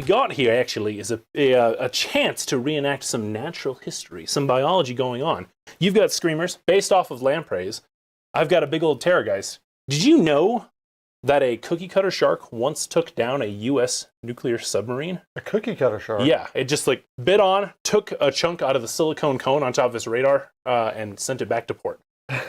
we got here actually is a chance to reenact some natural history, some biology going on. You've got screamers based off of lampreys. I've got a big old Terrorgheist. Did you know that a cookie cutter shark once took down a U.S. nuclear submarine? A cookie cutter shark? Yeah, it just like bit on, took a chunk out of the silicone cone on top of its radar, and sent it back to port.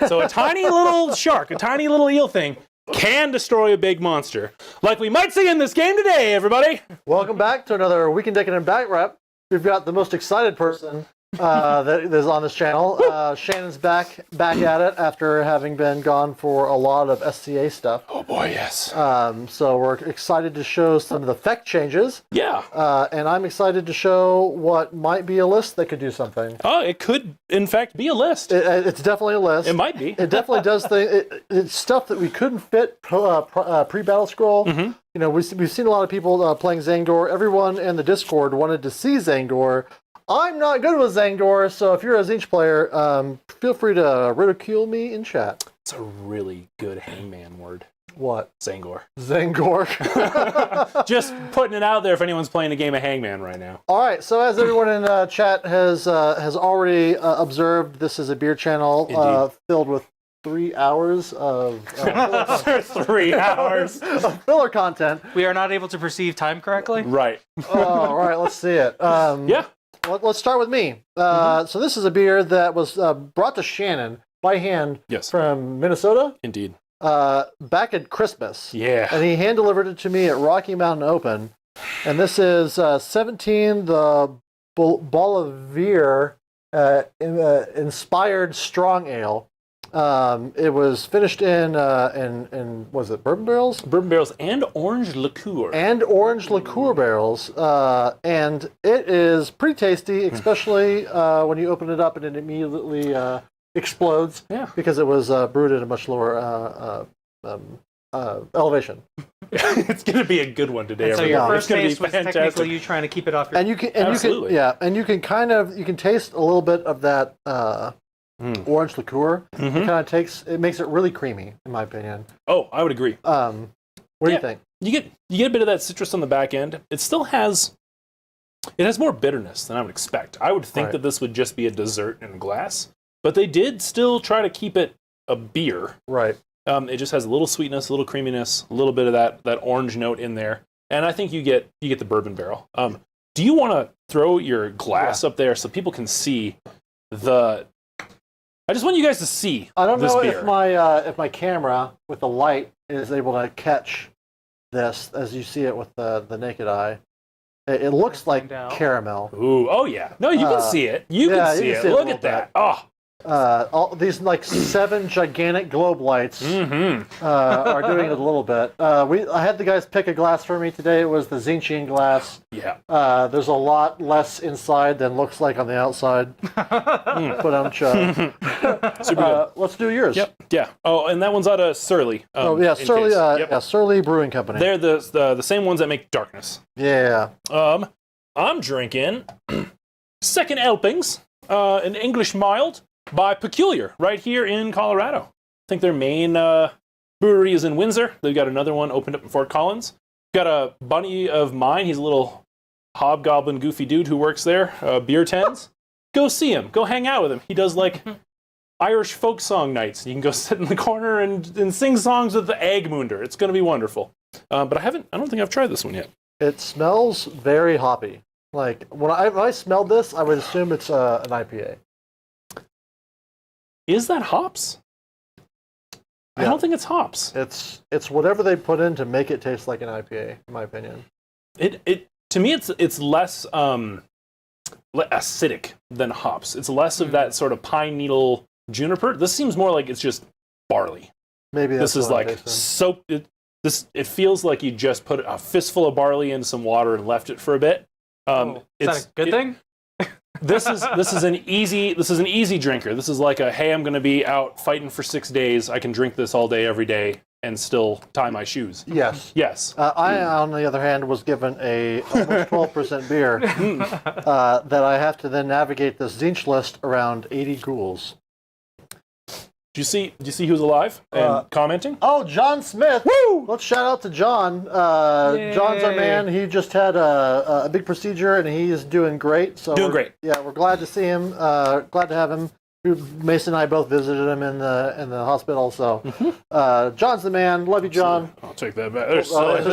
So a tiny little shark, a tiny little eel thing, can destroy a big monster, like we might see in this game today, everybody. Welcome back to another Week in Decadent back rep. We've got the most excited person that is on this channel. Shannon's back at it after having been gone for a lot of SCA stuff. Oh boy, yes. So we're excited to show some of the effect changes. Yeah. And I'm excited to show what might be a list that could do something. Oh, it could, in fact, be a list. It's definitely a list. It might be. It definitely does things. It's stuff that we couldn't fit pre-battle scroll. Mm-hmm. You know, we've seen a lot of people playing Zangor. Everyone in the Discord wanted to see Zangor. I'm not good with Zangor, so if you're a Tzeentch player, feel free to ridicule me in chat. It's a really good hangman word. What? Zangor. Zangor. Just putting it out there if anyone's playing a game of hangman right now. All right, so as everyone in chat has already observed, this is a beer channel filled with 3 hours of 3 hours of filler content. We are not able to perceive time correctly? Right. All right, let's see it. Yeah. Let's start with me. So this is a beer that was brought to Shannon by hand from Minnesota. Indeed. Back at Christmas. Yeah. And he hand delivered it to me at Rocky Mountain Open. And this is 17, the Bolivier inspired strong ale. It was finished in was it bourbon barrels? Bourbon barrels and orange liqueur. And orange liqueur barrels. And it is pretty tasty, especially when you open it up and it immediately explodes. Yeah. Because it was brewed at a much lower elevation. It's going to be a good one today. So your first taste was technically you trying to keep it off your... And you can you can taste a little bit of that orange liqueur. It makes it really creamy, in my opinion. Oh, I would agree. What do you think? You get a bit of that citrus on the back end. It still has more bitterness than I would expect. I would think that this would just be a dessert in a glass, but they did still try to keep it a beer. Right. It just has a little sweetness, a little creaminess, a little bit of that orange note in there, and I think you get the bourbon barrel. Do you want to throw your glass up there so people can see the? I just want you guys to see. I don't this know beer. if my camera with the light is able to catch this as you see it with the naked eye. It looks like caramel. Ooh, oh yeah. No, you can see it. You can see it. Look at that. Oh. All these like 7 gigantic globe lights are doing it a little bit. I had the guys pick a glass for me today. It was the Tzeentchian glass. Yeah. There's a lot less inside than looks like on the outside. But I'm super good. Let's do yours. Yep. Yeah. Oh, and that one's out of Surly. Surly. Surly Brewing Company. They're the same ones that make Darkness. Yeah. I'm drinking Second Helpings, an English mild by Peculiar, right here in Colorado. I think their main brewery is in Windsor. They've got another one opened up in Fort Collins. Got a buddy of mine. He's a little hobgoblin, goofy dude who works there. Beer Tens. Go see him. Go hang out with him. He does like Irish folk song nights. You can go sit in the corner and sing songs with the Agmunder. It's going to be wonderful. But I don't think I've tried this one yet. It smells very hoppy. Like when I smelled this, I would assume it's an IPA. Is that hops? I don't think it's hops. It's whatever they put in to make it taste like an IPA, in my opinion. It to me it's less acidic than hops. It's less of that sort of pine needle juniper. This seems more like it's just barley. Maybe that's this is like soaked. It feels like you just put a fistful of barley in some water and left it for a bit. Is that a good thing? This is an easy drinker. This is like hey, I'm going to be out fighting for 6 days. I can drink this all day, every day, and still tie my shoes. Yes. Yes. I, on the other hand, was given a almost 12% beer that I have to then navigate this Tzeentch list around 80 ghouls. Do you see who's alive and commenting? Oh, John Smith. Woo! Let's shout out to John. John's our man. He just had a big procedure, and he is doing great. So Doing great. Yeah, we're glad to see him. Glad to have him. Mason and I both visited him in the hospital. So John's the man. Love you, John. I'll take that back. They're there's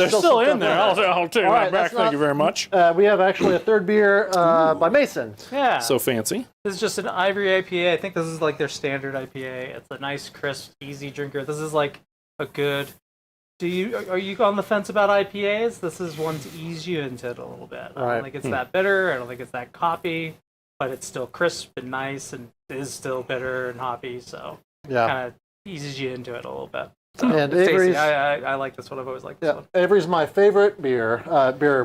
still still in there. I'll take All that right, back. Thank you very much. We have actually a third beer by Mason. Yeah. So fancy. This is just an Ivory IPA. I think this is like their standard IPA. It's a nice, crisp, easy drinker. This is like a good. Are you on the fence about IPAs? This is one to ease you into it a little bit. I don't think it's that bitter. I don't think it's that hoppy, but it's still crisp and nice, and is still bitter and hoppy. So kind of eases you into it a little bit. So, and it's Avery's, tasty. I like this one. I've always liked this one. Avery's my favorite beer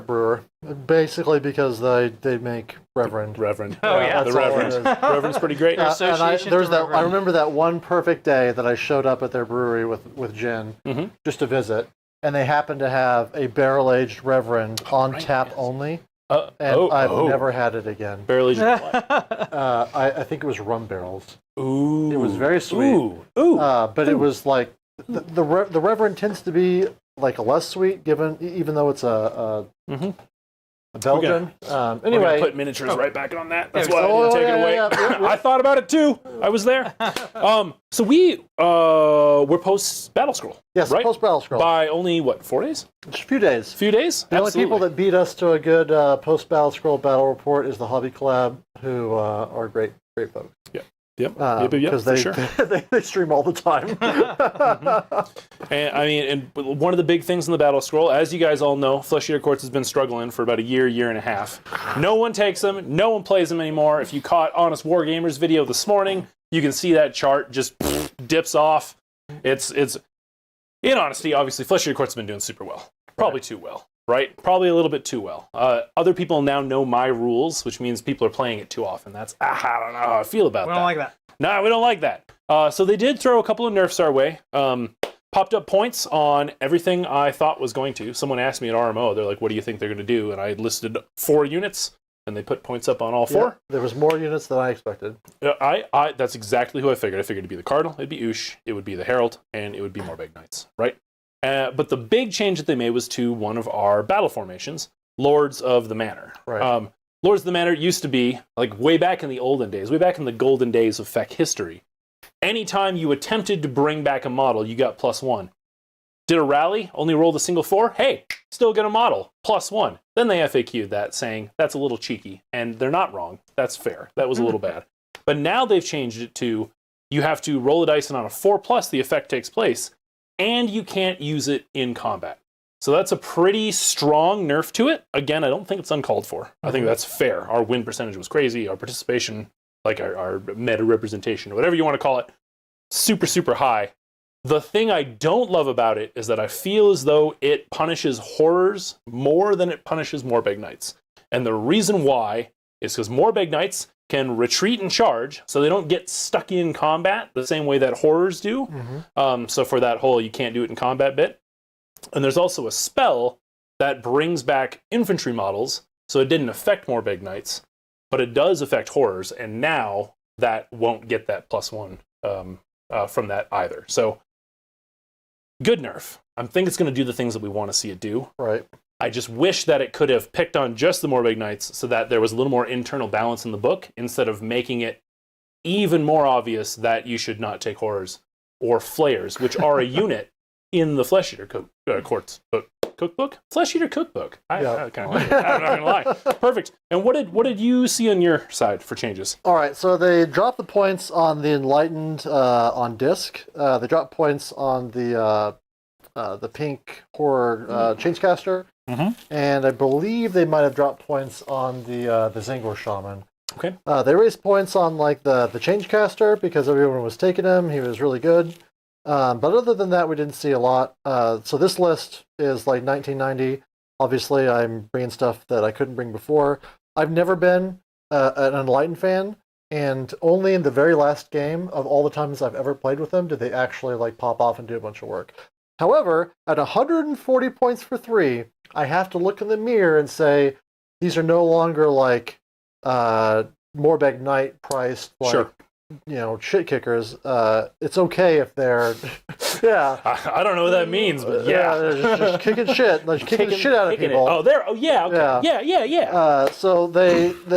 brewer, basically because they make Reverend. Oh yeah, the that's all Reverend. it is. Reverend's pretty great. And Association there's to that. Reverend. I remember that one perfect day that I showed up at their brewery with Jen just to visit, and they happened to have a barrel-aged Reverend on tap only, and I've never had it again. Barrel-aged. I think it was rum barrels. Ooh. It was very sweet. But it was like the Reverend tends to be like less sweet, even though it's a Belgian. We're Anyway, gonna put miniatures right back on that. That's Yeah, why I didn't take it away. yeah. I thought about it too. I was there. So we're post Battle Scroll. yes, right? post Battle Scroll. By only what, 4 days? Just a few days. Few days? The only people that beat us to a good post Battle Scroll battle report is the Hobby Collab, who are great folks. Yep, Because for they, sure. they stream all the time. And one of the big things in the Battle Scroll, as you guys all know, Flesh Eater Courts has been struggling for about a year and a half. No one takes them, no one plays them anymore. If you caught Honest Wargamers video this morning, you can see that chart just dips off. It's in honesty, obviously, Flesh Eater Courts has been doing super well. Probably too well, right? Probably a little bit too well. Other people now know my rules, which means people are playing it too often. That's, I don't know how I feel about that. We don't like that. No, we don't like that. So they did throw a couple of nerfs our way. Popped up points on everything I thought was going to. Someone asked me at RMO, they're like, what do you think they're going to do? And I listed 4 units, and they put points up on all 4. Yeah, there was more units than I expected. That's exactly who I figured. I figured it'd be the Cardinal, it'd be Ush, it would be the Herald, and it would be Morbeg Knights, right? But the big change that they made was to one of our battle formations, Lords of the Manor. Right. Lords of the Manor used to be, like way back in the olden days, way back in the golden days of FEC history, anytime you attempted to bring back a model, you got +1. Did a rally, only rolled a single 4, hey, still get a model, +1. Then they FAQ'd that, saying, that's a little cheeky, and they're not wrong. That's fair. That was a little bad. But now they've changed it to, you have to roll a dice, and on a 4+, the effect takes place, and you can't use it in combat. So that's a pretty strong nerf to it. Again, I don't think it's uncalled for. I think that's fair. Our win percentage was crazy. Our participation, like our meta representation, or whatever you want to call it, super, super high. The thing I don't love about it is that I feel as though it punishes horrors more than it punishes Morbeg Knights. And the reason why is because Morbeg Knights can retreat and charge, so they don't get stuck in combat the same way that horrors do. So for that whole you can't do it in combat bit. And there's also a spell that brings back infantry models, so it didn't affect Morbeg Knights, but it does affect horrors, and now that won't get that +1 from that either. So, good nerf. I think it's going to do the things that we want to see it do. Right. I just wish that it could have picked on just the Morbeg Knights so that there was a little more internal balance in the book, instead of making it even more obvious that you should not take horrors or flayers, which are a unit in the Flesh Eater Courts cookbook? Flesh Eater cookbook. I kind of like it. I'm not gonna lie. Perfect. And what did you see on your side for changes? All right, so they dropped the points on the Enlightened on disc. They dropped points on the pink horror Changecaster, and I believe they might have dropped points on the Zangor Shaman. Okay. They raised points on like the Changecaster because everyone was taking him. He was really good. But other than that, we didn't see a lot. So this list is like 1990. Obviously, I'm bringing stuff that I couldn't bring before. I've never been an Enlightened fan, and only in the very last game of all the times I've ever played with them did they actually like pop off and do a bunch of work. However, at 140 points for 3, I have to look in the mirror and say these are no longer like Morbeg Knight priced like shit kickers. It's okay if they're yeah. I don't know what that means, but yeah. they're just kicking shit, like kicking the shit out of people. Yeah, okay. Yeah. So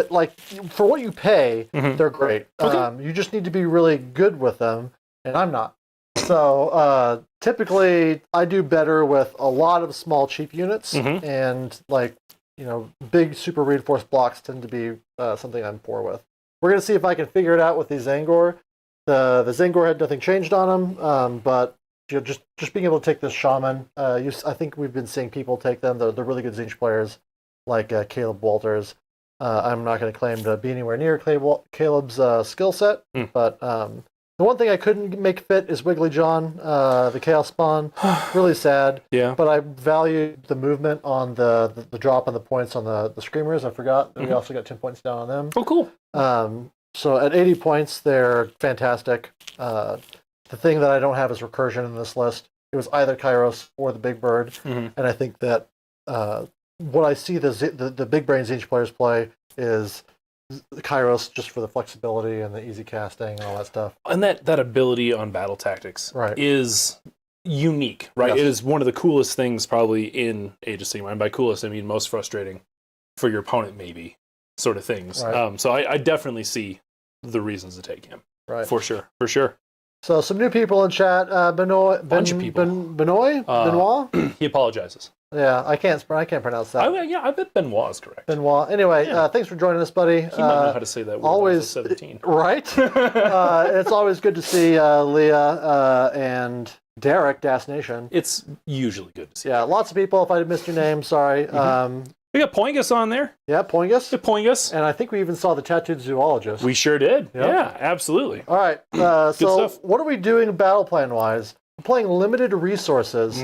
like for what you pay, they're great. Okay. You just need to be really good with them, and I'm not. So typically, I do better with a lot of small, cheap units, and big, super reinforced blocks tend to be something I'm poor with. We're gonna see if I can figure it out with the Zangor. The Zangor had nothing changed on them, but just being able to take this Shaman. I think we've been seeing people take them. They're really good Tzeentch players, like Caleb Walters. I'm not going to claim to be anywhere near Caleb's skill set, but the one thing I couldn't make fit is Wiggly John, the Chaos Spawn. Really sad. Yeah. But I value the movement on the drop on the points on the Screamers. I forgot that we also got 10 points down on them. Oh, cool. So at 80 points, they're fantastic. The thing that I don't have is recursion in this list. It was either Kairos or the Big Bird, and I think that what I see the big brain Tzeentch players play is Kairos just for the flexibility and the easy casting and all that stuff. And that ability on battle tactics is unique, right? Yes. It is one of the coolest things probably in Age of Sigmar. And by coolest, I mean most frustrating for your opponent, maybe, sort of things. Right. So I definitely see the reasons to take him. Right. For sure. So some new people in chat. Bunch of people. Benoit? He apologizes. Yeah, I can't pronounce that. I bet Benoit is correct. Benoit. Anyway, thanks for joining us, buddy. He might know how to say that word. Always 17. Right. It's always good to see Leah and Derek, Das Nation. It's usually good to see. Yeah, lots of people. If I missed your name, sorry. We got Poingus on there. Yeah, Poingus. The Poingus. And I think we even saw the tattooed zoologist. We sure did. Yep. Yeah, absolutely. All right. So stuff. what are we doing battle plan wise? We're playing limited resources.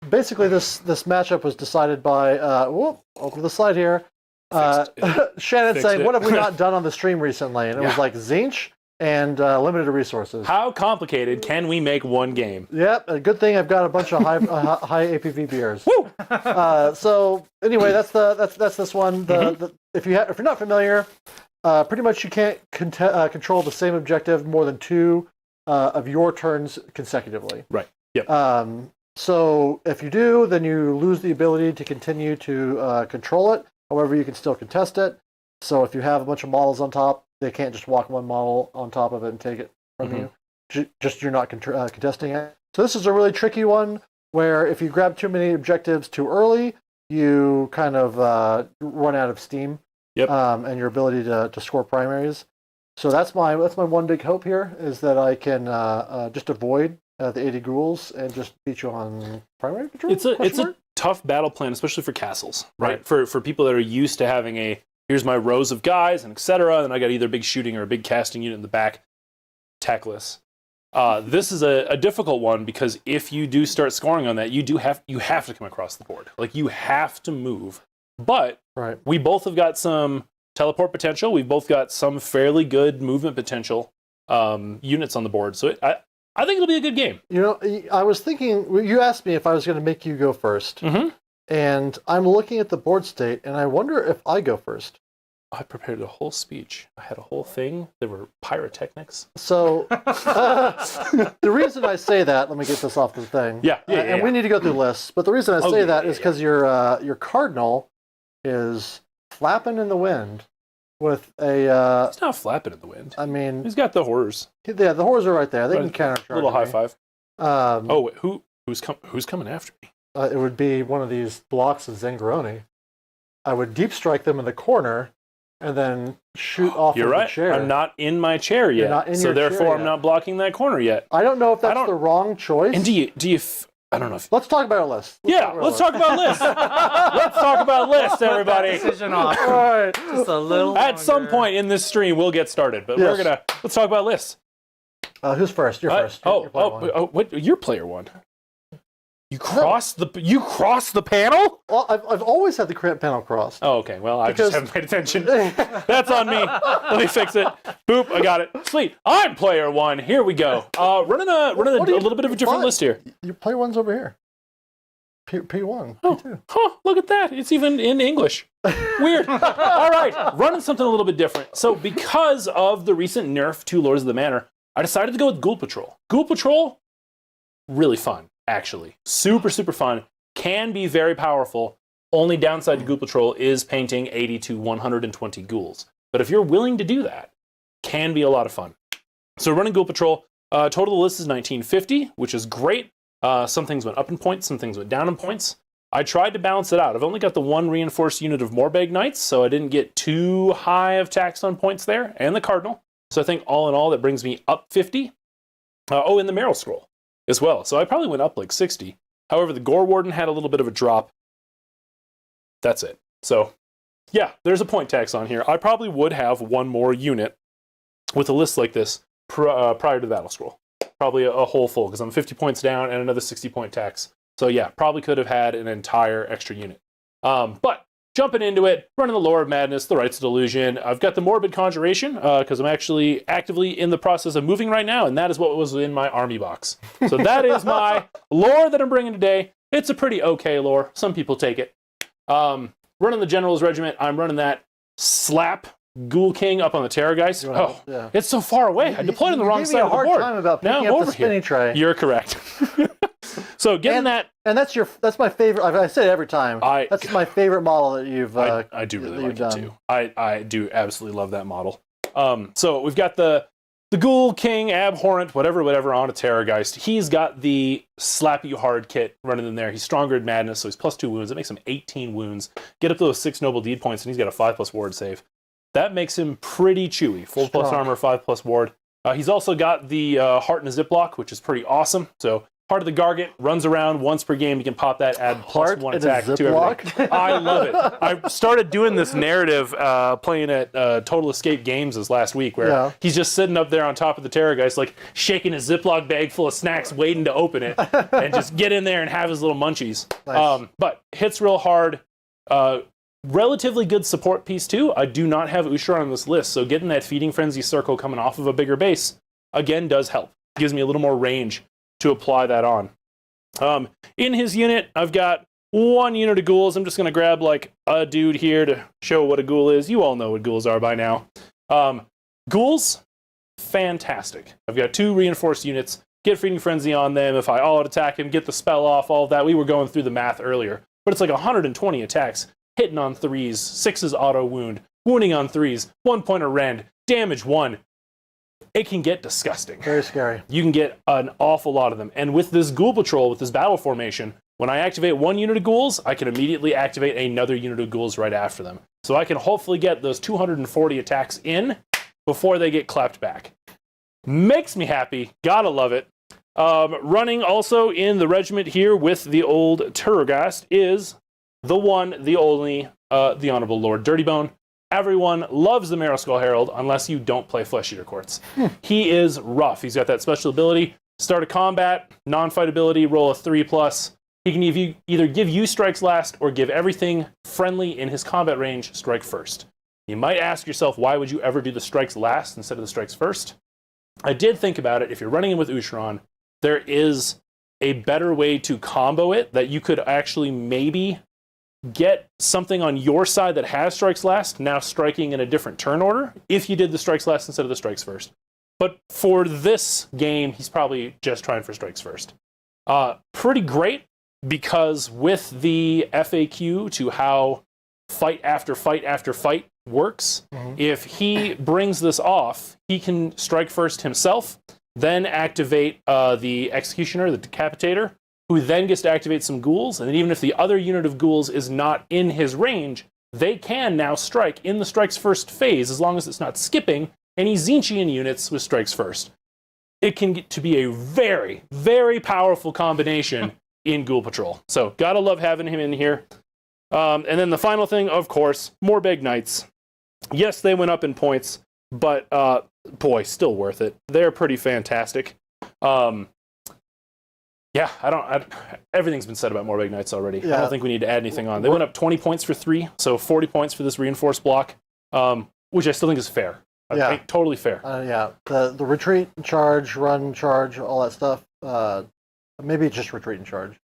Basically, this matchup was decided by over the slide here. Shannon Fixed saying, it. "What have we not done on the stream recently?" And it was like Tzeentch and limited resources. How complicated can we make one game? Yep, a good thing I've got a bunch of high APV beers. Woo! So anyway, that's this one. If you're not familiar, pretty much you can't control the same objective more than 2 of your turns consecutively. Right. Yep. So if you do, then you lose the ability to continue to control it. However, you can still contest it. So if you have a bunch of models on top, they can't just walk one model on top of it and take it from you. Just you're not contesting it. So this is a really tricky one where if you grab too many objectives too early, you kind of run out of steam. Yep. And your ability to score primaries. So that's my one big hope here is that I can just avoid the 80 ghouls and just beat you on primary control. It's a tough battle plan, especially for castles, right? Right. For people that are used to having here's my rows of guys and etc. And I got either a big shooting or a big casting unit in the back, tackless. This is a difficult one because if you do start scoring on that, you have to come across the board. Like you have to move. But we both have got some teleport potential. We've both got some fairly good movement potential units on the board. So I think it'll be a good game. You know, I was thinking, you asked me if I was going to make you go first. And I'm looking at the board state, and I wonder if I go first. I prepared a whole speech. I had a whole thing. There were pyrotechnics. So the reason I say that, let me get this off the thing. And we need to go through lists. But the reason I say that is because your cardinal is flapping in the wind with a... He's not flapping in the wind. I mean... He's got the horrors. Yeah, the horrors are right there. They can counter charge. A little high five. Wait, who's coming after me? It would be one of these blocks of Zangaroni. I would deep strike them in the corner and then shoot off of the chair. I'm not in my chair yet. You're not in so your therefore chair I'm yet. not blocking that corner yet. I don't know if that's the wrong choice. And do you I don't know if... Let's talk about our list. Let's talk about lists. Let's talk about lists, everybody. Decision off. All right. Just a little At some longer. point in this stream, we'll get started. But Yes. let's talk about lists. Who's first? You're first. You're player one. You crossed the panel? Well, I've always had the panel crossed. Oh, okay. Well, I just haven't paid attention. That's on me. Let me fix it. Boop, I got it. Sweet. I'm player one. Here we go. Running a little bit of a different list here. Your player one's over here. P1, Oh, P2. huh, look at that. It's even in English. Weird. All right, running something a little bit different. So because of the recent nerf to Lords of the Manor, I decided to go with Ghoul Patrol. Ghoul Patrol, really fun, actually. Super, super fun. Can be very powerful. Only downside to Ghoul Patrol is painting 80 to 120 ghouls. But if you're willing to do that, can be a lot of fun. So running Ghoul Patrol, total of the list is 1950, which is great. Some things went up in points, some things went down in points. I tried to balance it out. I've only got the one reinforced unit of Morbeg Knights, so I didn't get too high of tax on points there, and the Cardinal. So I think all in all, that brings me up 50. And the Merrill Scroll as well. So I probably went up like 60. However, the Gore Warden had a little bit of a drop. That's it. So yeah, there's a point tax on here. I probably would have one more unit with a list like this prior to the Battle Scroll. Probably a whole full, because I'm 50 points down and another 60 point tax. So yeah, probably could have had an entire extra unit. But jumping into it, running the Lore of Madness, the Rites of Delusion. I've got the Morbid Conjuration, because I'm actually actively in the process of moving right now, and that is what was in my army box. So that is my lore that I'm bringing today. It's a pretty okay lore. Some people take it. Running the General's Regiment, I'm running that slap Ghoul King up on the Terrorgheist. It's so far away. I deployed on the wrong side of the board. You gave me a hard time about picking up the spinning tray. You're correct. So getting that, and that's my favorite. I say it every time. That's my favorite model that you've. I do really like it too. I do absolutely love that model. So we've got the Ghoul King, Abhorrent, whatever on a Terrorgheist. He's got the slap you hard kit running in there. He's stronger at Madness, so he's +2 wounds. That makes him 18 wounds. Get up to those 6 Noble Deed points, and he's got a 5+ ward save. That makes him pretty chewy. Full plus armor, 5+ ward. He's also got the Heart in a Ziploc, which is pretty awesome. So Heart of the Gargant runs around once per game. You can pop that, add +1 attack to everything. I love it. I started doing this narrative playing at Total Escape Games this last week, where he's just sitting up there on top of the Terrorgheist, like shaking his Ziploc bag full of snacks, waiting to open it, and just get in there and have his little munchies. Nice. But hits real hard. Relatively good support piece too. I do not have Ushoran on this list, so getting that Feeding Frenzy circle coming off of a bigger base, again, does help. Gives me a little more range to apply that on. In his unit, I've got 1 unit of ghouls. I'm just going to grab like a dude here to show what a ghoul is. You all know what ghouls are by now. Ghouls, fantastic. I've got 2 reinforced units. Get Feeding Frenzy on them. If I all-out attack him, get the spell off, all of that. We were going through the math earlier. But it's like 120 attacks. Hitting on 3s, 6's auto wound, wounding on 3s, 1 point of rend, damage 1. It can get disgusting. Very scary. You can get an awful lot of them. And with this Ghoul Patrol, with this battle formation, when I activate 1 unit of ghouls, I can immediately activate another unit of ghouls right after them. So I can hopefully get those 240 attacks in before they get clapped back. Makes me happy. Gotta love it. Running also in the regiment here with the old Terrorgheist is the one, the only, the Honorable Lord Dirtybone. Everyone loves the Marrow Skull Herald unless you don't play Flesh Eater Courts. He is rough. He's got that special ability. Start a combat, non-fight ability, roll a 3+. He can either give you strikes last or give everything friendly in his combat range strike first. You might ask yourself, why would you ever do the strikes last instead of the strikes first? I did think about it. If you're running in with Ushoran, there is a better way to combo it that you could actually maybe get something on your side that has strikes last, now striking in a different turn order, if you did the strikes last instead of the strikes first. But for this game, he's probably just trying for strikes first. Pretty great, because with the FAQ to how fight after fight after fight works, if he brings this off, he can strike first himself, then activate the Executioner, the Decapitator, who then gets to activate some ghouls, and then even if the other unit of ghouls is not in his range, they can now strike in the strikes first phase, as long as it's not skipping any Tzeentchian units with strikes first. It can get to be a very, very powerful combination in Ghoul Patrol. So, gotta love having him in here. And then the final thing, of course, Morbeg Knights. Yes, they went up in points, but boy, still worth it. They're pretty fantastic. Yeah, everything's been said about Morbeg Knights already. Yeah. I don't think we need to add anything on. They went up 20 points for 3, so 40 points for this reinforced block, which I still think is fair. I think totally fair. The retreat, charge, run, charge, all that stuff. Maybe just retreat and charge.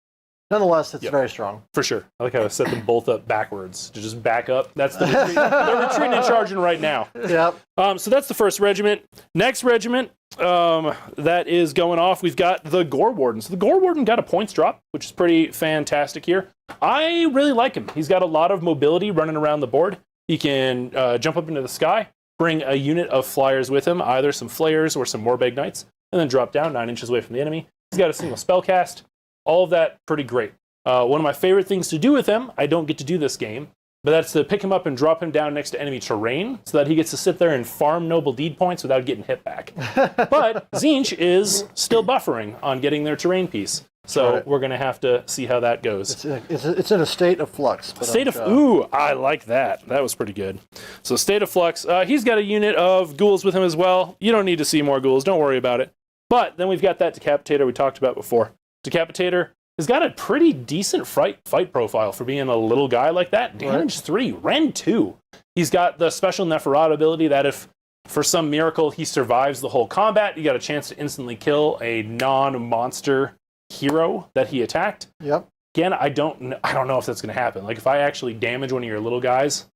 nonetheless, it's Yep. very strong. For sure. I like how I set them both up backwards to just back up. That's the retreat. They're retreating and charging right now. Yep. So that's the first regiment. Next regiment that is going off, we've got the Gore Warden. So the Gore Warden got a points drop, which is pretty fantastic here. I really like him. He's got a lot of mobility running around the board. He can jump up into the sky, bring a unit of flyers with him, either some flayers or some Morbeg Knights, and then drop down 9 inches away from the enemy. He's got a single spell cast. All of that pretty great. One of my favorite things to do with him, I don't get to do this game, but that's to pick him up and drop him down next to enemy terrain so that he gets to sit there and farm noble deed points without getting hit back. But Tzeentch is still buffering on getting their terrain piece. So Right. we're going to have to see how that goes. It's in a state of flux. But Ooh, I like that. That was pretty good. So State of Flux. He's got a unit of ghouls with him as well. You don't need to see more ghouls. Don't worry about it. But then we've got that Decapitator we talked about before. Decapitator has got a pretty decent fight profile for being a little guy like that. Damage 3, Rend 2. He's got the special Neferat ability that if for some miracle he survives the whole combat, you got a chance to instantly kill a non-monster hero that he attacked. Yep. Again, I don't know if that's going to happen. Like if I actually damage one of your little guys,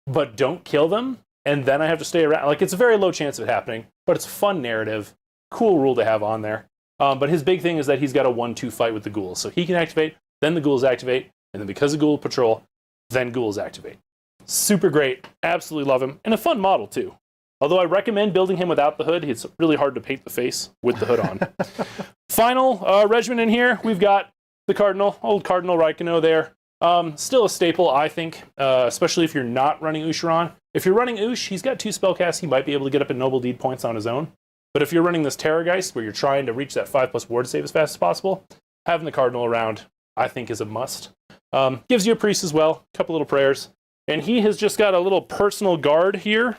but don't kill them, and then I have to stay around. Like it's a very low chance of it happening, but it's a fun narrative. Cool rule to have on there. But his big thing is that he's got a 1-2 fight with the ghouls. So he can activate, then the ghouls activate, and then because of Ghoul Patrol, then ghouls activate. Super great. Absolutely love him. And a fun model, too. Although I recommend building him without the hood. It's really hard to paint the face with the hood on. Final regiment in here, we've got the Cardinal, old Cardinal Raikkonen there. Still a staple, I think, especially if you're not running Ushoran. If you're running Ush, he's got 2 spellcasts. He might be able to get up in Noble Deed points on his own. But if you're running this Terrorgheist, where you're trying to reach that 5+ ward save as fast as possible, having the Cardinal around, I think, is a must. Gives you a priest as well, a couple little prayers. And he has just got a little personal guard here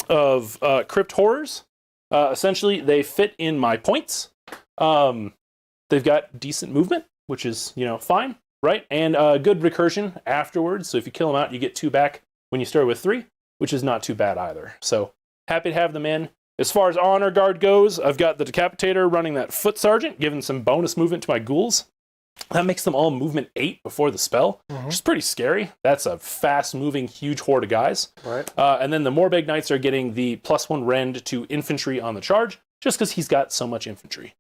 of Crypt Horrors. Essentially, they fit in my points. They've got decent movement, which is, fine, right? And good recursion afterwards. So if you kill them out, you get 2 back when you start with 3, which is not too bad either. So happy to have them in. As far as Honor Guard goes, I've got the Decapitator running that Foot Sergeant, giving some bonus movement to my ghouls. That makes them all movement 8 before the spell, which is pretty scary. That's a fast-moving, huge horde of guys. Right. And then the Morbeg Knights are getting the +1 rend to infantry on the charge, just because he's got so much infantry.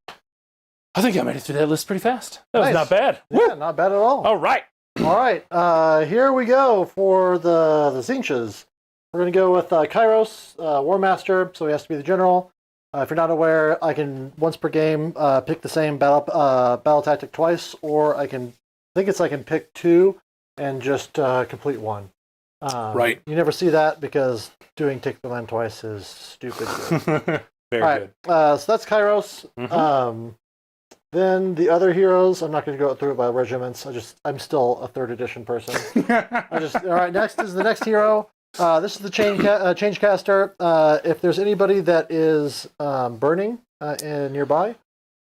I think I made it through that list pretty fast. That was not bad. Yeah, Woo! not bad at all. All right. All right. Here we go for the Tzeentches. We're going to go with Kairos, War Master, so he has to be the general. If you're not aware, I can, once per game, pick the same battle tactic twice, or I can pick 2 and just complete 1. Right. You never see that because doing Take the Land twice is stupid. Very All right. good. So that's Kairos. Then the other heroes, I'm not going to go through it by regiments. I'm still a 3rd edition person. All right. Next is the next hero. This is the change caster. If there's anybody that is burning nearby,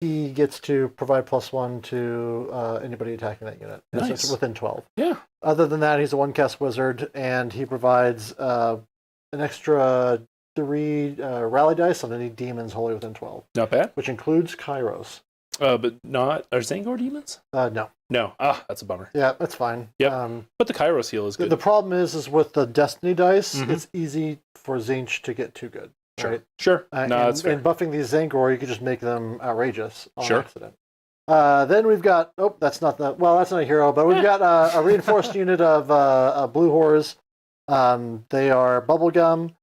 he gets to provide +1 to anybody attacking that unit. Nice. It's within 12. Yeah. Other than that, he's a 1-cast wizard, and he provides an extra 3 rally dice on any demons wholly within 12, Not bad. which includes Kairos. But not... Are Zangor demons? No. No. That's a bummer. Yeah, that's fine. Yep. But the Kairos heal is good. The problem is with the Destiny dice, it's easy for Tzeentch to get too good. Sure. Right? Sure. No, that's fair. And buffing these Zangor, you could just make them outrageous on Sure. accident. Then we've got, that's not a hero, but we've got a reinforced unit of blue horrors. They are bubblegum.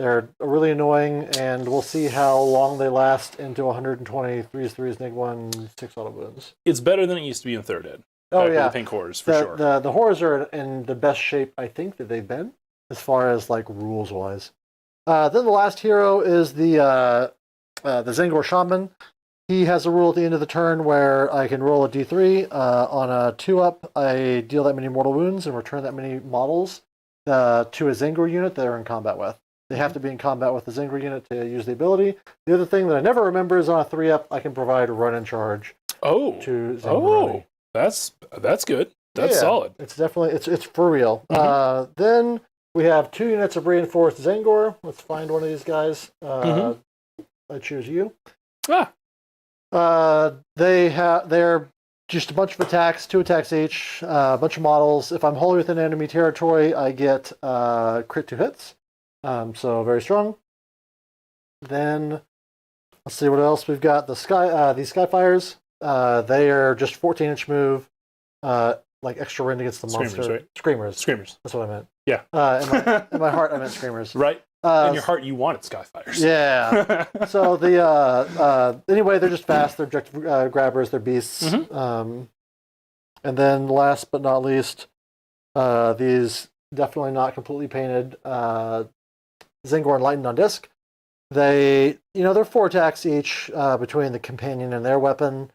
They're really annoying, and we'll see how long they last into 120 3s, neg 1, 6 auto wounds. It's better than it used to be in 3rd Ed. Oh, yeah. The pink horrors, for sure. The horrors are in the best shape, I think, that they've been, as far as, rules-wise. Then the last hero is the Zangor Shaman. He has a rule at the end of the turn where I can roll a d3. On a 2-up, I deal that many mortal wounds and return that many models to a Zangor unit that they're in combat with. They have to be in combat with the Zangor unit to use the ability. The other thing that I never remember is on a 3-up, I can provide run and charge to Zangor. That's good. That's solid. It's definitely, it's for real. Then we have 2 units of reinforced Zangor. Let's find one of these guys. I choose you. They're just a bunch of attacks, 2 attacks each, a bunch of models. If I'm wholly within enemy territory, I get crit 2 hits. So very strong. Then let's see what else we've got. These Skyfires. They are just 14-inch move, like extra range against the monster. Screamers, right? Screamers. Screamers. That's what I meant. Yeah. In my heart, I meant Screamers. Right. In your heart, you wanted Skyfires. Yeah. So anyway, they're just fast. They're objective grabbers. They're beasts. And then last but not least, these definitely not completely painted Zangor Enlightened on disc. They're 4 attacks each between the companion and their weapon.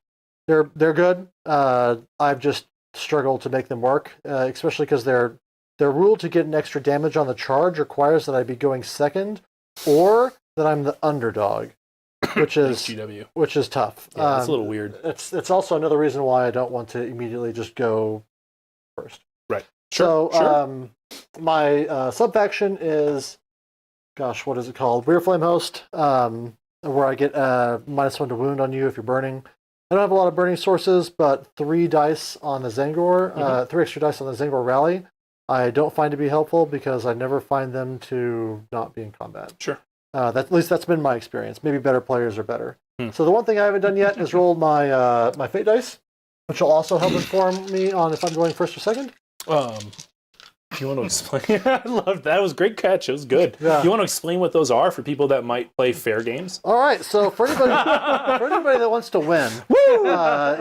They're good. I've just struggled to make them work, especially because their rule to get an extra damage on the charge requires that I be going second, or that I'm the underdog, which is tough. Yeah, that's a little weird. It's also another reason why I don't want to immediately just go first. Right. Sure. So my sub-faction is, gosh, what is it called? Rear Flame Host, where I get -1 to wound on you if you're burning. I don't have a lot of burning sources, but 3 dice on the Zangor, 3 extra dice on the Zangor rally, I don't find to be helpful because I never find them to not be in combat. Sure. At least that's been my experience. Maybe better players are better. So the one thing I haven't done yet is rolled my my fate dice, which will also help inform me on if I'm going first or second. You want to explain? I loved that. It was a great catch. It was good. Yeah. You want to explain what those are for people that might play fair games? All right. So for anybody that wants to win,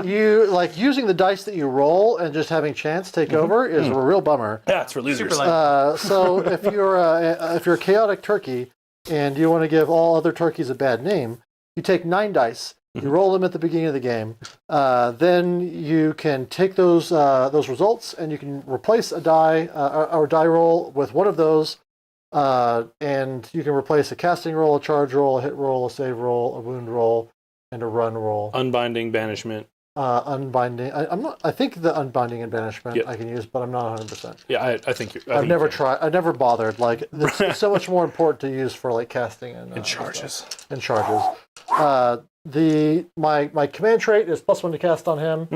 you like using the dice that you roll and just having chance take over is a real bummer. Yeah, it's for losers. So if you're a chaotic turkey and you want to give all other turkeys a bad name, you take 9 dice. You roll them at the beginning of the game. Then you can take those results and you can replace a die or die roll with one of those, and you can replace a casting roll, a charge roll, a hit roll, a save roll, a wound roll, and a run roll. Unbinding, banishment. Unbinding. I think the unbinding and banishment I can use, but I'm not 100%. Yeah, I think you're. I've never tried. I've never bothered. Like it's so much more important to use for like casting and charges. And charges. My command trait is +1 to cast on him,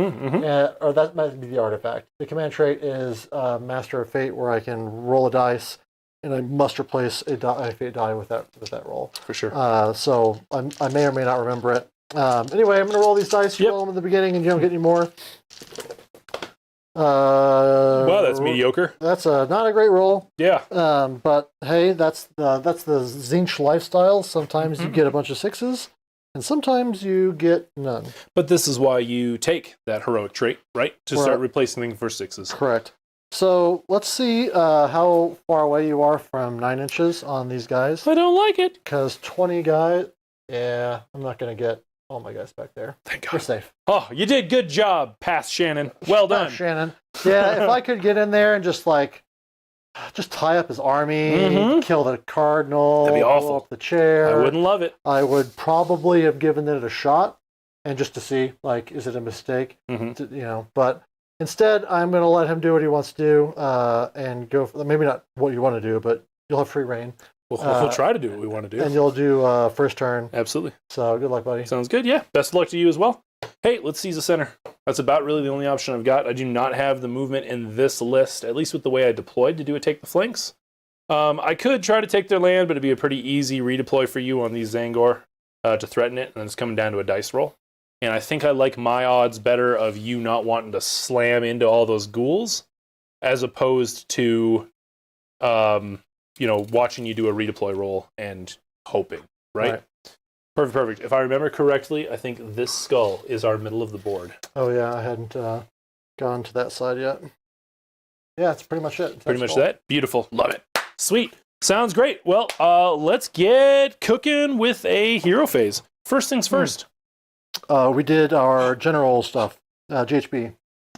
or that might be the artifact. The command trait is Master of Fate, where I can roll a dice, and I must replace a fate die with that roll. For sure. So I may or may not remember it. Anyway, I'm going to roll these dice. You roll them in the beginning, and you don't get any more. Wow, that's mediocre. That's not a great roll. Yeah. But hey, that's the Tzeentch lifestyle. Sometimes you get a bunch of 6s. And sometimes you get none. But this is why you take that heroic trait, right? To start replacing things for 6s. Correct. So let's see how far away you are from 9 inches on these guys. I don't like it. Because 20 guys, yeah, I'm not going to get all my guys back there. Thank God. We're safe. Oh, you did good job, Pass Shannon. Well done. Shannon. Yeah, if I could get in there and just tie up his army, kill the cardinal, that'd be awful. blow up the chair. I wouldn't love it. I would probably have given it a shot, and just to see, like, is it a mistake? But instead, I'm going to let him do what he wants to do, and go for maybe not what you want to do, but you'll have free reign. We'll try to do what we want to do. And you'll do first turn. Absolutely. So good luck, buddy. Sounds good, yeah. Best of luck to you as well. Hey, let's seize the center. That's about really the only option I've got. I do not have the movement in this list, at least with the way I deployed to do a take the flanks. I could try to take their land, but it'd be a pretty easy redeploy for you on these Zangor to threaten it, and it's coming down to a dice roll. And I think I like my odds better of you not wanting to slam into all those ghouls, as opposed to, watching you do a redeploy roll and hoping, right? Perfect. If I remember correctly, I think this skull is our middle of the board. Oh, yeah, I hadn't gone to that side yet. Yeah, that's pretty much it. Pretty much that. Beautiful. Love it. Sweet. Sounds great. Well, let's get cooking with a hero phase. First things first. We did our general stuff, GHB.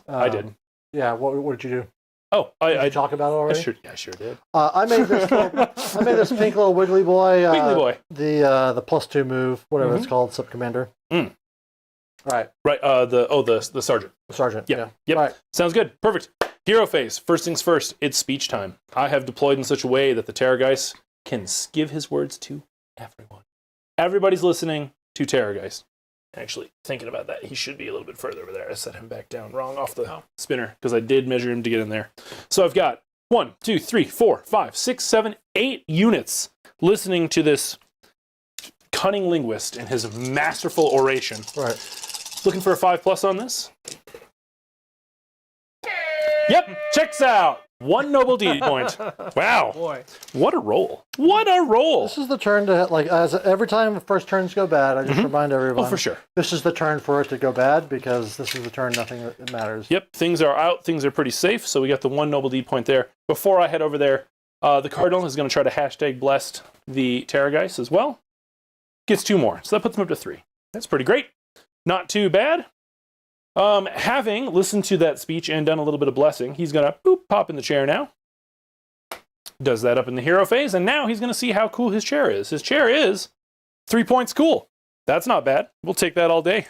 I did. Yeah, what did you do? Oh, did you talk about it already? I sure did. I made this pink little wiggly boy. Wiggly boy. The +2 move, whatever it's called, sub commander. Right. The sergeant. The sergeant. Yep. Yeah. Right. Sounds good. Perfect. Hero phase. First things first. It's speech time. I have deployed in such a way that the Terrorgheist can give his words to everyone. Everybody's listening to Terrorgheist. Actually, thinking about that, he should be a little bit further over there. I set him back down wrong off the spinner because I did measure him to get in there. So I've got 1, 2, 3, 4, 5, 6, 7, 8 units listening to this cunning linguist and his masterful oration. Right. Looking for a 5+ on this? Yep, checks out. 1 noble deed point. Wow. Boy. What a roll. What a roll. This is the turn to, like, as every time the first turns go bad, I just remind everyone. Oh, for sure. This is the turn for it to go bad because this is the turn nothing matters. Yep, things are out. Things are pretty safe. So we got the 1 noble deed point there. Before I head over there, the Cardinal is going to try to hashtag blessed the Terrorgheist as well. Gets 2 more. So that puts him up to 3. That's pretty great. Not too bad. Having listened to that speech and done a little bit of blessing, he's going to pop in the chair now. Does that up in the hero phase, and now he's going to see how cool his chair is. His chair is 3 points cool. That's not bad. We'll take that all day.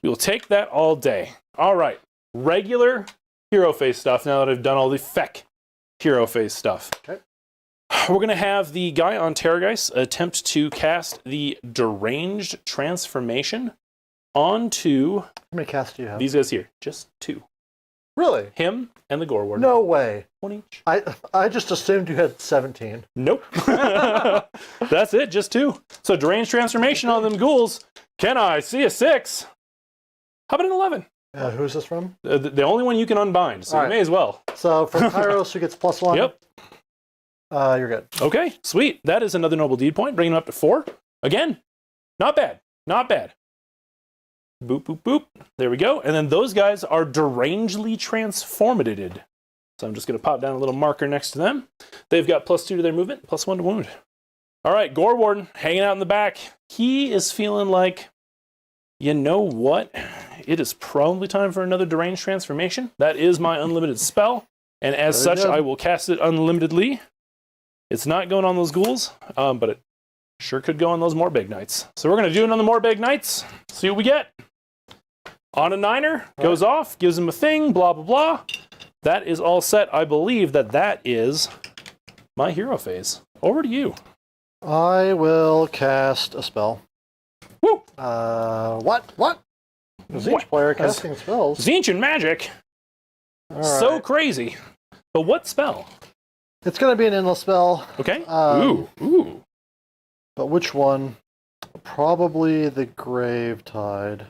We'll take that all day. All right. Regular hero phase stuff now that I've done all the feck hero phase stuff. Okay. We're going to have the guy on Terrorgheist attempt to cast the deranged transformation onto How many casts do you have? these guys here. Just 2. Really? Him and the Gore Warden. No way. 1 each. I just assumed you had 17. Nope. That's it, just 2. So deranged transformation on them ghouls. Can I see a 6? How about an 11? Who's this from? The only one you can unbind, so All you right. may as well. So from Kairos, who gets +1. Yep. You're good. Okay, sweet. That is another noble deed point, bringing him up to 4. Again, not bad. Not bad. Boop, boop, boop. There we go. And then those guys are derangedly transformated. So I'm just going to pop down a little marker next to them. They've got +2 to their movement, +1 to wound. All right, Gore Warden hanging out in the back. He is feeling like, you know what? It is probably time for another deranged transformation. That is my unlimited spell. And as Very such, good. I will cast it unlimitedly. It's not going on those ghouls, but it sure could go on those Morbeg Knights. So we're going to do it on the Morbeg Knights. See what we get. On a 9er, goes off, gives him a thing, blah, blah, blah. That is all set. I believe that is my hero phase. Over to you. I will cast a spell. Woo! What? Tzeentch What? player casting spells. Tzeentch and magic. All So right. crazy. But what spell? It's going to be an endless spell. Okay. Ooh. But which one? Probably the Grave Tide.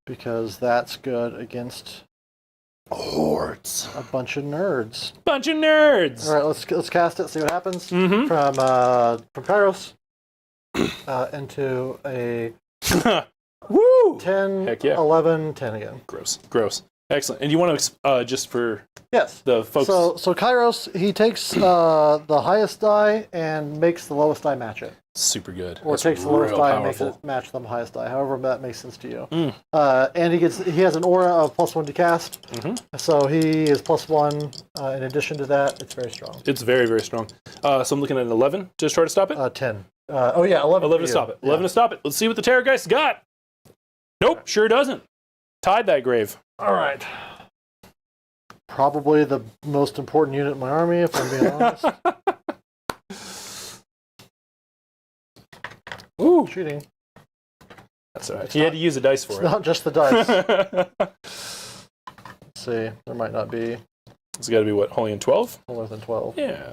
Because that's good against Hordes. a bunch of nerds. Bunch of nerds. All right, let's cast it. See what happens. Mm-hmm. From Kairos into a Woo! 10, Heck yeah. 11, 10 again. Gross. Excellent. And you want to, just for Yes. the folks... So Kairos, he takes the highest die and makes the lowest die match it. Super good. Or That's takes the lowest real die and makes powerful. it match the highest die. However that makes sense to you. Mm. And he has an aura of +1 to cast. Mm-hmm. So he is +1. In addition to that, it's very strong. It's very, very strong. So I'm looking at an 11 to try to stop it. 10. 11. 11 to stop it. 11 to stop it. Let's see what the Terrorgeist got. Nope, sure doesn't. Tied that grave. All right. Probably the most important unit in my army, if I'm being honest. Ooh, Cheating. that's all right. He had to use a dice It's for not just the dice. it. Let's see. There might not be It's got to be what, Holy and 12? more than 12. Yeah.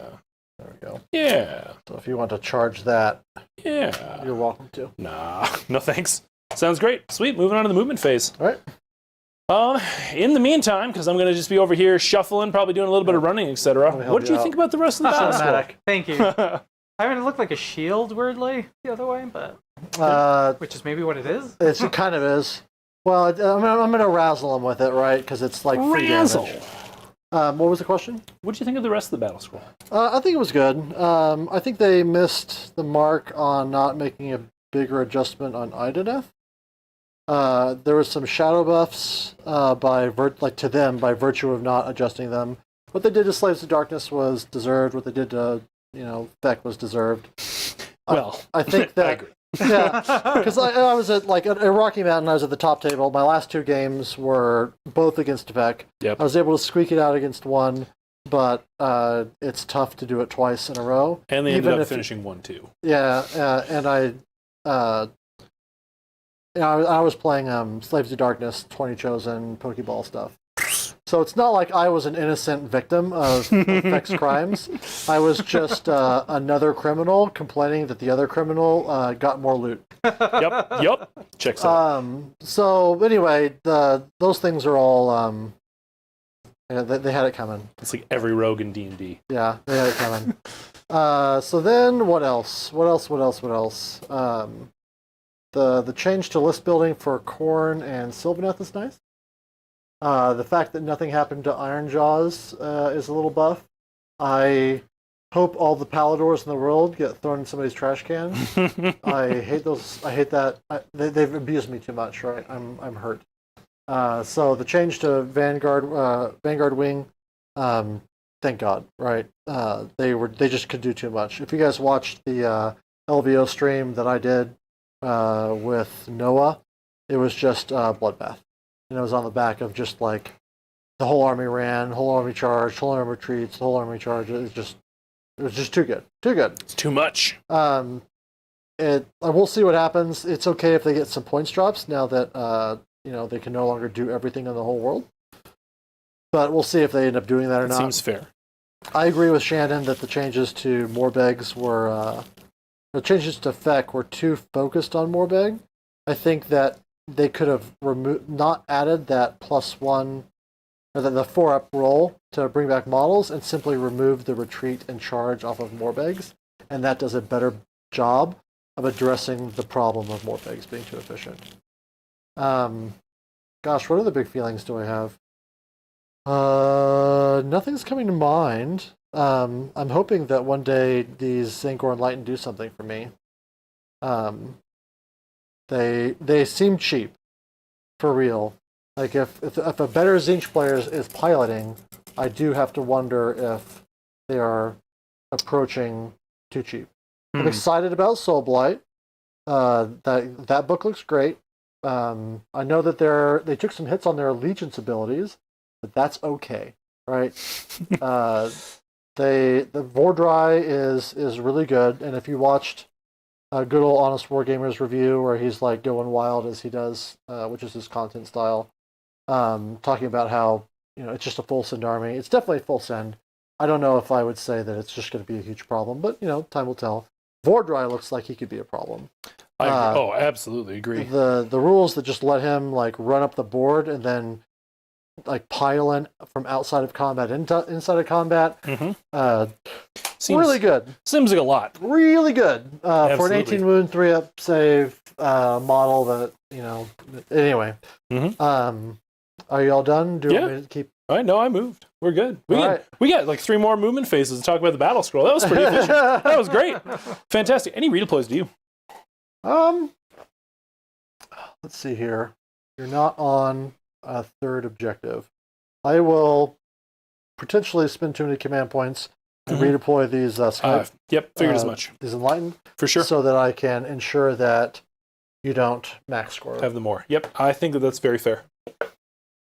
There we go. Yeah. So if you want to charge that, Yeah. you're welcome to. Nah, no thanks. Sounds great. Sweet. Moving on to the movement phase. All right. In the meantime, because I'm going to just be over here shuffling, probably doing a little bit of running, etc. Let me help What did you you out. think about the rest of the battle scroll? Cinematic. Thank you. I mean, it looked like a shield, weirdly, the other way, but which is maybe what it is. It kind of is. Well, I'm going to razzle him with it, right? Because it's like free Razzle. damage. What was the question? What did you think of the rest of the battle scroll? I think it was good. I think they missed the mark on not making a bigger adjustment on Idoneth. There was some shadow buffs to them by virtue of not adjusting them. What they did to Slaves of Darkness was deserved. What they did to Beck was deserved. Well, I think I that agree. yeah, because I was at Rocky Mountain. I was at the top table. My last 2 games were both against Vec. Yep. I was able to squeak it out against one, but it's tough to do it twice in a row. And they even ended up if- finishing 1-2. Yeah, and I I was playing Slaves of Darkness, 20 Chosen, Pokeball stuff. So it's not like I was an innocent victim of Vex crimes. I was just another criminal complaining that the other criminal got more loot. Yep. Checks out. So anyway, those things are all they had it coming. It's like every rogue in D&D. Yeah, they had it coming. So then what else? What else? The change to list building for Khorne and Sylvaneth is nice. The fact that nothing happened to Ironjaws is a little buff. I hope all the Paladors in the world get thrown in somebody's trash can. I hate those. I hate that. They've abused me too much. Right? I'm hurt. So the change to Vanguard Wing. Thank God. Right? They just could do too much. If you guys watched the LVO stream that I did with Noah, it was just bloodbath. And it was on the back of just like the whole army ran, whole army charged, whole army retreats, the whole army charged. It was just too good. Too good. It's too much. We'll see what happens. It's okay if they get some points drops now that they can no longer do everything in the whole world. But we'll see if they end up doing that or not. Seems fair. I agree with Shannon that the changes to Morbegs the changes to Feck were too focused on Morbeg. I think that they could have not added that +1 or the 4-up roll to bring back models and simply removed the retreat and charge off of Morbegs, and that does a better job of addressing the problem of Morbegs being too efficient. Gosh, what other big feelings do I have? Nothing's coming to mind. I'm hoping that one day these Zangor Enlightened do something for me. They seem cheap, for real. Like if a better Tzeentch player is piloting, I do have to wonder if they are approaching too cheap. I'm excited about Soulblight. That book looks great. I know that they took some hits on their allegiance abilities, but that's okay, right? The Vordry is really good, and if you watched good old Honest Wargamers review where he's like going wild as he does, which is his content style, talking about how it's just a full send army. It's definitely full send. I don't know if I would say that it's just going to be a huge problem, but time will tell. Vordry looks like he could be a problem. I absolutely agree. The rules that just let him like run up the board and then like pile in from outside of combat inside of combat. Really good. Seems like a lot. Really good for an 18 Absolutely. wound 3-up save model. That Anyway, are you all done? Do you want me to keep? All right, no, I moved. We're good. We got like 3 more movement phases to talk about the battle scroll. That was pretty efficient. That was great. Fantastic. Any redeploys to you? Let's see here. You're not on a third objective. I will potentially spend too many command points to redeploy these Figured as much. These Enlightened. For sure. So that I can ensure that you don't max score. Have the more. Yep. I think that's very fair.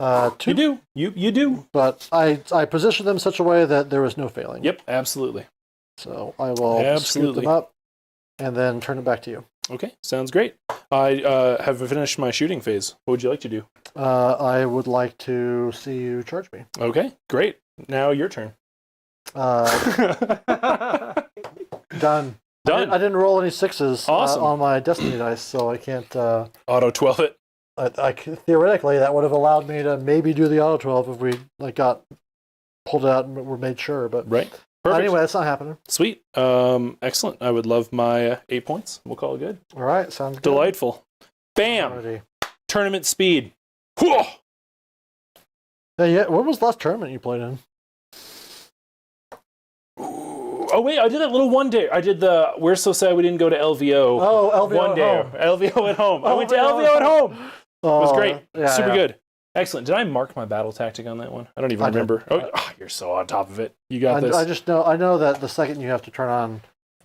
2. You do. You do. But I position them in such a way that there is no failing. Yep, absolutely. So I will scoop them up and then turn it back to you. Okay, sounds great. I have finished my shooting phase. What would you like to do? I would like to see you charge me. Okay, great. Now your turn. Done. I didn't roll any 6s on my Destiny dice, so I can't... Auto 12 it. Theoretically, that would have allowed me to maybe do the auto 12 if we got pulled out and were made sure. But right. Perfect. Anyway, that's not happening. Sweet. Excellent. I would love my 8 points. We'll call it good. All right. Sounds good. Delightful. Bam. Alrighty. Tournament speed. Whoa. Yeah. When was the last tournament you played in? Oh wait, I did that little one day. I did the We're So Sad We Didn't Go to LVO. Oh, LVO one at day. home. LVO at home. I went to LVO at home. It was great. Yeah, Super good. Excellent. Did I mark my battle tactic on that one? I don't even remember. Did. You're so on top of it. You got this. I know that the second you have to turn on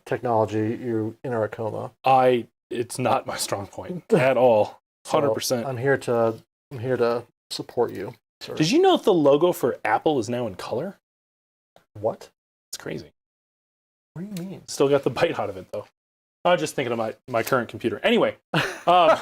technology, you enter a coma. It's not my strong point at all. 100%. So I'm here to support you, sir. Did you know that the logo for Apple is now in color? What? It's crazy. What do you mean? Still got the bite out of it though. I was just thinking of my current computer. Anyway. What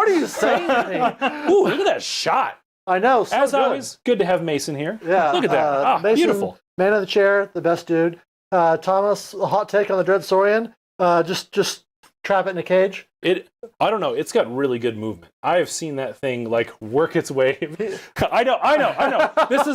are you saying to me? Ooh, look at that shot. I know. So As good. always, good to have Mason here. Yeah. Look at that. Mason, Beautiful. Man of the chair, the best dude. Thomas, a hot take on the Dread Saurian. Just trap it in a cage. I don't know. It's got really good movement. I have seen that thing like work its way. I know. This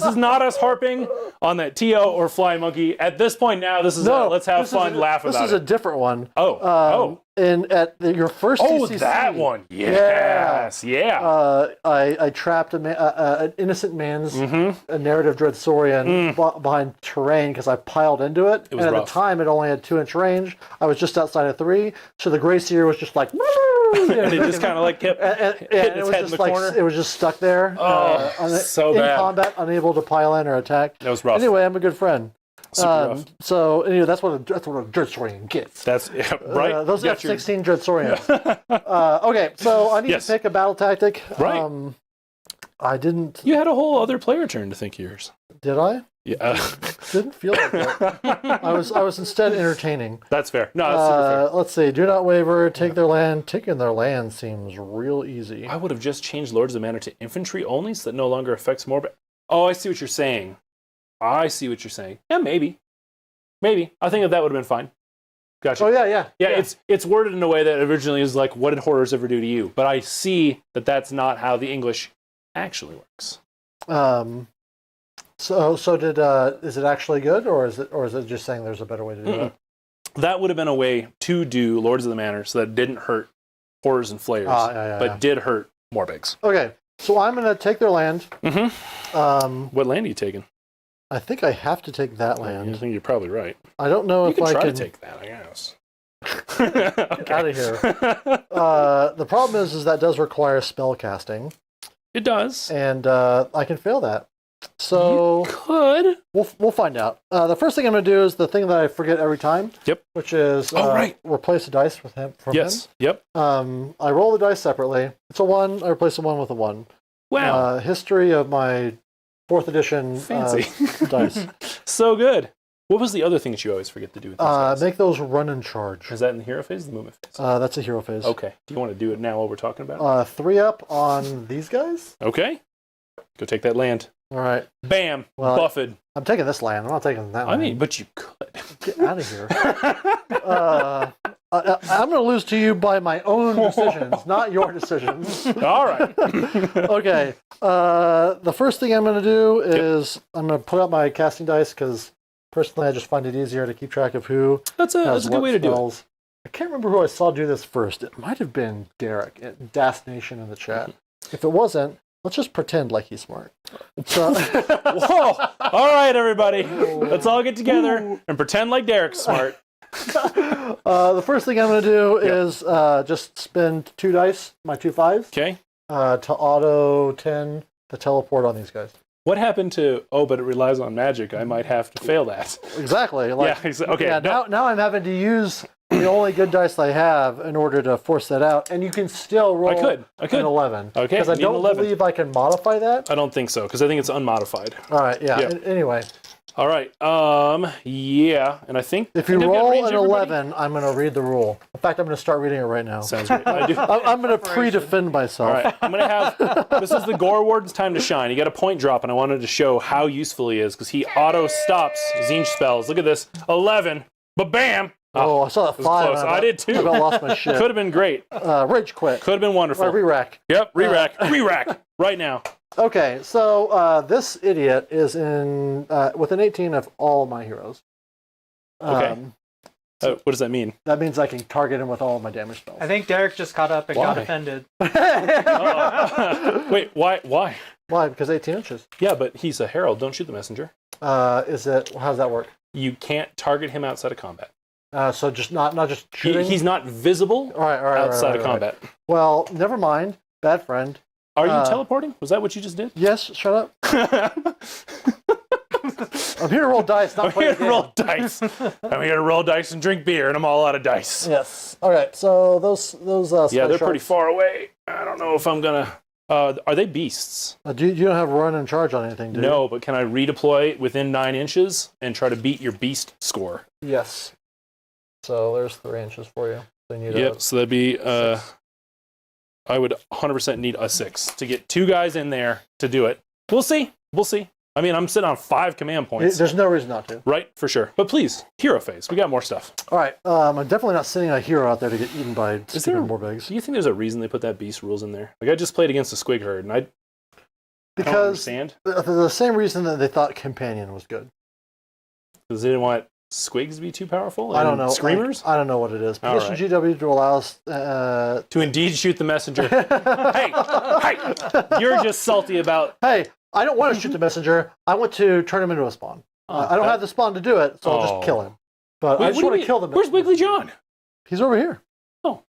is not us harping on that TO or Flying Monkey. At this point now, this is let's have fun, laugh about it. This is a different one. At your first TCC. That one. Yes. Yeah. I trapped an innocent man's a narrative Dread Saurian behind terrain because I piled into it. It was and at rough. the time, it only had 2-inch range. I was just outside of 3, so the Gray Seer was just like. And it just kind of like kept hitting its head in the corner. It was just stuck there. So in bad. combat, unable to pile in or attack. That was rough. Anyway, I'm a good friend. Super rough. So anyway, that's what a Dread Saurian gets. That's right. Those Got your- F-16 Dread Saurians. Okay, so I need to pick a battle tactic. Right. I didn't. You had a whole other player turn to think of yours. Did I? Yeah. Didn't feel like that. I was instead entertaining. That's fair. No, that's super fair. Let's see. Do not waver. Take their land. Taking their land seems real easy. I would have just changed Lords of the Manor to infantry only, so that no longer affects more. Oh, I see what you're saying. Yeah, maybe. I think that would have been fine. Gotcha. Oh yeah. It's worded in a way that originally is like, what did horrors ever do to you? But I see that that's not how the English actually works. So did is it actually good, or is it just saying there's a better way to do it? That would have been a way to do Lords of the Manor so that it didn't hurt horrors and flayers, but did hurt Morbigs. Okay, so I'm gonna take their land. What land are you taking? I think I have to take that land. I think you're probably right. I don't know You if can I try can to take that, I guess. Get out of here. The problem is that does require spell casting, It does. and I can fail that. So You could. we'll find out. The first thing I'm going to do is the thing that I forget every time. Yep. Which is replace a dice with him. From Yes. Yep. him. I roll the dice separately. It's a 1. I replace a 1 with a 1. Wow. History of my 4th edition Fancy. dice. So good. What was the other thing that you always forget to do with these guys? Make those run and charge. Is that in the hero phase or the movement phase? That's a hero phase. Okay. Do you want to do it now while we're talking about it? 3 up on these guys. Okay. Go take that land. All right. Bam. Well, Buffed. I'm taking this land. I'm not taking that land. I mean, but you could. Get out of here. I'm going to lose to you by my own decisions, not your decisions. All right. Okay. The first thing I'm going to do is I'm going to put out my casting dice because personally I just find it easier to keep track of who That's a good way to do it. I can't remember who I saw do this first. It might have been Derek at Das Nation in the chat. If it wasn't, let's just pretend like he's smart. So, Whoa! All right, everybody. Let's all get together and pretend like Derek's smart. the first thing I'm going to do is just spend 2 dice, my 2 5s, Okay. to auto 10 to teleport on these guys. What happened to, but it relies on magic. I might have to fail that. Exactly. Okay. Yeah, no. now I'm having to use the only good dice I have in order to force that out, and you can still roll I could. an 11. Okay, Because I need an don't 11. believe I can modify that. I don't think so, because I think it's unmodified. All right, yeah. Anyway, All right. Yeah, and I think if you I've got roll range, an everybody. 11, I'm going to read the rule. In fact, I'm going to start reading it right now. Sounds great. I do. I'm going to pre-defend myself. All right, I'm gonna have. This is the Gore Warden's time to shine. He got a point drop, and I wanted to show how useful he is because he auto stops Tzeentch spells. Look at this, 11, but bam! Oh, I saw that 5. close. I did too. I about lost my shit. Could have been great. Rage quit. Could have been wonderful. Or re-rack. Yep, re-rack right now. Okay, so this idiot is in within 18 of all my heroes. Okay. What does that mean? That means I can target him with all of my damage spells. I think Derek just caught up and Why? got offended. Wait, why? Why? Because 18 inches. Yeah, but he's a herald. Don't shoot the messenger. How does that work? You can't target him outside of combat. So just not just shooting. He's not visible all right, outside of combat. Well, never mind. Bad friend. Are you teleporting? Was that what you just did? Yes. Shut up. I'm here to roll dice, not I'm play here a to game. roll dice. I'm here to roll dice and drink beer, and I'm all out of dice. Yes. All right. So those Yeah, they're sharks, pretty far away. I don't know if I'm gonna. Are they beasts? You don't have run and charge on anything, do you? No, but can I redeploy within 9 inches and try to beat your beast score? Yes. So there's 3 inches for you. So you need Yep. So that'd be. 6. I would 100% need a 6 to get 2 guys in there to do it. We'll see. We'll see. I mean, I'm sitting on 5 command points. There's no reason not to. Right, for sure. But please, hero phase. We got more stuff. All right. I'm definitely not sending a hero out there to get eaten by stupid Morbigs. Do you think there's a reason they put that beast rules in there? Like, I just played against a squig herd, and I don't understand. The same reason that they thought Companion was good. Because they didn't want squigs to be too powerful? I don't know. Screamers? I don't know what it is. All Position GW to allow us... to indeed shoot the messenger. hey! You're just salty about... Hey, I don't want to shoot the messenger. I want to turn him into a spawn. I don't have the spawn to do it, so I'll just kill him. But I just want to kill the messenger. Where's Wiggly John? He's over here. Oh.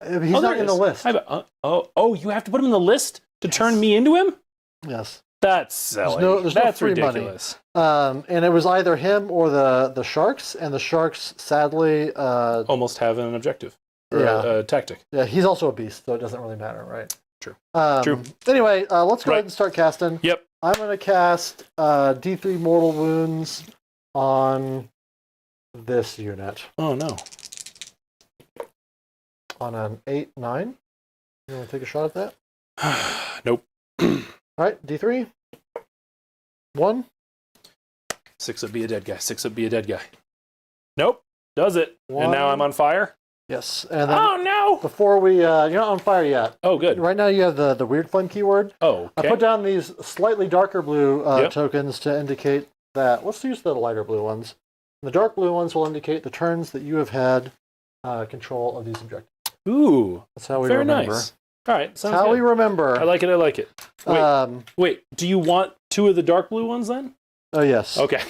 He's not in the list. You have to put him in the list to turn me into him? Yes. That's silly. There's no free ridiculous. Money. And it was either him or the Sharks, and the Sharks, sadly... almost have an objective. Or a tactic. Yeah, he's also a beast, so it doesn't really matter, right? True. True. Anyway, let's go ahead and start casting. Yep. I'm going to cast D3 Mortal Wounds on this unit. Oh, no. On an 8/9. You want to take a shot at that? Nope. All right, D3. 1. 6 would be a dead guy. 6 would be a dead guy. Nope. Does it. 1. And now I'm on fire? Yes. And then oh, no! Before we... you're not on fire yet. Oh, good. Right now you have the Weird Flame keyword. Oh, okay. I put down these slightly darker blue tokens to indicate that... Let's use the lighter blue ones. The dark blue ones will indicate the turns that you have had control of these objectives. Ooh. That's how we very remember. Nice. All right. Sounds how good. we remember. I like it. Wait. Do you want 2 of the dark blue ones then? Oh, yes. Okay.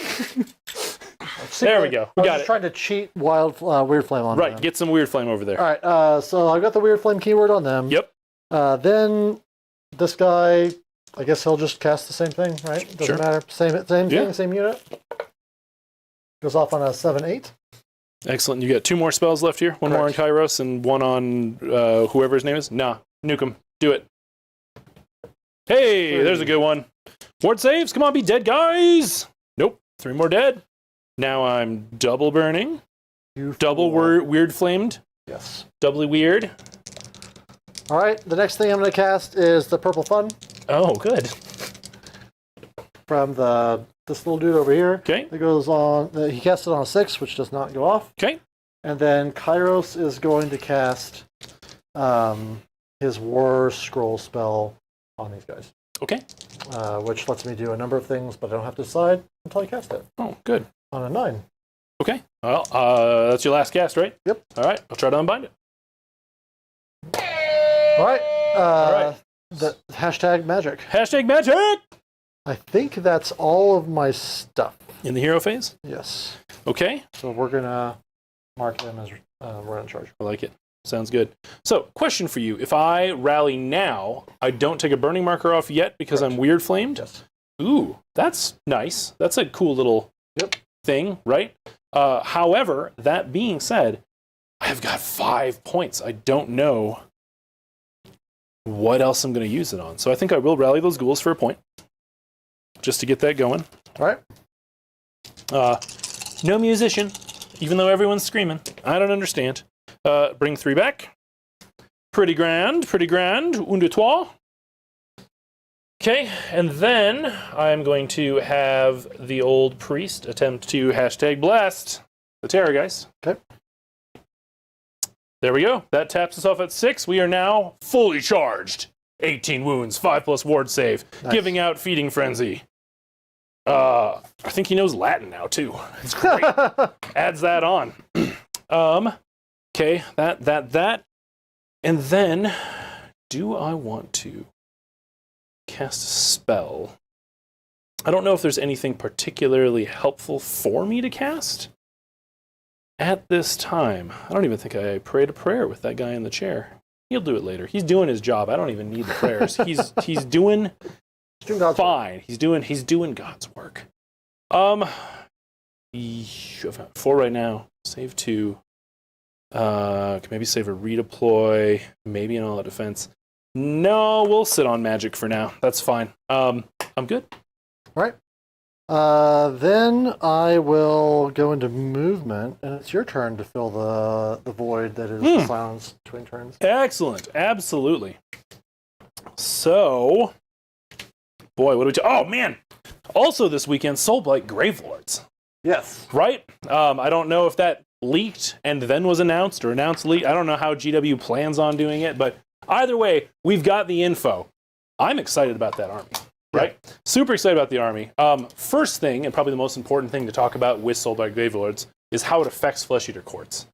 There we go. We got it. Trying to cheat Weird Flame on them. Right. Get some Weird Flame over there. All right. So I've got the Weird Flame keyword on them. Yep. Then this guy, I guess he'll just cast the same thing, right? Doesn't matter. Same thing, same unit. Goes off on a 7/8. Excellent. You got 2 more spells left here. One more on Kairos and one on whoever his name is. Nah. Nuke him. Do it. Hey, 3. There's a good one. Ward saves. Come on, be dead, guys. Nope. 3 more dead. Now I'm double burning. Double weird flamed. Yes. Doubly weird. All right. The next thing I'm going to cast is the Purple Fun. Oh, good. From this little dude over here. Okay. It goes on. He casts it on a 6, which does not go off. Okay. And then Kairos is going to cast his War Scroll spell on these guys. Okay. Which lets me do a number of things, but I don't have to decide until I cast it. Oh, good. On a 9. Okay. Well, that's your last cast, right? Yep. All right. I'll try to unbind it. All right. All right. The hashtag magic. Hashtag magic! I think that's all of my stuff. In the hero phase? Yes. Okay. So we're going to mark them as we're in charge. I like it. Sounds good. So, question for you. If I rally now, I don't take a burning marker off yet because I'm weird flamed? Yes. Ooh, that's nice. That's a cool little thing, right? However, that being said, I've got 5 points. I don't know what else I'm going to use it on. So I think I will rally those ghouls for a point, just to get that going. All right. No musician, even though everyone's screaming. I don't understand. Bring 3 back. Pretty grand, pretty grand. Un, deux, trois. Okay, and then I'm going to have the old priest attempt to hashtag blast the Terrorgheist. Okay. There we go. That taps us off at 6. We are now fully charged. 18 wounds, 5+ ward save, giving out feeding frenzy. I think he knows Latin now too. It's great. Adds that on. Okay, that. And then, do I want to cast a spell? I don't know if there's anything particularly helpful for me to cast at this time. I don't even think I prayed a prayer with that guy in the chair. He'll do it later. He's doing his job. I don't even need the prayers. He's doing fine. He's doing God's work. 4 right now. Save 2. Can maybe save a redeploy. Maybe an all-out defense. No, we'll sit on magic for now. That's fine. I'm good. All right. Then I will go into movement, and it's your turn to fill the void that is the silence between turns. Excellent. Absolutely. So, boy, what do we do? Oh, man. Also this weekend, Soulblight Gravelords. Yes. Right? I don't know if that leaked and then was announced or announced leaked. I don't know how GW plans on doing it, but either way, we've got the info. I'm excited about that army. Right? Yeah. Super excited about the army. First thing, and probably the most important thing to talk about with Soulblight Gravelords, is how it affects Flesh Eater Courts.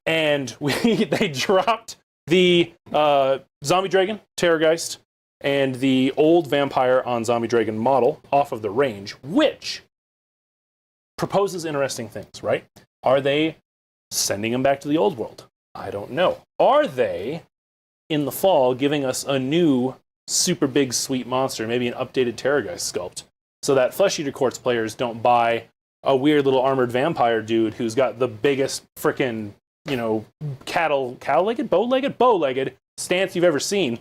And they dropped the Zombie Dragon, Terrorgheist, and the old Vampire on Zombie Dragon model off of the range, which proposes interesting things, right? Are they sending them back to the old world? I don't know. Are they, in the fall, giving us a new super big sweet monster, maybe an updated Terrorgheist sculpt, so that Flesh Eater Courts players don't buy a weird little armored vampire dude who's got the biggest frickin', cow-legged, bow-legged stance you've ever seen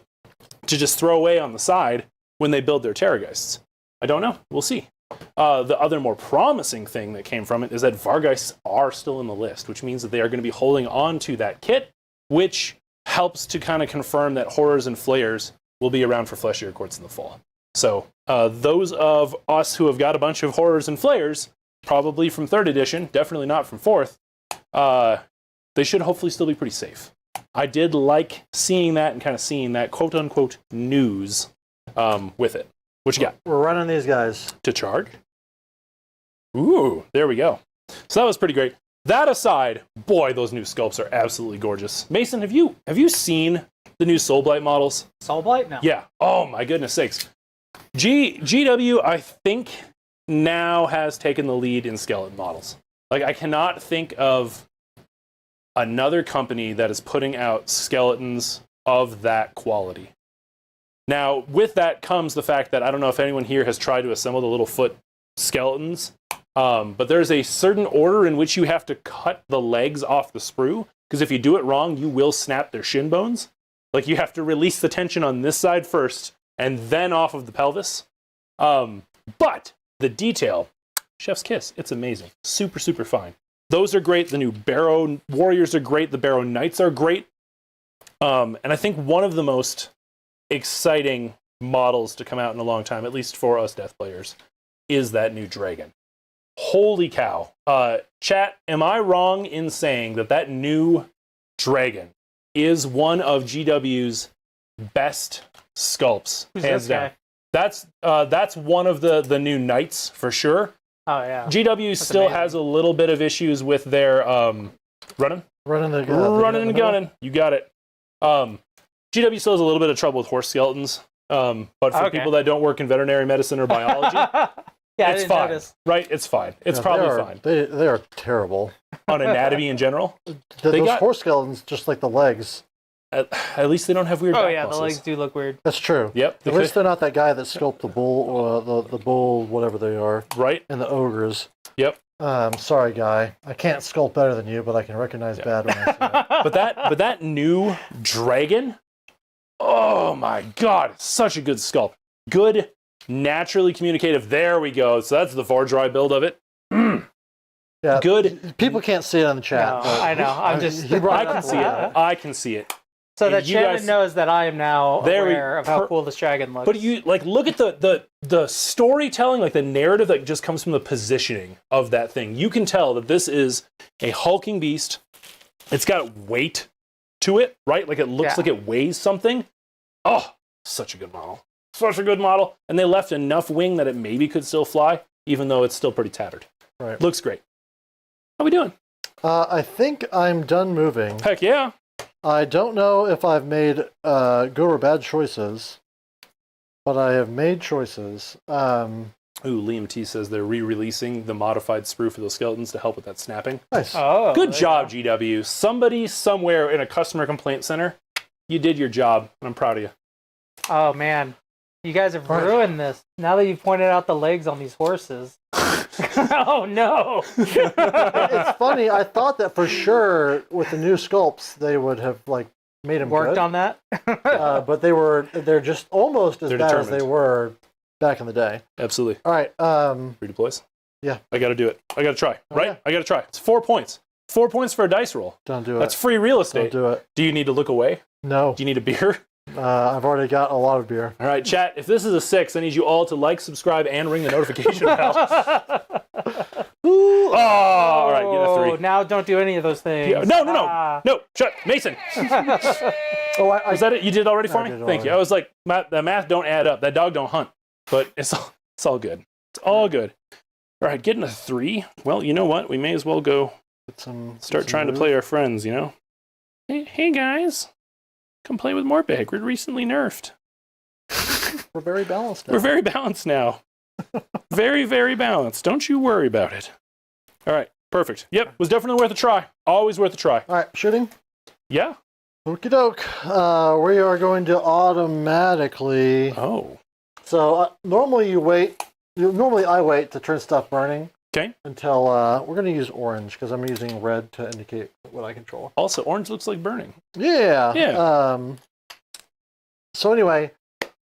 to just throw away on the side when they build their Terrorgeists. I don't know. We'll see. The other more promising thing that came from it is that Vargheists are still in the list, which means that they are going to be holding on to that kit, which helps to kind of confirm that Horrors and Flayers will be around for Flesh Eater Courts in the fall. So those of us who have got a bunch of Horrors and Flayers, probably from 3rd edition, definitely not from 4th, they should hopefully still be pretty safe. I did like seeing that and kind of seeing that quote-unquote news with it. What you got? We're running these guys. To charge? Ooh, there we go. So that was pretty great. That aside, boy, those new sculpts are absolutely gorgeous. Mason, have you seen the new Soulblight models? Soulblight? No. Yeah. Oh my goodness sakes. GW, I think, now has taken the lead in skeleton models. Like, I cannot think of another company that is putting out skeletons of that quality. Now, with that comes the fact that I don't know if anyone here has tried to assemble the little foot skeletons, but there's a certain order in which you have to cut the legs off the sprue, because if you do it wrong, you will snap their shin bones. Like, you have to release the tension on this side first, and then off of the pelvis. But the detail, chef's kiss, it's amazing. Super, super fine. Those are great. The new Barrow Warriors are great. The Barrow Knights are great. And I think one of the most exciting models to come out in a long time, at least for us death players, is that new dragon. Holy cow. Chat, am I wrong in saying that new dragon is one of GW's best sculpts? Who's hands this down. guy? That's one of the new knights for sure. Oh yeah. GW still amazing. has a little bit of issues with their running and gunning. You got it. GW still has a little bit of trouble with horse skeletons. But for people that don't work in veterinary medicine or biology, yeah, it's fine. Notice. Right? It's fine. It's probably fine. They are terrible. On anatomy in general, Those horse skeletons, just like the legs. At least they don't have weird back yeah, muscles. the legs do look weird. That's true. Yep. At least they're not that guy that sculpted the bull, or the bull, whatever they are. Right. And the ogres. Yep. Sorry, guy. I can't sculpt better than you, but I can recognize bad when I see it. But that new dragon, oh my god, it's such a good sculpt. Good, naturally communicative. There we go. So that's the Vordry build of it. Yeah. Good. People can't see it on the chat. No, I know. I'm just. I can see it. I can see it. So And that you Shannon guys- knows that I am now There we- aware of how cool this dragon looks. But you look at the storytelling, like the narrative that just comes from the positioning of that thing. You can tell that this is a hulking beast. It's got weight to it, right? Like it looks like it weighs something. Oh, such a good model. Such a good model. And they left enough wing that it maybe could still fly, even though it's still pretty tattered. Right. Looks great. How we doing? I think I'm done moving. Heck yeah. I don't know if I've made good or bad choices, but I have made choices. Ooh, Liam T says they're re-releasing the modified sprue for those skeletons to help with that snapping. Nice. Oh, Good there job, you go. GW. Somebody somewhere in a customer complaint center, you did your job, and I'm proud of you. Oh man, you guys have Right. ruined this. Now that you've pointed out the legs on these horses. Oh no! It's funny. I thought that for sure with the new sculpts they would have made them Worked good. on that. But they're just almost as They're bad as determined. they were back in the day. Absolutely. All right. Redeploys. Yeah. I got to do it. I got to try. Right? yeah. I got to try. It's 4 points. 4 points for a dice roll. Don't do it. That's free real estate. Don't do it. Do you need to look away? No. Do you need a beer? I've already got a lot of beer. All right, chat. If this is a 6, I need you all to like, subscribe, and ring the notification bell. Ooh. Oh, all right, get a 3. Now don't do any of those things. Yeah, no. Shut, Mason. Was that it? You did already for me? Thank you. I was like, the math don't add up. That dog don't hunt. But it's all good. It's all good. All right, getting a 3. Well, you know what? We may as well go start trying to play our friends. You know. Hey guys, come play with Morbeg. We're recently nerfed. We're very balanced now. We're very balanced now. Very, very balanced. Don't you worry about it. All right, perfect. Yep, was definitely worth a try. Always worth a try. All right, shooting. Yeah. Okie doke. We are going to automatically. Oh. So normally you wait. Normally I wait to turn stuff burning. Okay. Until we're going to use orange because I'm using red to indicate what I control. Also, orange looks like burning. Yeah. Yeah. So anyway,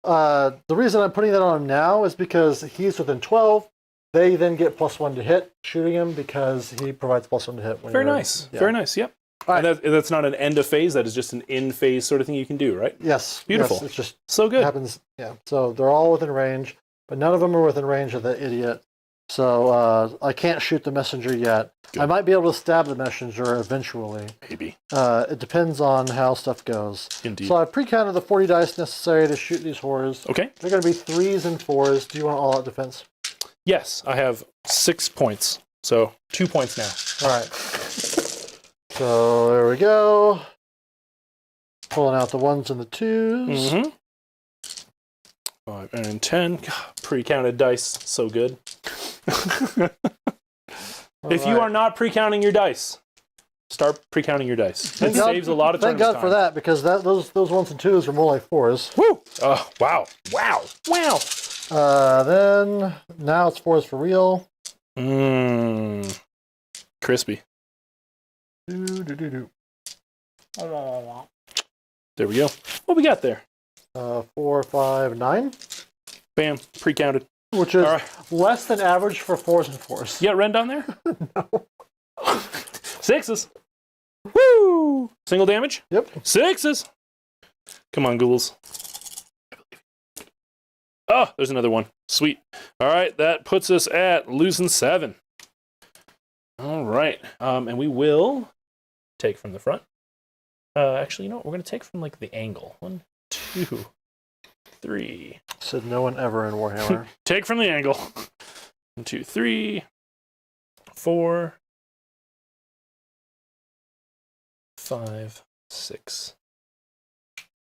the reason I'm putting that on him now is because he's within 12. They then get +1 to hit shooting him because he provides +1 to hit. Very nice. Yeah. Very nice. Yep. Right. And that's not an end of phase. That is just an in phase sort of thing you can do, right? Yes. Beautiful. Yes, it's just so good. Happens. Yeah. So they're all within range, but none of them are within range of the idiot. So I can't shoot the messenger yet. Good. I might be able to stab the messenger eventually. Maybe. It depends on how stuff goes. Indeed. So I've pre-counted the 40 dice necessary to shoot these horrors. Okay. They're going to be 3s and 4s. Do you want all-out defense? Yes, I have 6 points. So 2 points now. All right. So there we go. Pulling out the 1s and the 2s. Mm-hmm. 5 and 10. God, pre-counted dice. So good. If you are not pre-counting your dice, start pre-counting your dice. It saves a lot of time. Thank God for that, because those 1s and 2s are more like 4s. Woo! Oh, wow. Then now it's 4s for real. Crispy. Do. There we go. What we got there? 4, 5, 9. Bam. Pre-counted. Which is less than average for 4s and 4s. You got Ren down there? No. 6s. Woo! Single damage? Yep. 6s. Come on, ghouls. Oh, there's another one. Sweet. All right, that puts us at losing 7. All right. And we will take from the front. Actually, you know what? We're going to take from like the angle. 1, 2, 3. Said no one ever in Warhammer. Take from the angle. 1, 2, 3, 4, 5, 6,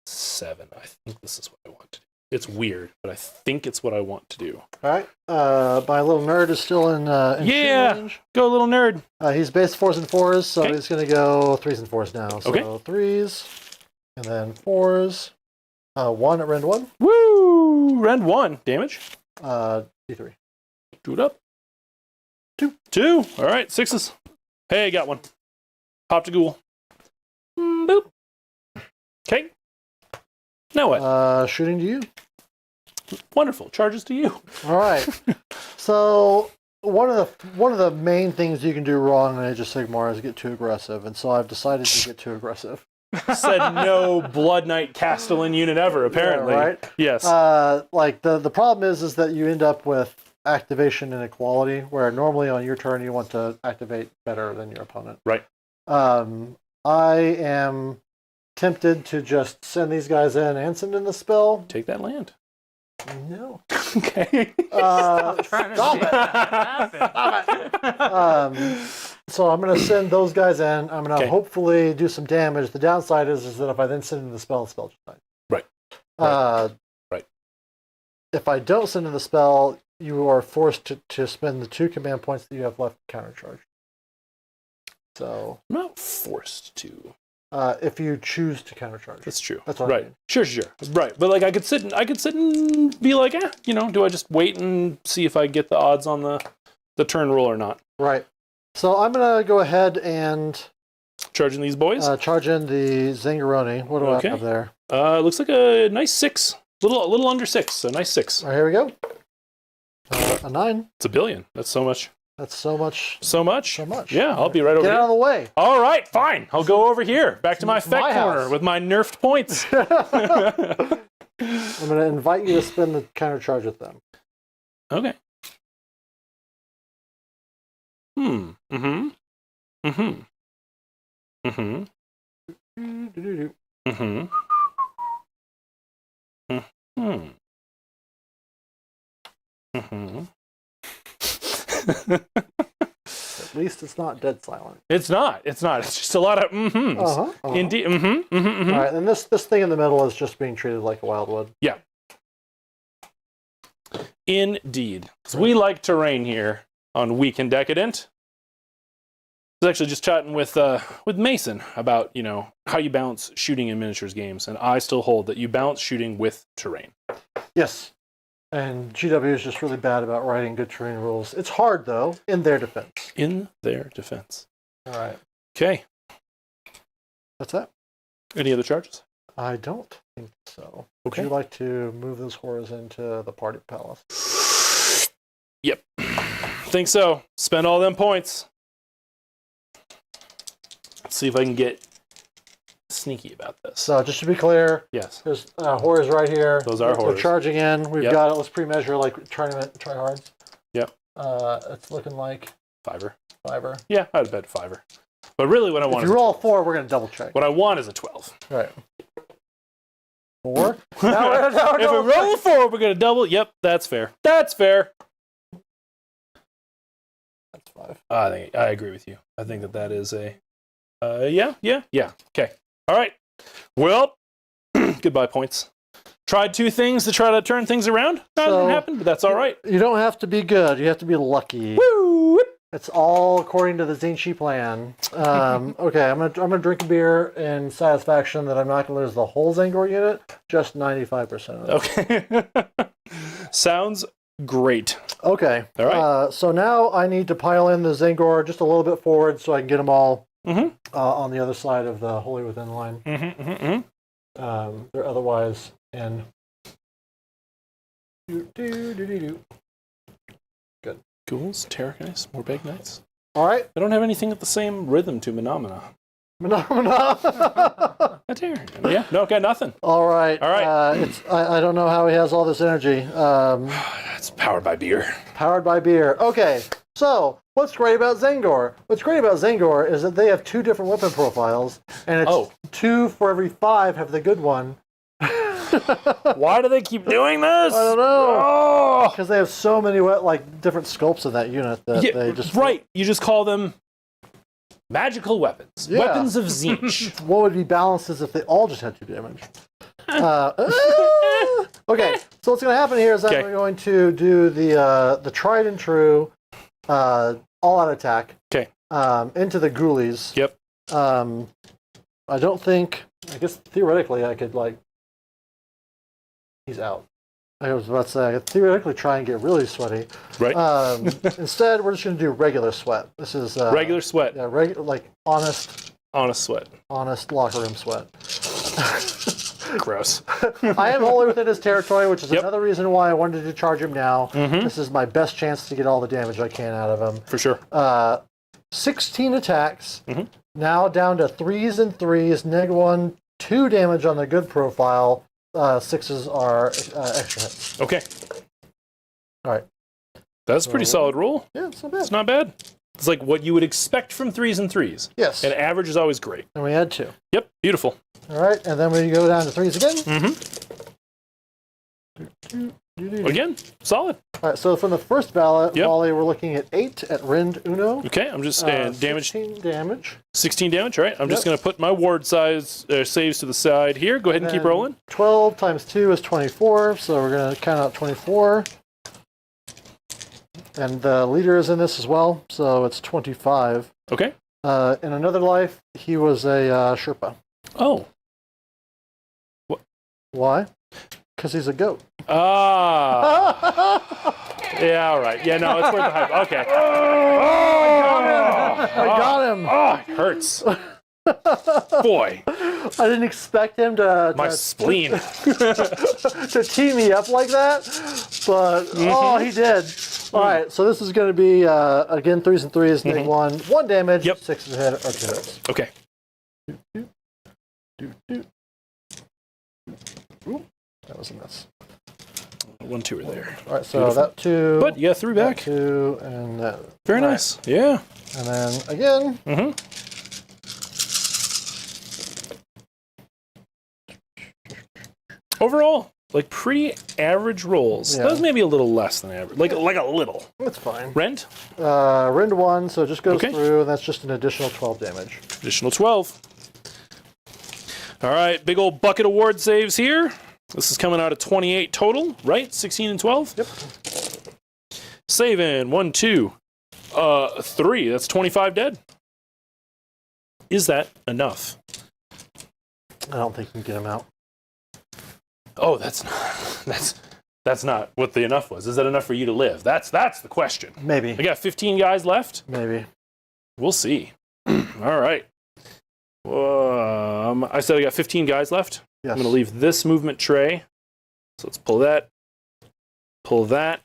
7. I think this is what I want to do. It's weird, but I think it's what I want to do. All right. My little nerd is still in yeah, range. Go little nerd. He's base 4s and 4s, so Okay. he's going to go 3s and 4s now. So Okay. 3s, and then 4s. 1 at Rend 1. Woo! Rend 1. Damage. D3. Do it up. 2. All right, 6s. Hey, got one. Popped a ghoul. Boop. Okay. Now what? Shooting to you. Wonderful. Charges to you. All right. So one of the main things you can do wrong in Age of Sigmar is get too aggressive, and so I've decided to get too aggressive. Said no Blood Knight Castellan unit ever, apparently. Yeah, right? Yes. Like the problem is that you end up with activation inequality, where normally on your turn you want to activate better than your opponent. Right. I am tempted to just send these guys in and send in the spell. Take that land. No. Okay. Stop trying to stop make that happen. So I'm going to send those guys in. I'm going to Okay. hopefully do some damage. The downside is that if I then send in the spell just dies. Right. Right. If I don't send in the spell, you are forced to spend the 2 command points that you have left to countercharge. So I'm not forced to. if you choose to countercharge. That's true. That's what I right. mean. Sure. Right. But like I could sit and be like, do I just wait and see if I get the odds on the turn roll or not? Right. So I'm going to go ahead and Charging these boys? charge in the Zingaroni. What do I have there? Looks like a nice 6. little under 6, so nice 6. All right, here we go. A 9. It's a billion. That's so much. That's so much. So much? So much. Yeah, I'll be right over Get here. out of the way. All right, fine. I'll go over here, back to my effect my corner house. with my nerfed points. I'm going to invite you to spin the counter charge at them. Okay. Mm-hmm. Mm-hmm. Mm-hmm. Mm-hmm. Mm-hmm. Mm-hmm. At least it's not dead silent. It's not. It's not. It's just a lot of mm-hms. Indeed. Mm-hmm. Mm-hmm. Mm-hmm. All right, and this thing in the middle is just being treated like a wildwood. Yeah. Indeed. So we like terrain here on Weak and Decadent. I was actually just chatting with Mason about, how you balance shooting in miniatures games, and I still hold that you balance shooting with terrain. Yes. And GW is just really bad about writing good terrain rules. It's hard, though, in their defense. In their defense. All right. Okay. That's that. Any other charges? I don't think so. Okay. Would you like to move those horrors into the party palace? Yep. Think so. Spend all them points. Let's see if I can get sneaky about this. So just to be clear, Yes. there's horrors right here. Those are horrors. They're charging in. We've got it. Let's pre-measure like tryhards. Yep. It's looking like Fiver. fiver. Yeah, I'd bet fiver. But really what I want If you roll a 4, we're going to double check. what I want is a 12. Right. 4? Now we're If we roll a 4, we're going to double. Yep, that's fair. That's fair. That's 5. I agree with you. I think that is a yeah. Okay. All right. Well, goodbye points. Tried 2 things to try to turn things around. That didn't happen, but that's all right. You don't have to be good. You have to be lucky. Woo! It's all according to the Tzeentch plan. Okay, I'm gonna drink a beer in satisfaction that I'm not gonna lose the whole Zangor unit, just 95% of it. Okay. Sounds great. Okay. All right. So now I need to pile in the Zangor just a little bit forward so I can get them all on the other side of the Holy Within line. They're otherwise in. Good. Ghouls, Terrorgheist, more big knights. All right. I don't have anything with the same rhythm to Menomina. Yeah, no, got nothing. All right. All right. I don't know how he has all this energy. It's powered by beer. Powered by beer. Okay. So what's great about Zangor? What's great about Zangor is that they have 2 different weapon profiles, and it's 2 for every 5 have the good one. Why do they keep doing this? I don't know. Oh! Because they have so many different sculpts in that unit that they just You just call them magical weapons. Yeah. Weapons of Tzeentch. What would be balanced is if they all just had 2 damage. Okay, so what's going to happen here is I'm going to do the tried and true all-out attack. Okay. Into the ghoulies. Yep. I don't think. I guess theoretically I could He's out. I was about to say I could theoretically try and get really sweaty. Right. Instead, we're just going to do regular sweat. This is regular sweat. Yeah, honest sweat. Honest locker room sweat. Gross. I am wholly within his territory, which is another reason why I wanted to charge him now. This is my best chance to get all the damage I can out of him. For sure. 16 attacks. Now down to 3s and 3s. -1, 2 damage on the good profile. 6s are extra hits. Okay. All right. That's a pretty solid roll. Yeah, it's not bad. It's not bad. It's like what you would expect from 3s and 3s. Yes. And average is always great. And we had 2. Yep. Beautiful. All right, and then we go down to 3s again. Again, solid. All right, so from the first volley, we're looking at 8 at Rind Uno. Okay, I'm just damage. 16 damage. 16 damage. All right, I'm just going to put my ward size saves to the side here. Go ahead and keep rolling. 12 times 2 is 24, so we're going to count out 24. And the leader is in this as well, so it's 25. Okay. In another life, he was a Sherpa. Oh. Why? Because he's a goat. Ah. Yeah, all right. Yeah, no, it's worth the hype. Okay. I got him! Oh, it hurts. Boy, I didn't expect him to my spleen. to tee me up like that, but oh, he did. All right, so this is going to be again 3s and 3s, negative 1 damage, Yep. 6 is a hit or 2 hits. Okay. Ooh, that was a miss. 1, 2 are there. All right, so that 2. But yeah, 3 back. 2 and that. Very All nice. Yeah. And then again. Overall, like pretty average rolls. Yeah. That was maybe a little less than average. Like a little. That's fine. Rend? Rend 1, so it just goes Okay. through, and that's just an additional 12 damage. Additional 12. All right, big old bucket of ward saves here. This is coming out of 28 total, right? 16 and 12? Yep. Saving. 1, 2, 3. That's 25 dead. Is that enough? I don't think you can get him out. Oh, that's not what the enough was. Is that enough for you to live? That's the question. Maybe. I got 15 guys left. Maybe. We'll see. All right. I said I got 15 guys left. Yes. I'm going to leave this movement tray. So let's pull that. Pull that.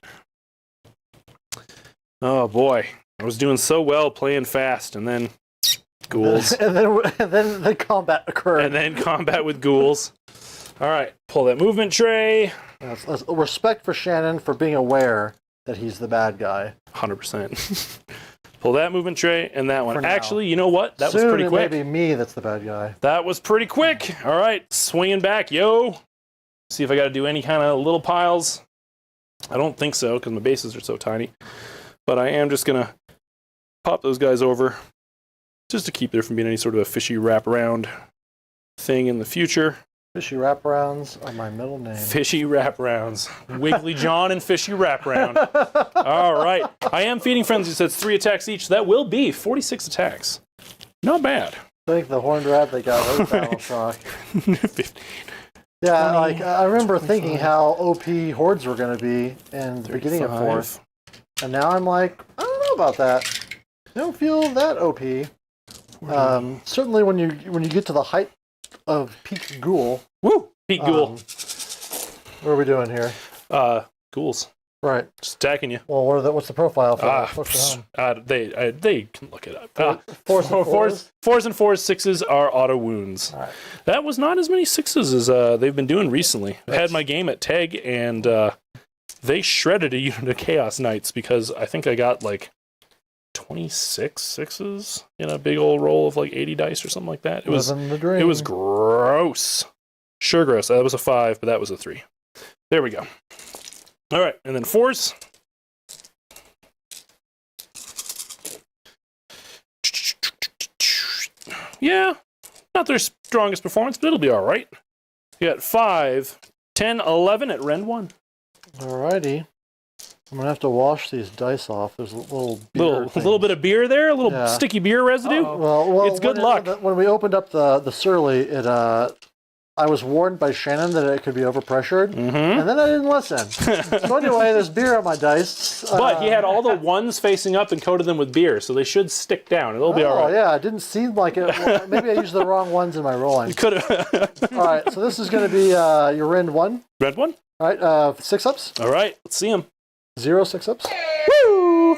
Oh boy. I was doing so well playing fast, and then ghouls. and then the combat occurred. And then combat with ghouls. All right. Pull that movement tray. That's respect for Shannon for being aware that he's the bad guy. 100%. Pull that movement tray and that one. For now. Actually, you know what? That Soon was pretty it quick. may be me that's the bad guy. That was pretty quick. All right, swinging back, yo. See if I got to do any kind of little piles. I don't think so because my bases are so tiny. But I am just going to pop those guys over just to keep there from being any sort of a fishy wraparound thing in the future. Fishy wraparounds are my middle name. Fishy wraparounds. Wiggly John and Fishy wraparound. All right. I am feeding frenzy, so it's 3 attacks each. That will be 46 attacks. Not bad. I think the horned rat they got was battle shock. 15. Yeah, 20, like I remember 25. thinking how OP hordes were going to be in the beginning of 35. 4th, and now I'm like, I don't know about that. I don't feel that OP. Certainly when you get to the height of peak ghoul. Woo! Peak ghoul. What are we doing here? Ghouls. Right. Just attacking you. Well, what's the profile for folks at home? They can look it up. Fours and fours? Fours and fours, 6s are auto wounds. All right. That was not as many 6s as they've been doing recently. I had my game at Teg, and they shredded a unit of Chaos Knights because I think I got like 26 6s in a big old roll of like 80 dice or something like that. It was Living the dream. It was gross. Sure gross. That was a 5, but that was a 3. There we go. All right, and then 4s. Yeah, not their strongest performance, but it'll be all right. You got 5, 10, 11 at Rend 1. Alrighty. I'm gonna have to wash these dice off. There's a little beer Little bit of beer there, a little sticky beer residue. Well, It's good luck. When we opened up the Surly, I was warned by Shannon that it could be overpressured, and then I didn't listen. So anyway, there's beer on my dice. But he had all the 1s facing up and coated them with beer, so they should stick down. It'll be all right. Oh yeah, it didn't seem like it. Well, maybe I used the wrong ones in my rolling. Could have. All right, so this is going to be your Rend 1. Red 1. All right, 6 ups. All right, let's see him. 0 6 ups. Woo!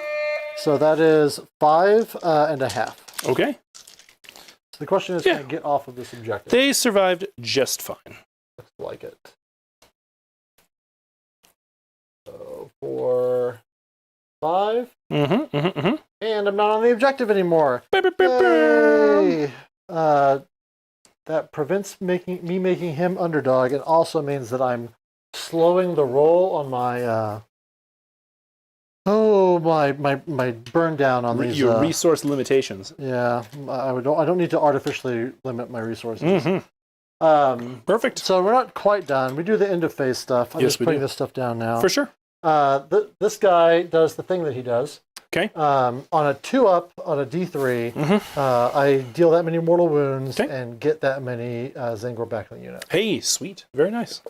So that is 5 and a half. Okay. So the question is, can I get off of this objective? They survived just fine. Looks like it. So 4, 5, and I'm not on the objective anymore. Yay! That prevents me making him underdog, and also means that I'm slowing the roll on my my burn down on these your resource limitations. Yeah, I don't need to artificially limit my resources. Perfect. So we're not quite done. We do the end of phase stuff. I'm just putting this stuff down now. For sure. This guy does the thing that he does. Okay. On a 2-up on a D3, I deal that many mortal wounds and get that many Zangor back in the unit. Hey, sweet. Very nice.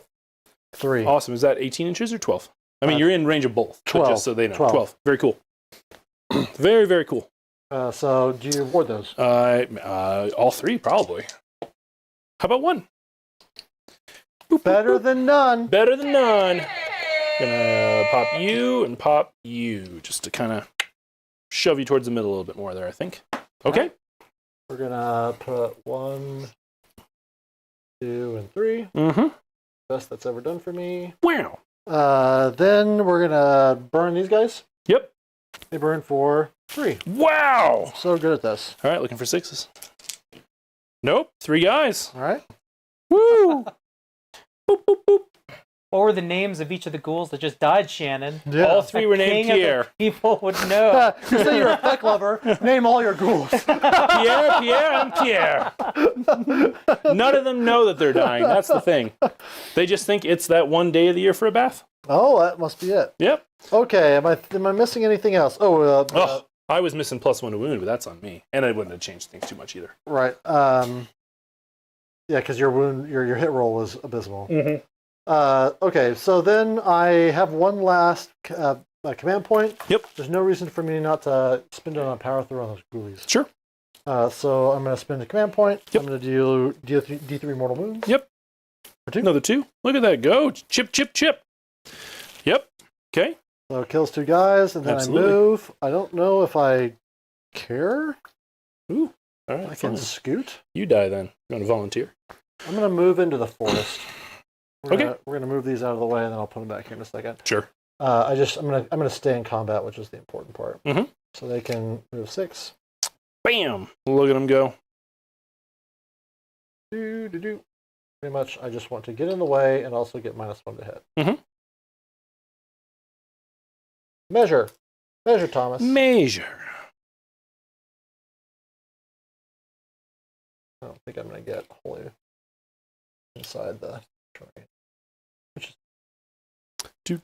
3. Awesome. Is that 18 inches or 12? I mean, you're in range of both. 12. Just so they know. 12. 12. Very cool. Very, very cool. So do you award those? All three, probably. How about one? Boop, Better boop, boop. than none. Better than none. Gonna pop you and pop you, just to kind of shove you towards the middle a little bit more there, I think. Okay. We're gonna put 1, 2, and 3. Mm-hmm. Best that's ever done for me. Wow. Then we're gonna burn these guys. Yep. They burn for 3. Wow. So good at this. All right, looking for 6s. Nope. 3 guys. All right. Woo. Boop, boop, boop. What were the names of each of the ghouls that just died, Shannon? Yeah. All 3 were named King of the Pierre. people would know. You say you're a feck lover. Name all your ghouls. Pierre, and Pierre. None of them know that they're dying. That's the thing. They just think it's that one day of the year for a bath. Oh, that must be it. Yep. Okay. Am I missing anything else? Oh, I was missing +1 to wound, but that's on me. And I wouldn't have changed things too much either. right. Yeah, because your hit roll was abysmal. Mm-hmm. Okay, so then I have one last command point. Yep. There's no reason for me not to spend it on a power throw on those ghoulies. Sure. So I'm going to spend a command point. Yep. I'm going to deal D3 mortal wounds. Yep. For 2. Another 2. Look at that go. Chip, chip, chip. Yep. Okay. So it kills 2 guys, and then Absolutely. I move. I don't know if I care. Ooh. All right. I can Fine. scoot. You die then. You want to volunteer? I'm going to move into the forest. We're Okay. going to move these out of the way, and then I'll put them back here in a second. Sure. I'm gonna stay in combat, which is the important part. Mhm. So they can move 6. Bam. Look at them go. Pretty much, I just want to get in the way and also get -1 to hit. Mhm. Measure, Thomas. Measure. I don't think I'm gonna get wholly inside the terrain.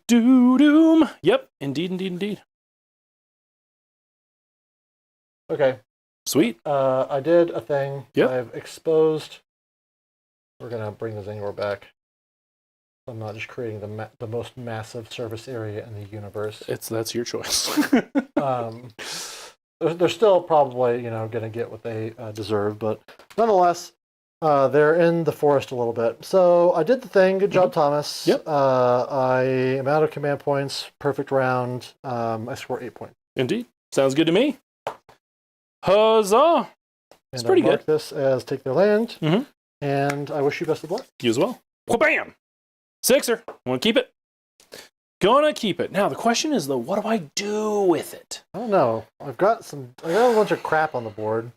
Doom. Yep. Indeed. Okay. Sweet. I did a thing. Yep. I've exposed. We're gonna bring the Zingor back. I'm not just creating the most massive surface area in the universe. That's your choice. They're still probably gonna get what they deserve, but nonetheless, they're in the forest a little bit. So I did the thing. Good job, Thomas. Yep. I am out of command points. Perfect round. I score 8 points. Indeed. Sounds good to me. Huzzah. And pretty I'll mark good. this as take their land. Mhm. And I wish you best of luck. You as well. Bam. 6er. Want to keep it? Gonna keep it. Now the question is though, what do I do with it? I don't know. I got a bunch of crap on the board.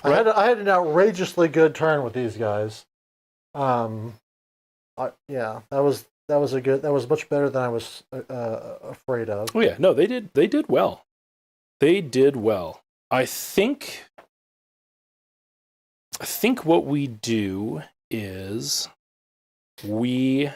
Right. I had an outrageously good turn with these guys. That was much better than I was afraid of. Oh yeah, no, they did well. They did well. I think what we do is we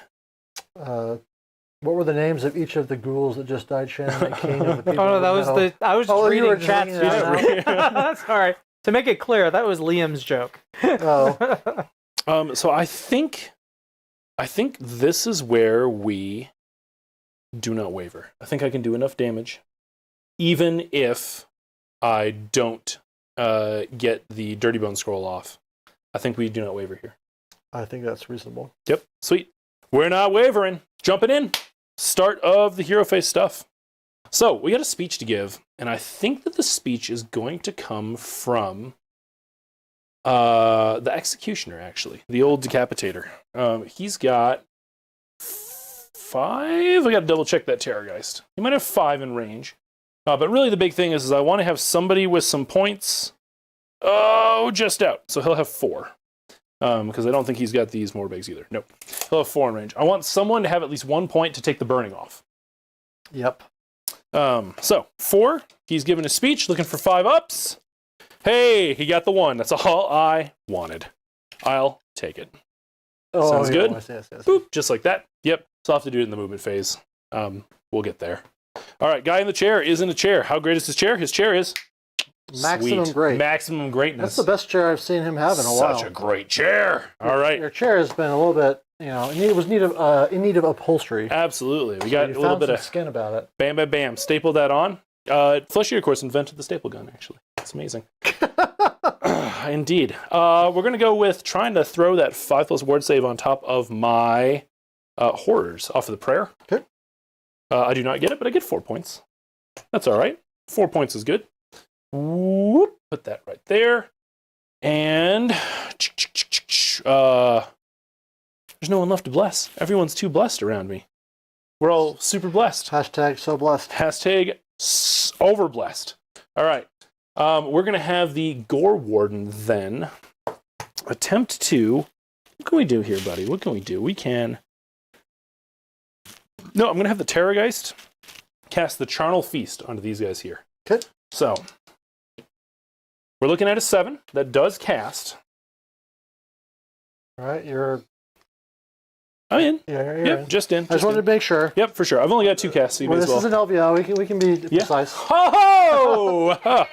What were the names of each of the ghouls that just died, Shannon? King of the people. Oh no, that was I was just Oh, you were reading just chat. reading it out Sorry. To make it clear, that was Liam's joke. Oh. so I think this is where we do not waver. I think I can do enough damage, even if I don't get the Dirty Bone scroll off. I think we do not waver here. I think that's reasonable. Yep, sweet. We're not wavering. Jumping in. Start of the hero face stuff. So we got a speech to give, and I think that the speech is going to come from the Executioner, actually, the old Decapitator. He's got 5. I got to double check that Terrorgheist. He might have 5 in range, but really the big thing is I want to have somebody with some points. Oh, just out. So he'll have 4. Because I don't think he's got these Morbigs either. Nope. He'll have 4 in range. I want someone to have at least 1 point to take the burning off. Yep. So 4, he's given a speech looking for 5 ups. Hey, he got the 1. That's all I wanted. I'll take it. Oh, Sounds good? Yes. Boop, just like that. Yep. So I'll have to do it in the movement phase. We'll get there. All right, guy in the chair is in a chair. How great is his chair? His chair is Maximum sweet. great. Maximum greatness. That's the best chair I've seen him have in a while. Such a great chair. All right. Your chair has been a little bit, in need of upholstery. Absolutely. We So got you a little found bit some of skin about it. bam. Staple that on. Fleshy, of course, invented the staple gun, actually. It's amazing. Indeed. We're going to go with trying to throw that 5+ ward save on top of my horrors off of the prayer. Okay. I do not get it, but I get 4 points. That's all right. 4 points is good. Whoop, put that right there. And there's no one left to bless. Everyone's too blessed around me. We're all super blessed. Hashtag so blessed. Hashtag overblessed. All right. We're going to have the Gore Warden then attempt to... What can we do here, buddy? What can we do? We can... No, I'm going to have the Terrorgheist cast the Charnel Feast onto these guys here. Okay. So, we're looking at a 7 that does cast. All right, you're... I'm in. Yeah, you're Yep, in. just in. I just wanted to make sure. Yep, for sure. I've only got 2 casts, so you may Well, as this well. is an LVO. We can be precise. Ho ho!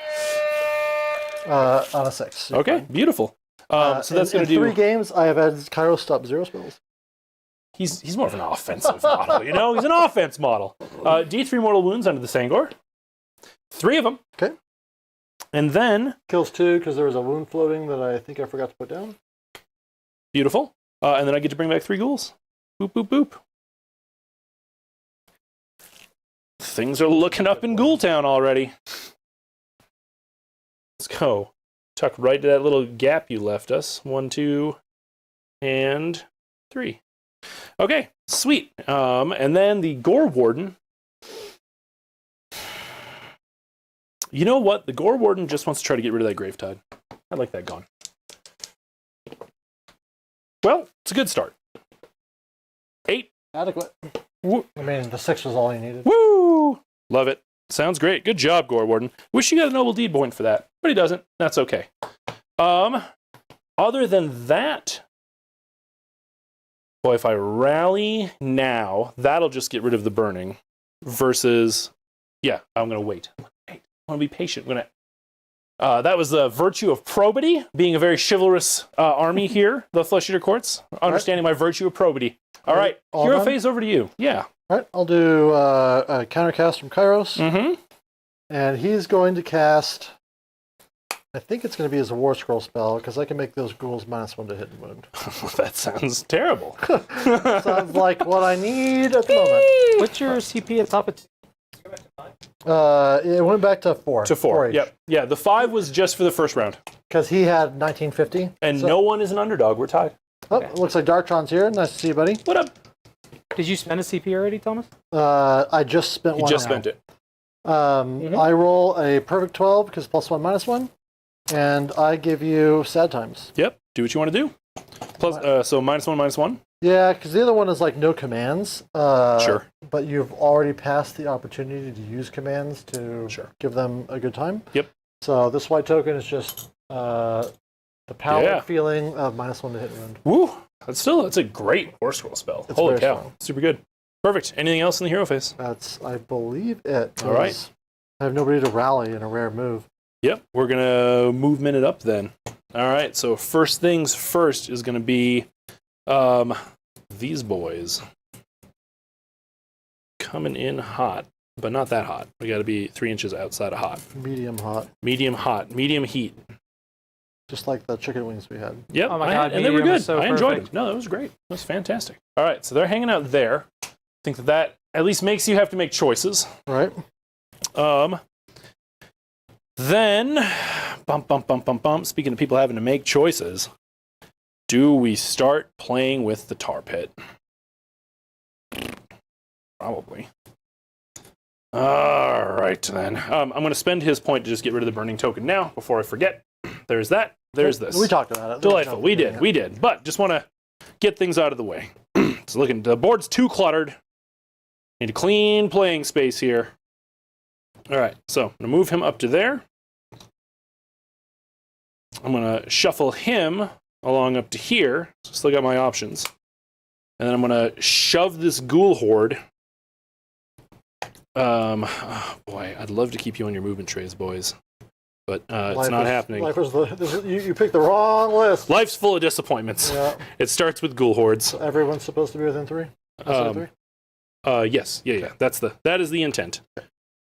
On a 6. Okay, beautiful. So that's going to do... In 3 games, I have had Kairos stop 0 spells. He's more of an offensive model, you know? He's an offense model. D3 mortal wounds under the Sangor. 3 of them. Okay. And then... Kills 2 because there was a wound floating that I think I forgot to put down. Beautiful. And then I get to bring back 3 ghouls. Boop, boop, boop. Things are looking up in Ghoul Town already. Let's go. Tuck right to that little gap you left us. 1, 2, and 3. Okay, sweet. And then the Gore Warden. You know what? The Gore Warden just wants to try to get rid of that Gravetide. I like that gone. Well, it's a good start. 8. Adequate. Woo. I mean, the 6 was all you needed. Woo! Love it. Sounds great. Good job, Gore Warden. Wish you got a noble deed point for that, but he doesn't. That's okay. Other than that, boy, if I rally now, that'll just get rid of the burning. Versus, yeah, I'm gonna wait. I want to be patient. That was the virtue of probity, being a very chivalrous army here, the Flesh Eater Courts. Understanding my virtue of probity. All right, Hero Phase, over to you. Yeah. All right, I'll do a countercast from Kairos. Mm-hmm. And he's going to cast... I think it's going to be his War Scroll spell, because I can make those ghouls -1 to hit and wound. That sounds terrible. Sounds like what I need at the moment. What's your CP at top of... It went back to 4. To 4, yep. Yeah, the 5 was just for the first round. Because he had 1950. And no one is an underdog. We're tied. Oh, it looks like Darktron's here. Nice to see you, buddy. What up? Did you spend a CP already, Thomas? I just spent one. You just now. spent it. I roll a perfect 12 because +1 -1, and I give you sad times. Yep. Do what you want to do. Plus, so -1, -1. Yeah, because the other one is like no commands. Sure. But you've already passed the opportunity to use commands to give them a good time. Yep. So this white token is just the power feeling of -1 to hit and wound. Woo! That's a great War Scroll spell. It's Holy very cow. strong. Super good. Perfect. Anything else in the hero phase? That's, I believe, it. All right. I have nobody to rally in a rare move. Yep. We're going to movement it up then. All right. So first things first is going to be these boys coming in hot, but not that hot. We got to be 3 inches outside of hot. Medium hot. Medium hot. Medium heat. Just like the chicken wings we had. Yep. Oh my God, and they were medium good. is so I enjoyed perfect. them. No, that was great. That was fantastic. All right. So they're hanging out there. I think that at least makes you have to make choices. Right. Then, speaking of people having to make choices, do we start playing with the tar pit? Probably. All right, then. I'm going to spend his point to just get rid of the burning token now, before I forget. There's that. There's this. We talked about it. Delightful. We did. But just want to get things out of the way. So looking, the board's too cluttered. Need a clean playing space here. All right, so I'm going to move him up to there. I'm going to shuffle him along up to here. Still got my options. And then I'm going to shove this ghoul horde. Oh boy, I'd love to keep you on your movement trays, boys. But it's not happening. You picked the wrong list. Life's full of disappointments. Yeah. It starts with ghoul hordes. So everyone's supposed to be within 3? Yes. Yeah. That is the intent.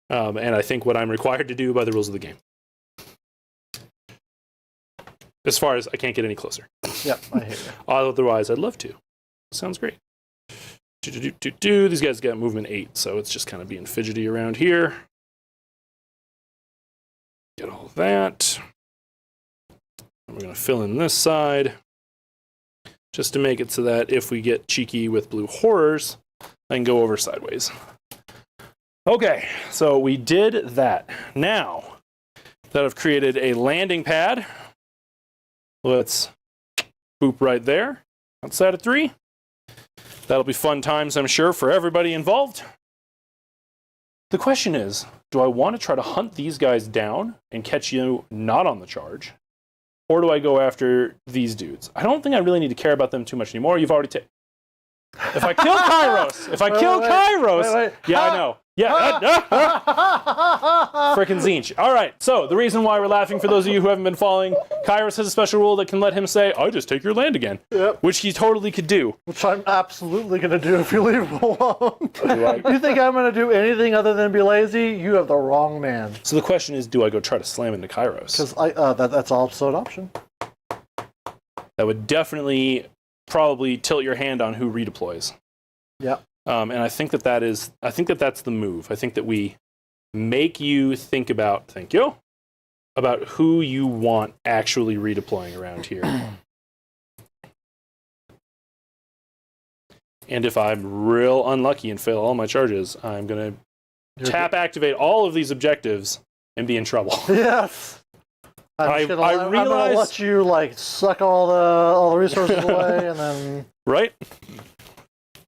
And I think what I'm required to do by the rules of the game. As far as I can't get any closer. Yep, I hear you. Otherwise, I'd love to. Sounds great. These guys got movement 8, so it's just kind of being fidgety around here. Get all that. And we're going to fill in this side just to make it so that if we get cheeky with blue horrors, I can go over sideways. Okay, so we did that. Now that I've created a landing pad, let's boop right there outside of 3. That'll be fun times, I'm sure, for everybody involved. The question is, do I want to try to hunt these guys down and catch you not on the charge? Or do I go after these dudes? I don't think I really need to care about them too much anymore. You've already taken... If I kill Kairos, wait. yeah, I know. Yeah, frickin' Tzeentch. All right, so the reason why we're laughing, for those of you who haven't been following, Kairos has a special rule that can let him say, "I just take your land again," which he totally could do. Which I'm absolutely going to do if you leave him alone. Right. You think I'm going to do anything other than be lazy? You have the wrong man. So the question is, do I go try to slam into Kairos? Because that's also an option. That would definitely probably tilt your hand on who redeploys. Yeah. And I think that's the move. I think that we make you think about, about who you want actually redeploying around here. And if I'm real unlucky and fail all my charges, I'm going to activate all of these objectives and be in trouble. Yes. I'm gonna let you like suck all the resources away, and then right.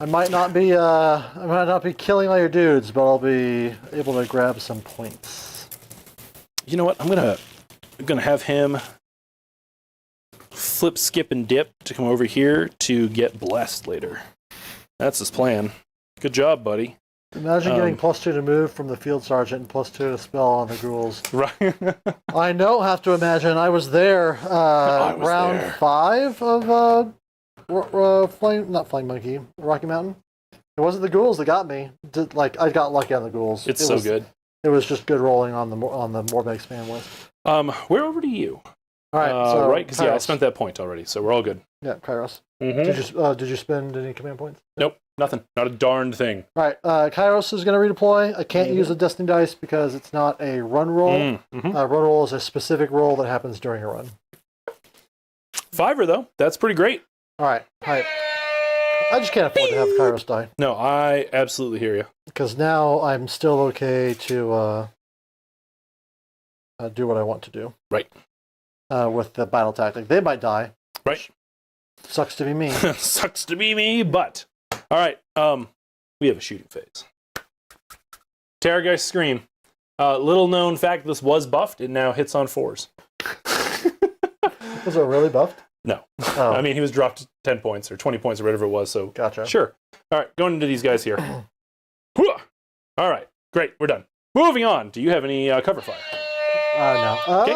I might not be killing all your dudes, but I'll be able to grab some points. You know what? I'm gonna have him flip, skip, and dip to come over here to get blessed later. That's his plan. Good job, buddy. Imagine getting +2 to move from the field sergeant and +2 to spell on the ghouls. Right. I don't have to imagine. I was there round 5 of Flying Monkey, Rocky Mountain. It wasn't the ghouls that got me. I got lucky on the ghouls. It's so good. It was just good rolling on the Morbeg expand list. We're over to you. All right, so right, because I spent that point already, so we're all good. Yeah, Kairos. Mm-hmm. Did you spend any command points? Nope, nothing. Not a darned thing. All right, Kairos is going to redeploy. I can't use the Destiny dice because it's not a run roll. Mm-hmm. Run roll is a specific roll that happens during a run. 5er though. That's pretty great. All right. I just can't afford to have Kairos die. No, I absolutely hear you. Because now I'm still okay to do what I want to do. Right. With the battle tactic. They might die. Right. Sucks to be me. Sucks to be me, but... All right, we have a shooting phase. Terrorgheist Scream. Little known fact, this was buffed. It now hits on 4s. Was it really buffed? No. Oh. I mean, he was dropped 10 points or 20 points or whatever it was, so... Gotcha. Sure. All right, going into these guys here. All right, great, we're done. Moving on. Do you have any cover fire? No. Okay.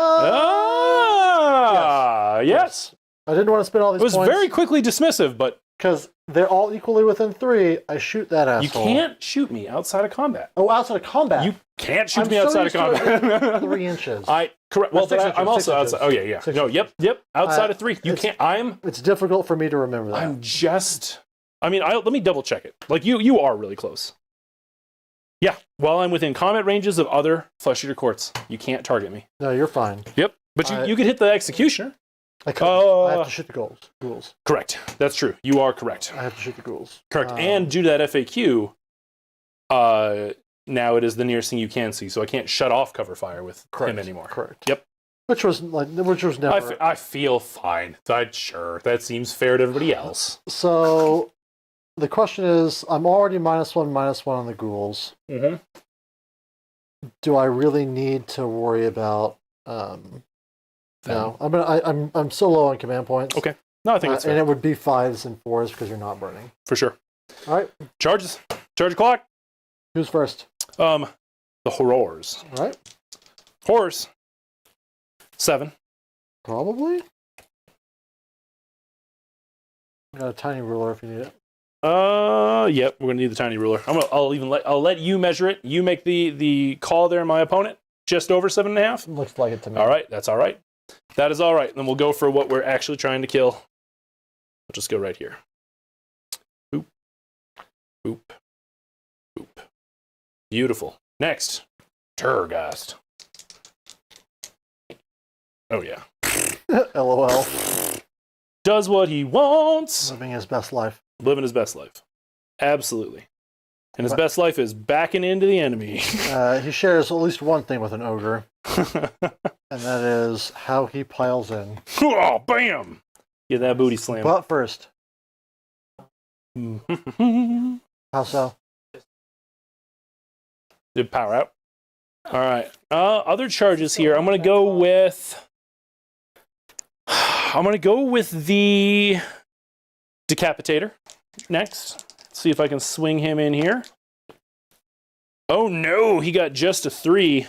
Yes. I didn't want to spend all these points. It was very quickly dismissive, but... Because they're all equally within 3, I shoot that asshole. You can't shoot me outside of combat. Oh, outside of combat? You can't shoot me outside of combat. 3 inches. Correct. Well, I'm also outside. Oh, yeah. 6 No, inches. yep. Outside of 3. You can't. It's difficult for me to remember that. Let me double check it. Like, you are really close. Yeah. While I'm within combat ranges of other Flesh Eater courts, you can't target me. No, you're fine. Yep. But you could hit the Executioner. I have to shoot the ghouls. Correct. That's true. You are correct. I have to shoot the ghouls. Correct. And due to that FAQ, now it is the nearest thing you can see, so I can't shut off cover fire with him anymore. Correct. Yep. Which was never. I feel fine. Sure. That seems fair to everybody else. So the question is, I'm already -1 on the ghouls. Mm-hmm. Do I really need to worry about? No, I'm so low on command points. Okay. No, I think that's fair. And it would be 5s and 4s because you're not burning. For sure. All right. Charges. Charge clock. Who's first? The horrors. All right. Horrors. 7. Probably. I got a tiny ruler if you need it. Yep. We're gonna need the tiny ruler. I'll let you measure it. You make the call there, my opponent. Just over 7.5. Looks like it to me. All right. That's all right. That is all right. Then we'll go for what we're actually trying to kill. We'll just go right here. Boop. Boop. Boop. Beautiful. Next. Terrorgheist. Oh, yeah. LOL. Does what he wants. Living his best life. Living his best life. Absolutely. And his best life is backing into the enemy. He shares at least one thing with an ogre, and that is how he piles in. Oh, bam! Get that booty slam. But first, how so? Did power out. All right. Other charges here. I'm gonna go with the Decapitator next. See if I can swing him in here. Oh no, he got just a 3.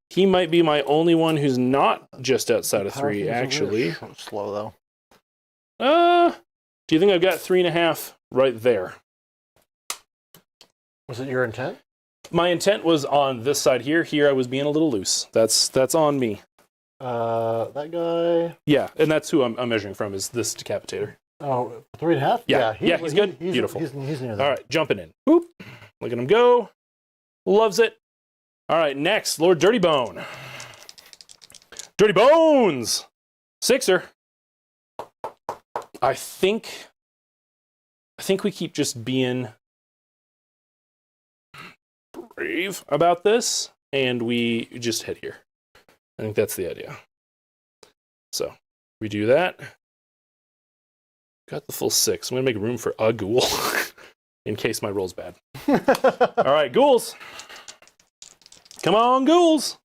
He might be my only one who's not just outside of 3, actually. Slow though. Do you think I've got 3.5 right there? Was it your intent? My intent was on this side here. Here I was being a little loose. That's on me. That guy. Yeah, and that's who I'm measuring from, is this Decapitator. Oh, 3.5? Yeah, he's good. Beautiful. He's near there. All right, jumping in. Whoop. Look at him go. Loves it. All right, next, Lord Dirty Bone. Dirty Bones! 6er. I think we keep just being brave about this, and we just hit here. I think that's the idea. So, we do that. Got the full 6. I'm going to make room for a ghoul in case my roll's bad. All right, ghouls. Come on, ghouls.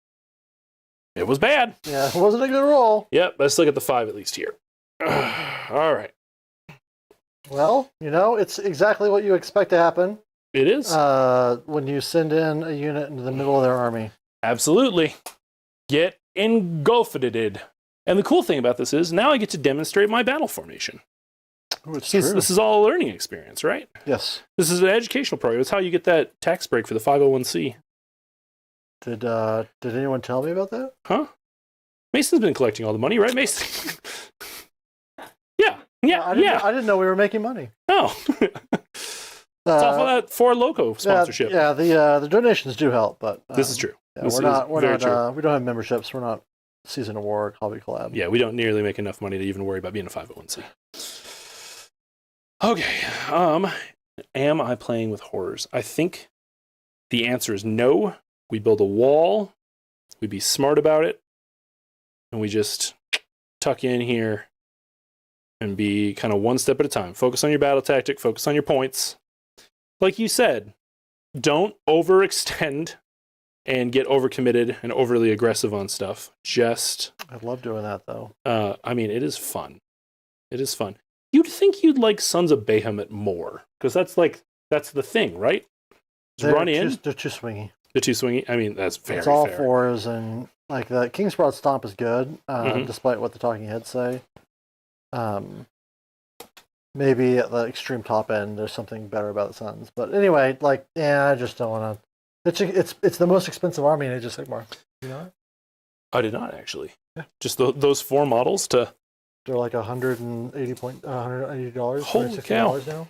It was bad. Yeah, it wasn't a good roll. Yep, but I still get the 5 at least here. All right. Well, it's exactly what you expect to happen. It is. When you send in a unit into the middle of their army. Absolutely. Get engulfed. And the cool thing about this is now I get to demonstrate my battle formation. Ooh, it's true. This is all a learning experience, right? Yes. This is an educational program. It's how you get that tax break for the 501c. Did anyone tell me about that? Huh? Mason's been collecting all the money, right, Mason? Yeah. I didn't know we were making money. Oh. It's off of that Four Loco sponsorship. Yeah, the donations do help, but this is true. Yeah, this we're not. we don't have memberships. We're not Season of War, Hobby Collab. Yeah, we don't nearly make enough money to even worry about being a 501c. Okay. Am I playing with horrors? I think the answer is no. We build a wall. We be smart about it. And we just tuck in here and be kind of one step at a time. Focus on your battle tactic. Focus on your points. Like you said, don't overextend and get overcommitted and overly aggressive on stuff. I love doing that, though. It is fun. It is fun. You'd think you'd like Sons of Bahamut more, because that's the thing, right? Just run in. They're too swingy. They're too swingy. I mean, that's very It's all fair. 4s, and like the Kingsprout Stomp is good, despite what the talking heads say. Maybe at the extreme top end, there's something better about the Suns. But anyway, I just don't want to. It's the most expensive army in Age of Sigmar. You know it? I did not actually. Yeah. Just those 4 models to. They're like $180. Holy cow! Now.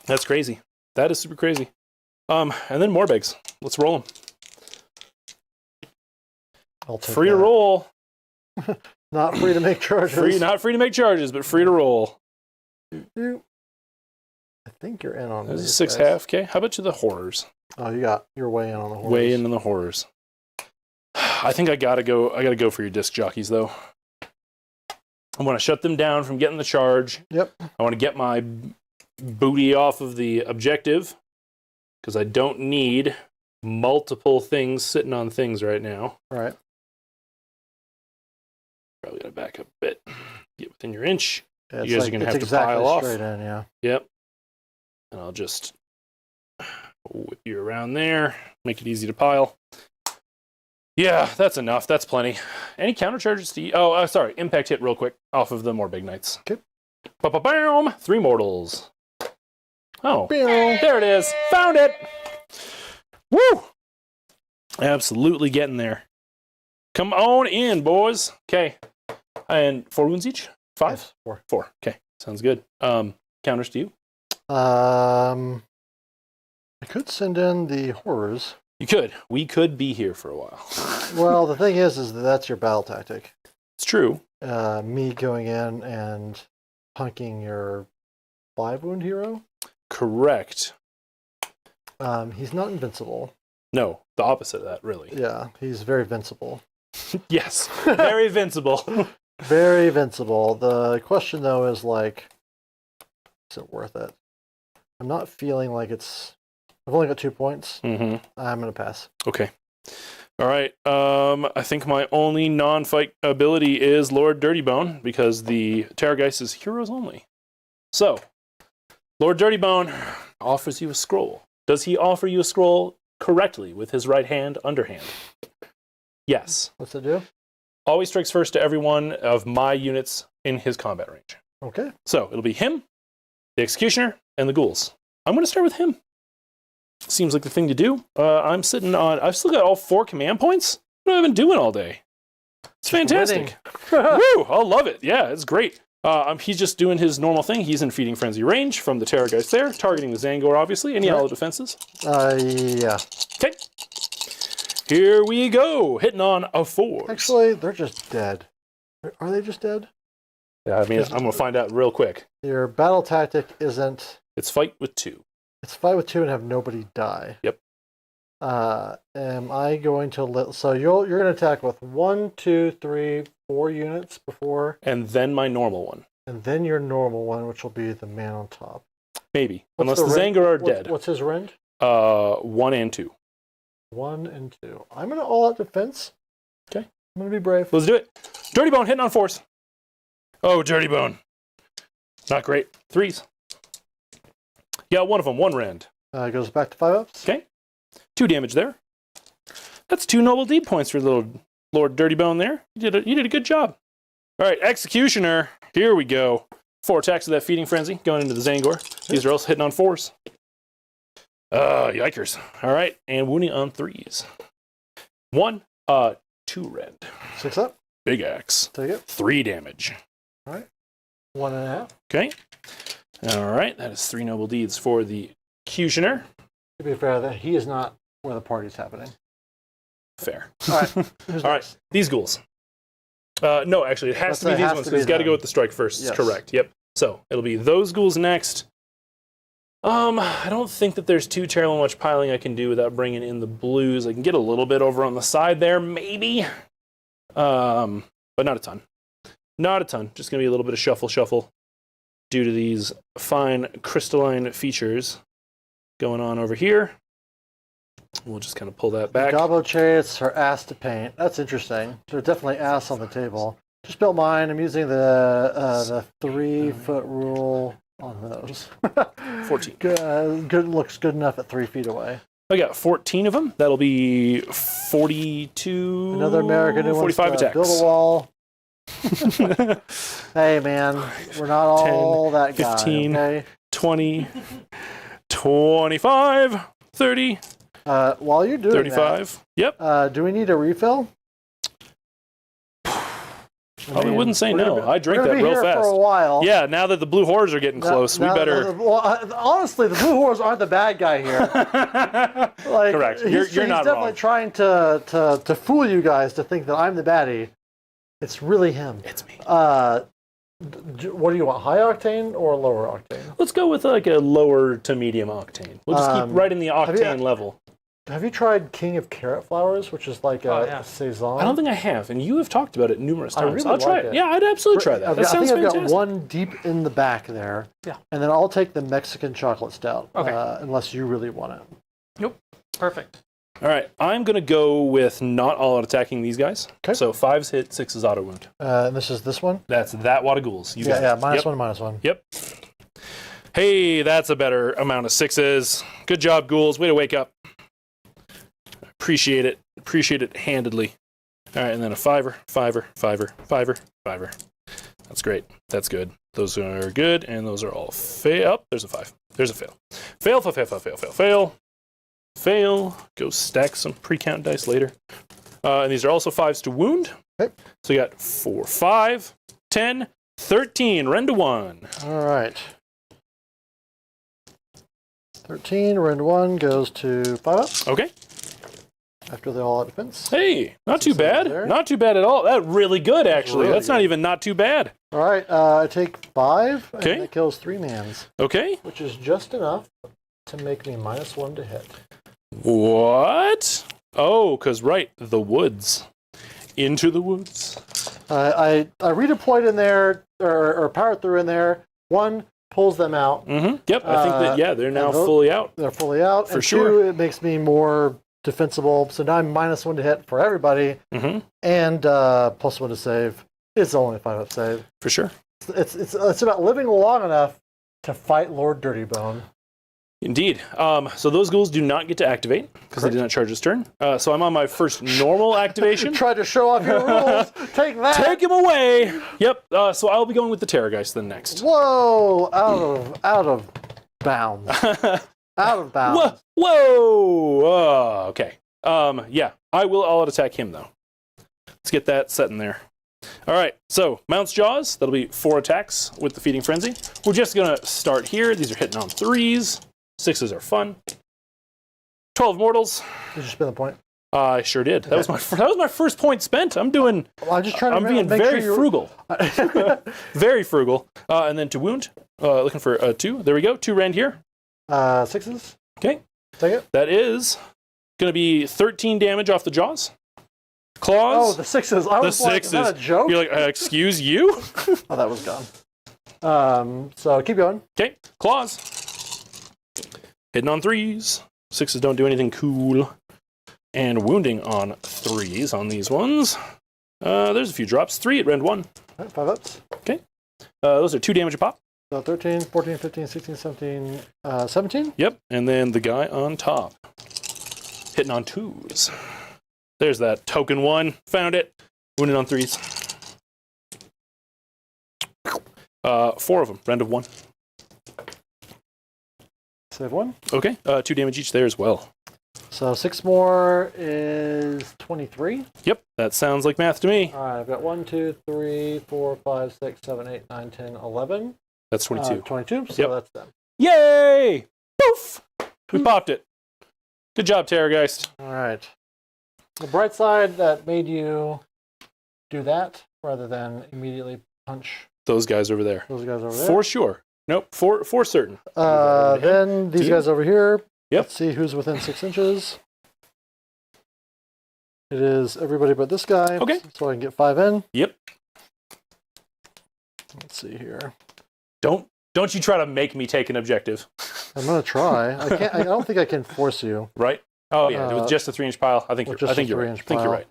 That's crazy. That is super crazy. And then Morbegs. Let's roll them. I'll take Free to that. roll. Not free to make charges. Not free to make charges, but free to roll. I think you're in on There's a these 6 guys. half. Okay. How about you the horrors? Oh, you're way in on the horrors. Way in on the horrors. I think I gotta go for your disc jockeys though. I want to shut them down from getting the charge. Yep. I want to get my booty off of the objective because I don't need multiple things sitting on things right now. Right. Probably gotta back up a bit. Get within your inch. Yeah, You guys are gonna have to pile off. Straight in, yeah. Yep. And I'll just whip you around there. Make it easy to pile. Yeah, that's enough. That's plenty. Any counter charges to you? Oh, sorry. Impact hit real quick off of the more big knights. Okay. Ba-ba-bam! 3 mortals. Oh, Boom. there it is. Found it. Woo! Absolutely getting there. Come on in, boys. Okay. And 4 wounds each? 5? Yes, 4. 4. Okay. Sounds good. Counters to you? I could send in the horrors. You could. We could be here for a while. Well, the thing is that's your battle tactic. It's true. Me going in and punking your 5 wound hero. Correct. He's not invincible. No, the opposite of that, really. Yeah, he's very invincible. Yes, very invincible. Very invincible. The question, though, is like, is it worth it? I'm not feeling like it's... I've only got 2 points. Mm-hmm. I'm going to pass. Okay. All right. I think my only non-fight ability is Lord Dirtybone, because the Terrorgheist is heroes only. So, Lord Dirtybone offers you a scroll. Does he offer you a scroll correctly with his right hand underhand? Yes. What's it do? Always strikes first to every one of my units in his combat range. Okay. So it'll be him, the Executioner, and the ghouls. I'm going to start with him. Seems like the thing to do. I've still got all 4 command points. What have I been doing all day? It's fantastic. Woo! I love it. Yeah, it's great. He's just doing his normal thing. He's in Feeding Frenzy range from the Terrorgheist there, targeting the Zangor, obviously. Any allied defenses? Yeah. Okay. Here we go. Hitting on a 4. Actually, they're just dead. Are they just dead? Yeah, I mean, I'm going to find out real quick. Your battle tactic isn't... It's fight with 2. It's fight with 2 and have nobody die. Yep. Am I going to... So you're going to attack with 1, 2, 3, 4 units before... And then my normal one. And then your normal one, which will be the man on top. Maybe. What's Unless the Zangor are dead. What's his rend? 1 and 2. 1 and 2. I'm going to all-out defense. Okay. I'm going to be brave. Let's do it. Dirtybone hitting on 4s. Oh, Dirtybone. Not great. 3s. Yeah, one of them. 1 rend. Goes back to 5 ups. Okay. 2 damage there. That's 2 noble deed points for little Lord Dirtybone there. You did a good job. All right, Executioner. Here we go. 4 attacks of that Feeding Frenzy going into the Zangor. These are also hitting on 4s. Yikers. All right, and wounding on 3s. 1, 2 rend. 6 up. Big axe. Take it. 3 damage. All right. 1.5. Okay. All right, that is 3 noble deeds for the Executioner. To be fair, that he is not where the party's happening. Fair. All right. All right, these ghouls. No, actually, it has to be these ones, because it's got to go with the strike first. Yes. Correct, yep. So, it'll be those ghouls next. I don't think that there's too terribly much piling I can do without bringing in the blues. I can get a little bit over on the side there, maybe. But not a ton. Not a ton. Just going to be a little bit of shuffle due to these fine crystalline features going on over here. We'll just kind of pull that back. Gobbo chariots are ass to paint. That's interesting. They're definitely ass on the table. Just built mine. I'm using the 3-foot rule on those. 14. Good looks good enough at 3 feet away. I got 14 of them. That'll be 42. Another American who 45 wants to attacks. build a wall. Hey man, we're not all 10, that guy. 15, Okay? 20, 25, 30, While you're doing 35. Yep. that, do we need a refill? Probably wouldn't say no. I drank we're gonna that be real here fast. for a while. Yeah, now that the blue horrors are getting close, we better. Honestly, the blue horrors aren't the bad guy here. Like, Correct. He's You're not definitely wrong. trying to fool you guys to think that I'm the baddie. It's really him. It's me. What do you want? High octane or lower octane? Let's go with like a lower to medium octane. We'll just keep right in the octane level. Have you tried King of Carrot Flowers, which is like a saison? I don't think I have, and you have talked about it numerous times. really I'll try like it. it. Yeah, I'd absolutely try that. That sounds I think fantastic. I've got one deep in the back there. Yeah. And then I'll take the Mexican chocolate stout. Okay. Unless you really want it. Nope. Perfect. All right, I'm going to go with not all out attacking these guys. Okay. So 5s hit, 6s auto wound. And this is this one? That's that wad of ghouls. You got it. Minus one, minus one. Yep. Hey, that's a better amount of 6s. Good job, ghouls. Way to wake up. Appreciate it. Appreciate it handedly. All right, and then a 5er, 5er, 5er, 5er, 5er. That's great. That's good. Those are good, and those are all fail. Oh, there's a 5. There's a fail. Fail, fail, fail, fail, fail, fail, fail. Fail. Go stack some pre-count dice later. And these are also 5s to wound. Okay. So you got 4, 5, 10, 13. Rend to 1. All right. 13, rend 1 goes to 5 up Okay. after the all-out defense. Hey, not too bad. there. Not too bad at all. That's really good, actually. Really That's not good. even not too bad. All right, I take 5, Okay. and it kills 3 mans, Okay. which is just enough to make me -1 to hit. What? Oh, because, right, the woods. Into the woods. I redeployed in there, or powered through in there. 1 pulls them out. Mm-hmm. Yep, I think that, yeah, they're now and fully out. They're fully out. For and sure. 2, it makes me more defensible. So now I'm -1 to hit for everybody, Mm-hmm. and +1 to save. It's only a 5-up save. For sure. It's about living long enough to fight Lord Dirtybone. Indeed. So those ghouls do not get to activate because they did not charge this turn. So I'm on my first normal activation. Tried to show off your rules. Take that. Take him away. Yep. So I'll be going with the Terrorgheist then next. Whoa! Out of bounds. Out of bounds. Whoa. Okay. Yeah. I will all-out attack him though. Let's get that set in there. All right. So Mount's Jaws. That'll be 4 attacks with the Feeding Frenzy. We're just gonna start here. These are hitting on 3s. 6s are fun. 12 mortals. Did you spend the point? I sure did. That was my first point spent. I'm being very frugal. Very frugal. And then to wound, looking for a 2. There we go. 2 rend here. 6s. Okay. Take it. That is going to be 13 damage off the jaws. Claws. Oh, the 6s. I was like, is that a joke? You're like, excuse you? Oh, that was gone. So keep going. Okay. Claws. Hitting on 3s. 6s don't do anything cool. And wounding on 3s on these ones. There's a few drops. 3 at rend 1. All right, 5 ups. Okay. Those are 2 damage a pop. So 13, 14, 15, 16, 17, 17. Yep. And then the guy on top. Hitting on 2s. There's that token 1. Found it. Wounded on 3s. 4 of them. Rend of 1. Save 1. Okay. 2 damage each there as well. So 6 more is 23. Yep. That sounds like math to me. All right, I've got 1, 2, 3, 4, 5, 6, 7, 8, 9, 10, 11. That's 22. 22, so Yep. that's them. Yay! Poof! We popped it. Good job, Terrorgheist. All right. The bright side that made you do that rather than immediately punch Those guys over there. those guys over there. For sure. Nope. For certain. Then these guys over here. Yep. Let's see who's within 6 inches. It is everybody but this guy. Okay. So I can get 5 in. Yep. Let's see here. Don't you try to make me take an objective. I'm gonna try. I don't think I can force you. Right? Oh yeah, with just a 3-inch pile. I think you're right. I think you're right.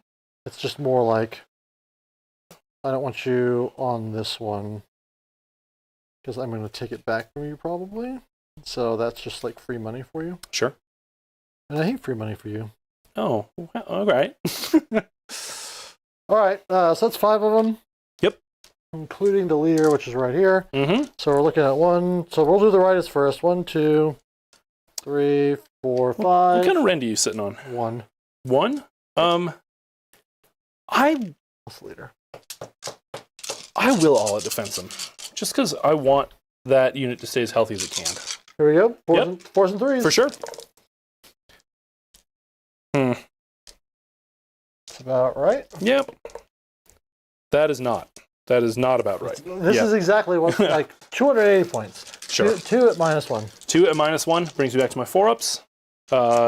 It's just more like I don't want you on this one because I'm going to take it back from you probably. So that's just like free money for you. Sure. And I hate free money for you. Oh, all right. All right. So that's 5 of them. Yep. Including the leader, which is right here. Mm-hmm. So we're looking at 1. So we'll do the rightest first. 1, 2, 3, 4, 5. What kind of rend are you sitting on? 1. 1? Plus leader. I will all out defense him. Just because I want that unit to stay as healthy as it can. Here we go. 4s, Yep. and 4s and 3s. For sure. That's about right. Yep. That is not about right. This is exactly what, like 280 points. Sure. 2 at -1. 2 at -1 brings me back to my 4-ups.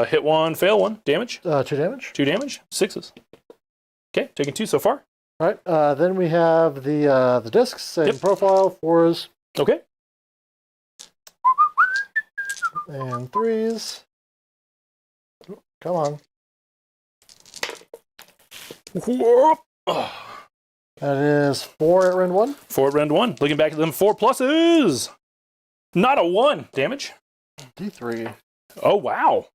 Hit 1, fail 1, damage. 2 damage. 2 damage, 6s. Okay, taking 2 so far. All right. Then we have the discs. Same Yep. profile. 4s Okay. and 3s. Come on. Whoop. Oh. That is 4 at rend 1. 4 at rend 1. Looking back at them 4 pluses. Not a 1. Damage. D3. Oh, wow.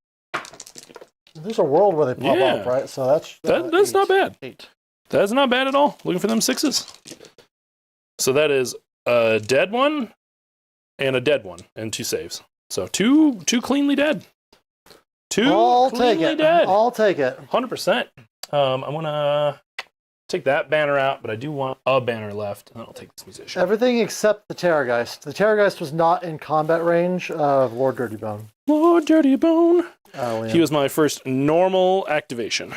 There's a world where they pop Yeah. up, right? So that's That's not bad. 8. That's not bad at all. Looking for them 6s. So that is a dead one and a dead one and 2 saves. So two cleanly dead. 2 I'll take cleanly it. dead. I'll take it. 100%. I want to take that banner out, but I do want a banner left, and then I'll take this musician. Everything except the Terrorgheist. The Terrorgheist was not in combat range of Lord Dirtybone. Lord Dirtybone. Oh, yeah. He was my first normal activation.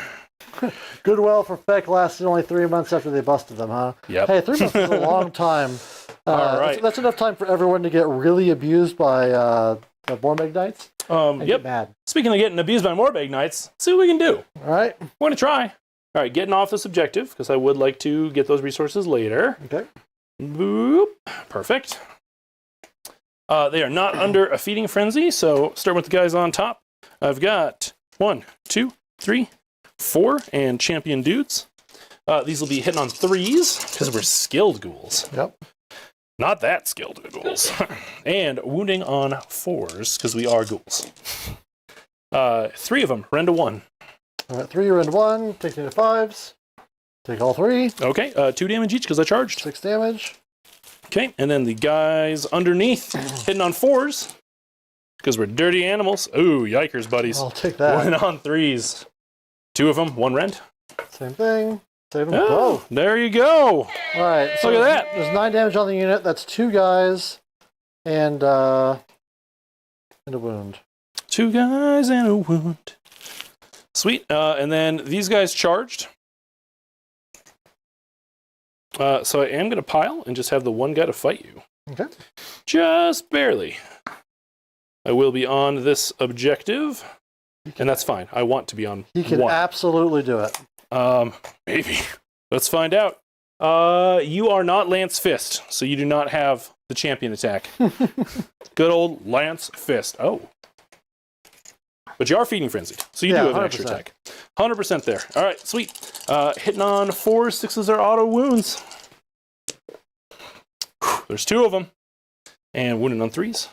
Goodwill for Feck lasted only 3 months after they busted them, huh? Yep. Hey, 3 months is a long time. All right. That's enough time for everyone to get really abused by the Mormeg Knights. And Yep. get mad. Speaking of getting abused by Morbeg Knights, let's see what we can do. All right. We're going to try. All right, getting off this objective, because I would like to get those resources later. Okay. Boop. Perfect. They are not under a feeding frenzy, so start with the guys on top. I've got 1, 2, 3, 4, and champion dudes. These will be hitting on 3s, because we're skilled ghouls. Yep. Not that skilled ghouls. And wounding on 4s, because we are ghouls. 3 of them, rend to 1. All right, 3 rend 1, take it to 5s. Take all 3. Okay, 2 damage each, because I charged. 6 damage. Okay, and then the guys underneath, hitting on 4s, because we're dirty animals. Ooh, yikers, buddies. I'll take that. 1 on 3s. 2 of them, 1 rend. Same thing. Save them Oh, both. there you go. All right. So Look at that. There's 9 damage on the unit. That's 2 guys and a wound. 2 guys and a wound. Sweet. And then these guys charged. So I am going to pile and just have the one guy to fight you. Okay. Just barely. I will be on this objective, and that's fine. I want to be on He can 1. absolutely do it. Maybe. Let's find out. You are not Lance Fist, so you do not have the champion attack. Good old Lance Fist. Oh. But you are feeding frenzied, so you do have an extra 100%. attack. 100% there. All right, sweet. Hitting on 4s, 6s are auto wounds. Whew, there's 2 of them. And wounding on 3s.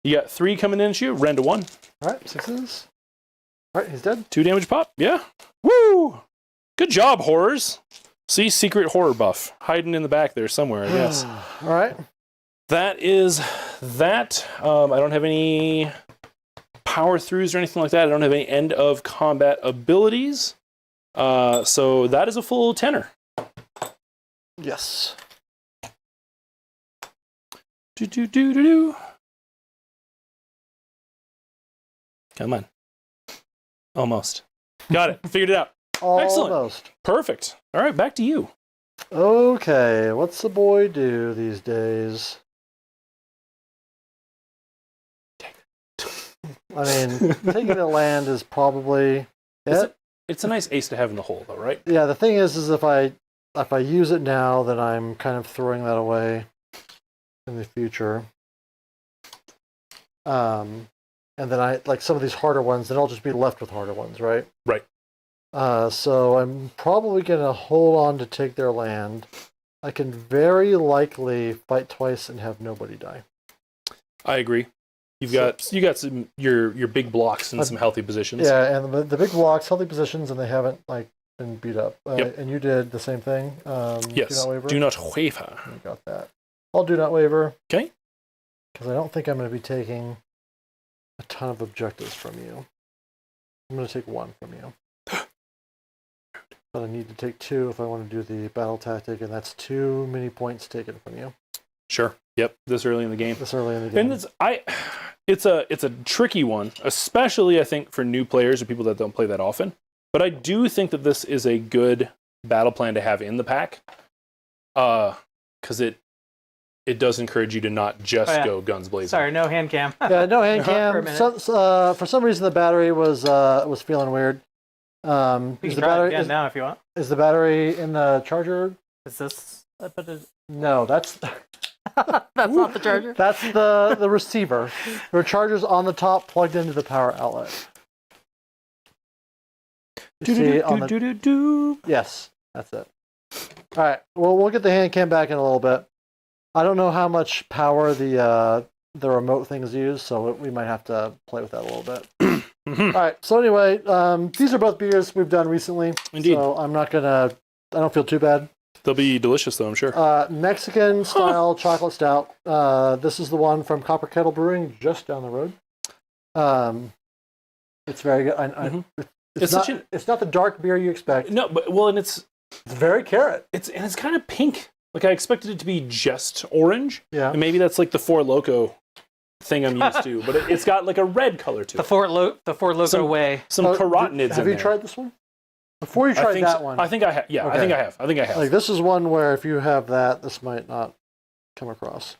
You got 3 coming in at you, rend to 1. All right, 6s. All right, he's dead. 2 damage pop, yeah. Woo! Good job, horrors. See, secret horror buff hiding in the back there somewhere, I guess. All right. That is that. I don't have any power throughs or anything like that. I don't have any end of combat abilities. So that is a full tenor. Yes. Do. Come on. Almost. Got it. Figured it out. Excellent. Almost. Perfect. All right, back to you. Okay, what's the boy do these days? I mean, taking the land is probably it. It's a nice ace to have in the hole, though, right? Yeah, the thing is if I use it now, then I'm kind of throwing that away in the future. And then I like some of these harder ones, then I'll just be left with harder ones, right? Right. So I'm probably gonna hold on to take their land. I can very likely fight twice and have nobody die. I agree. You got some your big blocks in some healthy positions. Yeah, and the big blocks, healthy positions, and they haven't like been beat up. Yep. And you did the same thing. Yes. Do not waver. Do not waver. You got that. I'll do not waver. Okay. Because I don't think I'm going to be taking a ton of objectives from you. I'm going to take 1 from you. But I need to take 2 if I want to do the battle tactic, and that's too many points taken from you Sure. Yep. This early in the game. this early in the game. And it's a tricky one, especially I think for new players or people that don't play that often. But I do think that this is a good battle plan to have in the pack, because it does encourage you to not just go guns blazing. Sorry, no hand cam. Yeah, no hand For a cam. minute. For some reason, the battery was feeling weird. We Is can the try it battery again now if you want. is the battery in the charger? Is this? I put it. No, that's That's not the charger. that's the receiver. The charger's on the top, plugged into the power outlet. You see on the yes, that's it. All right. Well, we'll get the hand cam back in a little bit. I don't know how much power the remote things use, so we might have to play with that a little bit. All right. So anyway, these are both beers we've done recently. Indeed. So I don't feel too bad. They'll be delicious, though, I'm sure. Mexican style chocolate stout. This is the one from Copper Kettle Brewing, just down the road. It's very good. It's such an it's not the dark beer you expect. no, but well, and It's very carrot. it's kind of pink. Like I expected it to be just orange. Yeah. And maybe that's like the Four Loko thing I'm used to, but it's got like a red color to The it. Four Loko way. Some carotenoids. Have in you there. tried this one? Before you tried that one. I think I have. Yeah, Okay. I think I have. I think I have. Like this is one where if you have that, this might not come across.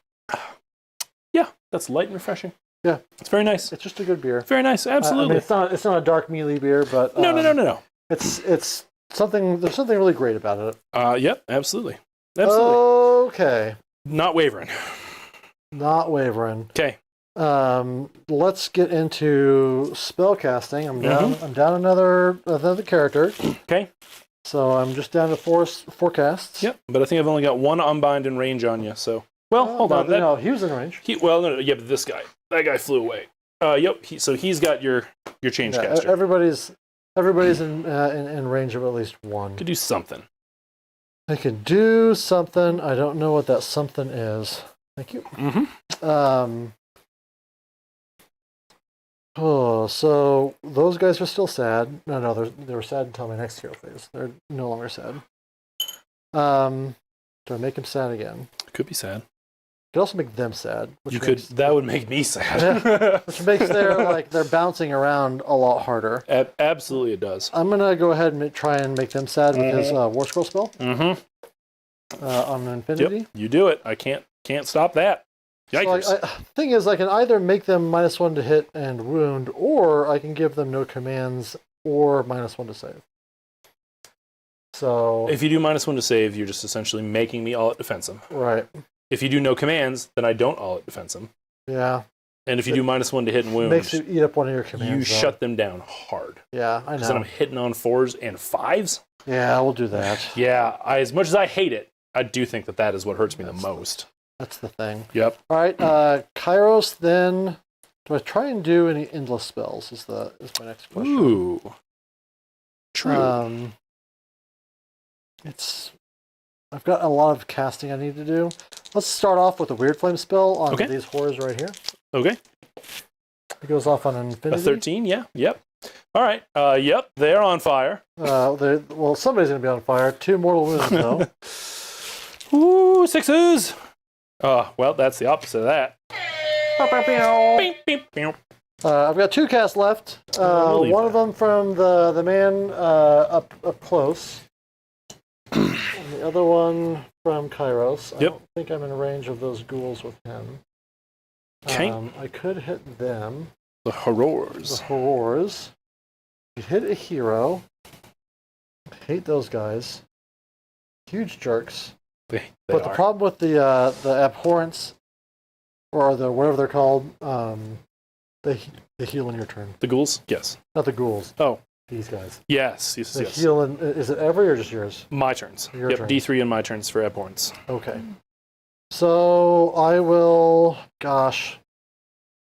Yeah, that's light and refreshing. Yeah. It's very nice. It's just a good beer. Very nice. Absolutely. I mean, it's not a dark mealy beer, but No. It's something. There's something really great about it. Yep, absolutely. Okay. Not wavering. Not wavering. Okay. Let's get into spell casting. I'm down another character. Okay. So I'm just down to four casts. Yep. But I think I've only got one unbind and range on you. So, well, hold on. No, he was in range. No. Yeah, but this guy. That guy flew away. Yep. So he's got your change caster. Everybody's in range of at least one. Could do something. I could do something. I don't know what that something is. Thank you. Mm-hmm. Oh, so those guys are still sad. No, they were sad until my next hero phase. They're no longer sad. Do I make them sad again? Could be sad. Could also make them sad. That would make me sad. Which makes they're bouncing around a lot harder. Absolutely, it does. I'm gonna go ahead and try and make them sad with his War Scroll spell. Mm-hmm. On Infinity. Yep, you do it. I can't stop that. Yikers. So thing is, I can either make them -1 to hit and wound, or I can give them no commands or -1 to save. So if you do -1 to save, you're just essentially making me all at defense him. right. If you do no commands, then I don't all at defense him. Yeah. And if you do -1 to hit and wound, Makes you eat up one of your commands. you shut them down hard. Yeah, I Because then I'm know. hitting on 4s and 5s. Yeah, we'll do that. Yeah, as much as I hate it, I do think that is what hurts me the most. That's the thing. Yep. All right, Kairos. Then, do I try and do any endless spells? Is my next question. Ooh. True. I've got a lot of casting I need to do. Let's start off with a Weird Flame spell on these horrors right here. Okay. It goes off on Infinity. A 13, yeah. Yep. All right. Yep, they're on fire. Well, somebody's going to be on fire. 2 mortal wounds, though. Ooh, 6s. Well, that's the opposite of that. I've got 2 casts left. One of them from the man up close. And the other one from Kairos. Yep. I don't think I'm in range of those ghouls with him. Okay. I could hit them. The horrors. The horrors. You hit a hero. I hate those guys. Huge jerks. They But the problem with the abhorrence, or the whatever they're called, they heal in your turn. The ghouls? Yes. Not the ghouls. Oh. These guys. Yes. They heal in. Is it every or just yours? My turns. Your yep, turns. D3 and my turns for abhorrence. Okay. So I will. Gosh.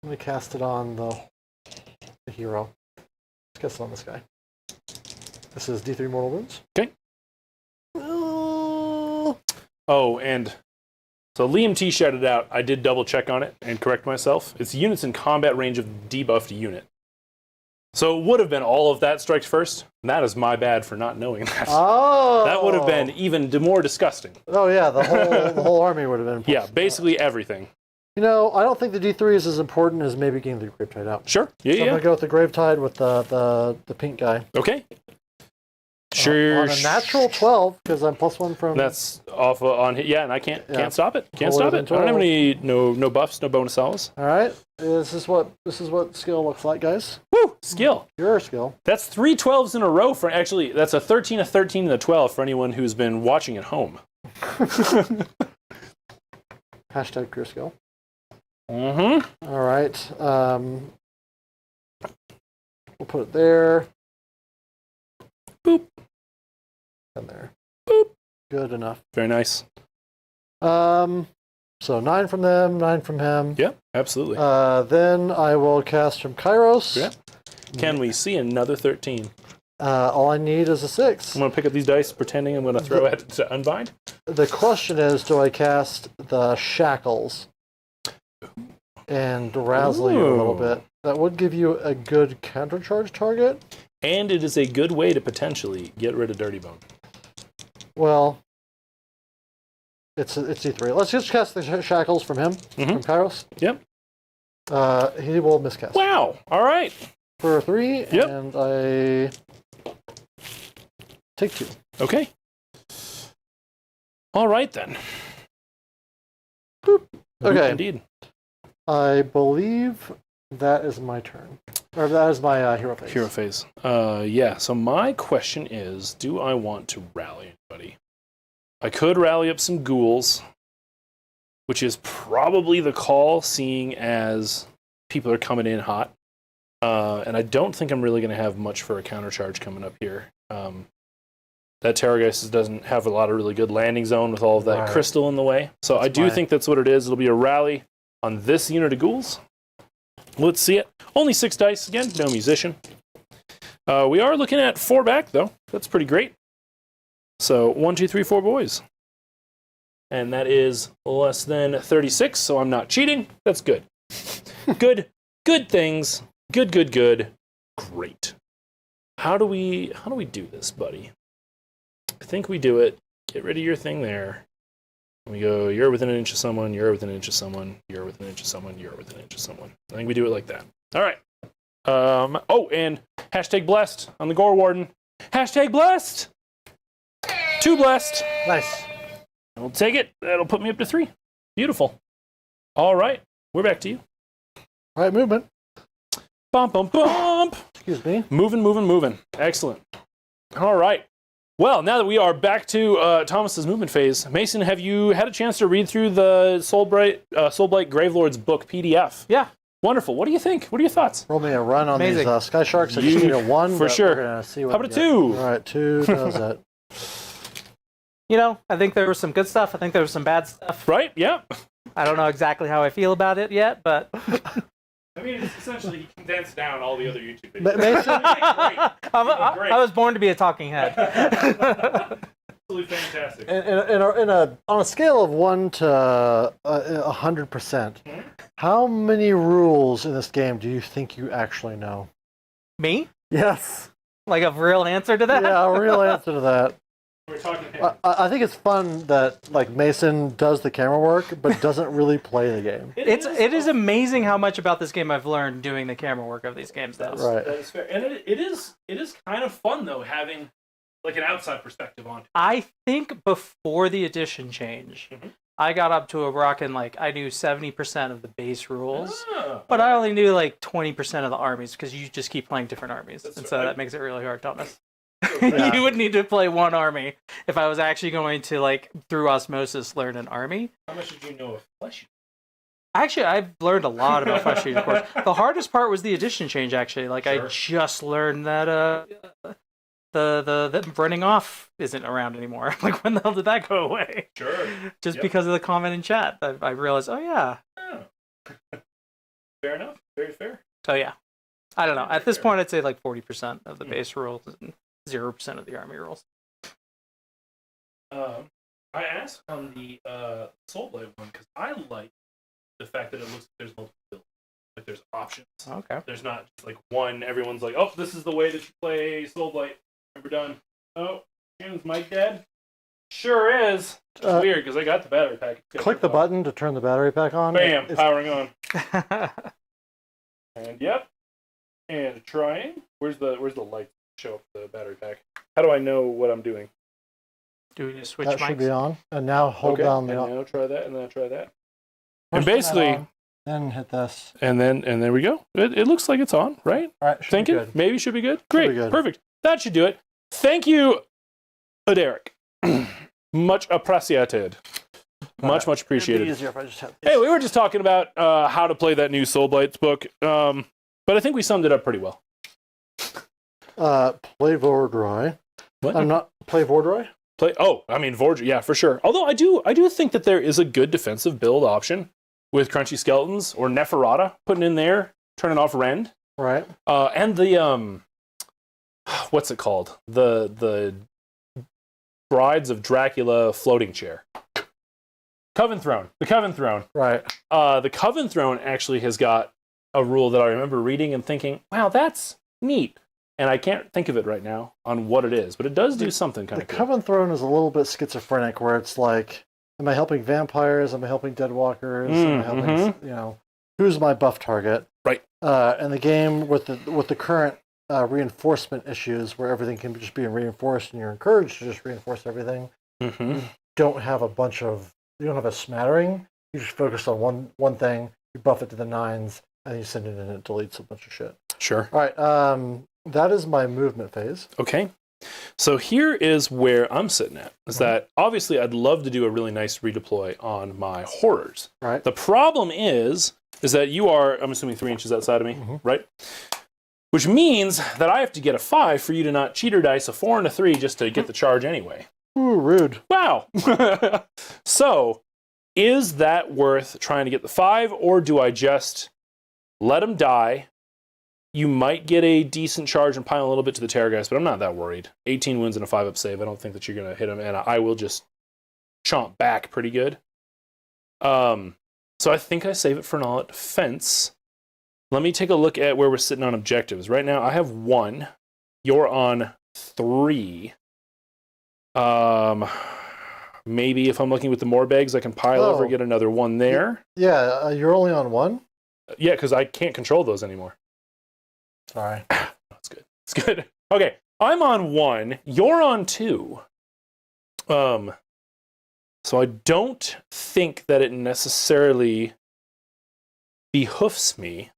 Let me cast it on the hero. Let's cast it on this guy. This is D3 mortal wounds. Okay. Oh, and so Liam T shouted out, I did double check on it and correct myself. It's units in combat range of debuffed unit. So it would have been all of that strikes first. And that is my bad for not knowing that. Oh! That would have been even more disgusting. Oh yeah, the whole army would have been. Yeah, basically everything. You know, I don't think the D3 is as important as maybe getting the Gravetide out. Sure. Yeah, So I'm gonna go with the Gravetide with the pink guy. Okay. Sure. On a natural 12, because I'm +1 from. That's off on hit. Yeah, and I can't stop it. Can't Lower stop than it. I don't have 12. any no buffs, no bonus alls. All right. This is what skill looks like, guys. Woo! Skill. Your skill. That's 3 12s in a row for actually. That's a 13, a 13, and a 12 for anyone who's been watching at home. Hashtag pure skill. Mm-hmm. All right. We'll put it there. Boop. And there. Boop. Good enough. Very nice. So 9 from them, 9 from him. Yeah, absolutely. Then I will cast from Kairos. Yeah. Can we see another 13? All I need is a 6. I'm going to pick up these dice, pretending I'm going to throw it to unbind. The question is, do I cast the shackles and razzle you a little Ooh. bit? That would give you a good countercharge target. And it is a good way to potentially get rid of Dirty Bone. Well, it's C3. Let's just cast the shackles from him, from Kairos. Yep. He will miscast. Wow. All right. For 3, Yep. and I take 2. Okay. All right, then. Boop. Okay. Indeed. I believe that is my turn. Or that is my hero phase. Hero phase. Yeah, so my question is, do I want to rally anybody? I could rally up some ghouls, which is probably the call, seeing as people are coming in hot. And I don't think I'm really going to have much for a countercharge coming up here. That Terrorgheist doesn't have a lot of really good landing zone with all of that crystal in the way. So I do think that's what it is. It'll be a rally on this unit of ghouls. Let's see it. Only 6 dice, again, no musician. We are looking at 4 back, though. That's pretty great. So 1, 2, 3, 4 boys. And that is less than 36, so I'm not cheating. That's good. Good things. Good. Great. How do we do this, buddy? I think we do it. Get rid of your thing there. We go, you're within an inch of someone, you're within an inch of someone, you're within an inch of someone, you're within an inch of someone. I think we do it like that. All right. Oh, and hashtag blessed on the Gore Warden. Hashtag blessed. 2 blessed. Nice. We'll take it. That'll put me up to 3. Beautiful. All right. We're back to you. All right, movement. Bump, bump, bump. Excuse me. Moving. Excellent. All right. Well, now that we are back to Thomas's movement phase, Mason, have you had a chance to read through the Soulblight Gravelord's book PDF? Yeah. Wonderful. What do you think? What are your thoughts? Roll me a run on Amazing. these Sky Sharks. I just need a 1. For sure. We're gonna see what How about a we get. 2? All right, 2 does it. You know, I think there was some good stuff. I think there was some bad stuff. Right? Yeah. I don't know exactly how I feel about it yet, but I mean, it's essentially he condensed down all the other YouTube videos. Mason, I was born to be a talking head. Absolutely fantastic. on a scale of 1 to 100%, how many rules in this game do you think you actually know? Me? Yes. Like a real answer to that? Yeah, a real answer to that. We're talking. I think it's fun that like Mason does the camera work, but doesn't really play the game. It is amazing how much about this game I've learned doing the camera work of these games, though. Right. That is fair. And it is kind of fun, though, having like an outside perspective on it. I think before the edition change, I got up to a rockin' like I knew 70% of the base rules, but I only knew like 20% of the armies because you just keep playing different armies, and so that makes it really hard, Thomas. Yeah. You would need to play one army if I was actually going to like through osmosis learn an army. How much did you know of Flesh? Actually, I've learned a lot about Flesh Eater, of course. The hardest part was the edition change. Actually, like I just learned that the running off isn't around anymore. Like when the hell did that go away? Sure. Just because of the comment in chat, I realized. Oh yeah. Fair enough. Very fair. So yeah, I don't know. At this point, I'd say like 40% of the base rules and 0% of the army rules. I asked on the Soulblade one because I like the fact that it looks like there's multiple builds. Like there's options. Okay. There's not just like one. Everyone's like, oh, this is the way that you play Soulblight. We're done. Oh, Shannon's mic dead? Sure is. It's weird because I got the battery pack. Click the button to turn the battery pack on. Bam, powering on. And yep. And trying. Where's the light show up the battery pack? How do I know what I'm doing? Do we just switch That mics? should be on. And now hold down the. And now try that, and then try that. First And basically, on, then hit this. and there we go. It looks like it's on, right? All right. Should Thinking be good. maybe should be good. Great, be good. Perfect. That should do it. Thank you, Derek. Much appreciated. Much It'd be appreciated. easier if I just had. Hey, we were just talking about how to play that new Soulblight book, but I think we summed it up pretty well. Play Vordroy. What? I'm not play Vordroy. Vordroy, yeah, for sure. Although I do think that there is a good defensive build option with Crunchy Skeletons or Neferata putting in there, turning off Rend. Right. And the what's it called? The Brides of Dracula floating chair. Coven Throne. The Coven Throne. Right. The Coven Throne actually has got a rule that I remember reading and thinking, wow, that's neat. and I can't think of it right now on what it is, but it does do something kind The of cool. Coven Throne is a little bit schizophrenic, where it's like, am I helping vampires? Am I helping deadwalkers? Am I helping, who's my buff target? Right. And the game with the current reinforcement issues, where everything can just be reinforced and you're encouraged to just reinforce everything. Mm-hmm. You don't have you don't have a smattering. You just focus on one thing. You buff it to the 9s, and you send it in and it deletes a bunch of shit. Sure. All right. That is my movement phase. Okay. So here is where I'm sitting at, is that obviously I'd love to do a really nice redeploy on my horrors. Right. The problem is that you are, I'm assuming 3 inches outside of me, right? Which means that I have to get a 5 for you to not cheater dice a 4 and a 3 just to get the charge anyway. Ooh, rude. Wow. So is that worth trying to get the 5, or do I just let him die? You might get a decent charge and pile a little bit to the Terrorgheist, but I'm not that worried. 18 wounds and a 5-up save. I don't think that you're going to hit him, and I will just chomp back pretty good. So I think I save it for an all-out defense. Let me take a look at where we're sitting on objectives. Right now, I have 1. You're on 3. Maybe if I'm looking with the Morbegs, I can pile over and get another 1 there. Yeah, you're only on 1? Yeah, because I can't control those anymore. Sorry. That's good. It's good. Okay, I'm on 1. You're on 2. So I don't think that it necessarily behoofs me.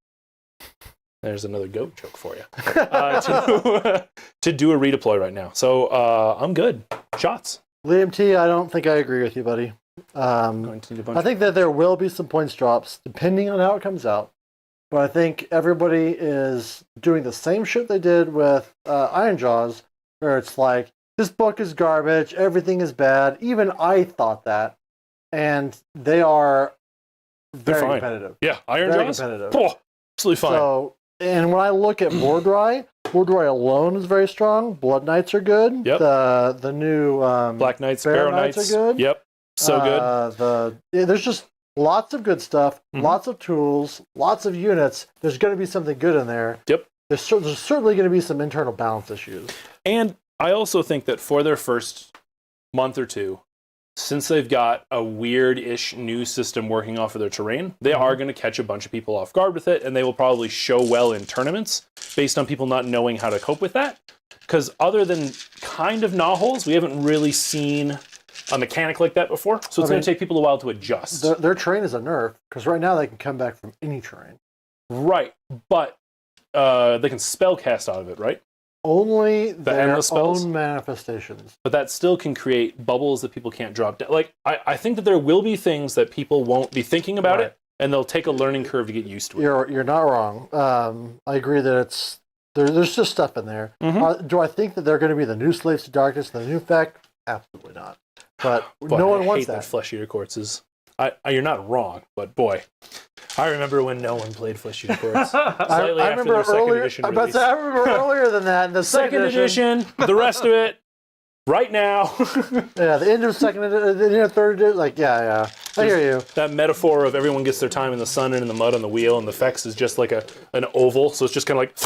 There's another goat joke for you. To do a redeploy right now. So I'm good. Shots. Liam T, I don't think I agree with you, buddy. Going to need a bunch I think that there will be some points drops, depending on how it comes out. But I think everybody is doing the same shit they did with Iron Jaws, where it's like, this book is garbage, everything is bad. Even I thought that. And they are very competitive. Yeah, Iron very Jaws? competitive. Oh, absolutely fine. So, and when I look at Mordrai alone is very strong. Blood Knights are good. Yep. The new Black Knights, Barrow Barrow Knights are good. Yep. So good. There's just lots of good stuff, lots of tools, lots of units. There's going to be something good in there. Yep. There's certainly going to be some internal balance issues. And I also think that for their first month or two, since they've got a weird-ish new system working off of their terrain, they are going to catch a bunch of people off guard with it, and they will probably show well in tournaments based on people not knowing how to cope with that. Because other than kind of gnaw-holes, we haven't really seen a mechanic like that before, so it's going to take people a while to adjust. Their terrain is a nerf, because right now they can come back from any terrain. Right, but they can spell cast out of it, right? Only their endless spells? own manifestations. But that still can create bubbles that people can't drop down. Like, I think that there will be things that people won't be thinking about it, and they'll take a learning curve to get used to it. You're not wrong. I agree that there's just stuff in there. Do I think that they're going to be the new Slaves to Darkness, the new fact? Absolutely not. But no one wants that. I hate that Flesh Eater Courts. You're not wrong, but boy, I remember when no one played Flesh Eater Courts. Slightly after their second edition release. I remember earlier than that. The second edition, the rest of it, right now. Yeah, the end of second edition, the end of third edition. Like, yeah. I hear you. That metaphor of everyone gets their time in the sun and in the mud on the wheel, and the Fex is just like an oval, so it's just kind of like.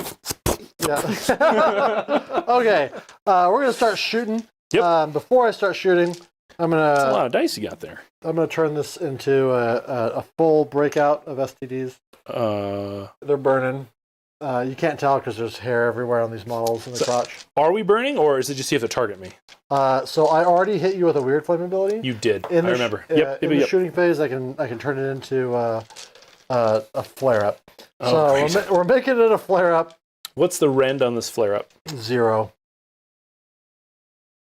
Yeah. Okay, we're going to start shooting. Yep. Before I start shooting, That's a lot of dice you got there. I'm going to turn this into a full breakout of STDs. They're burning. You can't tell because there's hair everywhere on these models in the crotch. Are we burning, or is it just you have to target me? So I already hit you with a weird flame ability. You did. I remember. In the shooting phase, I can turn it into a flare up. Oh, so we're making it a flare up. What's the rend on this flare up? 0.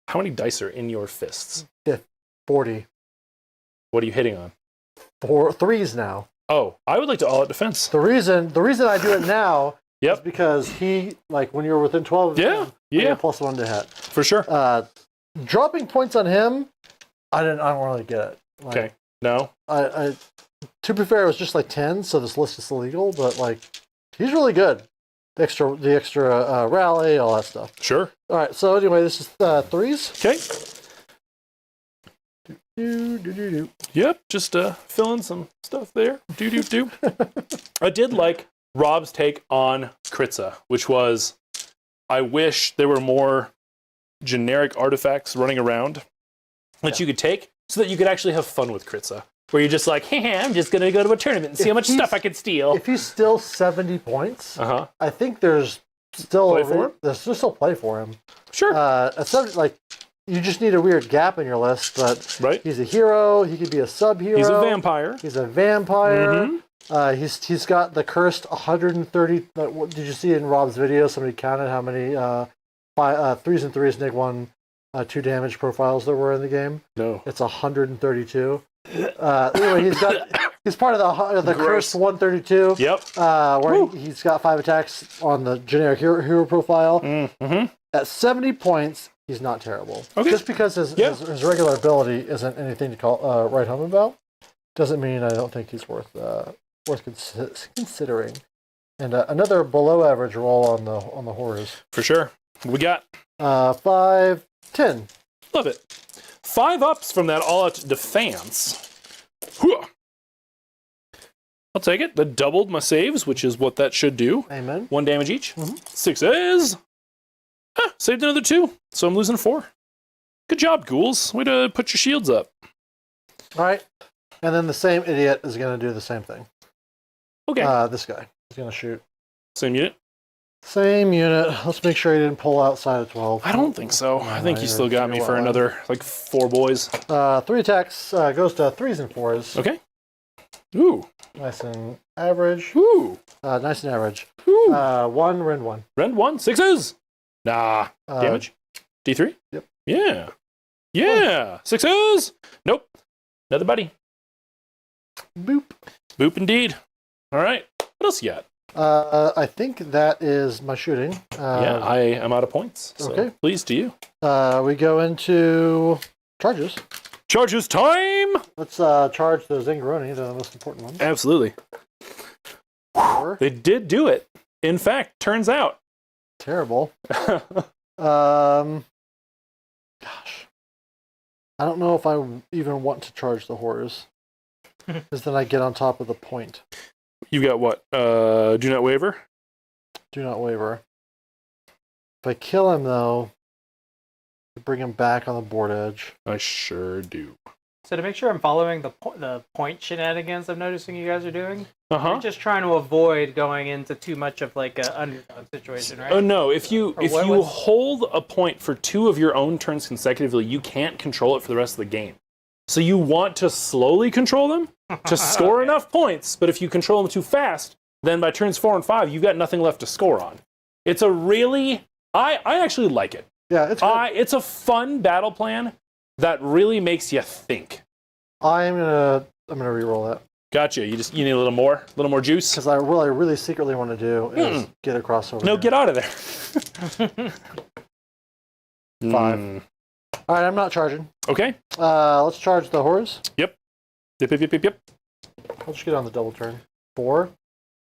How many dice are in your fists? 40. What are you hitting on? 4 3s now. Oh, I would like to all-out defense. The reason I do it now Yep. is because when you're within 12 of him, I get +1 to hit. For sure. Dropping points on him, I don't really get it. Okay. No? To be fair, it was just like 10, so this list is illegal, but he's really good. The extra rally, all that stuff. Sure. All right, so anyway, this is 3s. Okay. Yep, just filling some stuff there. Do. I did like Rob's take on Kritza, which was I wish there were more generic artifacts running around that you could take so that you could actually have fun with Kritza. Where you're just like, hey, I'm just going to go to a tournament and see how much stuff I can steal. If he's still 70 points, I think there's still play for him. Sure. At 70, like, you just need a weird gap in your list, but he's a hero. He could be a sub-hero. He's a vampire. He's a vampire. He's got the cursed 130. What did you see in Rob's video? Somebody counted how many 3s and 3s Nick 1 2 damage profiles there were in the game. No, it's 132. Anyway, he's part of the cursed 132. Yep. Where he's got 5 attacks on the generic hero profile. At 70 points, he's not terrible. Okay. Just because his regular ability isn't anything to write home about, doesn't mean I don't think he's worth considering. And another below average roll on the horrors. For sure. We got 5, 10. Love it. 5 ups from that all-out defense. I'll take it. That doubled my saves, which is what that should do. Amen. 1 damage each. 6s. Saved another 2, so I'm losing 4. Good job, ghouls. Way to put your shields up. All right. And then the same idiot is going to do the same thing. Okay. This guy is going to shoot. Same unit? Same unit. Let's make sure he didn't pull outside of 12. I don't think so. I think he still got me for another, 4 boys. 3 attacks. Goes to 3s and 4s. Okay. Ooh. Nice and average. Ooh. Nice and average. Ooh. 1, rend 1. Rend 1, 6s. Nah. Damage? D3? Yep. Yeah. Yeah. 6s. Nope. Another buddy. Boop. Boop indeed. All right. What else you got? I think that is my shooting. Yeah, I am out of points. So okay. Please to you. We go into charges. Charges time! Let's charge the Zingaroni, the most important one. Absolutely. They did do it. In fact, turns out. Terrible. Gosh. I don't know if I even want to charge the horrors. Because then I get on top of the point. You got what? Do not waver? Do not waver. If I kill him, though, I bring him back on the board edge. I sure do. So to make sure I'm following the point shenanigans I'm noticing you guys are doing, you're just trying to avoid going into too much of like an underdog situation, right? Oh no, if you hold a point for 2 of your own turns consecutively, you can't control it for the rest of the game. So you want to slowly control them to score enough points, but if you control them too fast, then by turns 4 and 5, you've got nothing left to score on. It's a really... I actually like it. Yeah, it's good. It's a fun battle plan that really makes you think. I'm gonna re-roll that. Gotcha. You need a little more juice? Because what I really secretly want to do is get across over No, here. get out of there. 5. All right, I'm not charging. Okay. Let's charge the horrors. Yep. Yep. I'll just get on the double turn. 4.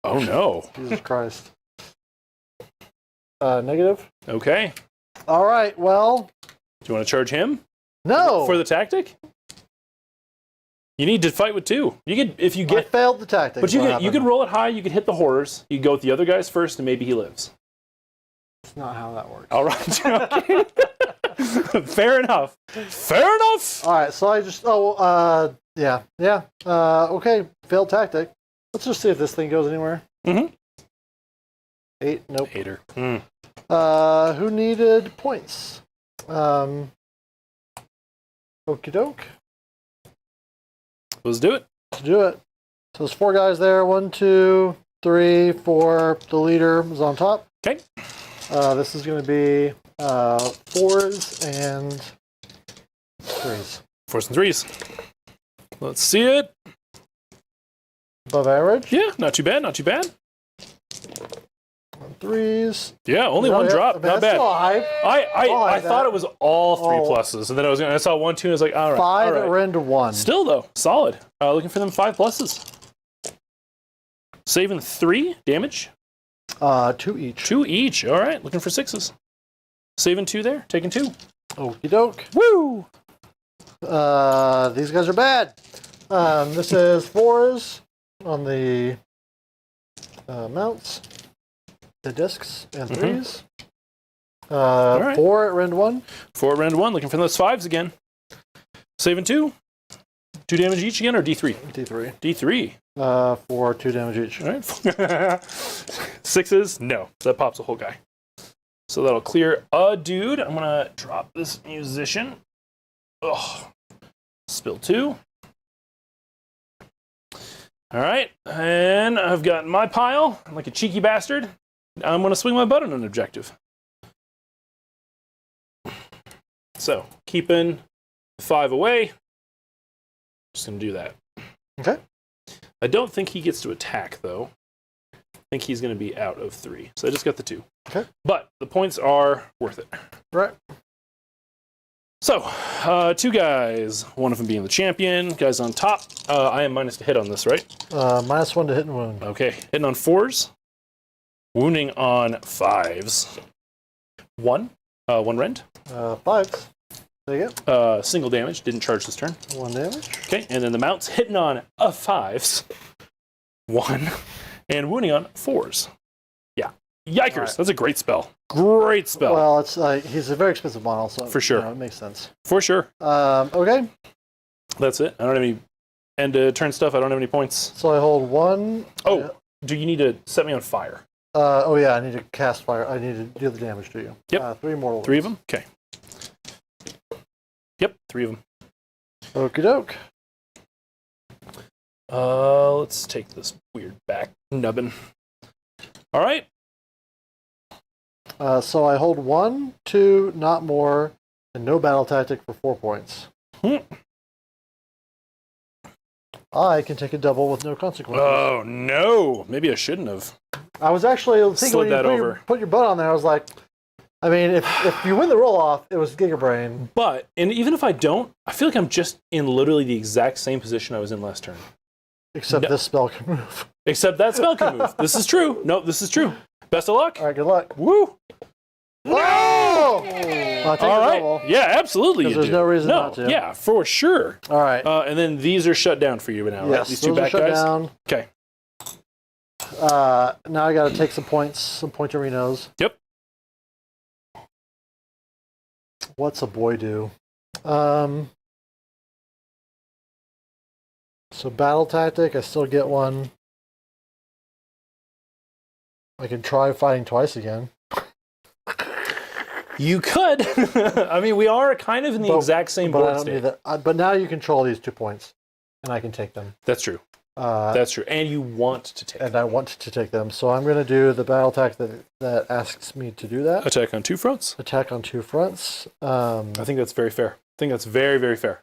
Oh no. Jesus Christ. Negative. Okay. All right, well. Do you want to charge him? No. For the tactic? You need to fight with 2. You could, if you get... I failed the tactic. But you could roll it high, you could hit the horrors, you could go with the other guys first, and maybe he lives. That's not how that works. All right. Okay. Fair enough. Fair enough! All right, so I just... yeah. Okay, failed tactic. Let's just see if this thing goes anywhere. 8, nope. Hater. Who needed points? Okie doke. Let's do it. Let's do it. So there's 4 guys there. 1, 2, 3, 4. The leader is on top. Okay. This is going to be 4s and 3s. 4s and 3s. Let's see it. Above average. Yeah, not too bad, not too bad. 3s. Yeah, only 1 drop. Not bad. I thought it was all 3 pluses, and then I saw 1, 2, and I was like, all right. 5 all right. rend 1. Still though, solid. Looking for them 5 pluses. Saving 3 damage. 2 each. 2 each. All right, looking for 6s. Saving 2 there, taking 2. Okie doke. Woo! These guys are bad. This is 4s on the mounts, the discs, and 3s. right. 4 at rend 1. 4 rend 1, looking for those 5s again. Saving 2. 2 damage each again, or D3? D3. D3. For 2 damage each. All right. 6s? No. That pops a whole guy. So that'll clear a dude. I'm going to drop this musician. Ugh. Spill 2. All right. And I've got my pile. I'm like a cheeky bastard. I'm going to swing my butt on an objective. So, keeping 5 away. Just going to do that. Okay. I don't think he gets to attack, though. I think he's going to be out of 3. So I just got the 2. Okay. But the points are worth it. Right. So, 2 guys. One of them being the champion. Guys on top. I am minus to hit on this, right? -1 to hit and wound. Okay. Hitting on 4s. Wounding on 5s. 1. 1 rend. 5s. There you go. Single damage. Didn't charge this turn. 1 damage. Okay. And then the mounts hitting on 5s. 1. And wounding on 4s. Yeah. Yikers. Right. That's a great spell. Great spell. Well, it's he's a very expensive model, so For sure. It makes sense. For sure. Okay. That's it. I don't have any end turn stuff. I don't have any points. So I hold 1. Oh, do you need to set me on fire? Oh yeah, I need to cast fire. I need to do the damage to you. Yep. 3 mortal. 3 of them? Okay. Yep, 3 of them. Okie doke. Let's take this weird back nubbin. All right. So I hold 1, 2, not more, and no battle tactic for 4 points. I can take a double with no consequences. Oh, no. Maybe I shouldn't have. I was actually thinking Slid when you that over. put your butt on there, I was like, I mean, if you win the roll off, it was Giga Brain. But, and even if I don't, I feel like I'm just in literally the exact same position I was in last turn. Except this spell can move. Except that spell can move. This is true. No, this is true. Best of luck. All right, good luck. Woo. No! I'll take All the right. double. Yeah, absolutely. You There's do. no reason not to. Yeah, for sure. All right. And then these are shut down for you now, right? Yes, These 2 those are back shut guys. down. Okay. Now I got to take some points, some pointerinos. Yep. What's a boy do? So battle tactic, I still get 1. I can try fighting twice again. You could. I mean, we are kind of in the exact same but I board don't state. need that. But now you control these 2 points, and I can take them. That's true. That's true. And you want to take And I want to take them, so I'm going to do the battle attack that asks me to do that. attack on 2 fronts. Attack on 2 fronts. I think that's very fair. I think that's very, very fair.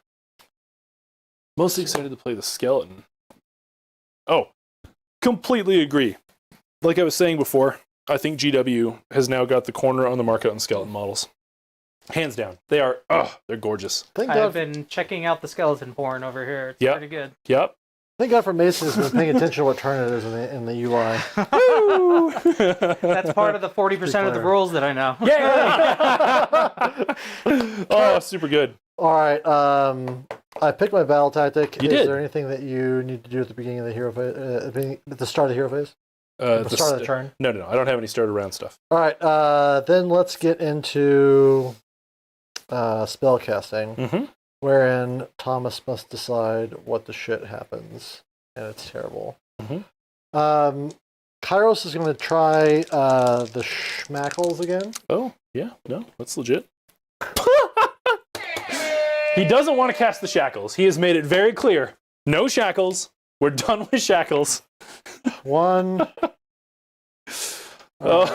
Mostly excited to play the skeleton. Oh, completely agree. Like I was saying before, I think GW has now got the corner on the market on skeleton models. Hands down. They are, they're gorgeous. Thank I've God, been checking out the skeleton porn over here. It's Yep. pretty good. Yep. thank God for Mason has been paying attention to what turn it is in the UI. That's part of the 40% of the rules that I know. Yay! Oh, super good. All right. I picked my battle tactic. You is did. there anything that you need to do at the beginning of the hero phase, at the start of the hero phase? At the start of the turn? No. I don't have any start around stuff. All right. Then let's get into spell casting, Mm-hmm. wherein Thomas must decide what the shit happens, and it's terrible. Mhm. Kairos is going to try the schmackles again. Oh, yeah. No, that's legit. He doesn't want to cast the shackles. He has made it very clear. No shackles. We're done with shackles. 1. Oh.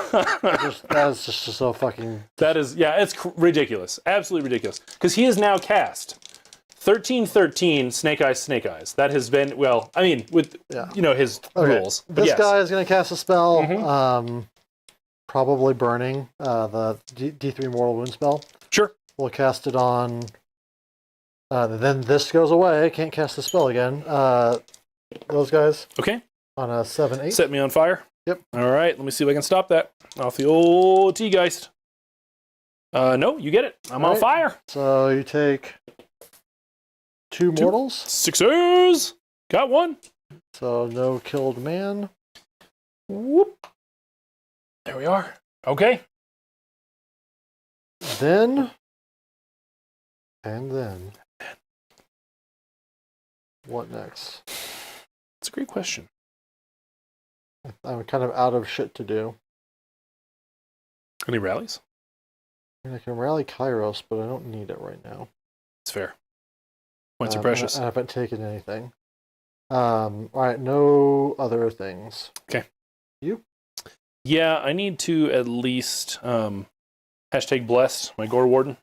That's just so fucking... That is, yeah, it's ridiculous. Absolutely ridiculous. Because he has now cast 13/13 Snake Eyes. That has been, well, I mean, with, his rules. But This yes. guy is going to cast a spell, Mhm. probably burning, the D3 Mortal Wound spell. Sure. We'll cast it on... then this goes away. Can't cast the spell again. Those guys Okay. on a 7/8. Set me on fire. Yep. All right, let me see if I can stop that. Off the old T-Geist. No, you get it. I'm All on right. fire. So you take 2 mortals. 6ers. Got 1. So no killed man. Whoop. There we are. Okay. Then, and then, what next? It's a great question. I'm kind of out of shit to do. Any rallies? I mean, I can rally Kairos, but I don't need it right now. It's fair. Points are precious. I haven't taken anything. All right, no other things. Okay. You? Yeah, I need to at least hashtag blessed my Gore Warden.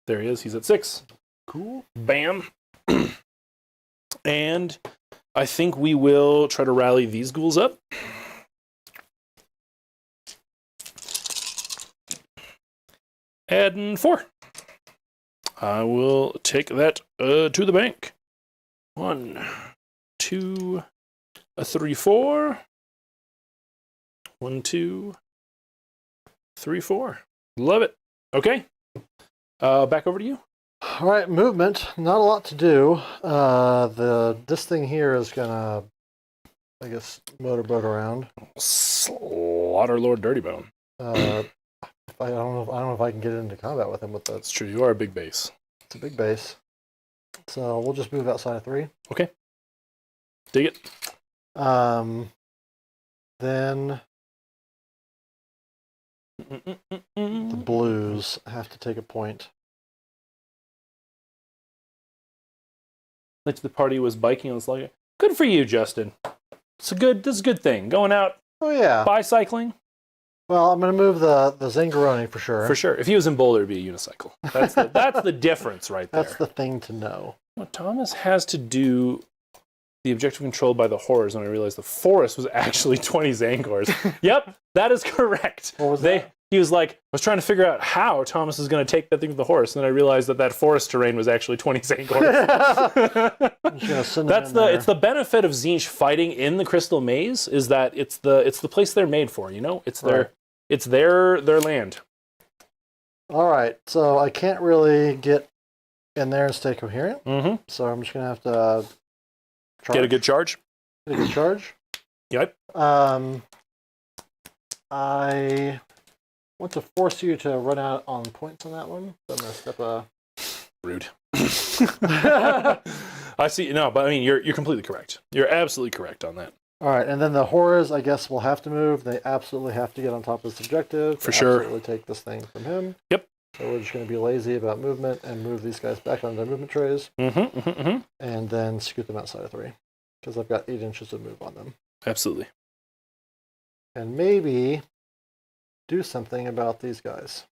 There he is. He's at 6. Cool. Bam. And I think we will try to rally these ghouls up. Adding 4. I will take that to the bank. 1, 2, 3, 4. 1, 2, 3, 4. Love it. Okay. Back over to you. All right, movement. Not a lot to do. This thing here is gonna, I guess, motorboat around. Slaughter Lord Dirtybone. I don't know if I can get into combat with him with that. That's true. You are a big base. It's a big base. So we'll just move outside of 3. Okay. Dig it. Then the blues have to take a point. Like the party was biking on the slugger. Good for you, Justin. This is a good thing. Going out, Oh yeah. bicycling. Well, I'm gonna move the Zangaroni for sure. For sure. If he was in Boulder, it'd be a unicycle. That's the difference right there. That's the thing to know. Well, Thomas has to do the objective controlled by the horrors, and I realized the forest was actually 20 Zangors. Yep, that is correct. What was that? He was like, I was trying to figure out how Thomas is going to take that thing with the horse, and then I realized that forest terrain was actually 20 Zangors. I'm just gonna send them in there. It's the benefit of Tzeentch fighting in the Crystal Maze is that it's the place they're made for. You know, it's their land. All right, so I can't really get in there and stay coherent. Mm-hmm. So I'm just gonna have to Get a good charge. Get a good charge. Yep. I want to force you to run out on points on that one. So I'm gonna step Rude. I see. No, but I mean, you're completely correct. You're absolutely correct on that. All right, and then the horrors, I guess, will have to move. They absolutely have to get on top of this objective. For sure. Absolutely take this thing from him. Yep. So we're just going to be lazy about movement and move these guys back onto their movement trays. And then scoot them outside of 3. Because I've got 8 inches of move on them. Absolutely. And maybe do something about these guys.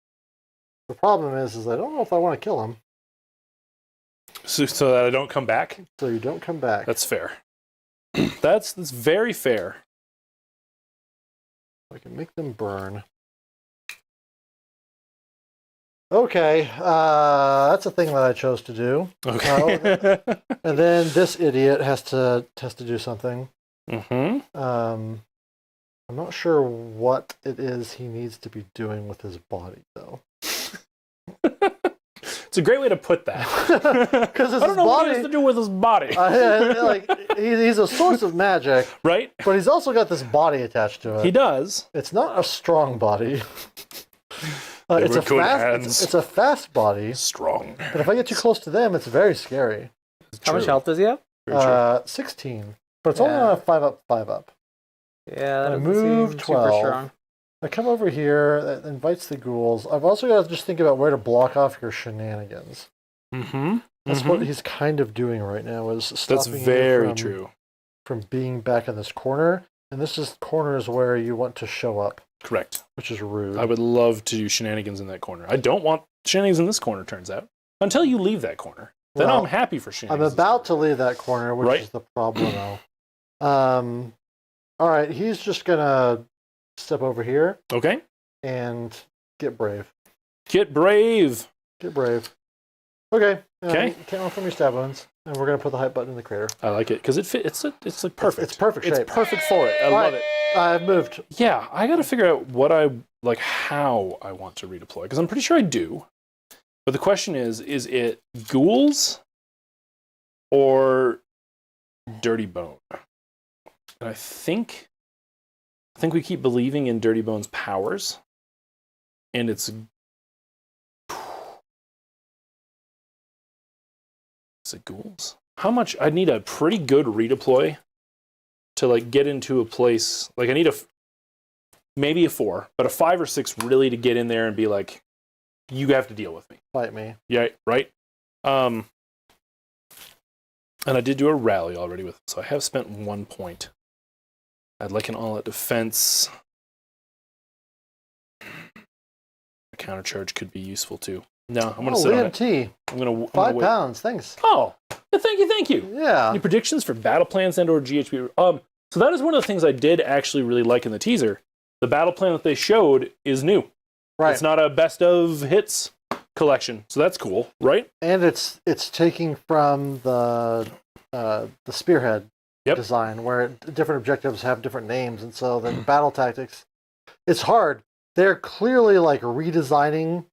The problem is I don't know if I want to kill them. So that I don't come back? So you don't come back. That's fair. That's very fair. I can make them burn. Okay, that's a thing that I chose to do. Okay. And then this idiot has to do something. Mm-hmm. I'm not sure what it is he needs to be doing with his body, though. It's a great way to put that. Because I don't know what he has to do with his body. He's a source of magic, Right? but he's also got this body attached to it. He does. It's not a strong body. It's a fast body. Strong. But if I get too close to them, it's very scary. How much health does he have? 16. But it's only on a 5 up, 5 up. Yeah, that I doesn't move seem 12. super strong. I come over here, that invites the ghouls. I've also got to just think about where to block off your shenanigans. Mm-hmm. That's what he's kind of doing right now, is stopping That's very you true. from being back in this corner. And this is corners where you want to show up. Correct. Which is rude. I would love to do shenanigans in that corner. I don't want shenanigans in this corner, turns out. Until you leave that corner. Then I'm happy for shenanigans. I'm about to leave that corner, which is the problem, though. All right, he's just going to step over here. Okay. And get brave. Get brave. Get brave. Okay. Okay. Count off from your stab wounds, and we're going to put the hype button in the crater. I like it because it fits. It's like perfect. It's perfect shape. It's perfect for it. I love it. I've moved. Yeah, I got to figure out how I want to redeploy because I'm pretty sure I do. But the question is it ghouls or Dirty Bone? And I think we keep believing in Dirty Bone's powers. and it's... Is it ghouls? How much? I'd need a pretty good redeploy to like get into a place. Like I need maybe a 4, but a 5 or 6 really to get in there and be like, you have to deal with me. Fight me. Yeah, right? And I did do a rally already with it, so I have spent 1 point. I'd like an all-out defense. A counter charge could be useful too. No, I'm going to sit on it. Liam T. I'm going to 5 pounds, thanks. Oh, thank you. Yeah. Any predictions for battle plans and or GHB? So that is one of the things I did actually really like in the teaser. The battle plan that they showed is new. Right. It's not a best of hits collection, so that's cool, right? And it's taking from the spearhead design, where different objectives have different names, and so then battle tactics. It's hard. They're clearly like redesigning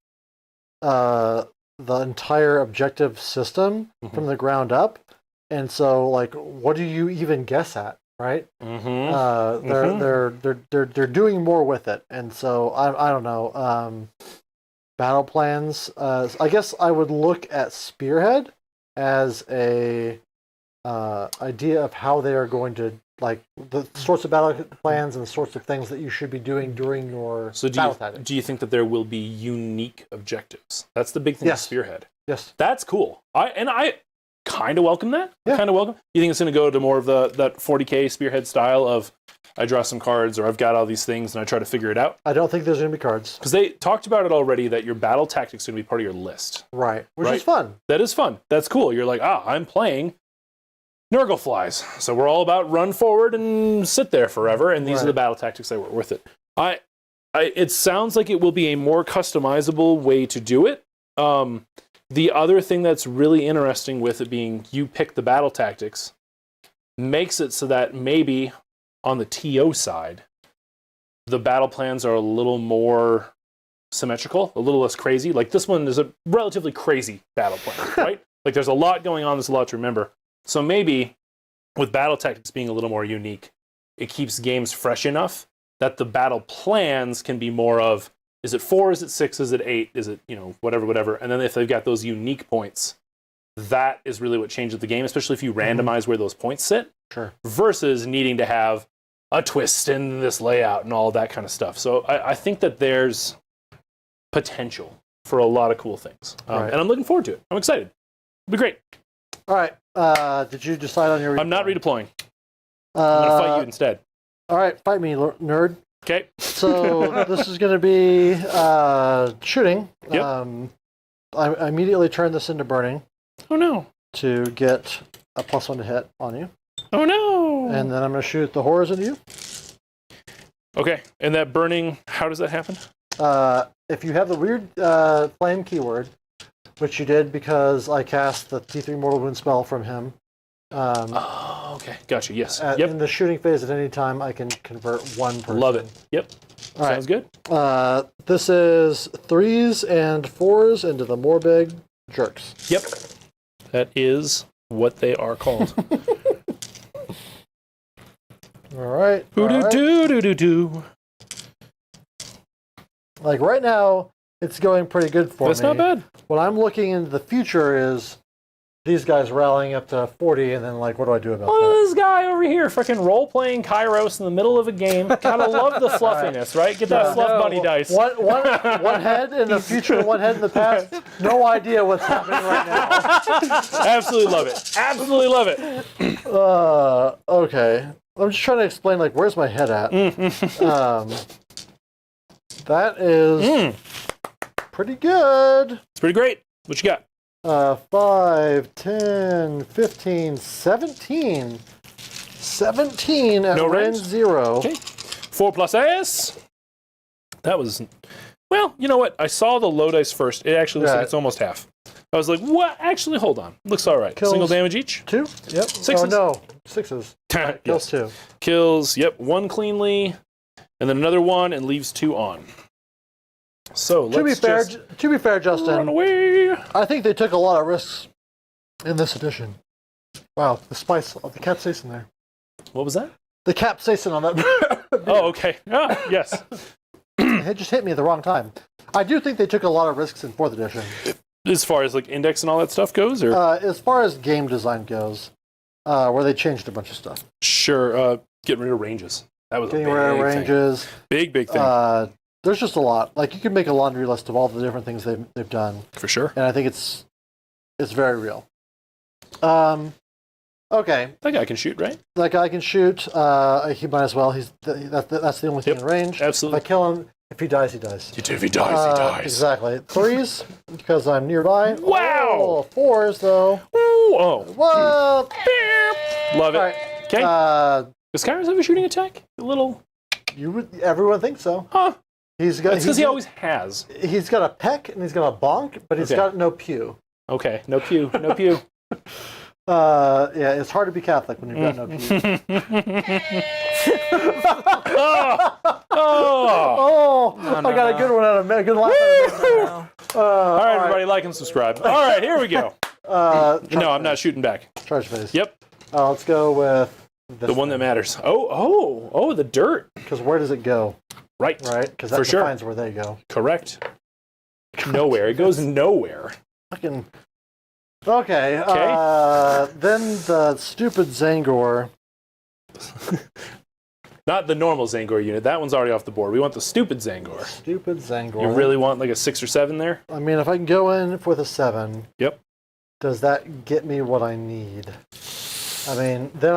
the entire objective system from the ground up, and so like, what do you even guess at, right? They're doing more with it, and so I don't know. Battle plans. I guess I would look at Spearhead as a idea of how they are going to, like, the sorts of battle plans and the sorts of things that you should be doing during your battle tactics. Do you think that there will be unique objectives? That's the big thing with Spearhead. Yes. That's cool. I kind of welcome that. Yeah. Kind of welcome. You think it's going to go to more of that 40k Spearhead style of I draw some cards or I've got all these things and I try to figure it out? I don't think there's going to be cards. Because they talked about it already that your battle tactics are going to be part of your list. Right. Which is fun. That is fun. That's cool. You're like, I'm playing Nurgle flies. So we're all about run forward and sit there forever, and these are the battle tactics that were worth it. It sounds like it will be a more customizable way to do it. The other thing that's really interesting with it being you pick the battle tactics makes it so that maybe on the TO side, the battle plans are a little more symmetrical, a little less crazy. Like this one is a relatively crazy battle plan, right? Like there's a lot going on, there's a lot to remember. So maybe with battle tactics being a little more unique, it keeps games fresh enough that the battle plans can be more of, is it 4, is it 6, is it 8, is it, whatever. And then if they've got those unique points, that is really what changes the game, especially if you randomize where those points sit. Sure. Versus needing to have a twist in this layout and all that kind of stuff. So I think that there's potential for a lot of cool things. And I'm looking forward to it. I'm excited. It'll be great. All right. Did you decide on your redeploy? I'm not redeploying. I'm going to fight you instead. All right. Fight me, nerd. Okay. So this is going to be shooting. Yep. I immediately turn this into burning. Oh, no. To get a +1 to hit on you. Oh, no. And then I'm going to shoot the horrors into you. Okay. And that burning, how does that happen? If you have the weird flame keyword, which you did because I cast the T3 Mortal Wound spell from him. Okay. Gotcha. Yes. In the shooting phase at any time, I can convert one person. Love it. Yep. All right. Sounds good. This is 3s and 4s into the Morbig jerks. Yep. That is what they are called. All right. Boo-doo-doo-doo-doo-doo. Like right now, it's going pretty good for me. That's not bad. What I'm looking into the future is these guys rallying up to 40, and then like, what do I do about that? This guy over here, freaking role-playing Kairos in the middle of a game. Gotta love the fluffiness, right? Get that fluff bunny dice. One head in the future, one head in the past. No idea what's happening right now. Absolutely love it. Absolutely love it. Okay. I'm just trying to explain, like, where's my head at? That is pretty good. It's pretty great. What you got? 5, 10, 15, 17. 17 at No range range? 0. Okay. 4 plus S. That was... Well, you know what? I saw the low dice first. It actually looks like it's almost half. I was like, what? Actually, hold on. Looks all right. Kills Single damage each? 2? Yep. 6s? Oh, no. 6s. Kills Yes. 2. Kills, 1 cleanly, and then another 1, and leaves 2 on. So let's To be fair, Justin, run away. I think they took a lot of risks in this edition. Wow, the spice of the capsaicin there. What was that? The capsaicin on that. Oh, okay. Ah, yes. It just hit me at the wrong time. I do think they took a lot of risks in 4th edition. As far as like index and all that stuff goes, or As far as game design goes, where they changed a bunch of stuff. sure, getting rid of ranges. That was Getting a big rid of thing. ranges. Big thing. There's just a lot. Like, you can make a laundry list of all the different things they've done. For sure. And I think it's very real. Okay. That guy can shoot, right? That guy can shoot. He might as well. That's the only thing in range. Absolutely. If I kill him, if he dies, he dies. If he dies, he dies. Exactly. 3s, because I'm nearby. Wow! Oh, 4s, though. Ooh, oh. What? Love it. All right. Okay. Does Kairos have a shooting attack? A little. Everyone thinks so. Huh. He's got. That's because he always has. He's got a peck and he's got a bonk, but he's got no pew. Okay. No pew. No pew. Yeah, it's hard to be Catholic when you've got no pew. I got a good one out of a good laugh out of All right, everybody, like and subscribe. All right, here we go. No, I'm not shooting back. Charge phase. Yep. Let's go with the one that matters. Oh, the dirt. Because where does it go? Right. Right? Because that defines where they go. Correct. Nowhere. It goes nowhere. Fucking. Okay. Then the stupid Zangor. Not the normal Zangor unit. That one's already off the board. We want the stupid Zangor. Stupid Zangor. You really want like a 6 or 7 there? I mean, if I can go in with a 7. Yep. Does that get me what I need? I mean, then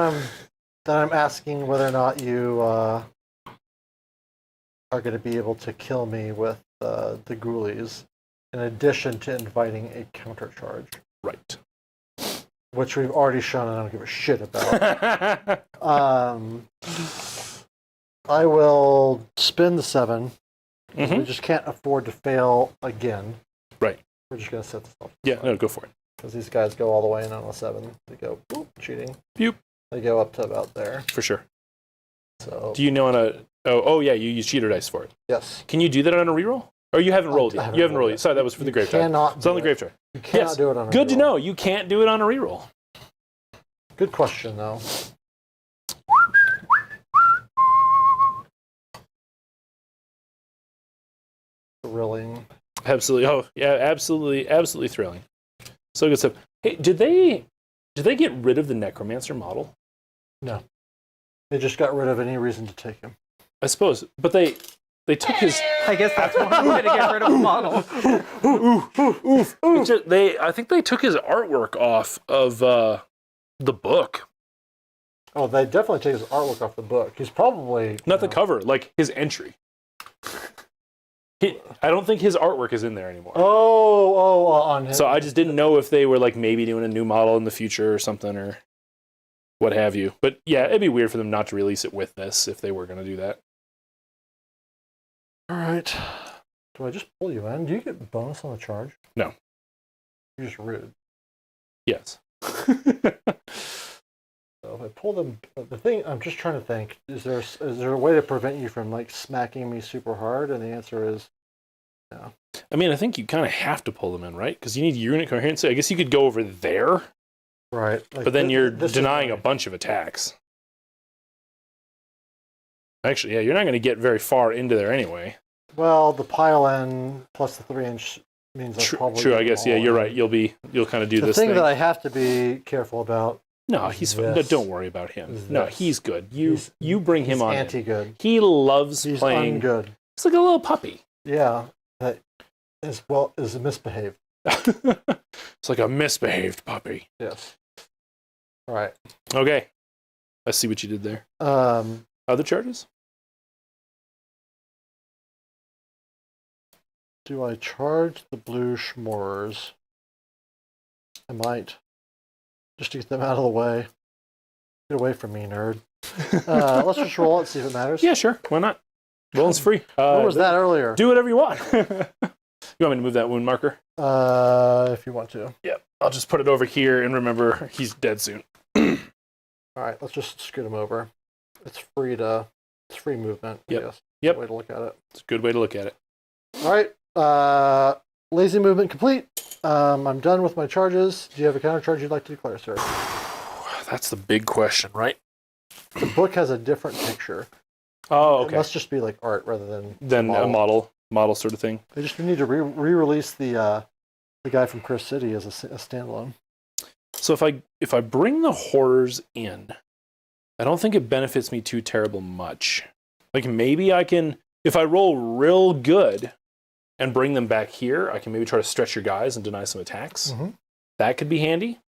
I'm asking whether or not you are going to be able to kill me with the ghoulies, in addition to inviting a counter charge. Right. Which we've already shown and I don't give a shit about. I will spin the 7. Mm-hmm. We just can't afford to fail again. Right. We're just going to set this up. Yeah, no, go for it. Because these guys go all the way in on a 7. They go, boop, cheating. Boop. They go up to about there. For sure. So. Do you know on a... Oh yeah, you use cheater dice for it. Yes. Can you do that on a reroll? Or you haven't rolled yet? You haven't rolled yet. Sorry, that was for the grave try. It's on the grave try. You cannot do it on a Good reroll. to know. You can't do it on a reroll. Good question, though. Thrilling. Absolutely. Oh, yeah, absolutely thrilling. So good stuff. Hey, did they get rid of the Necromancer model? No. They just got rid of any reason to take him. I suppose. But they took his... I guess that's one way to get rid of a model. I think they took his artwork off of the book. Oh, they definitely take his artwork off the book. He's probably... Not the cover, like his entry. I don't think his artwork is in there anymore. On him. So I just didn't know if they were like maybe doing a new model in the future or something or what have you. But yeah, it'd be weird for them not to release it with this if they were going to do that. All right. Do I just pull you in? Do you get bonus on the charge? No. You're just rude. Yes. So if I pull them, the thing I'm just trying to think: is there a way to prevent you from like smacking me super hard? And the answer is no. I mean, I think you kind of have to pull them in, right? Because you need unit coherency. I guess you could go over there, right? Like but then you're denying a bunch of attacks. Actually, yeah, you're not going to get very far into there anyway. Well, the pile in plus the 3-inch means I probably true. I guess yeah, you're right. You'll kind of do this thing. The thing thing that I have to be careful about. No, he's fine. No, don't worry about him. No, he's good. You bring him on. Anti-good. He loves he's playing. Good. He's like a little puppy. Yeah, that is misbehaved. It's like a misbehaved puppy. Yes. All right. Okay. I see what you did there. Other charges? Do I charge the blue schmorers? I might. Just to get them out of the way. Get away from me, nerd. Let's just roll it and see if it matters. Yeah, sure. Why not? Rolling's free. What was that earlier? Do whatever you want. You want me to move that wound marker? If you want to. Yep. I'll just put it over here and remember he's dead soon. All right, let's just scoot him over. It's free movement. Yep. I guess. Yep. Way to look at it. It's a good way to look at it. All right. Lazy movement complete. I'm done with my charges. Do you have a counter charge you'd like to declare, sir? That's the big question, right? The book has a different picture. Oh, okay. It must just be like art rather than a model. model sort of thing. They just need to re-release the guy from Curse City as a standalone. So if I bring the horrors in, I don't think it benefits me too terrible much. Like maybe I can, if I roll real good and bring them back here, I can maybe try to stretch your guys and deny some attacks. Mm-hmm. That could be handy.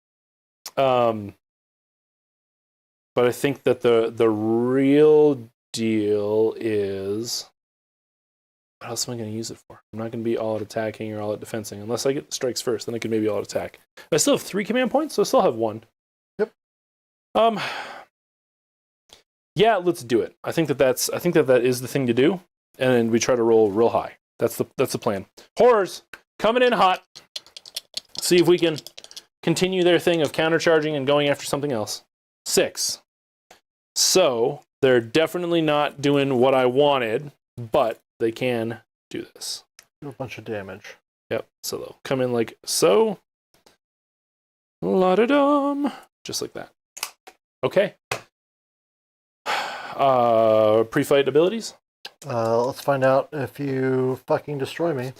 But I think that the real deal is, what else am I going to use it for? I'm not going to be all out attacking or all out defensing unless I get the strikes first. Then I can maybe all out attack. I still have 3 command points, so I still have 1. Yep. Yeah, let's do it. I think that is the thing to do, and we try to roll real high. That's the plan. Horrors coming in hot. See if we can continue their thing of countercharging and going after something else. 6. So they're definitely not doing what I wanted, but they can do this. Do a bunch of damage. Yep. So they'll come in like so. La-da-dum. Just like that. Okay. Pre-fight abilities? Let's find out if you fucking destroy me.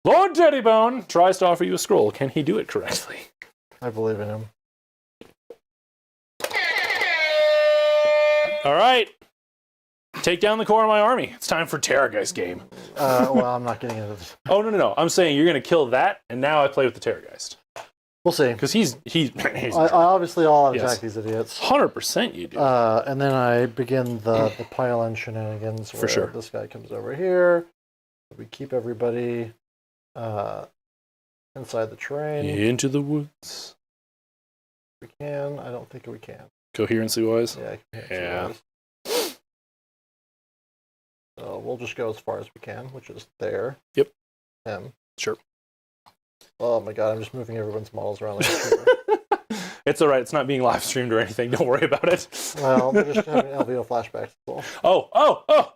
Lord Jettybone tries to offer you a scroll. Can he do it correctly? I believe in him. All right. Take down the core of my army. It's time for Terrorgheist game. Well, I'm not getting into this. Oh, no. I'm saying you're going to kill that, and now I play with the Terrorgheist. We'll see. Because he's I obviously all Yes. attack these idiots. 100% you do. And then I begin the pile-on shenanigans where For sure. this guy comes over here. We keep everybody inside the terrain. Into the woods. We can. I don't think we can. Coherency-wise? Yeah. Yeah. So we'll just go as far as we can, which is there. Yep. Him. Sure. Oh my god, I'm just moving everyone's models around like a shooter. It's all right. It's not being live streamed or anything. Don't worry about it. Well, we're just having LVO flashbacks. Cool. Oh.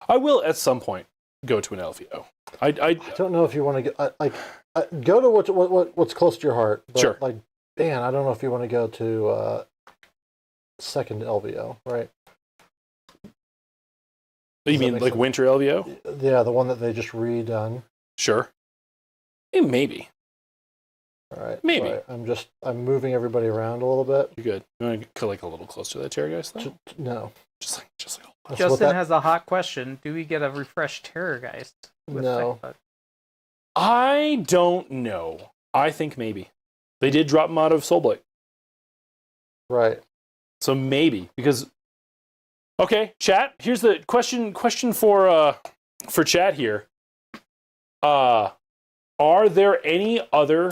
I will at some point go to an LVO. I don't know if you want to get go to what's close to your heart. But Sure. Like, Dan, I don't know if you want to go to second LVO, right? You Does that mean make like sense? Winter LVO? Yeah, the one that they just redone. Sure. Maybe. All right. Maybe. So I'm moving everybody around a little bit. You're good. You want to go like a little closer to that Terrorgheist though? No. Just like That's what Justin has a hot question. Do we get a refreshed Terrorgheist? No. I don't know. I think maybe. They did drop him out of Soulblight. Right. So maybe. Because okay, chat, here's the question for chat here. Are there any other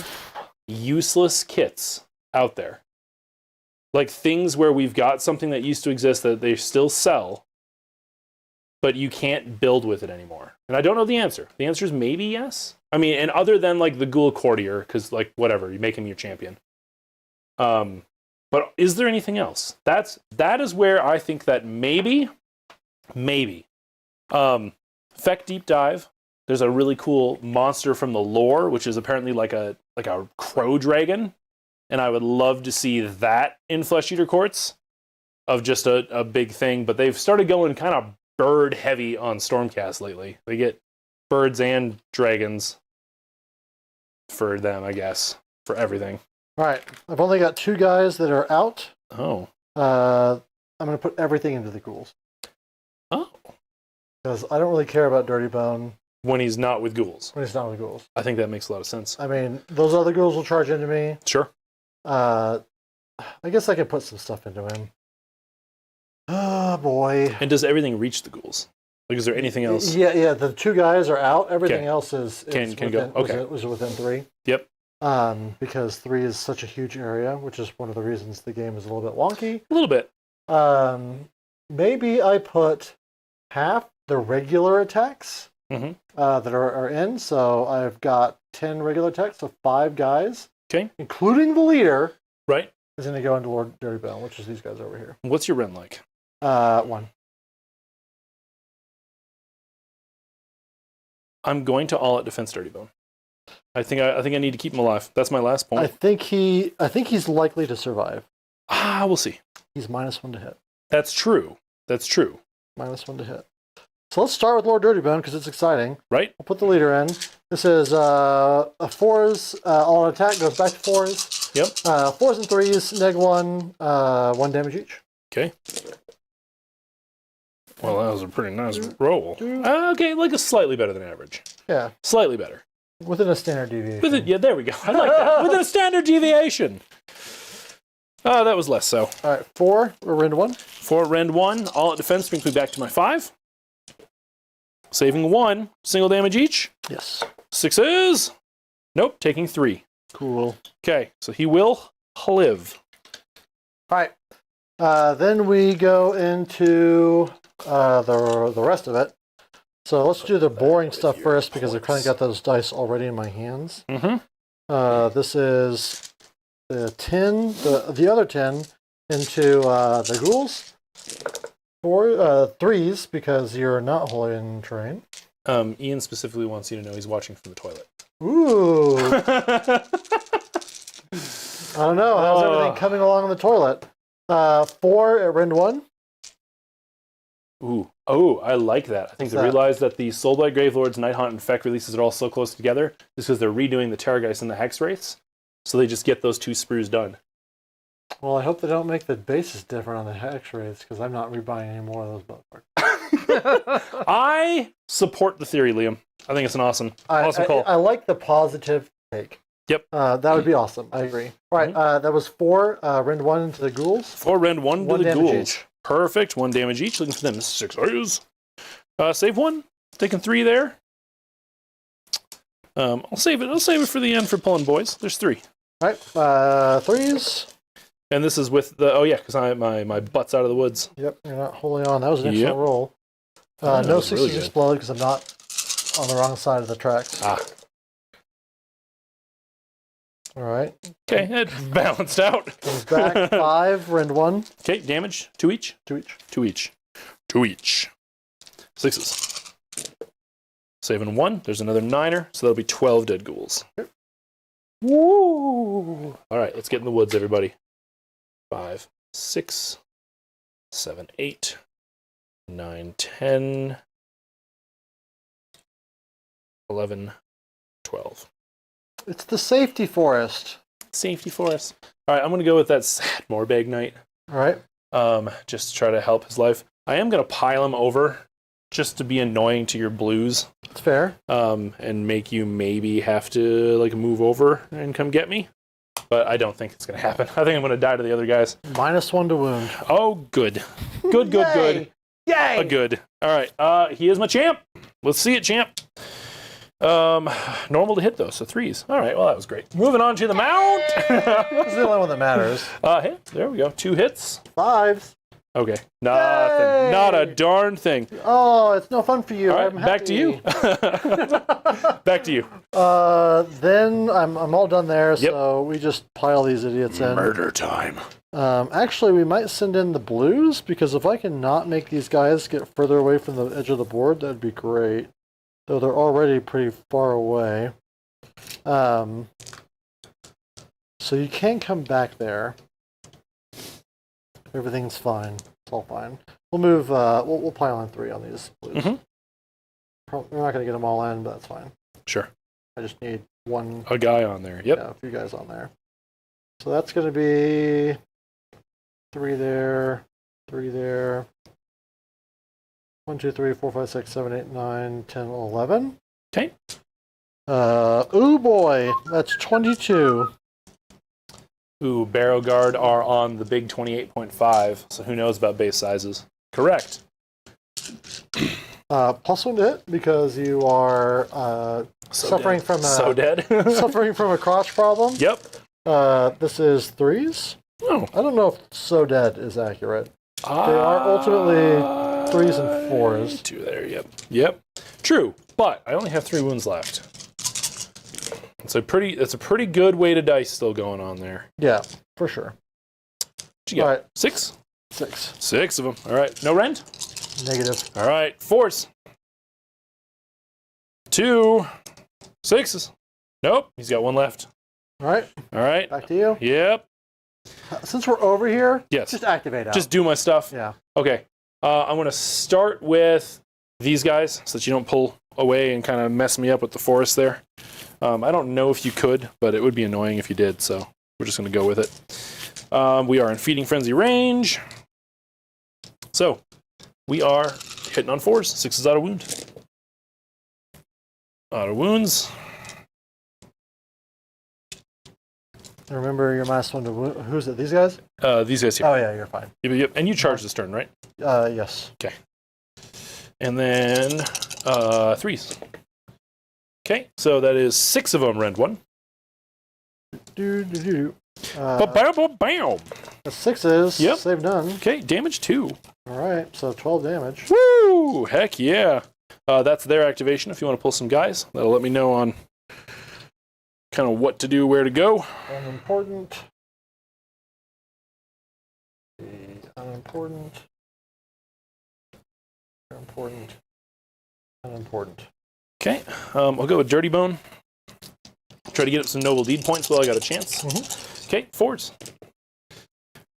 useless kits out there? Like things where we've got something that used to exist that they still sell, but you can't build with it anymore. And I don't know the answer. The answer is maybe yes. I mean, and other than like the Ghoul Courtier, because like whatever, you make him your champion. But is there anything else? That is where I think that maybe. Feck Deep Dive. There's a really cool monster from the lore, which is apparently like a crow dragon. And I would love to see that in Flesh Eater Courts of just a big thing. But they've started going kind of bird heavy on Stormcast lately. They get birds and dragons for them, I guess, for everything. All right. I've only got 2 guys that are out. Oh. I'm going to put everything into the ghouls. Oh. Because I don't really care about Dirty Bone When he's not with ghouls. when he's not with ghouls. I think that makes a lot of sense. I mean, those other ghouls will charge into me. Sure. I guess I could put some stuff into him. Oh, boy. And does everything reach the ghouls? Like, is there anything else? Yeah. The 2 guys are out. Everything Okay. else is Can within, go. Okay. was within 3. Yep. Because 3 is such a huge area, which is one of the reasons the game is a little bit wonky. A little bit. Maybe I put half the regular attacks Mm-hmm. that are in. So I've got 10 regular attacks, so 5 guys, Okay. including the leader, Right. is going to go into Lord Dirty Bone, which is these guys over here. What's your Ren like? 1. I'm going to all out defense Dirty Bone. I think I need to keep him alive. That's my last point. I think he's likely to survive. We'll see. He's -1 to hit. That's true. -1 to hit. So let's start with Lord Dirtybone because it's exciting. Right? We'll put the leader in. This is a 4s. All on attack goes back to 4s. Yep. 4s and 3s, neg 1, 1 damage each. Okay. Well, that was a pretty nice roll. Okay, like a slightly better than average. Yeah. Slightly better. Within a standard deviation. With it, yeah, there we go. I like that. Within a standard deviation. That was less so. All right, 4, we're rend 1. 4 rend 1. All at defense brings me back to my 5. Saving 1. Single damage each. Yes. 6s. Nope, taking 3. Cool. Okay, so he will live. All right. Then we go into the rest of it. So let's do the boring stuff first because I've kind of got those dice already in my hands. Mm-hmm. This is the 10, the other 10 into the ghouls. 3s because you're not holding in terrain. Ian specifically wants you to know he's watching from the toilet. Ooh. I don't know. How's everything coming along in the toilet? 4 at rend 1. Ooh. Oh, I like that. I think they realized that the Soulblight Gravelords, Night Haunt, and Feck releases are all so close together just because they're redoing the Terrorgheist and the Hex Wraiths. So they just get those 2 sprues done. Well, I hope they don't make the bases different on the Hex Wraiths because I'm not rebuying any more of those motherfuckers. I support the theory, Liam. I think it's an awesome call. I like the positive take. Yep. That would be awesome. I agree. All right, that was 4 rend 1 into the ghouls. 4 rend 1 to the damage ghouls. each. Perfect. 1 damage each. Looking for them 6 O's. Save 1. Taking 3 there. I'll save it. I'll save it for the end for pulling boys. There's 3. All right, 3s. And this is with the because my butt's out of the woods. Yep, you're not holding on. That was an excellent roll. That No was 6s really good. explode because I'm not on the wrong side of the tracks. Ah. All right. Okay, it balanced out. Comes back 5 rend 1. Okay, damage 2 each. 2 each. 2 each. 2 each. 6s. Saving 1. There's another 9er, so that'll be 12 dead ghouls. Yep. Woo! All right, let's get in the woods, everybody. 5, 6, 7, 8, 9, 10, 11, 12. It's the safety forest. Safety for us. All right, I'm going to go with that sad Morbag Knight. All right. Just to try to help his life. I am going to pile him over just to be annoying to your blues. It's fair. And make you maybe have to like move over and come get me. But I don't think it's going to happen. I think I'm going to die to the other guys. -1 to wound. Oh, good. Good, good, good. Yay! Good. All right. He is my champ. Let's see it, champ. Normal to hit, though, so 3s. All right, well, that was great. Moving on to the mount. This is the only one that matters. Hey, there we go. 2 hits. 5s. Okay. Nothing. Yay! Not a darn thing. Oh, it's no fun for you. All right, I'm back to you. Back to you. Then I'm all done there, Yep. so we just pile these idiots in. Murder time. Actually, we might send in the blues, because if I can not make these guys get further away from the edge of the board, that'd be great. Though they're already pretty far away. So you can come back there. Everything's fine. It's all fine. We'll move, we'll pile on 3 on these blues. Mhm. We're not going to get them all in, but that's fine. Sure. I just need one. A guy on there. Yep. Yeah, a few guys on there. So that's going to be 3 there, 3 there. 1, 2, 3, 4, 5, 6, 7, 8, 9, 10, 11. Okay. Ooh boy, that's 22. Ooh, Barrow Guard are on the big 28.5, so who knows about base sizes. Correct. +1 to hit because you are suffering from a dead. suffering from a crotch problem. Yep. This is 3s. Oh. I don't know if so dead is accurate. They are ultimately 3s and 4s. 2 there. Yep. Yep. True, but I only have 3 wounds left. It's a pretty good weight of dice still going on there. Yeah, for sure. What you got? All right. 6? 6. 6 of them. All right. No rend? Negative. All right. 4s. 2. 6s. Nope. He's got 1 left. All right, All right. back to you. Yep. Since we're over here, Yes. just activate out. Just do my stuff. yeah. Okay. I'm going to start with these guys so that you don't pull away and kind of mess me up with the forest there. I don't know if you could, but it would be annoying if you did, so we're just going to go with it. We are in Feeding Frenzy range. So, we are hitting on 4s. 6 is out of wound. Out of wounds. Remember your minus 1 to who's it? These guys? These guys here. Oh yeah, you're fine. Yep. And you charge this turn, right? Yes. Okay. And then 3s. Okay, so that is 6 of them, rend 1. Bam! That's 6s. Yep. Save none. Okay, damage 2. All right, so 12 damage. Woo! Heck yeah. That's their activation if you want to pull some guys. That'll let me know on kind of what to do, where to go. Unimportant. Unimportant. Unimportant. Unimportant. Okay, I'll go with Dirty Bone. Try to get up some Noble Deed points while I got a chance. Okay, 4s.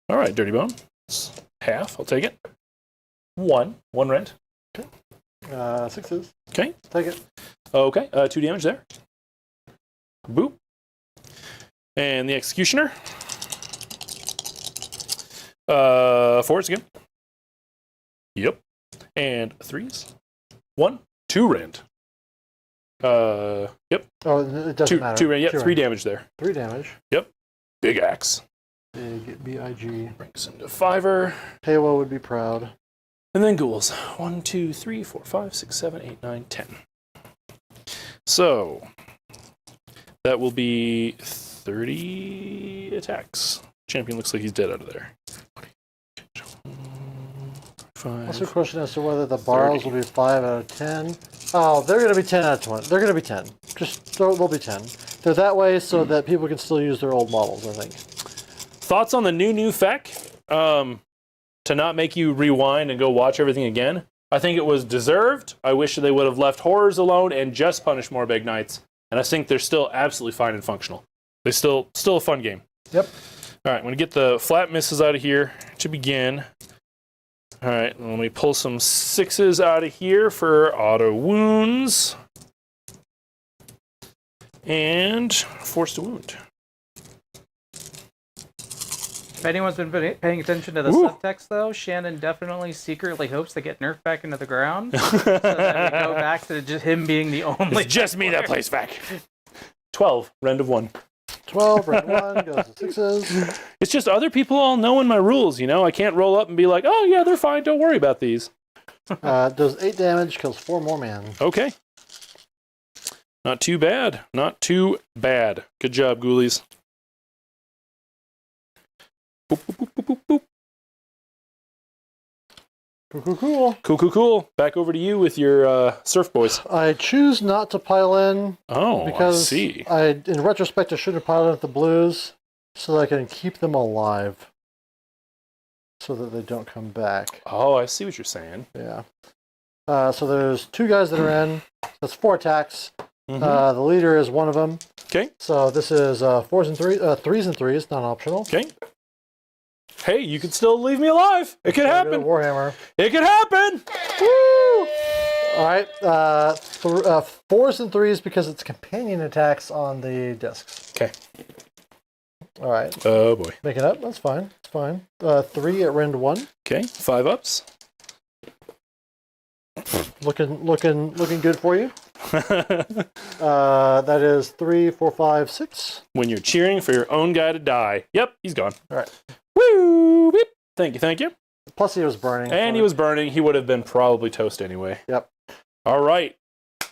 All right, Dirty Bone. It's half. I'll take it. 1 rend. 6s. Okay. Take it. Okay, 2 damage there. Boop. And the Executioner. 4s again. Yep. And 3s. 1, 2 rend. Yep. Oh, it doesn't matter. 2 rend. Yep, 3 rend. damage there. 3 damage. Yep. Big axe. Big B-I-G. Brings into 5er. Halo would be proud. And then ghouls. 1, 2, 3, 4, 5, 6, 7, 8, 9, 10. So, that will be 30 attacks. Champion looks like he's dead out of there. Also, a question as to whether the borrows will be 5 out of 10. Oh, they're going to be 10 out of 20. They're going to be 10. They'll be 10. They're that way so that people can still use their old models, I think. Thoughts on the new feck? To not make you rewind and go watch everything again. I think it was deserved. I wish they would have left horrors alone and just punished more big knights. And I think they're still absolutely fine and functional. They're still a fun game. Yep. All right, I'm going to get the flat misses out of here to begin. All right, let me pull some 6s out of here for auto wounds. And force to wound. If anyone's been paying attention to the subtext, though, Shannon definitely secretly hopes to get nerfed back into the ground, so that we go back to just him being the only. It's just me that plays feck. 12, rend of 1. 12, rend 1, goes to 6s. It's just other people all knowing my rules, you know? I can't roll up and be like, oh yeah, they're fine, don't worry about these. Does 8 damage, kills 4 more man. Okay. Not too bad. Not too bad. Good job, ghoulies. Boop, boop, boop, boop, boop, boop. Cool. Back over to you with your surf boys. I choose not to pile in. Oh, because I see. In retrospect, I should have piled in with the blues so that I can keep them alive so that they don't come back. Oh, I see what you're saying. Yeah. So there's 2 guys that are in. That's 4 attacks. The leader is one of them. Okay. So this is 4s and 3s and 3s, not optional. Okay. Hey, you could still leave me alive. It could happen. Warhammer. It could happen. Woo! All right. 4s and 3s because it's companion attacks on the discs. Okay. All right. Oh boy. Make it up. That's fine. It's fine. 3 at rend 1. Okay. 5 ups. Looking good for you. That is 3, 4, 5, 6. When you're cheering for your own guy to die. Yep, he's gone. All right. Woo! Beep. Thank you. Plus he was burning. And he was burning. He would have been probably toast anyway. Yep. All right.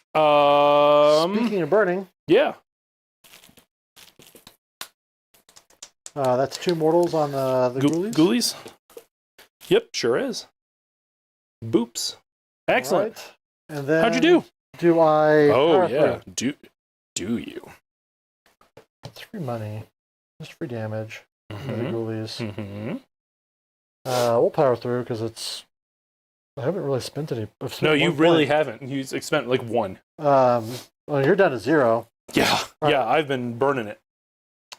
Speaking of burning. Yeah. That's 2 mortals on the ghoulies. Ghoulies? Yep, sure is. Boops. Excellent. Right. And then how'd you do? Do I? Oh yeah. Do you? It's free money. Just free damage. The Mm-hmm. ghoulies. We'll power through because I haven't really spent any. No, you really haven't. You spent like 1. Well, you're down to 0. Yeah. Right. Yeah, I've been burning it.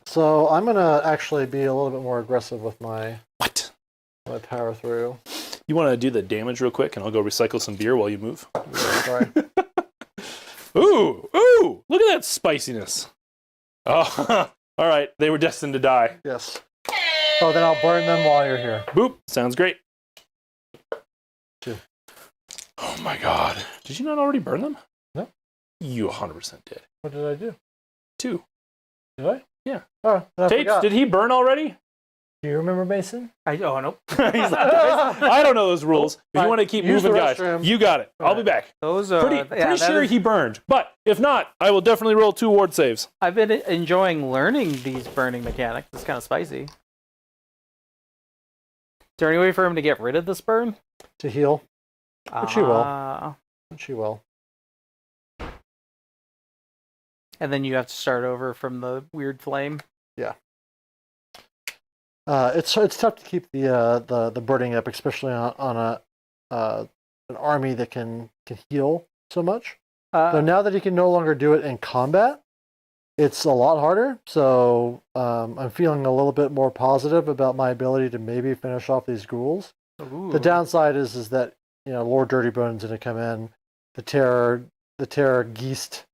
So I'm gonna actually be a little bit more aggressive with my What? power through. You want to do the damage real quick, and I'll go recycle some beer while you move. Sorry. Ooh, ooh! Look at that spiciness. Oh, all right. They were destined to die. Yes. Oh, then I'll burn them while you're here. Boop. Sounds great. 2. Oh my god. Did you not already burn them? No. You 100% did. What did I do? 2. Did I? Yeah. Oh, then I Tapes, forgot. did he burn already? Do you remember, Mason? Oh, nope. He's like, I don't know those rules. If you want to keep Use moving, the guys, restroom. you got it. I'll be Right. back. Those are... Pretty sure he burned. But if not, I will definitely roll 2 ward saves. I've been enjoying learning these burning mechanics. It's kind of spicy. Is there any way for him to get rid of this burn? To heal. Which you will. Which you will. And then you have to start over from the weird flame. Yeah. It's tough to keep the burning up, especially on an army that can heal so much. So now that he can no longer do it in combat, it's a lot harder. So I'm feeling a little bit more positive about my ability to maybe finish off these ghouls. Ooh. The downside is that Lord Dirty Bone's going to come in. The Terrorgheist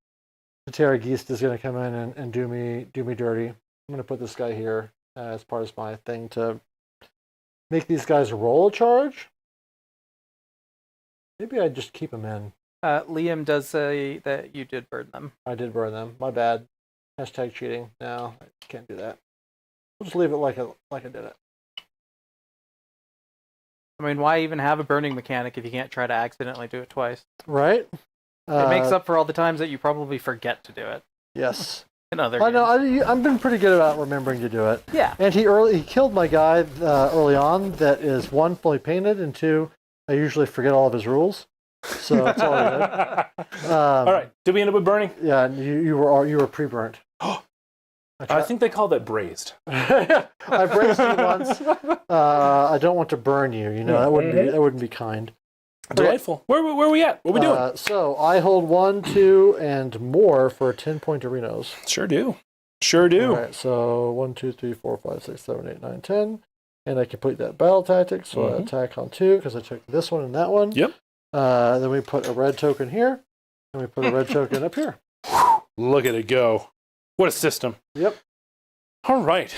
is going to come in and do me dirty. I'm going to put this guy here as part of my thing to make these guys roll a charge. Maybe I'd just keep them in. Liam does say that you did burn them. I did burn them. My bad. Hashtag cheating. No, I can't do that. We'll just leave it like I did it. I mean, why even have a burning mechanic if you can't try to accidentally do it twice? Right? It makes up for all the times that you probably forget to do it. Yes. In other I know. games. I've been pretty good about remembering to do it. Yeah. And he killed my guy early on. That is 1, fully painted, and 2, I usually forget all of his rules. So it's all good. All right. Did we end up with burning? Yeah, you were pre-burnt. I think they call that braised. I braced you once. I don't want to burn you. That wouldn't be kind. Delightful. Where are we at? What are we doing? So I hold 1, 2, and more for 10-point arenas. Sure do. Sure do. All right, so 1, 2, 3, 4, 5, 6, 7, 8, 9, 10. And I complete that battle tactic, so I attack on 2 because I took this one and that one. Yep. Then we put a red token here, and we put a red token up here. Look at it go. What a system. Yep. All right.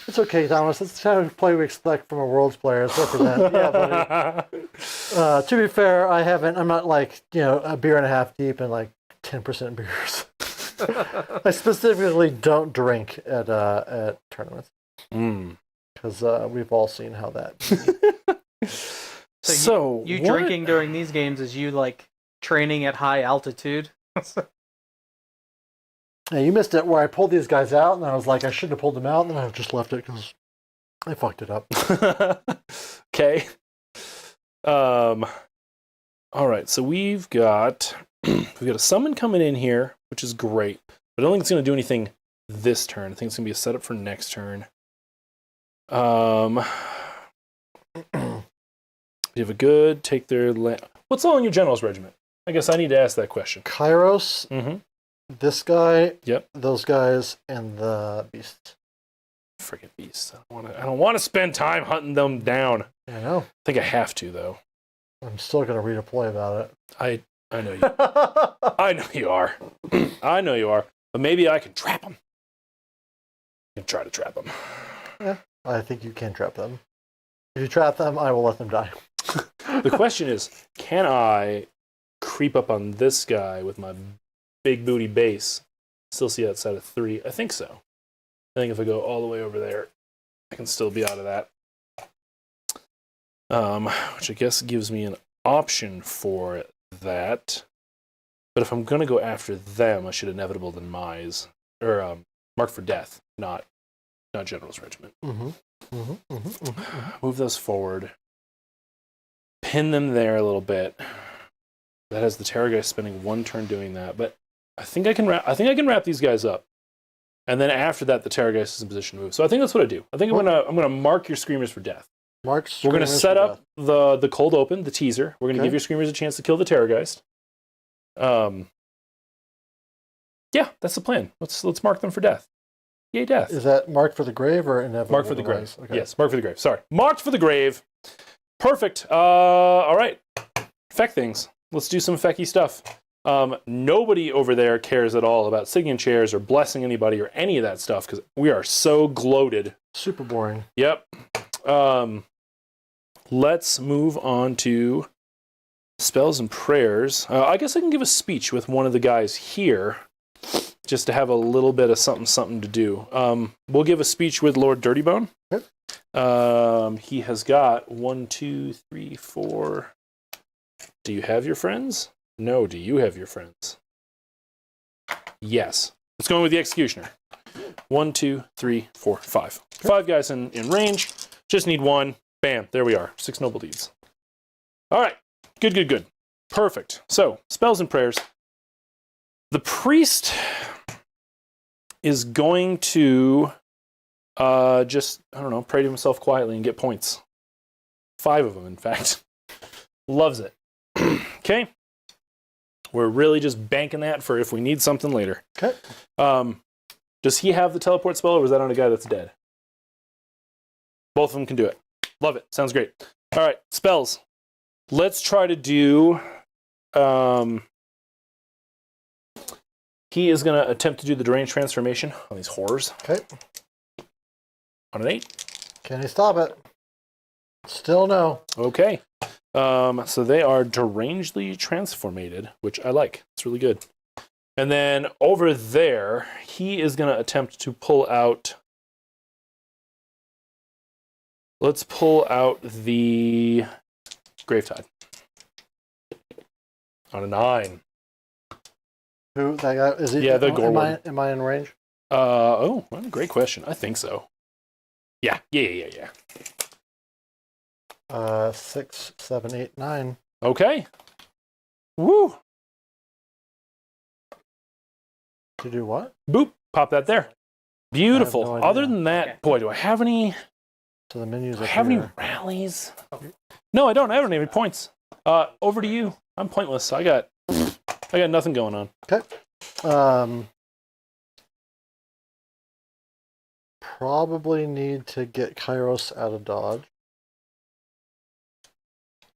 It's okay, Thomas. That's the kind of play we expect from a Worlds player. It's represent. Yeah, buddy. To be fair, I'm not like, a beer and a half deep and like 10% beers. I specifically don't drink at tournaments. Because we've all seen how that. So you drinking during these games is you like training at high altitude. Yeah, you missed it where I pulled these guys out, and I was like, I shouldn't have pulled them out, and then I just left it because I fucked it up. Okay. All right. So we've got a summon coming in here, which is great, but I don't think it's going to do anything this turn. I think it's going to be a setup for next turn. You have a good take their land. What's all in your general's regiment? I guess I need to ask that question. Kairos, this guy, Yep. those guys, and the beasts. Freaking beasts. I don't want to spend time hunting them down. I know. I think I have to though. I'm still going to read a play about it. I know you. I know you are. I know you are. But maybe I can trap them. I can try to trap them. Yeah, I think you can trap them. If you trap them, I will let them die. The question is, can I creep up on this guy with my big booty base? Still see outside of 3? I think so. I think if I go all the way over there, I can still be out of that. Which I guess gives me an option for that. But if I'm going to go after them, I should inevitable demise, or mark for death, not General's Regiment. Move those forward. Pin them there a little bit. That has the Terrorgheist spending 1 turn doing that, but I think I can wrap these guys up, and then after that, the Terrorgheist is in position to move. So I think that's what I do. I think I'm gonna mark your Screamers for death. We're gonna set up the cold open, the teaser. We're gonna give your Screamers a chance to kill the Terrorgheist. Yeah, that's the plan. Let's mark them for death. Yay, death. Is that marked for the grave or inevitable? Marked for the grave. demise? Okay. Yes, marked for the grave. Sorry. Marked for the grave. Perfect. All right. Feck things. Let's do some fecky stuff. Nobody over there cares at all about Signian chairs or blessing anybody or any of that stuff because we are so gloated. Super boring. Yep. Let's move on to spells and prayers. I guess I can give a speech with one of the guys here just to have a little bit of something to do. We'll give a speech with Lord Dirtybone. Okay. He has got 1, 2, 3, 4. Do you have your friends? No. Do you have your friends? Yes. Let's go with the executioner. 1, 2, 3, 4, 5. 5 guys in range. Just need 1. Bam. There we are. 6 noble deeds. All right. Good. Perfect. So, spells and prayers. The priest is going to just, I don't know, pray to himself quietly and get points. 5 of them, in fact. Loves it. Okay. We're really just banking that for if we need something later. Okay. Does he have the teleport spell, or was that on a guy that's dead? Both of them can do it. Love it. Sounds great. All right, spells. Let's try to do... he is going to attempt to do the deranged transformation on these horrors. Okay. On an 8. Can he stop it? Still no. Okay. So they are derangedly transformated, which I like. It's really good. And then over there, he is going to attempt to pull out... Let's pull out the Gravetide. On a 9. Who that guy is? He, Yeah, the Gorward. Am I in range? Well, great question. I think so. Yeah. 6, 7, 8, 9. Okay. Woo! To do what? Boop. Pop that there. Beautiful. no Other idea. than that, Okay. boy, do I have any... So the menus Do I up have any here. rallies? No, I don't. I don't have any points. Over to you. I'm pointless. I got nothing going on. Okay. Probably need to get Kairos out of Dodge.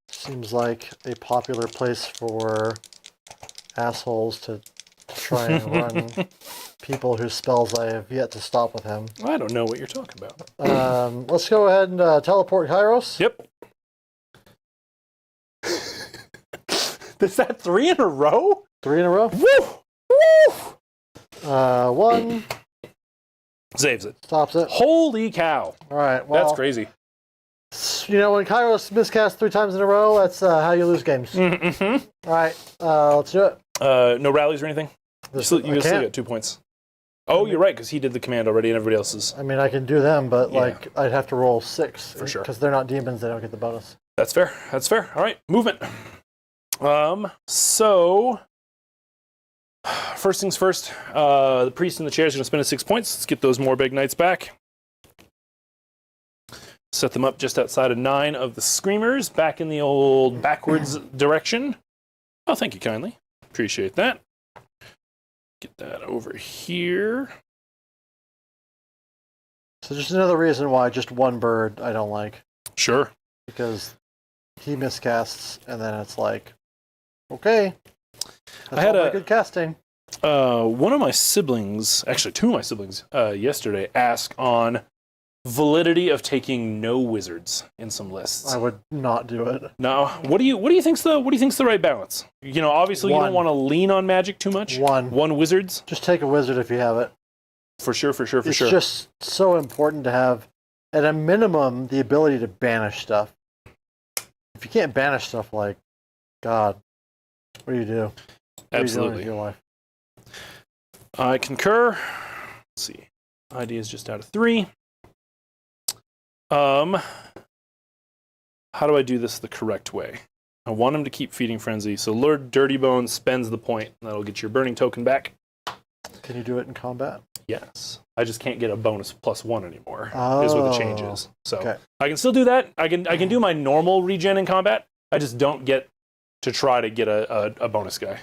Seems like a popular place for assholes to try and run people whose spells I have yet to stop with him. I don't know what you're talking about. Let's go ahead and teleport Kairos. Yep. Is that 3 in a row? 3 in a row. Woo! 1 Saves it. stops it. Holy cow. All right. Well, That's crazy. you know, when Kairos miscasts 3 times in a row, that's how you lose games. Mm-hmm. All right. Let's do it. No rallies or anything? You still I got can't. 2 points. Oh, you're right, because he did the command already and everybody else is... I mean, I can do them, but Yeah. like I'd have to roll 6 For sure. because they're not demons. They don't get the bonus. That's fair. All right, movement. So... First things first, the priest in the chair is going to spend his 6 points. Let's get those Morbeg Knights back. Set them up just outside of 9 of the Screamers, back in the old backwards direction. Oh, thank you kindly. Appreciate that. Get that over here. So just another reason why just one bird I don't like, Sure. because he miscasts and then it's like, okay, that's I had all my a- good casting. One of my siblings, actually 2 of my siblings, yesterday asked on validity of taking no wizards in some lists. I would not do it. Now, what do you think's the right balance? You know, obviously you One. don't want to lean on magic too much. One wizards Just take a wizard if you have it. for sure. It's just so important to have, at a minimum, the ability to banish stuff. If you can't banish stuff, like, God, what do you do? What are you doing Absolutely. with your life? I concur. Let's see. ID is just out of 3. How do I do this the correct way? I want him to keep feeding frenzy. So Lord Dirtybone spends the point. That'll get your burning token back. Can you do it in combat? Yes. I just can't get a bonus +1 anymore. Is what the change is. So okay. I can still do that. I can do my normal regen in combat. I just don't get to try to get a bonus guy.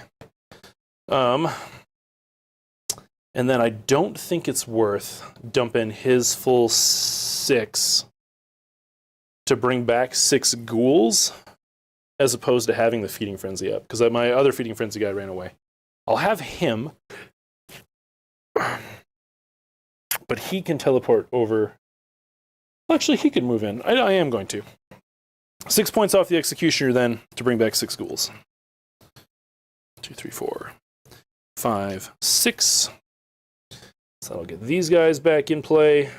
And then I don't think it's worth dumping his full 6 to bring back 6 ghouls, as opposed to having the Feeding Frenzy up, because my other Feeding Frenzy guy ran away. I'll have him, but he can teleport over. Actually, he can move in. I am going to. 6 points off the Executioner then to bring back 6 ghouls. 2, 3, 4, 5, 6. So that'll get these guys back in play.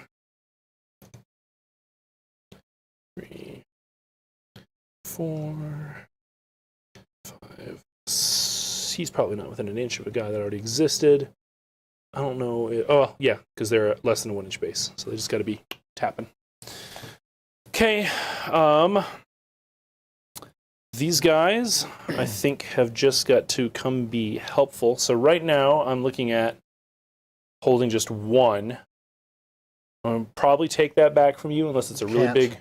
3, 4, 5. He's probably not within an inch of a guy that already existed. I don't know. Oh, yeah, because they're less than a 1 inch base. So they just got to be tapping. Okay. These guys, I think, have just got to come be helpful. So right now, I'm looking at holding just 1. I'll probably take that back from you unless it's a really big.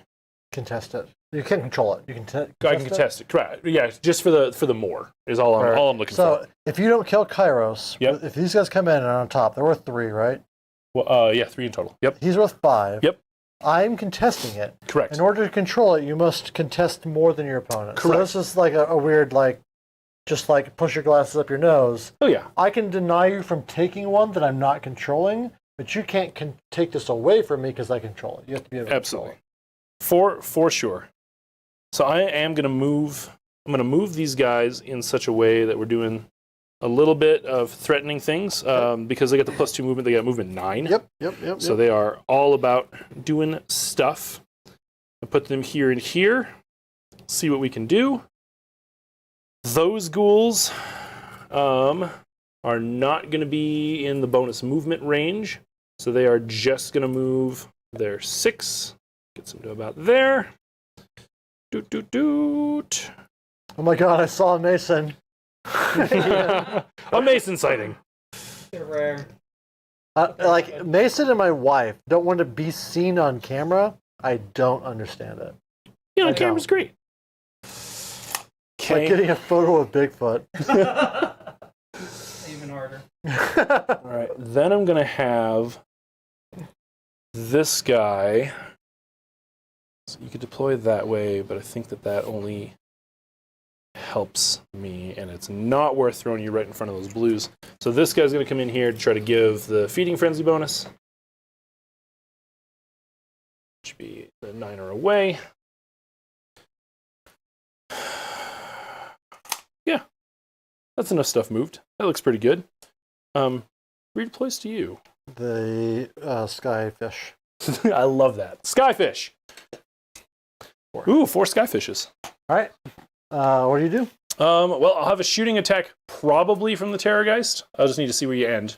Contest it. You can control it. You can I can contest it. Correct. Yeah, just for the more is all I'm looking for. So if you don't kill Kairos, if these guys come in and are on top, they're worth 3, right? Well, yeah, 3 in total. Yep. He's worth 5. Yep. I'm contesting it. Correct. In order to control it, you must contest more than your opponent. Correct. So this is like a weird, just push your glasses up your nose. Oh, yeah. I can deny you from taking one that I'm not controlling, but you can't take this away from me because I control it. You have to be able to control it. For sure. So I am going to move. I'm going to move these guys in such a way that we're doing a little bit of threatening things because they got the +2 movement. They got movement 9. Yep. So they are all about doing stuff. I put them here and here. See what we can do. Those ghouls are not going to be in the bonus movement range. So they are just going to move their 6. Gets them to about there. Doot. Oh my god, I saw a Mason. A Mason sighting. They're rare. Mason and my wife don't want to be seen on camera. I don't understand it. Yeah, on camera's great. It's like getting a photo of Bigfoot. Even harder. All right, then I'm going to have this guy. So you could deploy that way, but I think that only helps me, and it's not worth throwing you right in front of those blues. So this guy's going to come in here to try to give the Feeding Frenzy bonus. Should be the 9er away. Yeah, that's enough stuff moved. That looks pretty good. Redeploys to you. The skyfish. I love that. Skyfish! 4. Ooh, 4 skyfishes. All right. What do you do? Well, I'll have a shooting attack probably from the Terrorgheist. I'll just need to see where you end.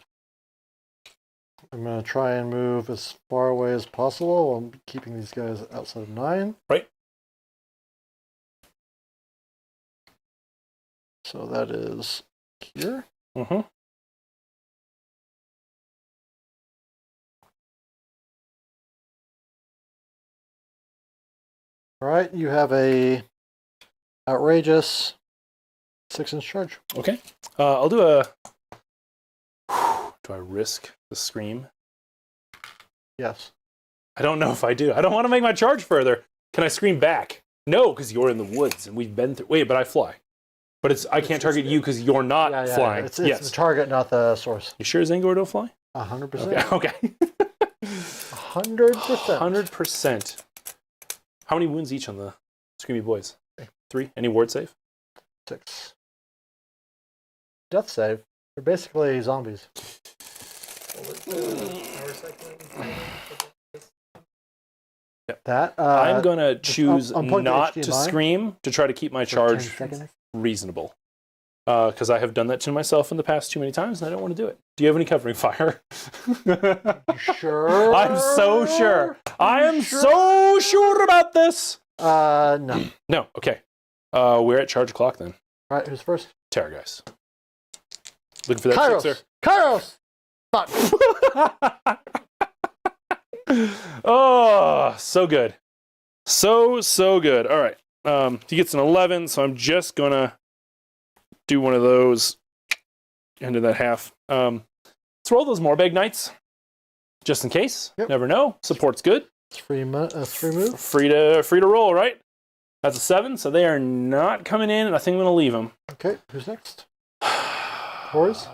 I'm going to try and move as far away as possible while I'm keeping these guys outside of 9. Right. So that is here. Mm-hmm. All right, you have a outrageous 6-inch charge. Okay. I'll do a... Do I risk the scream? Yes. I don't know if I do. I don't want to make my charge further. Can I scream back? No, because you're in the woods and we've been through... Wait, but I fly. But I can't target you because you're not flying. It's the target, not the source. You sure Zangor don't fly? 100%. Okay. 100%. 100%. How many wounds each on the Screamy Boys? 3? Any ward save? 6. Death save. They're basically zombies. That I'm going to choose I'm not to scream to try to keep my charge reasonable. Because I have done that to myself in the past too many times, and I don't want to do it. Do you have any covering fire? Sure? I'm so sure. I am so sure about this. No. No, okay. We're at charge clock then. All right, who's first? Terrorgheist. Looking for that Kairos. sixer. Kairos! Oh, so good. So good. All right. He gets an 11, so I'm just going to do one of those into that half. Let's roll those Morbeg Knights. Just in case. Yep. Never know. Support's good. It's free move. Free to roll, right? That's a 7, so they are not coming in, and I think I'm going to leave them. Okay, who's next? Horus?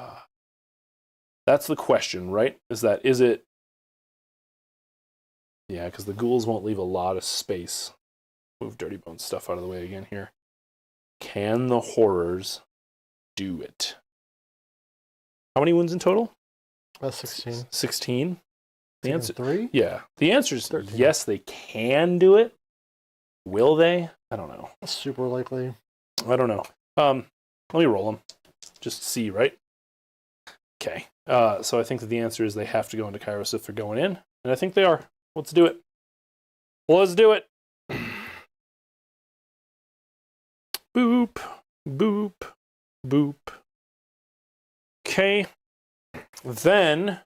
That's the question, right? Is it... Yeah, because the ghouls won't leave a lot of space. Move Dirty Bones stuff out of the way again here. Can the horrors do it? How many wounds in total? 16. 16? The answer... 3? Yeah. The answer is 13. yes, they can do it. Will they? I don't know. Super likely. I don't know. Let me roll them. Just see, right? Okay. So I think that the answer is they have to go into Kairos if they're going in. And I think they are. Let's do it. Let's do it. Boop. Boop. Boop. Okay. Then,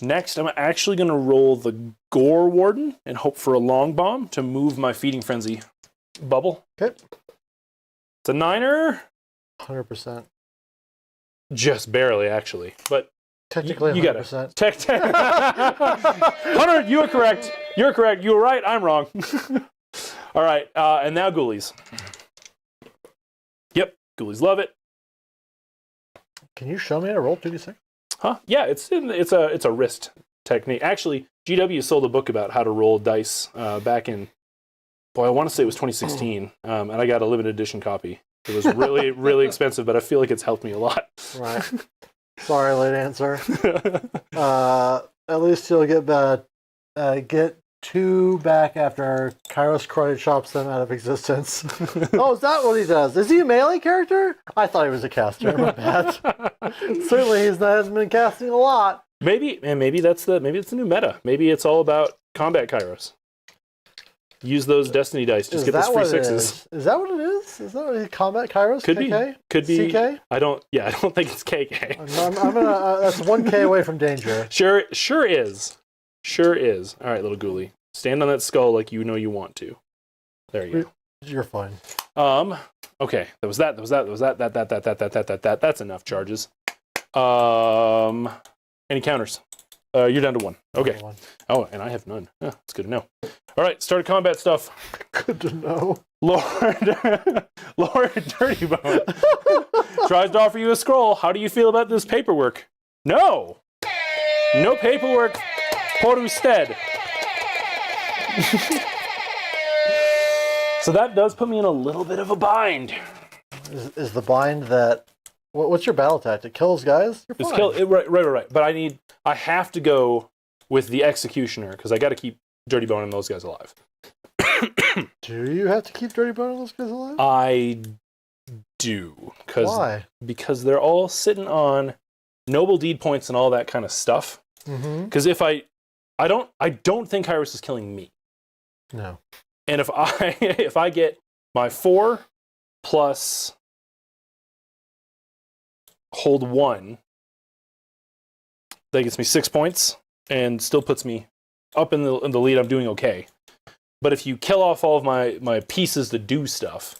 next, I'm actually going to roll the Gore Warden and hope for a long bomb to move my Feeding Frenzy bubble. Okay. It's a 9er. 100%. Just barely, actually. But Technically, you 100%. got it. 100, you are correct. You're correct. You were right. I'm wrong. All right. And now Ghoulies. Yep. Ghoulies love it. Can you show me how to roll 2d6? Huh? Yeah, it's a wrist technique. Actually, GW sold a book about how to roll dice back in, I want to say it was 2016, and I got a limited edition copy. It was really, really expensive, but I feel like it's helped me a lot. Right. Sorry, late answer. At least you'll get 2 back after Kairos Karate chops them out of existence. Oh, is that what he does? Is he a melee character? I thought he was a caster. My bad. Certainly, hasn't been casting a lot. Maybe that's the new meta. Maybe it's all about combat Kairos. Use those Destiny dice. Just get those free 6s. Is that what it is? Is that what it is? Combat Kairos? Could KK? be. Could be. CK? I don't think it's KK. I'm gonna. That's 1K away from danger. Sure is. Sure is. All right, little ghoulie. Stand on that skull like you know you want to. There you go. You're fine. Okay. That's enough charges. Any counters? You're down to 1. Okay. Oh, and I have none. Huh, that's good to know. All right, start combat stuff. Good to know. Lord Dirty Bone tries to offer you a scroll. How do you feel about this paperwork? No. No paperwork. Por usted. So that does put me in a little bit of a bind. Is the bind that... What's your battle tactic? Kills guys? You're fine. It's right. But I have to go with the Executioner because I got to keep Dirty Bone and those guys alive. Do you have to keep Dirty Bone and those guys alive? I do. Why? Because they're all sitting on noble deed points and all that kind of stuff. Because if I don't think Kairos is killing me. No. And if I get my 4 plus hold 1, that gets me 6 points and still puts me up in the lead. I'm doing okay. But if you kill off all of my pieces to do stuff,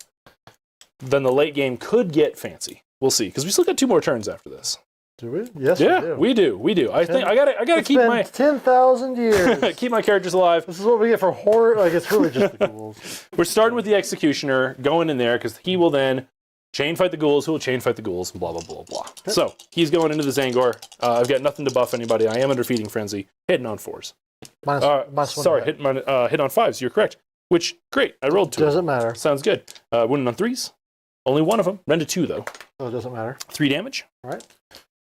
then the late game could get fancy. We'll see, because we still got 2 more turns after this. Do we? Yes, we do. We do. I think I gotta keep my 10,000 years. keep my characters alive. This is what we get for horror. Like, it's really just the ghouls. We're starting with the Executioner, going in there because he will then chain fight the ghouls, who will chain fight the ghouls, blah blah blah blah. Yep. So he's going into the Zangor. I've got nothing to buff anybody. I am under Feeding Frenzy, hitting on 4s. Minus Sorry, hit on 5s. You're correct. Which great. I rolled 2. Doesn't matter. Sounds good. Winning on 3s. Only one of them. Rend to 2 though. Oh, it doesn't matter. 3 damage. All right.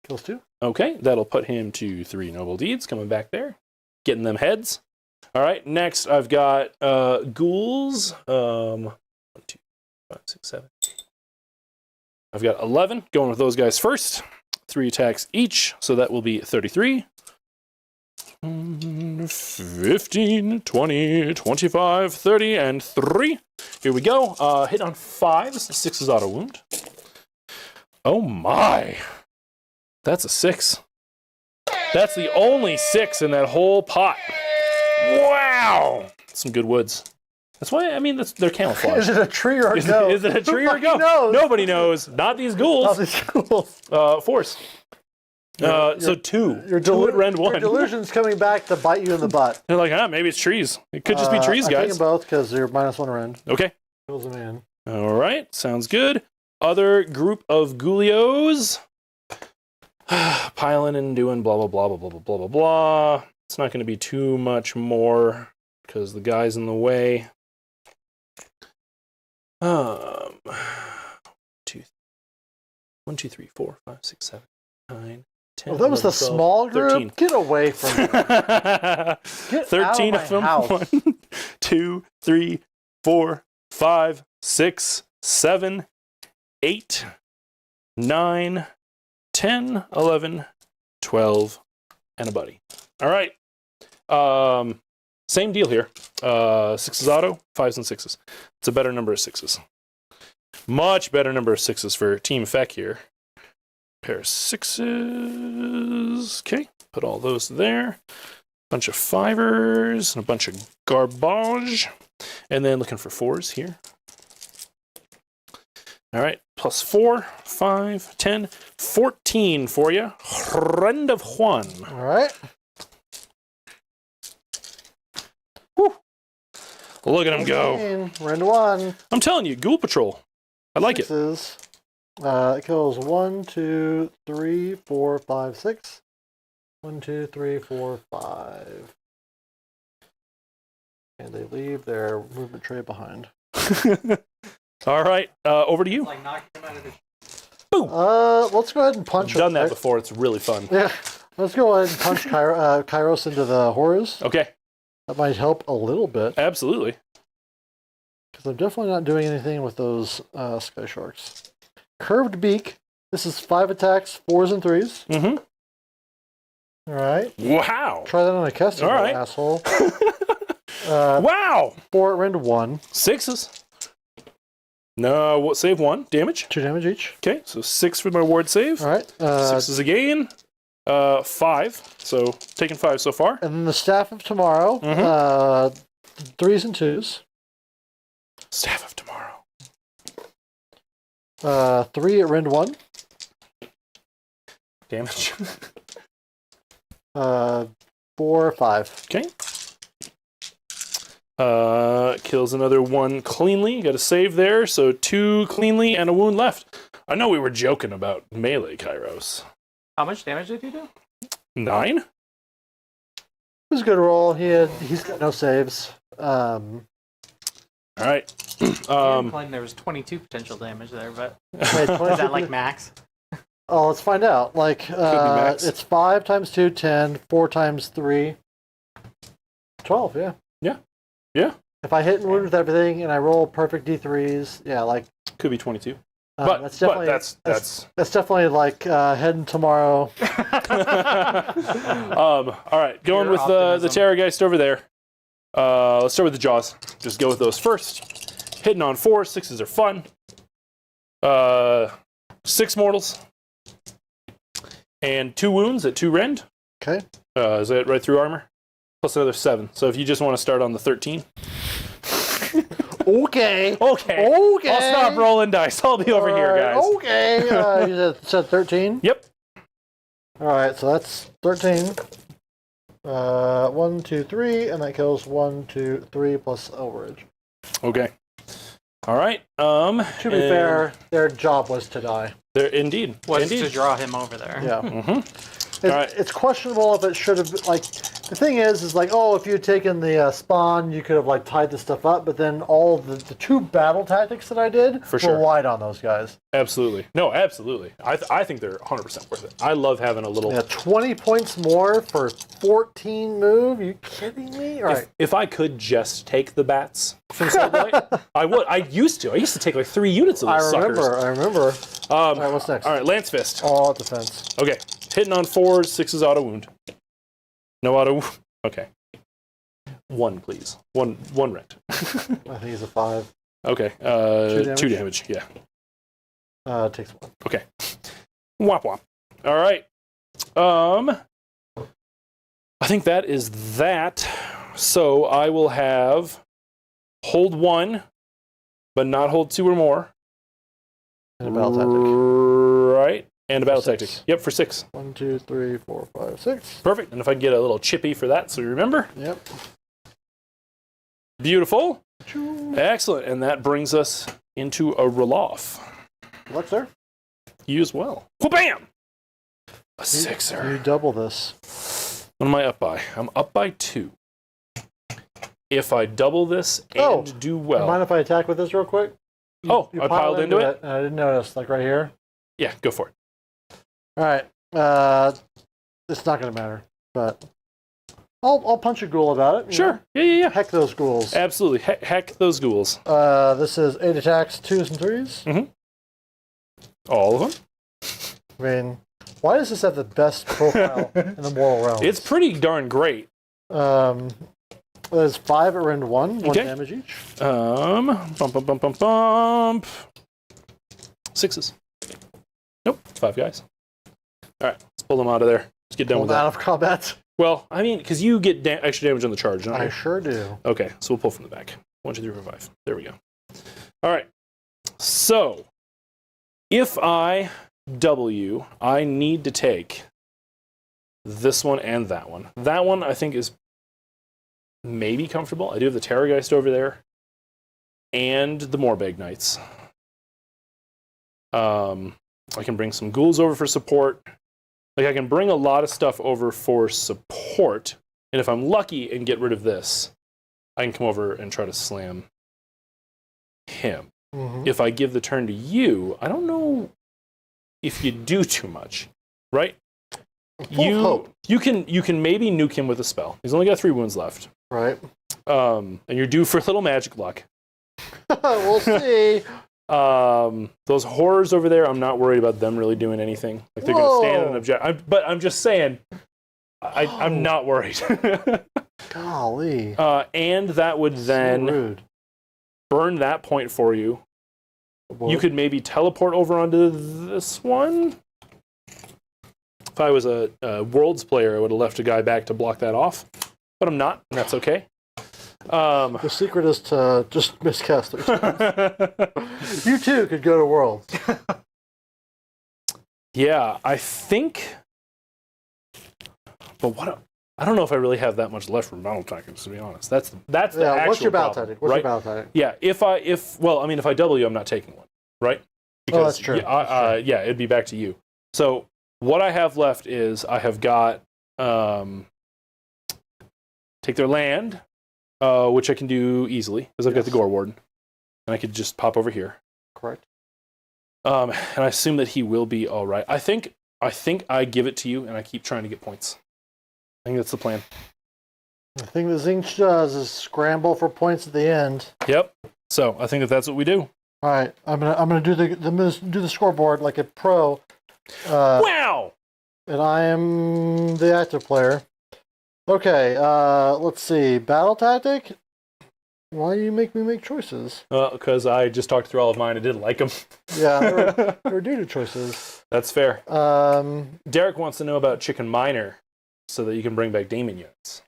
Kills 2. Okay, that'll put him to 3 noble deeds. Coming back there, getting them heads. All right. Next, I've got ghouls. 1, 2, 5, 6, 7. I've got 11. Going with those guys first. 3 attacks each, so that will be 33. 15, 20, 25, 30, and 3. Here we go. Hit on 5s. 6 is auto wound. Oh my. That's a 6. That's the only 6 in that whole pot. Wow. Some good woods. That's why, they're camouflage. Is it a tree or a goat? Is it a tree or a goat? Knows? Nobody knows. Not these ghouls. Not these ghouls. 4s. So 2. Your, two at rend 1. your delusion's coming back to bite you in the butt. They're like, maybe it's trees. It could just be trees, I'm guys. taking both because you're -1 rend. Okay. Kills a man. All right. Sounds good. Other group of Ghoulios. Piling and doing blah, blah, blah, blah, blah, blah, blah, blah, blah. It's not going to be too much more because the guy's in the way. 1, 2, 3, 4, 5, 6, 7, 9, 10. Oh, that was 11, the 12, small group? 13. Get away from me. Get 13 out of of my them. house. 1, 2, 3, 4, 5, 6, 7, 8, 9, 10, 11, 12, and a buddy. All right. Same deal here. 6s auto, 5s and 6s. It's a better number of 6s. Much better number of 6s for Team Feck here. Pair of 6s. Okay, put all those there. Bunch of 5ers and a bunch of garbage. And then looking for 4s here. All right, +4, 5, 10, 14 for you. Friend of Juan. All right. Look at him go. Rend 1. I'm telling you, Ghoul Patrol. I like it. Sixes. It kills 1, 2, 3, 4, 5, 6. 1, 2, 3, 4, 5. And they leave their movement tray behind. All right, over to you. Like knock him out of the... Boom. Let's go ahead and punch. I've done that before. It's really fun. Yeah. Let's go ahead and punch Kairos into the horrors. Okay. That might help a little bit. Absolutely. Because I'm definitely not doing anything with those Sky Sharks. Curved Beak. This is 5 attacks, 4s and 3s. Mm-hmm. All right. Wow. Try that on a Keston, All right. asshole. Wow. 4 at rend 1. 6s. No, save 1. Damage. 2 damage each. Okay, so 6 for my ward save. All right. 6s again. 5. So taking 5 so far. And then the Staff of Tomorrow. 3s and 2s. Staff of Tomorrow. 3 at rend 1. Damage. 4, 5. Okay. Kills another 1 cleanly. Got a save there, so 2 cleanly and a wound left. I know we were joking about melee Kairos. How much damage did you do? 9? It was a good roll. He's got no saves. All right. I claimed there was 22 potential damage there, but Wait, is that like max? Oh, let's find out. Like, max. it's 5 times 2, 10. 4 times 3, 12, yeah. Yeah. Yeah. If I hit and wound with everything and I roll perfect D3s, yeah, like... Could be 22. that's definitely, that's that's definitely like heading tomorrow. all right, going Pure with the optimism. Terrorgheist over there. Let's start with the jaws. Just go with those first. Hitting on 4, 6s are fun. 6 mortals and 2 wounds at 2 rend. Okay. Is that right through armor? Plus another 7. So if you just want to start on the 13. Okay. Okay. I'll stop rolling dice. I'll be over here, guys. Okay. You said 13? Yep. All right, so that's 13. 1, 2, 3, and that kills 1, 2, 3 plus overage. Okay. All right. To be fair, their job was to die. There, indeed. Was Indeed. to draw him over there. Yeah. Mm-hmm. All right. It's questionable if it should have been, like, the thing is like, oh, if you had taken the spawn, you could have, like, tied this stuff up, but then all the 2 battle tactics that I did For sure. relied on those guys. Absolutely. No, absolutely. I think they're 100% worth it. I love having a little... Yeah, 20 points more for 14 move? You kidding me? All right. If I could just take the bats from Subway, I would. I used to take like 3 units of those I remember. All right, what's next? All right, Lance Fist. All defense. Okay. Hitting on 4s, 6s auto wound. No auto. Okay. 1, please. One rent. I think he's a 5. Okay. 2 damage. Yeah. Takes 1. Okay. Womp womp. All right. I think that is that. So I will have hold 1, but not hold 2 or more. And a battle tactic. Right. And a battle For tactic. 6. Yep, for 6. 1, 2, 3, 4, 5, 6. Perfect. And if I can get a little chippy for that, so you remember. Yep. Beautiful. Choo. Excellent. And that brings us into a roll-off. Good luck, sir. You as well. Bam! A You 6er. double this. What am I up by? I'm up by 2. If I double this and do well. Mind if I attack with this real quick? I piled into it? And I didn't notice, like right here. Yeah, go for it. All right. It's not going to matter, but I'll punch a ghoul about it. Sure. Yeah. Heck those ghouls. Absolutely. Heck those ghouls. This is 8 attacks, 2s and 3s. Mm-hmm. All of them? I mean, why does this have the best profile in the moral realm? It's pretty darn great. There's 5 at rend 1, 1 Okay. damage each. Bump. 6s. Nope, 5 guys. All right, let's pull them out of there. Let's get done with Out that. of combat. Well, I mean, because you get extra damage on the charge, don't you? I sure do. Okay, so we'll pull from the back. 1, 2, 3, 4, 5. There we go. All right. So, if I W, I need to take this one and that one. That one, I think, is maybe comfortable. I do have the Terrorgheist over there and the Moorbag Knights. I can bring some ghouls over for support. Like, I can bring a lot of stuff over for support, and if I'm lucky and get rid of this, I can come over and try to slam him. Mm-hmm. If I give the turn to you, I don't know if you do too much, right? You can maybe nuke him with a spell. He's only got 3 wounds left. Right. And you're due for a little magic luck. We'll see. Those horrors over there, I'm not worried about them really doing anything. Like, they're going to stand and object. But I'm just saying, I'm not worried. Golly. And that would then So rude. burn that point for you. What? You could maybe teleport over onto this one. If I was a Worlds player, I would have left a guy back to block that off. But I'm not, and that's okay. The secret is to just miscast it. You too could go to Worlds. Yeah, I think. But I don't know if I really have that much left from battle tactics, to be honest. That's the actual What's your battle problem, tactic? What's right? your battle tactic? Yeah, if I W, I'm not taking one, right? Oh, that's true. Yeah, it'd be back to you. So what I have left is I have got take their land, which I can do easily because I've got the Gore Warden, and I could just pop over here. Correct. And I assume that he will be all right. I think I give it to you, and I keep trying to get points. I think that's the plan. The thing that Tzeentch does is scramble for points at the end. Yep. So I think that's what we do. All right, I'm gonna do the scoreboard like a pro. Wow. And I am the active player. Okay, let's see. Battle tactic? Why do you make me make choices? Because I just talked through all of mine. I didn't like them. Yeah, there were due to choices. That's fair. Um, Derek wants to know about Chicken Miner so that you can bring back Damon units.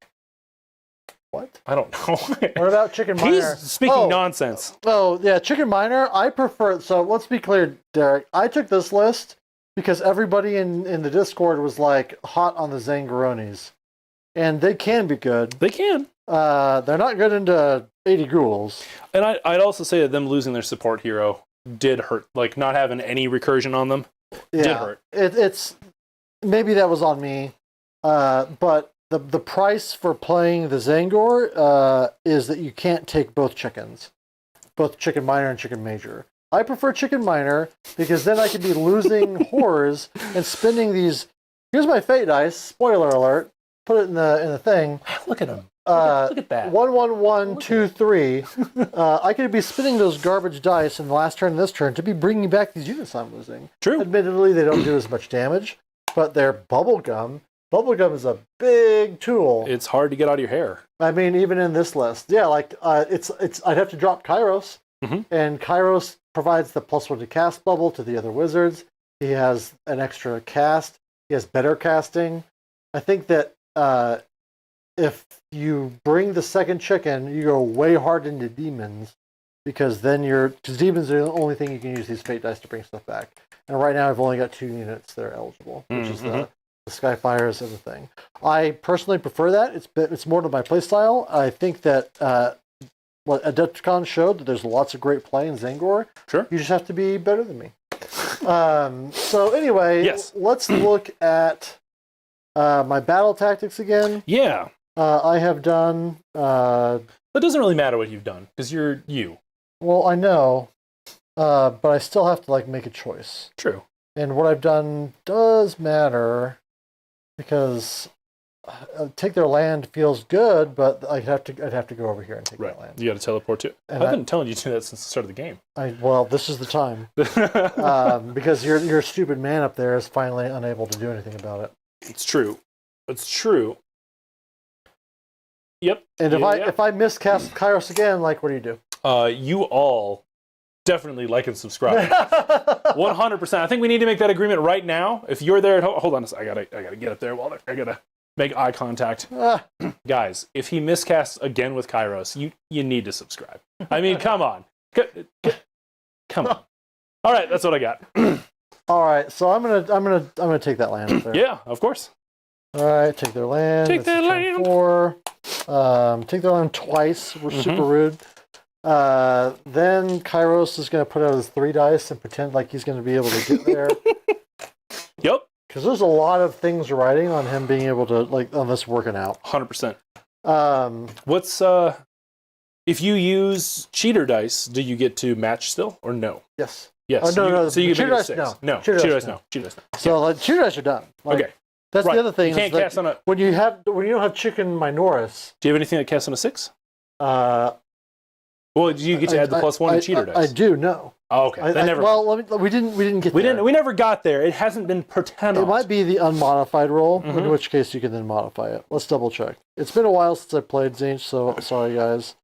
what? I don't know. What about Chicken Miner? He's speaking nonsense. Oh, yeah, Chicken Miner, I prefer... So, let's be clear, Derek. I took this list because everybody in the Discord was, like, hot on the Zangaronis. And they can be good. They can. They're not good into 80 ghouls. And I'd also say that them losing their support hero did hurt. Like, not having any recursion on them did hurt. It's... Maybe that was on me. But the price for playing the Zangor is that you can't take both chickens. Both Chicken Miner and Chicken Major. I prefer Chicken Miner because then I could be losing horrors and spending these... Here's my fate dice. Spoiler alert. Put it in the thing. Look at him. Look at that. 1, 1, 1, 2, 3. I could be spinning those garbage dice in the last turn and this turn to be bringing back these units I'm losing. True. Admittedly, they don't do as much damage, but they're bubblegum. Bubblegum is a big tool. It's hard to get out of your hair. I mean, even in this list, yeah, like it's. I'd have to drop Kairos, and Kairos provides the +1 to cast bubble to the other wizards. He has an extra cast. He has better casting. I think that if you bring the second chicken, you go way hard into demons because then because demons are the only thing you can use these fate dice to bring stuff back. And right now I've only got 2 units that are eligible, which is the Skyfires and the thing. I personally prefer that. It's more to my playstyle. I think that what Adepticon showed, that there's lots of great play in Zangor. Sure. You just have to be better than me. So anyway, Yes. let's look at my battle tactics again. Yeah. I have done... It doesn't really matter what you've done, because you're you. well, I know, but I still have to like make a choice. True. And what I've done does matter, because take their land feels good, but I'd have to go over here and take that land. You got to teleport to it. And I've been telling you to do that since the start of the game. Well, this is the time. Because your stupid man up there is finally unable to do anything about it. It's true. It's true. Yep. And if I miscast Kairos again, like, what do you do? You all definitely like and subscribe. 100%. I think we need to make that agreement right now. If you're there at home, hold on a second. I gotta get up there while I gotta make eye contact. Guys, if he miscasts again with Kairos, you need to subscribe. I mean, come on. Come on. All right, that's what I got. All right, so I'm gonna take that land up there. Yeah, of course. All right, take their land. Take their land. 4. Take their land twice. We're super rude. Then Kairos is going to put out his 3 dice and pretend like he's going to be able to get there. Yep. Because there's a lot of things riding on him being able to, like, on this working out. 100%. What's if you use cheater dice, do you get to match still or no? Yes. Yes. No. So you cheater get dice, 6. no. No. Cheater dice, no. Cheater dice, no. So like, cheater dice are done. Like, Okay. That's Right. the other thing. You can't cast on a. When you don't have chicken Minoris. Do you have anything that casts on a 6? Uh, Well, do you get to add the +1 to cheater dice? I do. No. Oh, okay. We didn't get. We there. didn't. We never got there. It hasn't been pretended. It might be the unmodified roll, in which case you can then modify it. Let's double check. It's been a while since I played Tzeentch, so sorry guys.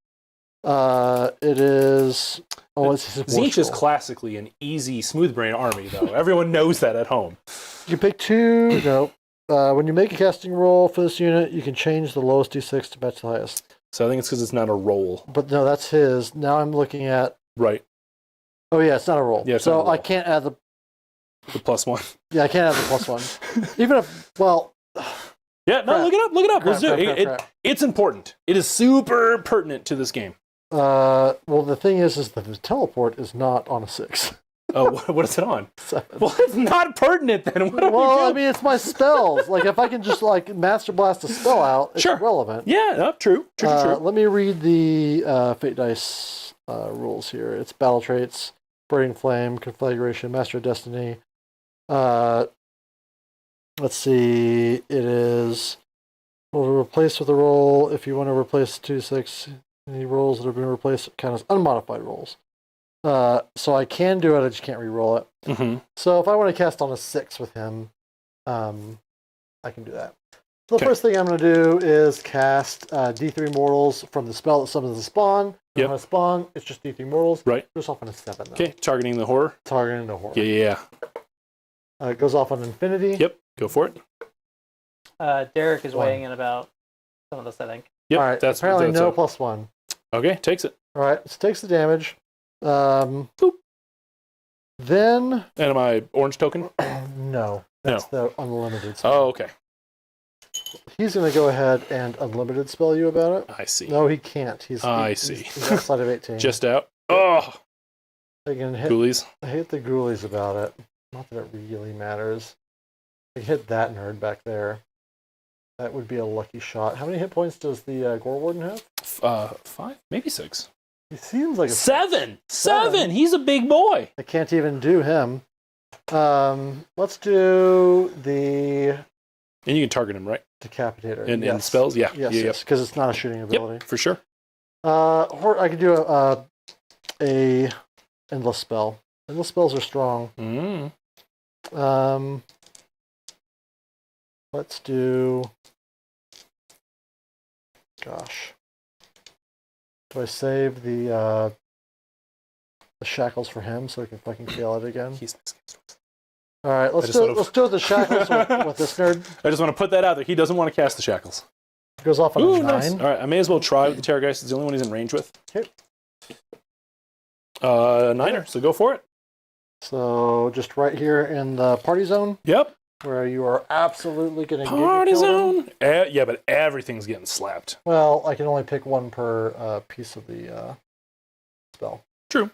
It is. Oh, it's Tzeentch is classically an easy, smooth brain army, though. Everyone knows that at home. You pick 2. No. When you make a casting roll for this unit, you can change the lowest d6 to match the highest. So I think it's because it's not a roll. But no, that's his. Now I'm looking at. Right. Oh yeah, it's not a roll. Yeah, it's so not a roll. I can't add the +1. Yeah, I can't have the +1. Even if, well... Yeah, no, crap. look it up. Look it up. Let's do it. Crap. It's important. It is super pertinent to this game. Well, the thing is that the teleport is not on a 6. Oh, what is it on? 7. Well, it's not pertinent then. What do we Well, do? I mean, it's my spells. Like, if I can just, like, Master Blast a spell out, it's relevant. Yeah, no, true. Let me read the Fate Dice rules here. It's Battle Traits, Burning Flame, Conflagration, Master of Destiny. Let's see. It is... Will replace with a roll. If you want to replace 2/6, any rolls that have been replaced count as unmodified rolls. So I can do it, I just can't re-roll it. Mm-hmm. So if I want to cast on a 6 with him, I can do that. So the first thing I'm going to do is cast D3 Mortals from the spell that summons the spawn. Yep. When I spawn, it's just D3 Mortals. Right. It goes off on a 7, though. Okay, targeting the horror. Targeting the horror. Yeah. It goes off on Infinity. Yep, go for it. Derek is weighing in about some of this, I think. Yep, All right, apparently no +1. Okay, takes it. All right, so takes the damage. Boop. Then... And my orange token? No. That's the unlimited spell. Oh, okay. He's going to go ahead and unlimited spell you about it. I see. No, he can't. He's outside of 18. Just out. Oh! I can hit, Ghoulies. I hit the ghoulies about it. Not that it really matters. I hit that nerd back there. That would be a lucky shot. How many hit points does the Gore Warden have? 5? Maybe 6. He seems like a... 7! 7! He's a big boy! I can't even do him. Let's do the... And you can target him, right? Decapitator. In spells? Yeah. Yes, because it's not a shooting ability. Yep, for sure. I could do a endless spell. Endless spells are strong. Let's do... Gosh. Do I save the shackles for him so I can fucking fail it again? All right, let's do it the shackles with this nerd. I just want to put that out there. He doesn't want to cast the shackles. Goes off on a 9. Nice. All right, I may as well try with the Terrorgheist. It's the only one he's in range with. Okay. 9er, so go for it. So just right here in the party zone, Yep. where you are absolutely going to Party zone. Yeah, but everything's getting slapped. Well, I can only pick one per piece of the spell. True.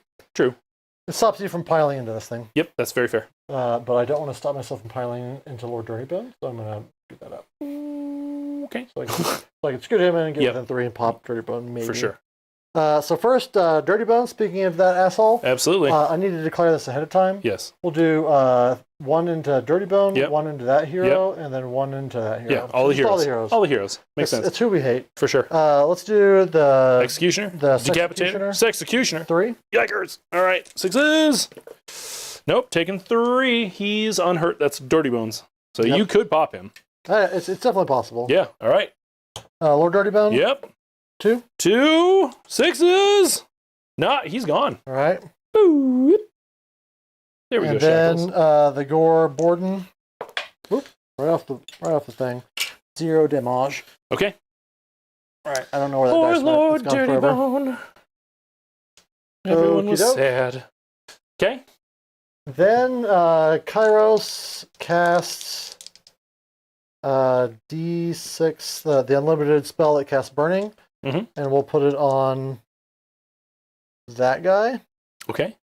It stops you from piling into this thing. Yep, that's very fair. But I don't want to stop myself from piling into Lord Dirtybone, so I'm going to do that up. Okay. So I can scoot him in and get Yep. within 3 and pop Dirtybone, maybe. For sure. So first, Dirtybone, speaking of that asshole, Absolutely. I need to declare this ahead of time. Yes. We'll do one into Dirtybone, Yep. one into that hero, and then one into that hero. Yeah, all the Just heroes. All the heroes. Makes sense. It's who we hate. For sure. Let's do the Executioner? the Decapitator? Sexecutioner. 3. Yikers. All right. 6s. Nope. Taking 3. He's unhurt. That's Dirty Bones. So Yep. you could pop him. It's definitely possible. Yeah. All right. Lord Dirtybone. Yep. 2. 2 6s. Nah, he's gone. All right. Boop. There we And go, then Shackles. the Gore Borden. Whoop! Right off the thing. 0 damage. Okay. All right. I don't know where that Poor dice went. Lord It's gone Dirty forever. Bone. Everyone was Okey-doke. sad. Okay. Then Kairos casts D6, the unlimited spell that casts Burning, Mhm. and we'll put it on that guy. Okay.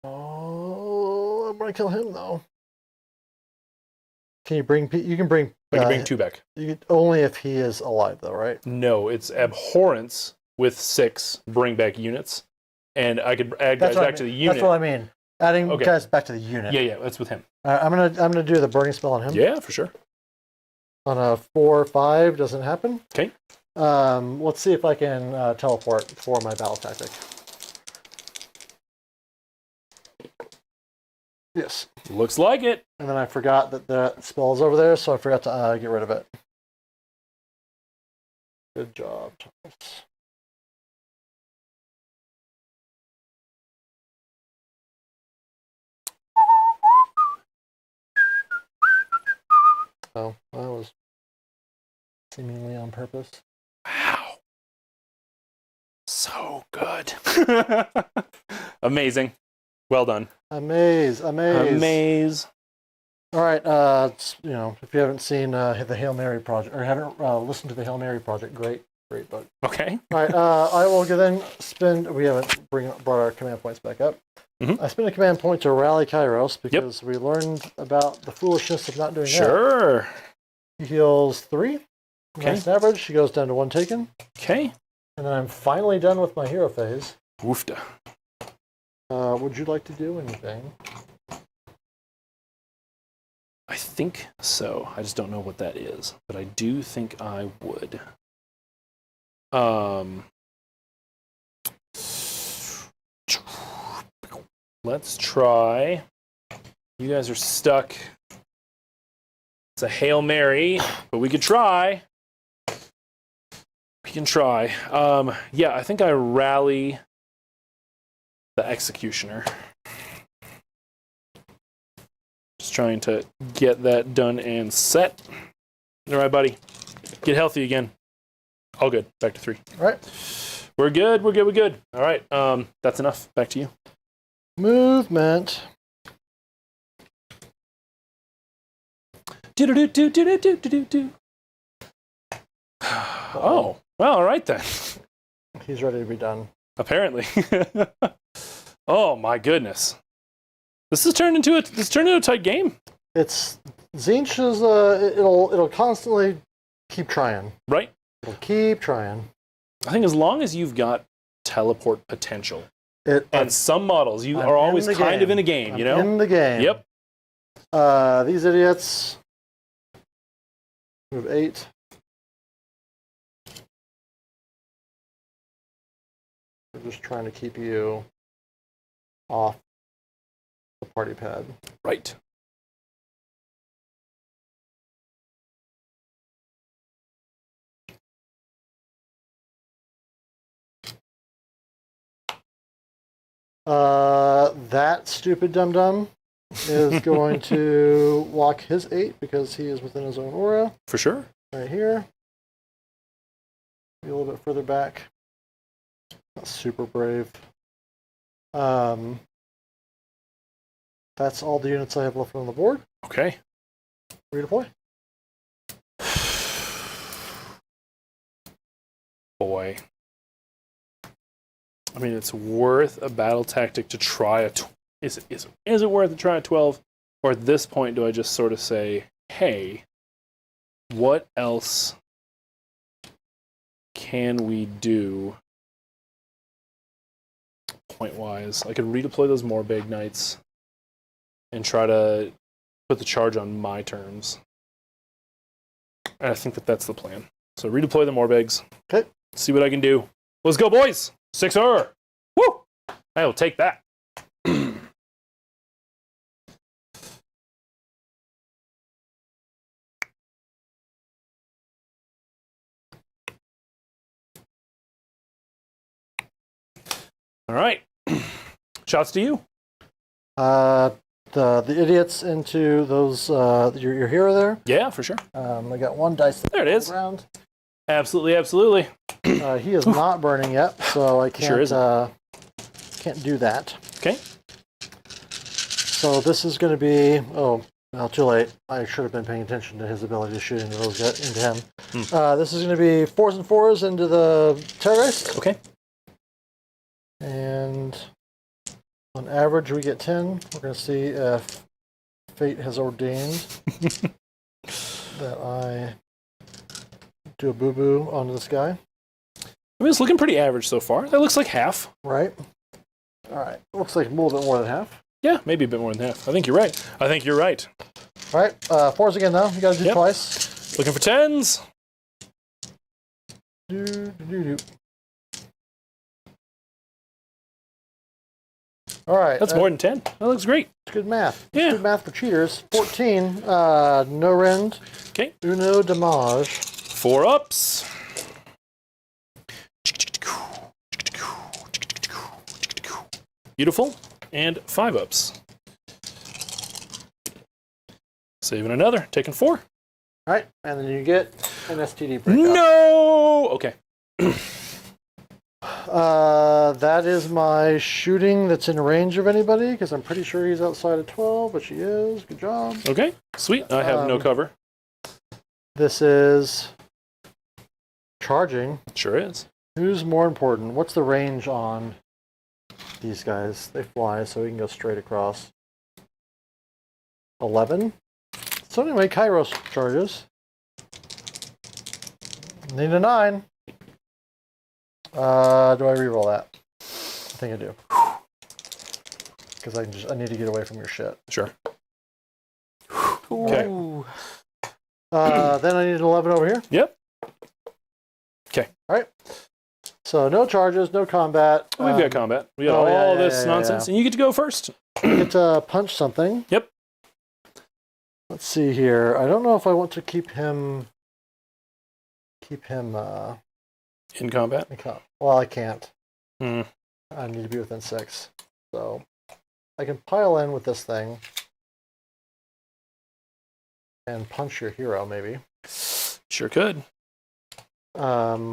Oh, I'm gonna kill him though. Can you bring? You can bring. I can bring 2 back. Only if he is alive though, right? No, it's Abhorrence with 6 bring back units. And I could add guys back to the unit. That's what I mean. Adding Okay. guys back to the unit. Yeah, that's with him. I'm gonna do the burning spell on him. Yeah, for sure. On a 4 or 5, doesn't happen. Okay. Let's see if I can teleport for my battle tactic. Yes. Looks like it. And then I forgot that the spell is over there, so I forgot to get rid of it. Good job, Thomas. Oh, that was seemingly on purpose. Wow. So good. Amazing. Well done. Amaze. Amaze. All right, if you haven't seen the Hail Mary project, or haven't listened to the Hail Mary project, great book. Okay. All right, I will then spend. We haven't brought our command points back up. Mhm. I spend a command point to rally Kairos because we learned about the foolishness of not doing that. Sure. He heals 3. Okay. Nice average. She goes down to 1 taken, Okay. and then I'm finally done with my hero phase. Woofda. Would you like to do anything? I think so. I just don't know what that is, but I do think I would. Let's try. You guys are stuck. It's a Hail Mary, but we could try. We can try. Yeah, I think I rally the Executioner. Just trying to get that done and set. All right, buddy. Get healthy again. All good. Back to 3. All right. We're good. We're good. All right. That's enough. Back to you. Movement. Do. Oh. Well, all right then. He's ready to be done. Apparently. Oh my goodness. This has turned into a tight game. It's Tzeentch is it'll constantly keep trying. Right? It'll keep trying. I think as long as you've got teleport potential. And And some models, you I'm are always in the kind of game. in a game, you I'm know? in the game. Yep. These idiots. Move 8. They're just trying to keep you off the party pad. Right. That stupid dum-dum is going to walk his 8 because he is within his own aura. For sure. Right here. Be a little bit further back. Not super brave. That's all the units I have left on the board. Okay. Redeploy. Boy. I mean, it's worth a battle tactic to try a... Is it worth to try a 12? Or at this point, do I just sort of say, hey, what else can we do point-wise? I could redeploy those Morbeg Knights and try to put the charge on my terms. And I think that's the plan. So redeploy the Morbegs. Okay. See what I can do. Let's go, boys! 6-er! Woo! I will take that. All right. Shots to you. The idiots into those your hero there. Yeah, for sure. I got one dice. There it is. Around. Absolutely, absolutely. He is not burning yet, so I can't Sure can't do that. Okay. So this is going to be too late. I should have been paying attention to his ability to shoot into those into him. This is going to be 4s and 4s into the Terrorgheist. Okay. And on average, we get 10. We're going to see if fate has ordained that I do a boo-boo onto this guy. I mean, it's looking pretty average so far. That looks like half. Right. All right. Looks like a little bit more than half. Yeah, maybe a bit more than half. I think you're right. All right. 4s again, though. You got to do twice. Looking for 10s. All right. That's more than 10. That looks great. It's good math. Yeah. It's good math for cheaters. 14. No rend. Okay. Uno damage. 4 ups. Beautiful. And 5 ups. Saving another. Taking 4. All right. And then you get an STD break. No! Okay. That is my shooting that's in range of anybody, because I'm pretty sure he's outside of 12, but she is. Good job. Okay. Sweet. I have no cover. This is charging. Sure is. Who's more important? What's the range on these guys? They fly, so we can go straight across. 11. So anyway, Kairos charges. Need a 9. Do I reroll that? I think I do. Because I need to get away from your shit. Sure. Okay. Then I need an 11 over here. Yep. Okay. All right. So no charges, no combat. We've got combat. We got all this nonsense, and you get to go first. You get to punch something. Yep. Let's see here. I don't know if I want to keep him. In combat. Well, I can't. Hmm. I need to be within 6. So I can pile in with this thing and punch your hero, maybe. Sure could. But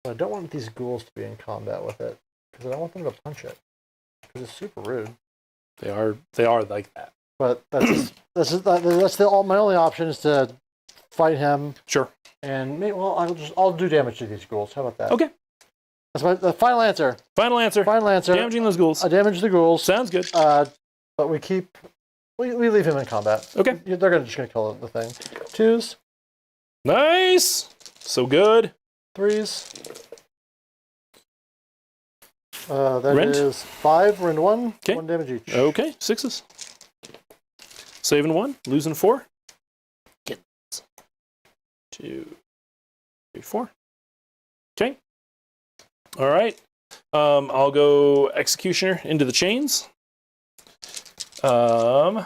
I don't want these ghouls to be in combat with it, because I don't want them to punch it, because it's super rude. They are like that. But that's my only option is to fight him. Sure. And I'll do damage to these ghouls. How about that? Okay. That's the final answer. Final answer. Damaging those ghouls. I damage the ghouls. Sounds good. But we leave him in combat. Okay. They're just gonna kill the thing. 2s. Nice. So good. 3s. That Rend? is 5. Rend 1. Okay. 1 damage each. Okay. 6s. Saving 1. Losing 4. Get 2, 3, 4. Okay. All right. I'll go Executioner into the chains. You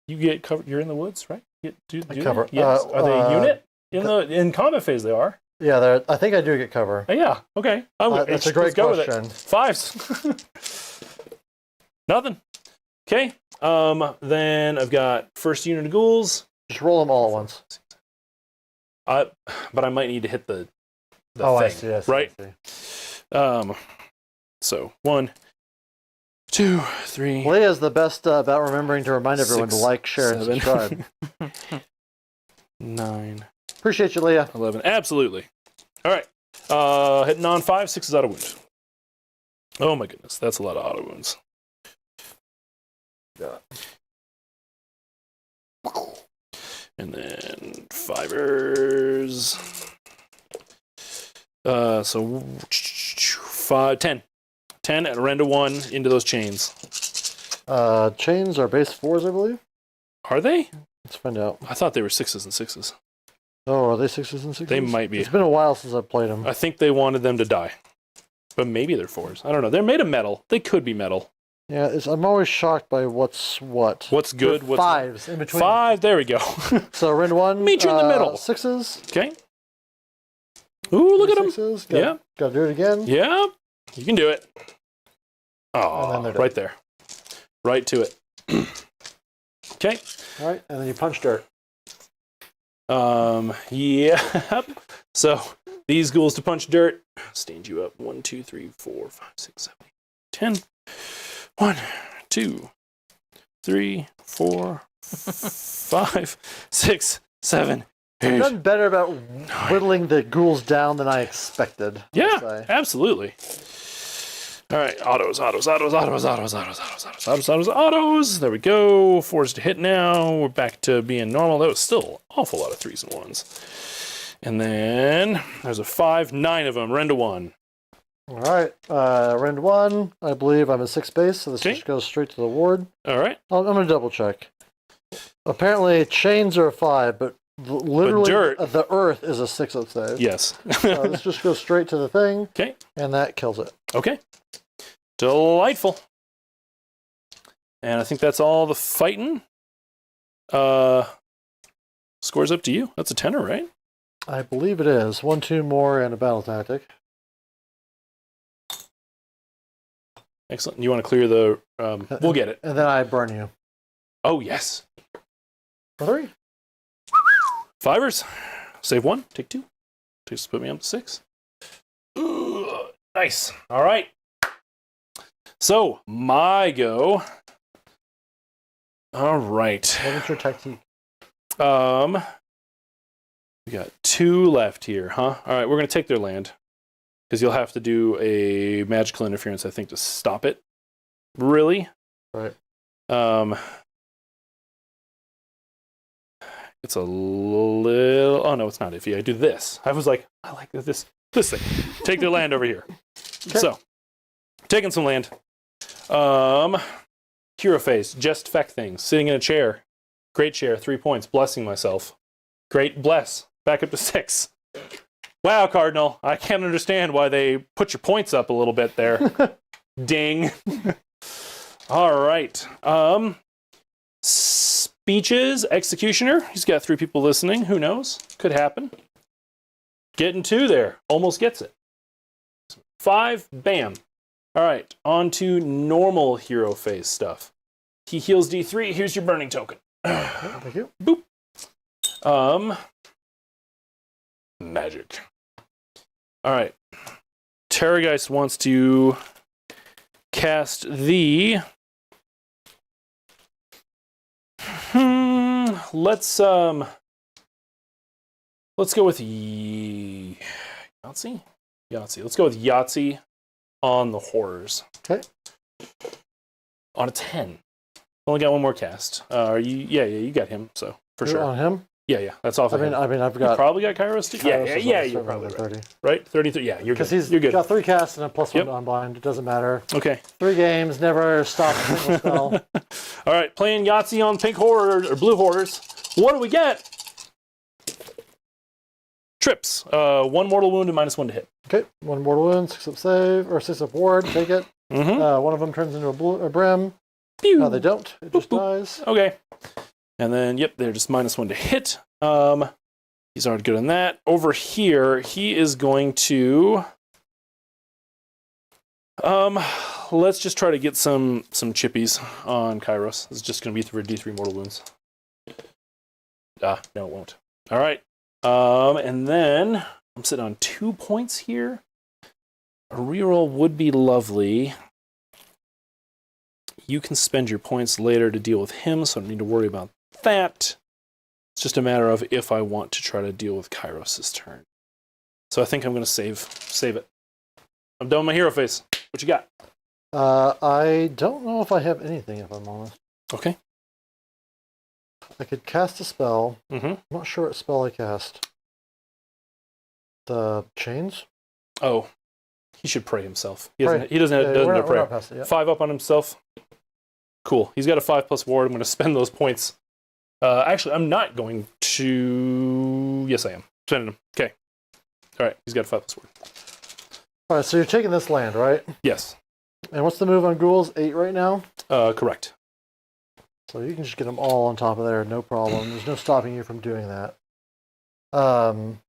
get covered. You're in the woods, right? Do cover. Yes. Are they a unit? In combat phase, they are. Yeah, I think I do get cover. Yeah. Okay. That's a great question. 5s. Nothing. Okay. Then I've got first unit of ghouls. Just roll them all at once. But I might need to hit the thing, I see, right? I see. So 1, 2, 3, Leia's the best about remembering to remind everyone to 6, like, share, and 7. subscribe. 9, Appreciate you, Leia. 11. Absolutely. All right. Hitting on 5, 6 is auto wound. Oh my goodness, that's a lot of auto wounds. Yeah. And then 5ers. So 5, 10. 10 at a random 1 into those chains. Chains are base 4s, I believe. Are they? Let's find out. I thought they were 6s and 6s. Oh, are they 6s and 6s? They might be. It's been a while since I've played them. I think they wanted them to die. But maybe they're 4s. I don't know. They're made of metal. They could be metal. Yeah, I'm always shocked by what's what. What's good? They're What's 5s in between. 5, there we go. So rend 1. Meet you in the middle. 6s. Okay. Ooh, look at them. 6s. Yeah. Gotta do it again. Yeah. You can do it. And Oh, then they're right there. Right to it. Okay. All right, and then you punch dirt. Yep. So these ghouls to punch dirt. Stand you up. 1, 2, 3, 4, 5, 6, 7, 8, 10. 1, 2, 3, 4, 5, 6, 7, 8. I've done better about whittling the ghouls down than I expected. Yeah, absolutely. All right, autos. There we go. 4s to hit now. We're back to being normal. That was still an awful lot of 3s and 1s. And then there's a 5, 9 of them. Rend to 1. All right, rend 1. I believe I'm a 6 base, so this Okay. just goes straight to the ward. All right. I'm going to double check. Apparently, chains are a 5, but literally dirt- the earth is a 6 of save. Yes. This just goes straight to the thing, Okay. and that kills it. Okay. Delightful. And I think that's all the fighting. Scores up to you. That's a 10er, right? I believe it is. 1, 2 more, and a battle tactic. Excellent. You want to clear the... we'll get it. And then I burn you. Oh, yes. For 3. 5ers. Save 1. Take 2. Just put me up to 6. Ooh, nice. All right. So, my go. All right. What is your tactique? We got 2 left here, huh? All right, we're going to take their land. Because you'll have to do a magical interference, I think, to stop it. Really? Right. It's a little... Oh, no, it's not iffy. I do this. I was like, I like this thing. Take their land over here. Okay. So, taking some land. Hero phase. Just feck things. Sitting in a chair. Great chair. 3 points. Blessing myself. Great bless. Back up to 6. Wow, Cardinal. I can't understand why they put your points up a little bit there. Ding. All right. Speeches, Executioner. He's got 3 people listening. Who knows? Could happen. Getting 2 there. Almost gets it. 5. Bam. All right. On to normal hero phase stuff. He heals D3. Here's your burning token. Thank you. Boop. Magic. All right. Terrorgheist wants to cast the... Let's go with Yahtzee. Let's go with Yahtzee on the horrors. Okay. On a 10. Only got 1 more cast. You got him, so for You're sure. on him? Yeah, that's off of him. I've You got... probably got Kairos too? Kairos Yeah, is you're on probably right. 30. Right? 33, yeah, you're good. Because he's You're good. got 3 casts and a +1 Yep. to unbind. It doesn't matter. Okay. 3 games, never stop a single spell. All right, playing Yahtzee on pink horrors, or blue horrors. What do we get? Trips. 1 mortal wound and -1 to hit. Okay, 1 mortal wound, 6 up save, or 6 up ward, take it. Mm-hmm. One of them turns into a brim. Pew. No, they don't. It just boop. dies. Okay. And then, yep, they're just -1 to hit. He's already good on that. Over here, he is going to... let's just try to get some chippies on Kairos. It's just going to be for D3 mortal wounds. No, it won't. All right. And then I'm sitting on 2 points here. A reroll would be lovely. you can spend your points later to deal with him, so I don't need to worry about that. It's just a matter of if I want to try to deal with Kairos' turn. So I think I'm going to save it. I'm done with my hero phase. What you got? I don't know if I have anything, if I'm honest. Okay. I could cast a spell. Mm-hmm. I'm not sure what spell I cast. The chains? Oh, he should pray himself. He Pray. doesn't have we're prayer. not past it yet. 5 up on himself. Cool. He's got a 5+ ward. I'm going to spend those points. Actually, I'm not going to... Yes, I am. Spending them. Okay. All right. He's got a 5+ ward. All right, so you're taking this land, right? Yes. And what's the move on ghouls? 8 right now? Correct. So you can just get them all on top of there, no problem. There's no stopping you from doing that. I'm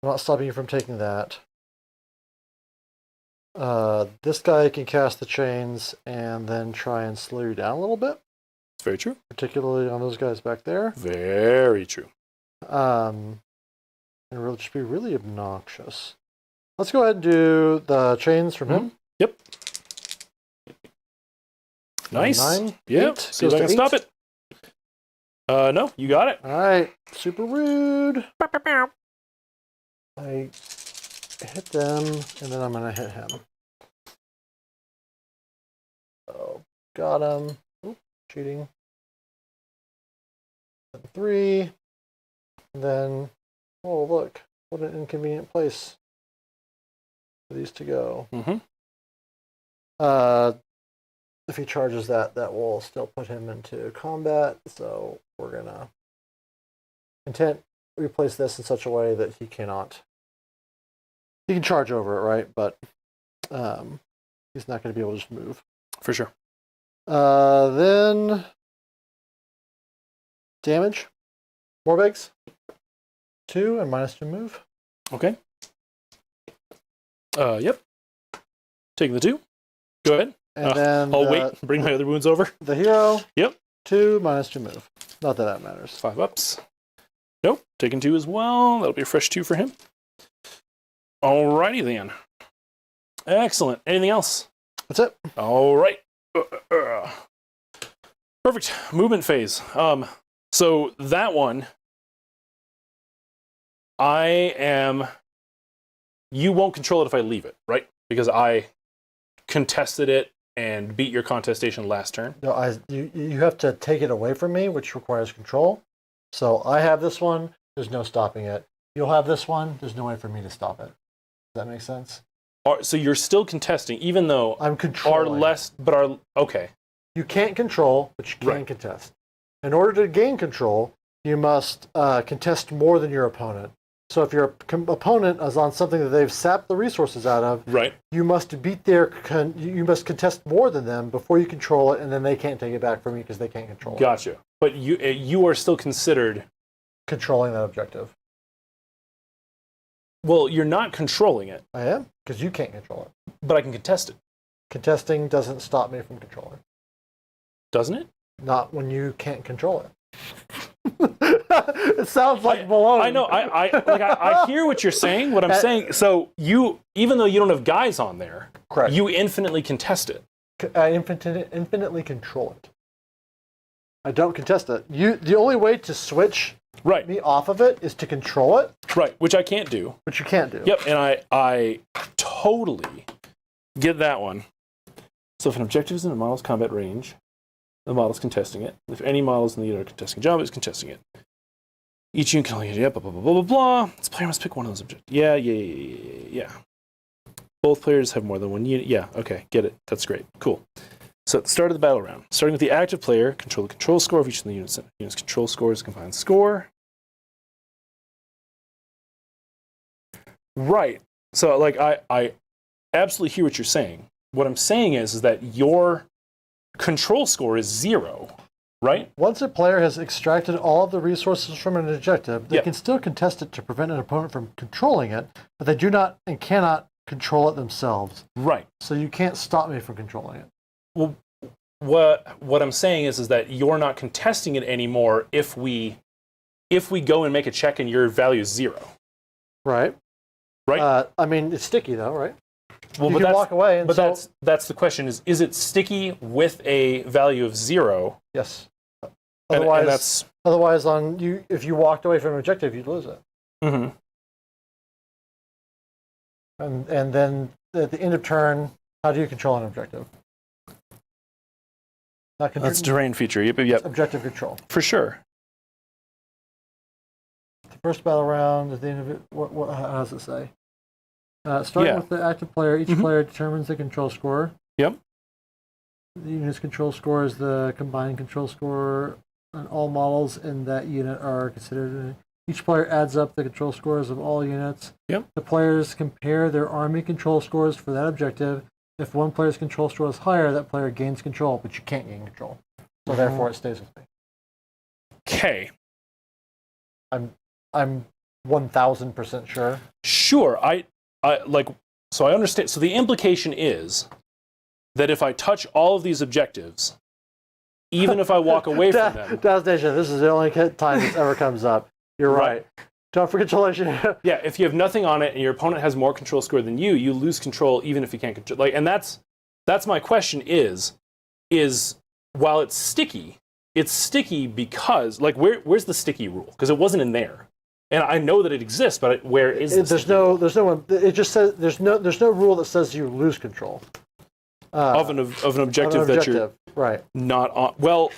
not stopping you from taking that. This guy can cast the chains and then try and slow you down a little bit. It's very true. Particularly on those guys back there. Very true. And it'll just be really obnoxious. Let's go ahead and do the chains from him. Yep. Nice. 9, Yep. 8, See if I goes can to stop 8. it. No, you got it. All right, super rude. I hit them, and then I'm going to hit him. Oh, got him. Oop, cheating. 3. And then, oh, look. What an inconvenient place for these to go. Mm-hmm. If he charges that will still put him into combat. So we're going to intent replace this in such a way that he cannot. He can charge over it, right? But he's not going to be able to just move. For sure. Then damage. Warbegs. 2 and -2 move. Okay. Yep. Taking the 2. Go ahead. And then I'll wait. Bring my other wounds over. The hero. Yep. 2 -2 move. Not that matters. 5 ups. Nope. Taking 2 as well. That'll be a fresh 2 for him. Alrighty then. Excellent. Anything else? That's it. All right. Perfect. Movement phase. So that one, you won't control it if I leave it, right? Because I contested it and beat your contestation last turn. No, you have to take it away from me, which requires control. So I have this one. There's no stopping it. You'll have this one. There's no way for me to stop it. Does that make sense? So you're still contesting, even though I'm controlling. Okay. You can't control, but you can contest. In order to gain control, you must contest more than your opponent. So if your opponent is on something that they've sapped the resources out of, right, you must you must contest more than them before you control it, and then they can't take it back from you because they can't control it. Gotcha. But you are still considered controlling that objective. Well, you're not controlling it. I am, because you can't control it. But I can contest it. Contesting doesn't stop me from controlling. Doesn't it? Not when you can't control it. It sounds like baloney. I know. I hear what you're saying. What I'm saying. So even though you don't have guys on there, correct, you infinitely contest it. I infinitely control it. I don't contest it. The only way to switch me off of it is to control it. Right, which I can't do. Which you can't do. Yep, and I totally get that one. So if an objective is in a model's combat range, the model's contesting it. If any models in the unit are contesting a job, it's contesting it. Each unit can only get blah, blah, blah, blah, blah, blah. This player must pick one of those objectives. Yeah. Both players have more than one unit. Yeah, okay, get it. That's great. Cool. So at the start of the battle round, starting with the active player, control the control score of each of the units. Units' control score is a combined score. Right. So I absolutely hear what you're saying. What I'm saying is that your control score is 0, right? Once a player has extracted all of the resources from an objective, they can still contest it to prevent an opponent from controlling it, but they do not and cannot control it themselves. Right. So you can't stop me from controlling it. Well, what I'm saying is that you're not contesting it anymore if we go and make a check and your value is 0. Right. Right. I mean, it's sticky though, right? Well, you but can walk away. And but so, that's the question: is it sticky with a value of 0? yes. And Otherwise, that's otherwise, if you walked away from an objective, you'd lose it. mm-hmm. And then at the end of turn, how do you control an objective? That's a terrain feature. Yep. Objective control. For sure. The first battle round, at the end of it, how does it say? Starting with the active player, each player determines the control score. Yep. The unit's control score is the combined control score, and all models in that unit are considered. Each player adds up the control scores of all units. Yep. The players compare their army control scores for that objective. If one player's control score is higher, that player gains control, but you can't gain control. So therefore, it stays with me. Okay. I'm 1,000% sure. Sure. So I understand. So the implication is that if I touch all of these objectives, even if I walk away from them. Devastation, this is the only time this ever comes up. You're right. Don't forget to let you. Yeah, if you have nothing on it and your opponent has more control score than you lose control even if you can't control. And that's my question is while it's sticky because where's the sticky rule? Because it wasn't in there. And I know that it exists, but where is it? There's no one. It just says there's no rule that says you lose control of an objective that you're not on. Well,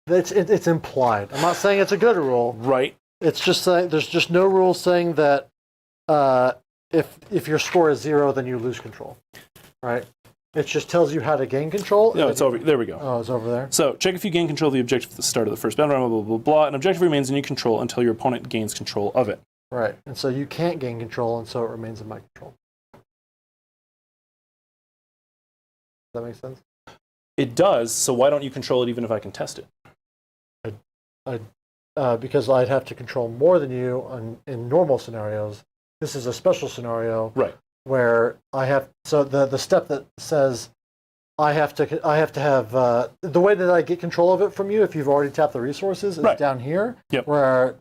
it's implied. I'm not saying it's a good rule. Right. It's just saying there's just no rule saying that if your score is 0, then you lose control. Right. It just tells you how to gain control. No, it's over. There we go. Oh, it's over there. So check if you gain control of the objective at the start of the first battle round, blah, blah, blah, blah. An objective remains in your control until your opponent gains control of it. Right. And so you can't gain control, and so it remains in my control. Does that make sense? It does, so why don't you control it even if I contest it? Because I'd have to control more than you in normal scenarios. This is a special scenario. Right. Where I have the step that says I have to have the way that I get control of it from you if you've already tapped the resources is down here, where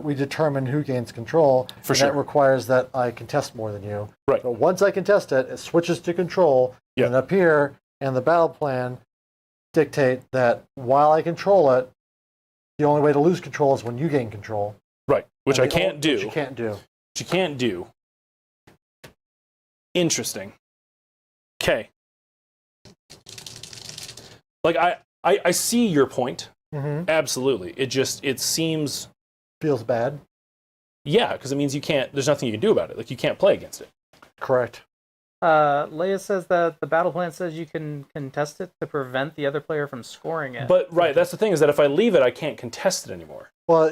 we determine who gains control. For sure. That requires that I contest more than you. Right. But once I contest it, it switches to control. Yep. And up here and the battle plan dictate that while I control it, the only way to lose control is when you gain control. Right. Which I can't do. Which you can't do. Which you can't do. Interesting. Okay. Like I see your point. Mm-hmm. Absolutely. It seems feels bad. Yeah, because it means there's nothing you can do about it. Like you can't play against it. Correct. Leia says that the battle plan says you can contest it to prevent the other player from scoring it. But that's the thing is that if I leave it, I can't contest it anymore. Well,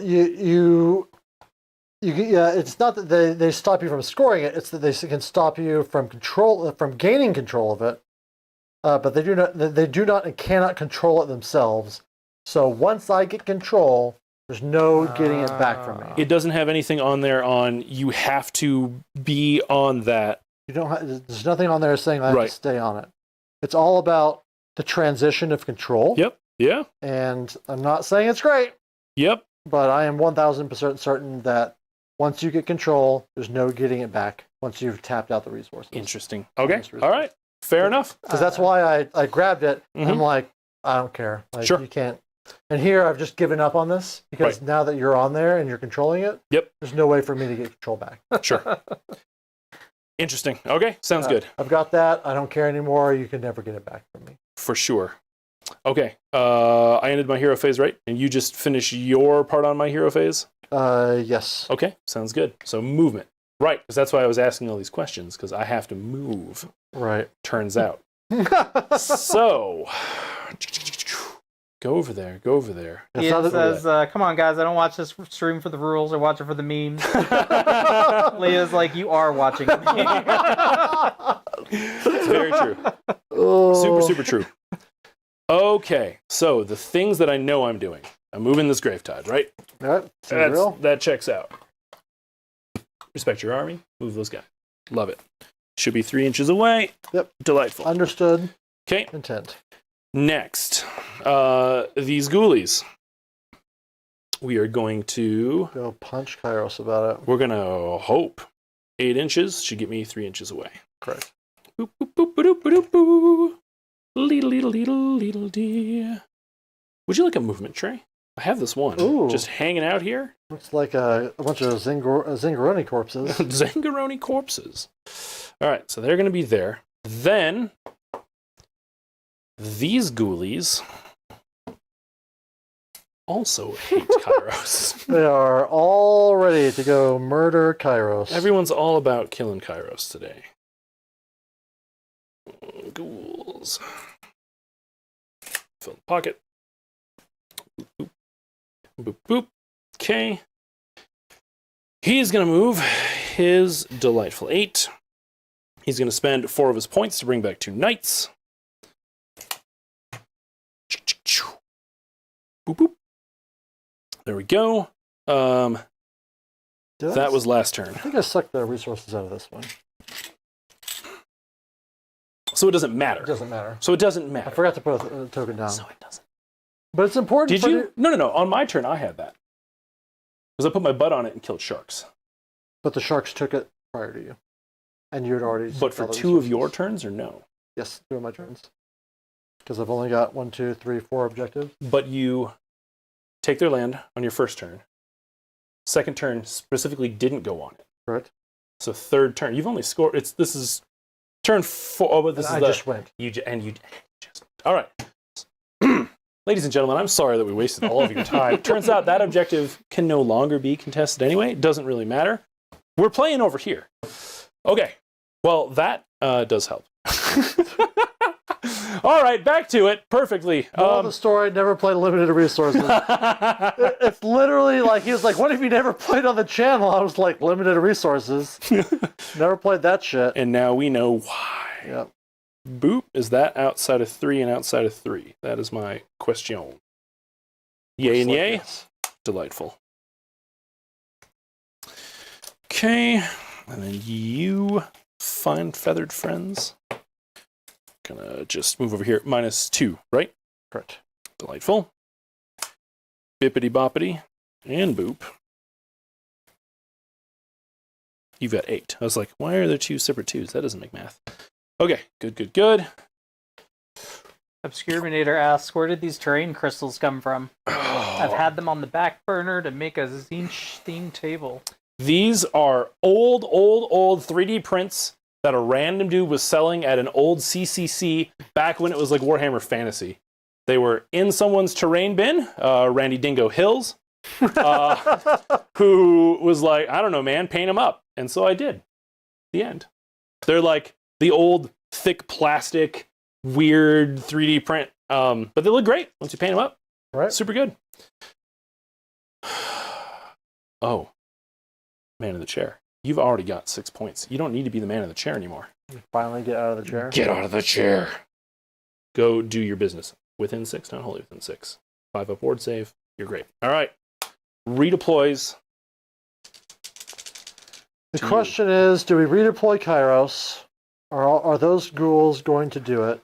it's not that they stop you from scoring it; it's that they can stop you from gaining control of it. But they do not and cannot control it themselves. So once I get control, there's no getting it back from me. It doesn't have anything on there on you have to be on that. You don't have, there's nothing on there saying I have to stay on it. It's all about the transition of control. Yep. Yeah. And I'm not saying it's great. Yep. But I am 1,000% certain that once you get control, there's no getting it back once you've tapped out the resources. Interesting. Okay. All right. Fair enough. Because that's why I grabbed it. Mm-hmm. I'm like, I don't care. Like, sure. You can't. And here I've just given up on this because now that you're on there and you're controlling it, there's no way for me to get control back. Sure. Interesting. Okay. Sounds good. I've got that. I don't care anymore. You can never get it back from me. For sure. Okay. I ended my hero phase, right? And you just finish your part on my hero phase? Yes. Okay. Sounds good. So movement. Right. Because that's why I was asking all these questions, because I have to move. Right. Turns out. So, go over there. It says, come on, guys, I don't watch this stream for the rules. I watch it for the memes. Leah's like, you are watching the memes. It's very true. Super, super true. Okay, so the things that I know I'm doing. I'm moving this Gravetide, right? Yep. That checks out. Respect your army. Move those guys. Love it. Should be 3 inches away. Yep. Delightful. Understood. Okay. Intent. Next, these ghoulies. We are going to go punch Kairos about it. We're gonna hope 8 inches should get me 3 inches away. Correct. Boop, boop, boop, boop, boop, boop. Leedle, leedle, leedle, leedle, dee. Would you like a movement tray? I have this one. Ooh. Just hanging out here. Looks like a bunch of Zingaroni corpses. Zangaroni corpses. All right, so they're going to be there. Then, these ghoulies also hate Kairos. They are all ready to go murder Kairos. Everyone's all about killing Kairos today. Ghouls. Fill the pocket. Boop, boop, boop. Okay. He's going to move his delightful 8. He's going to spend 4 of his points to bring back 2 knights. Boop, boop. There we go. That was last turn. I think I sucked the resources out of this one. So it doesn't matter. It doesn't matter. So it doesn't matter. I forgot to put a token down. So it doesn't. But it's important. Did you? No. On my turn, I had that. Because I put my butt on it and killed sharks. But the sharks took it prior to you. And you had already... But for 2 of your turns, or no? Yes, 2 of my turns. Because I've only got 1, 2, 3, 4 objectives. But you take their land on your first turn. Second turn specifically didn't go on it. Correct. So third turn, you've only scored. This is turn 4. Oh, but this And is I just went. You just. All right. Ladies and gentlemen, I'm sorry that we wasted all of your time. Turns out that objective can no longer be contested anyway. It doesn't really matter. We're playing over here. Okay. Well, that does help. All right, back to it. Perfectly. The story, never played limited resources. It's literally like, he was like, what if you never played on the channel? I was like, limited resources. Never played that shit. And now we know why. Yep. Boop, is that outside of 3 and outside of 3? That is my question. Yay and yay? Yes. Delightful. Okay, and then you fine feathered friends. Gonna just move over here. -2, right? Correct. Delightful. Bippity boppity. And boop. You've got 8. I was like, why are there 2 separate 2s? That doesn't make math. Okay, good. Obscuraminator asks, where did these terrain crystals come from? I've had them on the back burner to make a Tzeentch themed table. These are old 3D prints that a random dude was selling at an old CCC back when it was like Warhammer Fantasy. They were in someone's terrain bin, Randy Dingo Hills, who was like, I don't know, man, paint them up. And so I did. The end. They're like the old, thick plastic, weird 3D print, but they look great once you paint them up. Right. Super good. Oh. Man in the chair. You've already got 6 points. You don't need to be the man in the chair anymore. Finally get out of the chair. Get out of the chair. Go do your business. Within 6, not wholly within 6. 5 up board save. You're great. All right. Redeploys. The question is, do we redeploy Kairos? Or are those ghouls going to do it?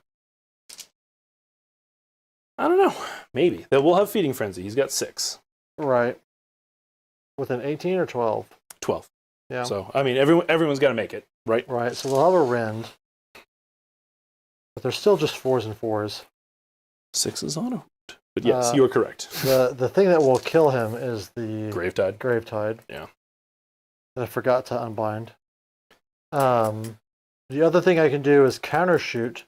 I don't know. Maybe. We'll have Feeding Frenzy. He's got 6. Right. Within 18 or 12? 12. Yeah. So, I mean, everyone's got to make it, right? Right, so they'll have a rend. But they're still just 4s and 4s. 6 is on a hoot. But yes, you are correct. The thing that will kill him is the Gravetide. Gravetide. Yeah. That I forgot to unbind. The other thing I can do is countershoot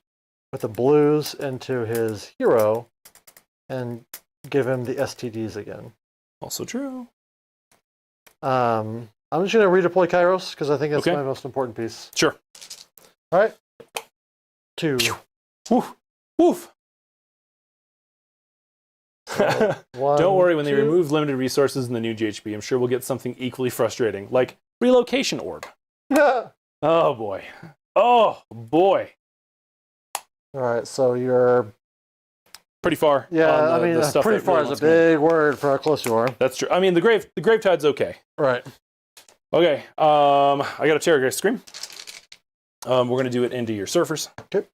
with the blues into his hero and give him the STDs again. Also true. I'm just going to redeploy Kairos because I think that's my most important piece. Sure. All right. 2. Woof. Woof. So, 1, Don't worry, when they 2. remove limited resources in the new GHB, I'm sure we'll get something equally frustrating, like relocation orb. Oh boy. Oh boy. All right, so you're pretty far. Yeah, on the stuff pretty that far really is a wants me. big word for how close you are. That's true. I mean, the Gravetide's okay. Right. Okay. I got a Terrorgheist scream. We're gonna do it into your surfers. Okay.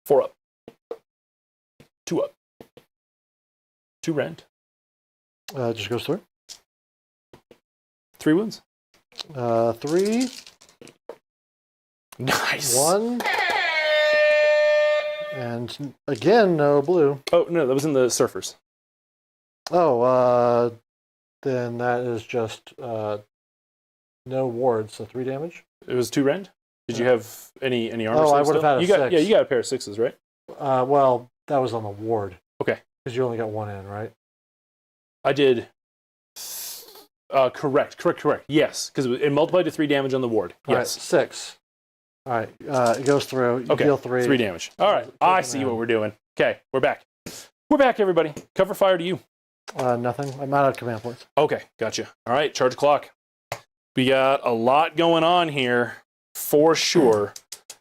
4 up. 2 up. 2 rend. Just goes through. 3 wounds. 3. Nice. 1. And again, no blue. Oh, no, that was in the Surfers. Oh, then that is just no wards, so 3 damage. It was 2 rend? Did you have any armor? Oh, I saves would have still? had a you got, 6. Yeah, you got a pair of 6s, right? Well, that was on the ward. Okay. Because you only got 1 in, right? I did. Correct. Yes, because it multiplied to 3 damage on the ward. All right, Yes. 6. All right, it goes through. You Okay. deal 3. 3 damage. All right. I see what we're doing. Okay, we're back. We're back, everybody. Cover fire to you. Nothing. I'm out of command points. Okay, gotcha. All right, charge clock. We got a lot going on here, for sure.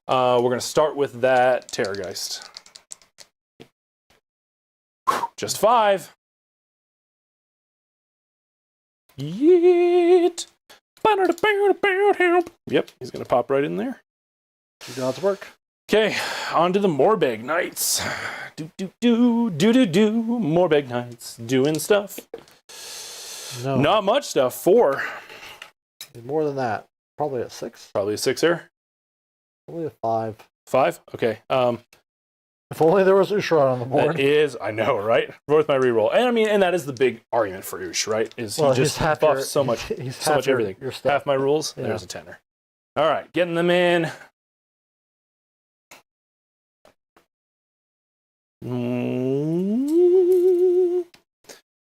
We're going to start with that Terrorgheist. Just 5. Yeet. Yep, he's going to pop right in there. Do God's work. Okay, on to the Morbeg Knights. Do. Morbeg Knights doing stuff. No. Not much stuff. 4. More than that. Probably a 6. Probably a 6er. Probably a 5. 5? Okay. If only there was Ushoran on the board. That is, I know, right? Worth my reroll. And I mean, and that is the big argument for Ush, right? Is he just buffs so much everything. Your stuff. Half my rules, Yeah. there's a 10er. All right, getting them in.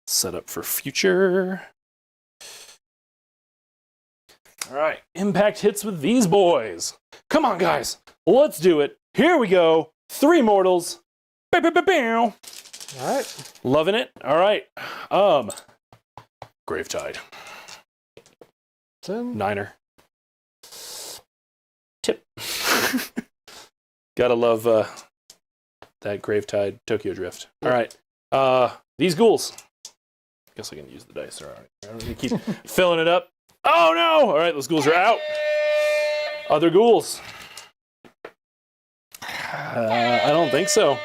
Set up for future. All right, impact hits with these boys. Come on, guys. Let's do it. Here we go. 3 mortals. Bow, bow, bow, bow. All right. Loving it. All right. Gravetide. 10. 9er. Tip. Gotta love that Gravetide Tokyo Drift. All right. These ghouls. Guess I can use the dice. All right. I don't need to keep filling it up. Oh no! All right, those ghouls are out. Other ghouls. I don't think so.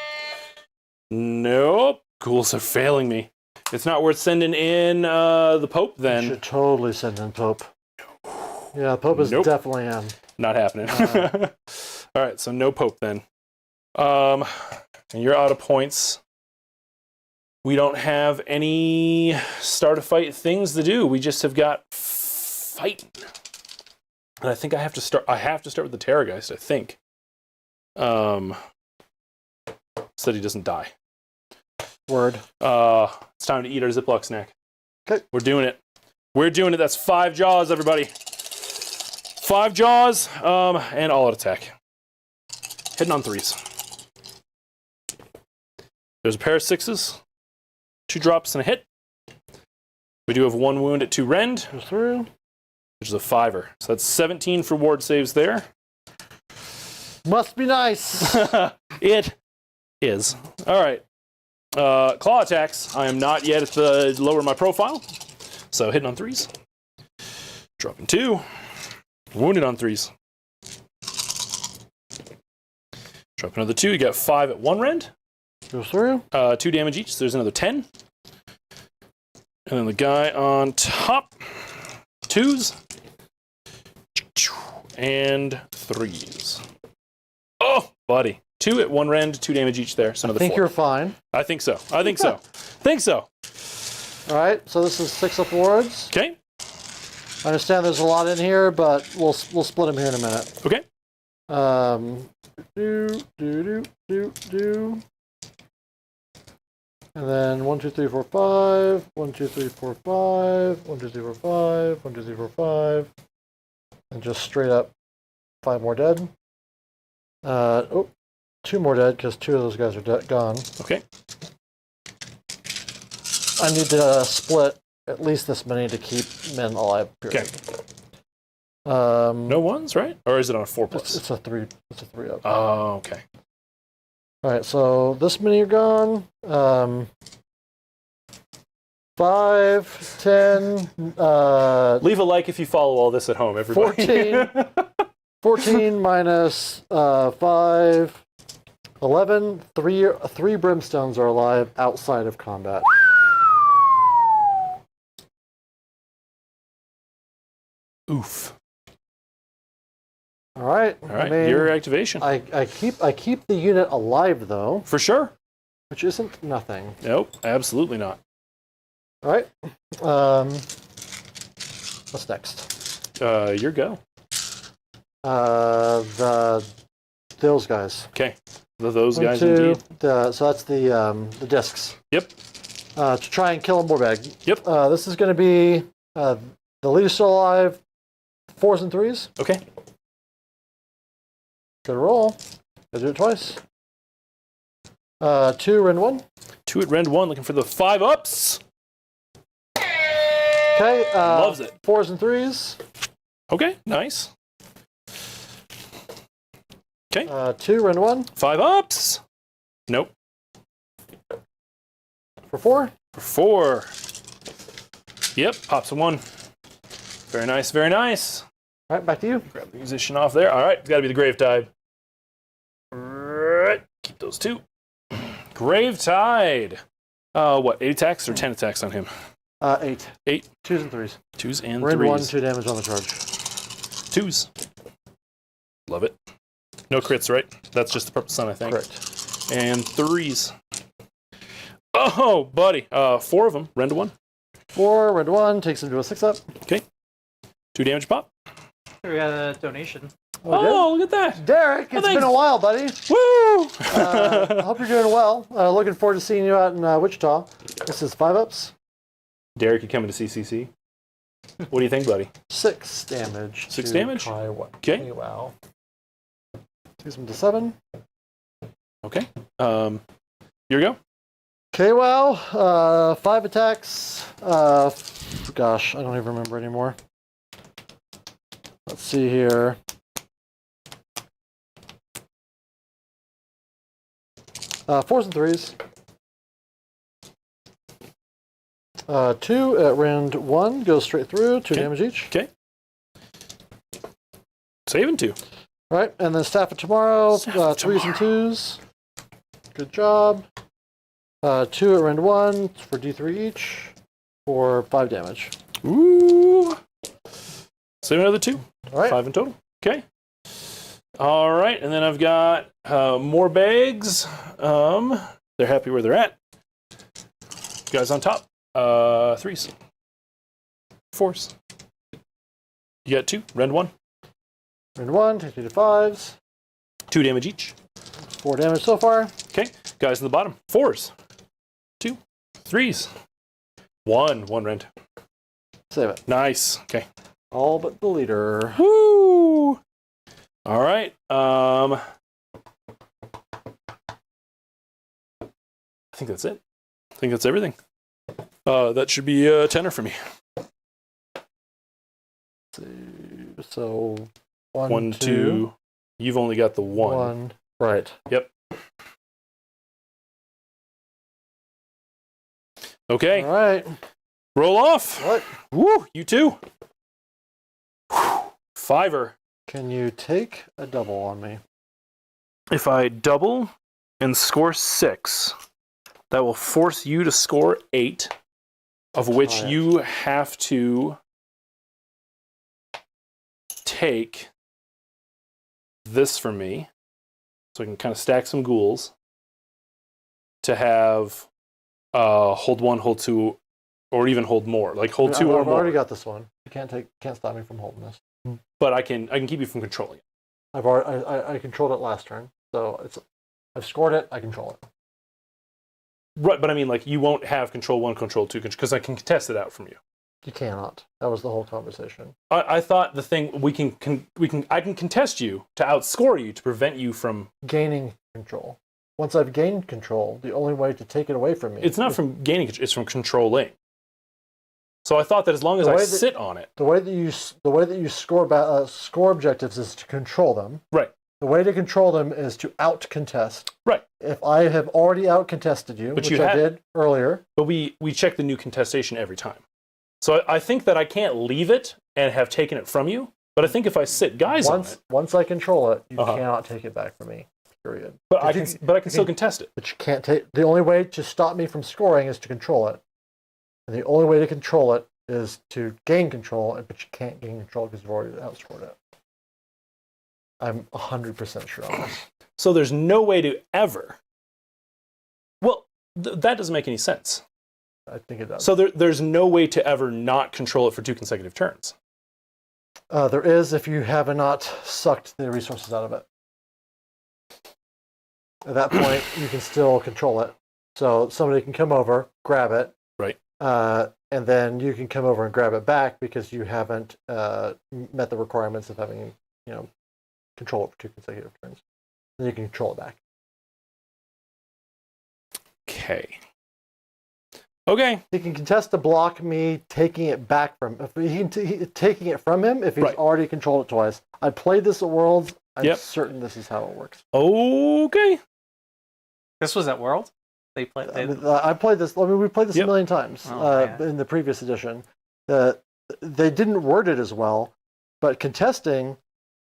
Nope. Ghouls are failing me. It's not worth sending in the Pope then. You should totally send in Pope. Yeah, Pope is definitely in. Not happening. All right, so no Pope then. And you're out of points. We don't have any start a fight things to do. We just have got fighting. And I think I have to start with the Terrorgheist, I think. So that he doesn't die. Word. It's time to eat our Ziploc snack. Okay. We're doing it. We're doing it. That's 5 jaws, everybody. 5 jaws, and all out attack. Hitting on 3s. There's a pair of 6s. 2 drops and a hit. We do have 1 wound at 2 rend. Goes through. Which is a 5er. So that's 17 for ward saves there. Must be nice. It is. All right. Claw attacks. I am not yet at the lower my profile. So hitting on 3s. Dropping 2. Wounded on 3s. Drop another 2. You got 5 at 1 rend. Goes through. 2 damage each. So there's another 10. And then the guy on top. 2s. And 3s. Oh, buddy. 2 at 1 rend, 2 damage each there. So another 4. I think you're fine. I think so. Think so. All right, so this is 6 up wards. Okay. I understand there's a lot in here, but we'll split them here in a minute. Okay. Do. And then 1, 2, 3, 4, 5. 1, 2, 3, 4, 5. 1, 2, 3, 4, 5. 1, 2, 3, 4, 5. And just straight up 5 more dead. 2 more dead because 2 of those guys are gone. Okay. I need to split at least this many to keep men alive. Period. Okay. No ones, right? Or is it on a 4+? It's a 3. It's a 3 up. Oh, okay. All right, so this many are gone. 5, 10. Leave a like if you follow all this at home, everybody. 14 minus 5. 11. 3 brimstones are alive outside of combat. Oof. All right. All right, your activation. I keep the unit alive though, For sure. which isn't nothing. Nope, absolutely not. All right. What's next? Your go. Those guys. Okay. Those One, guys two, indeed. so that's the discs. Yep. To try and kill a Morbag. Yep. This is going to be the leader still alive. 4s and 3s. Okay. Good roll. Gotta do it twice. 2 rend 1. 2 at rend 1, looking for the 5 ups. Okay. Loves it. 4s and 3s. Okay, nice. Okay. 2 rend 1. 5 ups. Nope. For 4. For 4. Yep, pops a 1. Very nice, very nice. All right, back to you. Grab the musician off there. All right, it's got to be the Grave Tide. Right. Keep those 2. Grave Tide. What, 8 attacks or 10 attacks on him? 8. 8. 2s and 3s. 2s and Rend 3s. 1, 2 damage on the charge. 2s. Love it. No crits, right? That's just the Purple Sun, I think. Correct. And 3s. Oh, buddy. 4 of them. Rend 1. 4, rend 1, takes him to a 6-up. Okay. 2 damage pop. We got a donation. Oh, look at that. Derek, it's been a while, buddy. Woo! I hope you're doing well. Looking forward to seeing you out in Wichita. This is 5 ups. Derek, you coming to CCC? What do you think, buddy? 6 damage. 6 to damage? Okay. Wow. Takes him to 7. Okay. Here we go. Okay, well, 5 attacks. Gosh, I don't even remember anymore. Let's see here. Fours and 3s. 2 at rend 1 goes straight through. 2 damage each. Okay. Saving 2. All right, and then Staff of Tomorrow. Staff of 3s and 2s. Good job. 2 at rend 1 for D3 each for 5 damage. Ooh. Save another 2. All right. 5 in total. Okay. All right, and then I've got more bags. They're happy where they're at. Guys on top. 3s. 4s. You got 2. Rend 1. Rend 1, takes me to 5s. 2 damage each. 4 damage so far. Okay. Guys in the bottom. 4s. 2. 3s. 1. 1 rend. Save it. Nice. Okay. All but the leader. Woo! All right. I think that's it. I think that's everything. That should be a tenner for me. So 1, 1, 2. You've only got the 1. 1. Right. Yep. Okay. All right. Roll off. What? Woo! You too. Whew. 5er. Can you take a double on me? If I double and score 6, that will force you to score 8, of which Alright. you have to take this from me, so I can kind of stack some ghouls to have hold 1, hold 2, or even hold more. Like hold 2 or I've more. already got this one. You can't stop me from holding this. But I can keep you from controlling it. I controlled it last turn, so I've scored it. I control it. Right, but I mean, like, you won't have control 1, control 2, because I can contest it out from you. You cannot. That was the whole conversation. I thought the thing I can contest you to outscore you to prevent you from. Gaining control. Once I've gained control, the only way to take it away from me. It's not from gaining; it's from controlling. So I thought that as long as I sit on it, the way that you score objectives is to control them. right? The way to control them is to out contest. Right. If I have already out contested you, which I did earlier, but we check the new contestation every time. So I think that I can't leave it and have taken it from you. But I think if I sit guys on it, once I control it, you cannot take it back from me. Period. But I can still contest it. But you can't take. The only way to stop me from scoring is to control it, and the only way to control it is to gain control. But you can't gain control because you've already outscored it. I'm 100% sure on this. So there's no way to ever. Well, that doesn't make any sense. I think it does. So there's no way to ever not control it for 2 consecutive turns. There is if you have not sucked the resources out of it. At that point, you can still control it. So somebody can come over, grab it, Right. And then you can come over and grab it back because you haven't met the requirements of having, control it for 2 consecutive turns. Then you can control it back. Okay. He can contest to block me taking it back from taking it from him if he's Right. already controlled it twice. I played this at Worlds. I'm Yep. certain this is how it works. Okay. This was at World? They played. I played this. I mean, we played this Yep. a million times Oh, man. in the previous edition. They didn't word it as well, but contesting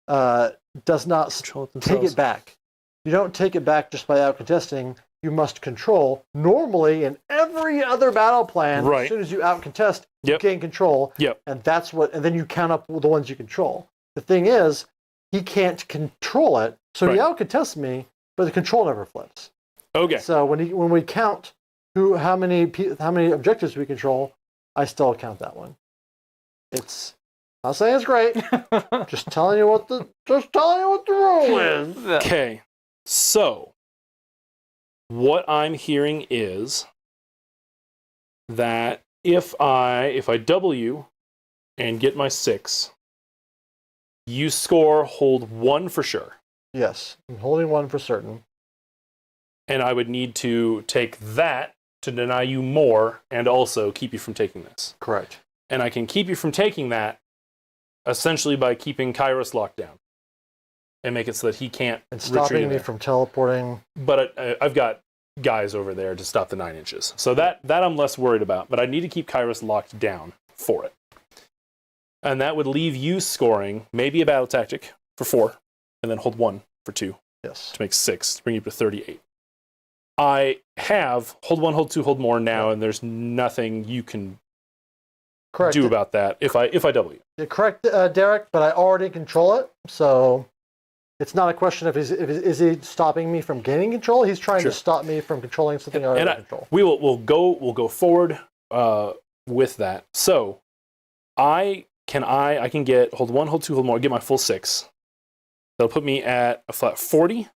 does not Control it take themselves. it back. You don't take it back just by out contesting. You must control. Normally, in every other battle plan, Right. as soon as you out contest, you Yep. gain control. Yep. And that's what. And then you count up the ones you control. The thing is, he can't control it, so he Right. out contests me, but the control never flips. Okay. So when we count how many objectives we control, I still count that one. It's not saying it's great. just telling you what the rule is. Okay. So what I'm hearing is that if I double you and get my 6, you score hold 1 for sure. Yes, I'm holding one for certain. And I would need to take that to deny you more and also keep you from taking this. Correct. And I can keep you from taking that essentially by keeping Kairos locked down and make it so that he can't And retreat stopping in me there. from teleporting. But I've got guys over there to stop the 9 inches. So that I'm less worried about. But I need to keep Kairos locked down for it. And that would leave you scoring maybe a battle tactic for 4 and then hold 1 for 2 Yes. to make 6 to bring you up to 38. I have hold 1, hold 2, hold more now, and there's nothing you can Correct. do about that if I double you. You're correct, Derek, but I already control it, so it's not a question of is he stopping me from gaining control? He's trying Sure. to stop me from controlling something I already control. We'll go forward with that. So I can get hold 1, hold 2, hold more, get my full 6. That'll put me at a flat 40.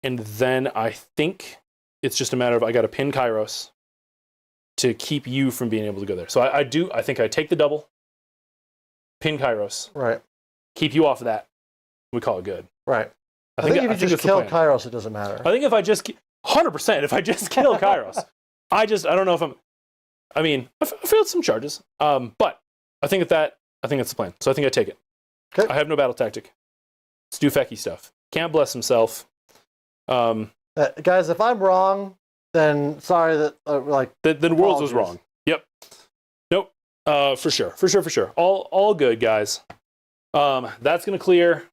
And then I think it's just a matter of I got to pin Kairos to keep you from being able to go there. So I think I take the double, pin Kairos, Right. keep you off of that. We call it good. Right. I think if you just that's the kill plan. Kairos, it doesn't matter. I think if I just 100%, if I just kill Kairos, I don't know if I failed some charges. But I think that's the plan. So I think I take it. Okay. I have no battle tactic. Let's do fecky stuff. Can't bless himself. Guys, if I'm wrong, then sorry that Then Worlds was apologies. wrong. Yep. Nope. For sure. All good, guys. That's gonna clear.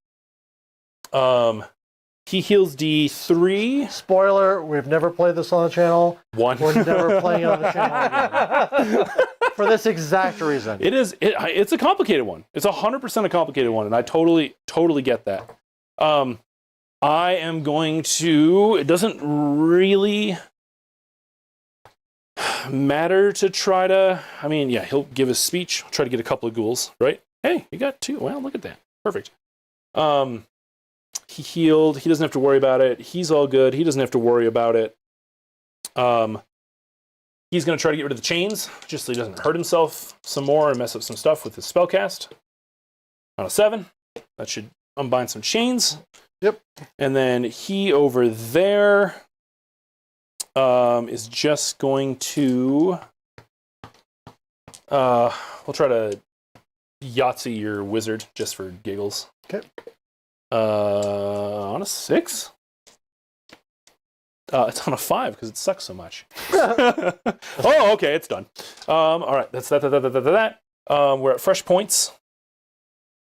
He heals D3. Spoiler: we've never played this on the channel. 1. We're never playing it on the channel again. For this exact reason. It's a complicated one. It's 100% a complicated one, and I totally get that. I am going to. It doesn't really matter to try to. I mean, yeah, he'll give his speech. Try to get a couple of ghouls, right? Hey, you got 2. Well, look at that. Perfect. He healed. He doesn't have to worry about it. He's all good. He doesn't have to worry about it. He's going to try to get rid of the chains, just so he doesn't hurt himself some more and mess up some stuff with his spellcast. On a 7. That should unbind some chains. Yep. And then he over there is just going to... we'll try to Yahtzee your wizard, just for giggles. Okay. On a 6? It's on a 5 because it sucks so much. Oh, okay, it's done. All right, that's that. We're at fresh points.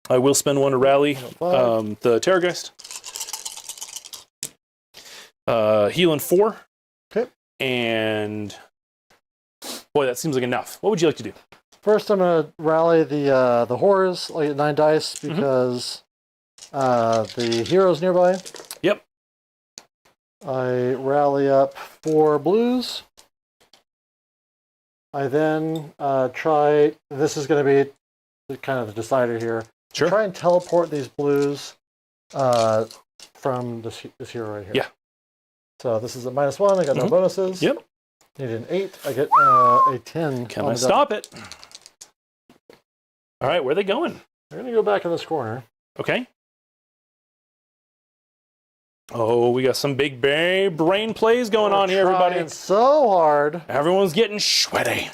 I will spend 1 to rally the Terrorgheist. Healing 4. Okay. And boy, that seems like enough. What would you like to do? First, I'm gonna rally the horrors, like 9 dice, because The heroes nearby. Yep. I rally up 4 blues. I then try. This is going to be kind of the decider here. Sure. Try and teleport these blues from this hero right here. Yeah. So this is a -1. I got no bonuses. Yep. Need an 8. I get a 10. Can I stop it? All right, where are they going? They're going to go back in this corner. Okay. Oh, we got some big brain plays going on here, everybody. Trying so hard. Everyone's getting sweaty.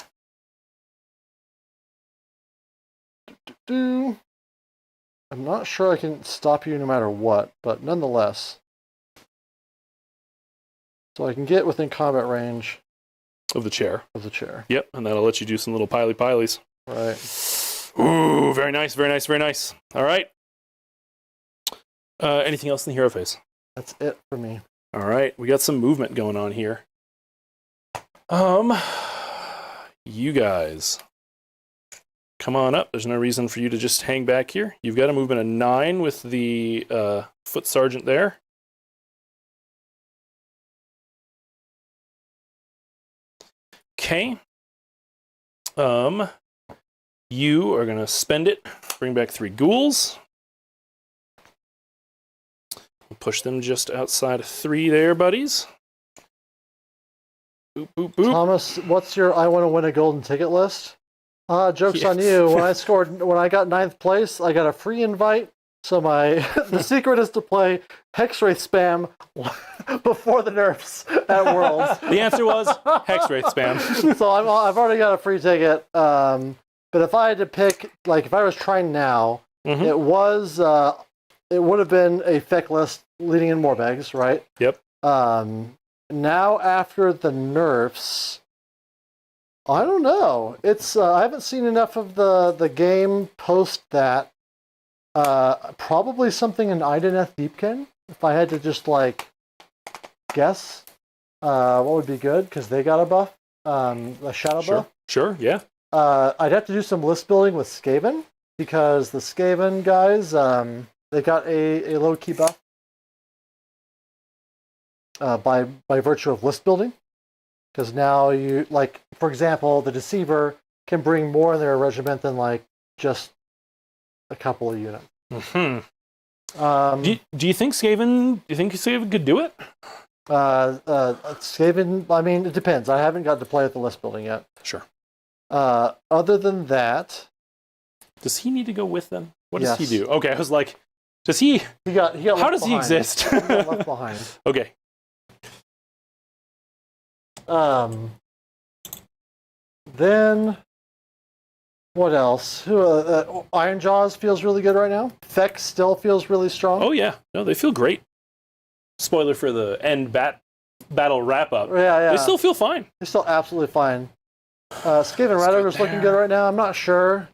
I'm not sure I can stop you no matter what, but nonetheless. So I can get within combat range Of the chair. of the chair. Yep, and that'll let you do some little pily-pilies. Right. Ooh, very nice, very nice, very nice. All right. Anything else in the hero phase? That's it for me. All right, we got some movement going on here. You guys, come on up. There's no reason for you to just hang back here. You've got a movement of 9 with the foot sergeant there. Okay. You are gonna spend it. Bring back 3 ghouls. We'll push them just outside of 3 there, buddies. Boop, boop, boop. Thomas, what's your I want to win a golden ticket list? Joke's on you. When I got 9th place, I got a free invite. So the secret is to play Hexwraith spam before the nerfs at Worlds. The answer was Hexwraith spam. So I've already got a free ticket. But if I had to pick, like if I was trying now, it would have been a Feck list leading in Morbegs, right? Yep. Now after the nerfs, I don't know. It's I haven't seen enough of the game post that. Probably something in Ideneth Deepkin. If I had to just like guess, what would be good because they got a buff, a shadow buff. Sure, yeah. I'd have to do some list building with Skaven because the Skaven guys, they got a low key buff by virtue of list building. Because now you like, for example, the Deceiver can bring more in their regiment than like just a couple of units. Do you think Skaven? Do you think Skaven could do it? Skaven. I mean, it depends. I haven't got to play with the list building yet. Sure. Other than that, does he need to go with them? What yes. does he do? Okay, I was like, does he? He got. How does he exist? He got left behind. Okay. Then. What else? Iron Jaws feels really good right now. Feck still feels really strong. Oh yeah, no, they feel great. Spoiler for the end battle wrap up. Yeah. They still feel fine. They're still absolutely fine. Skaven Rat Ogre's looking good right now. I'm not sure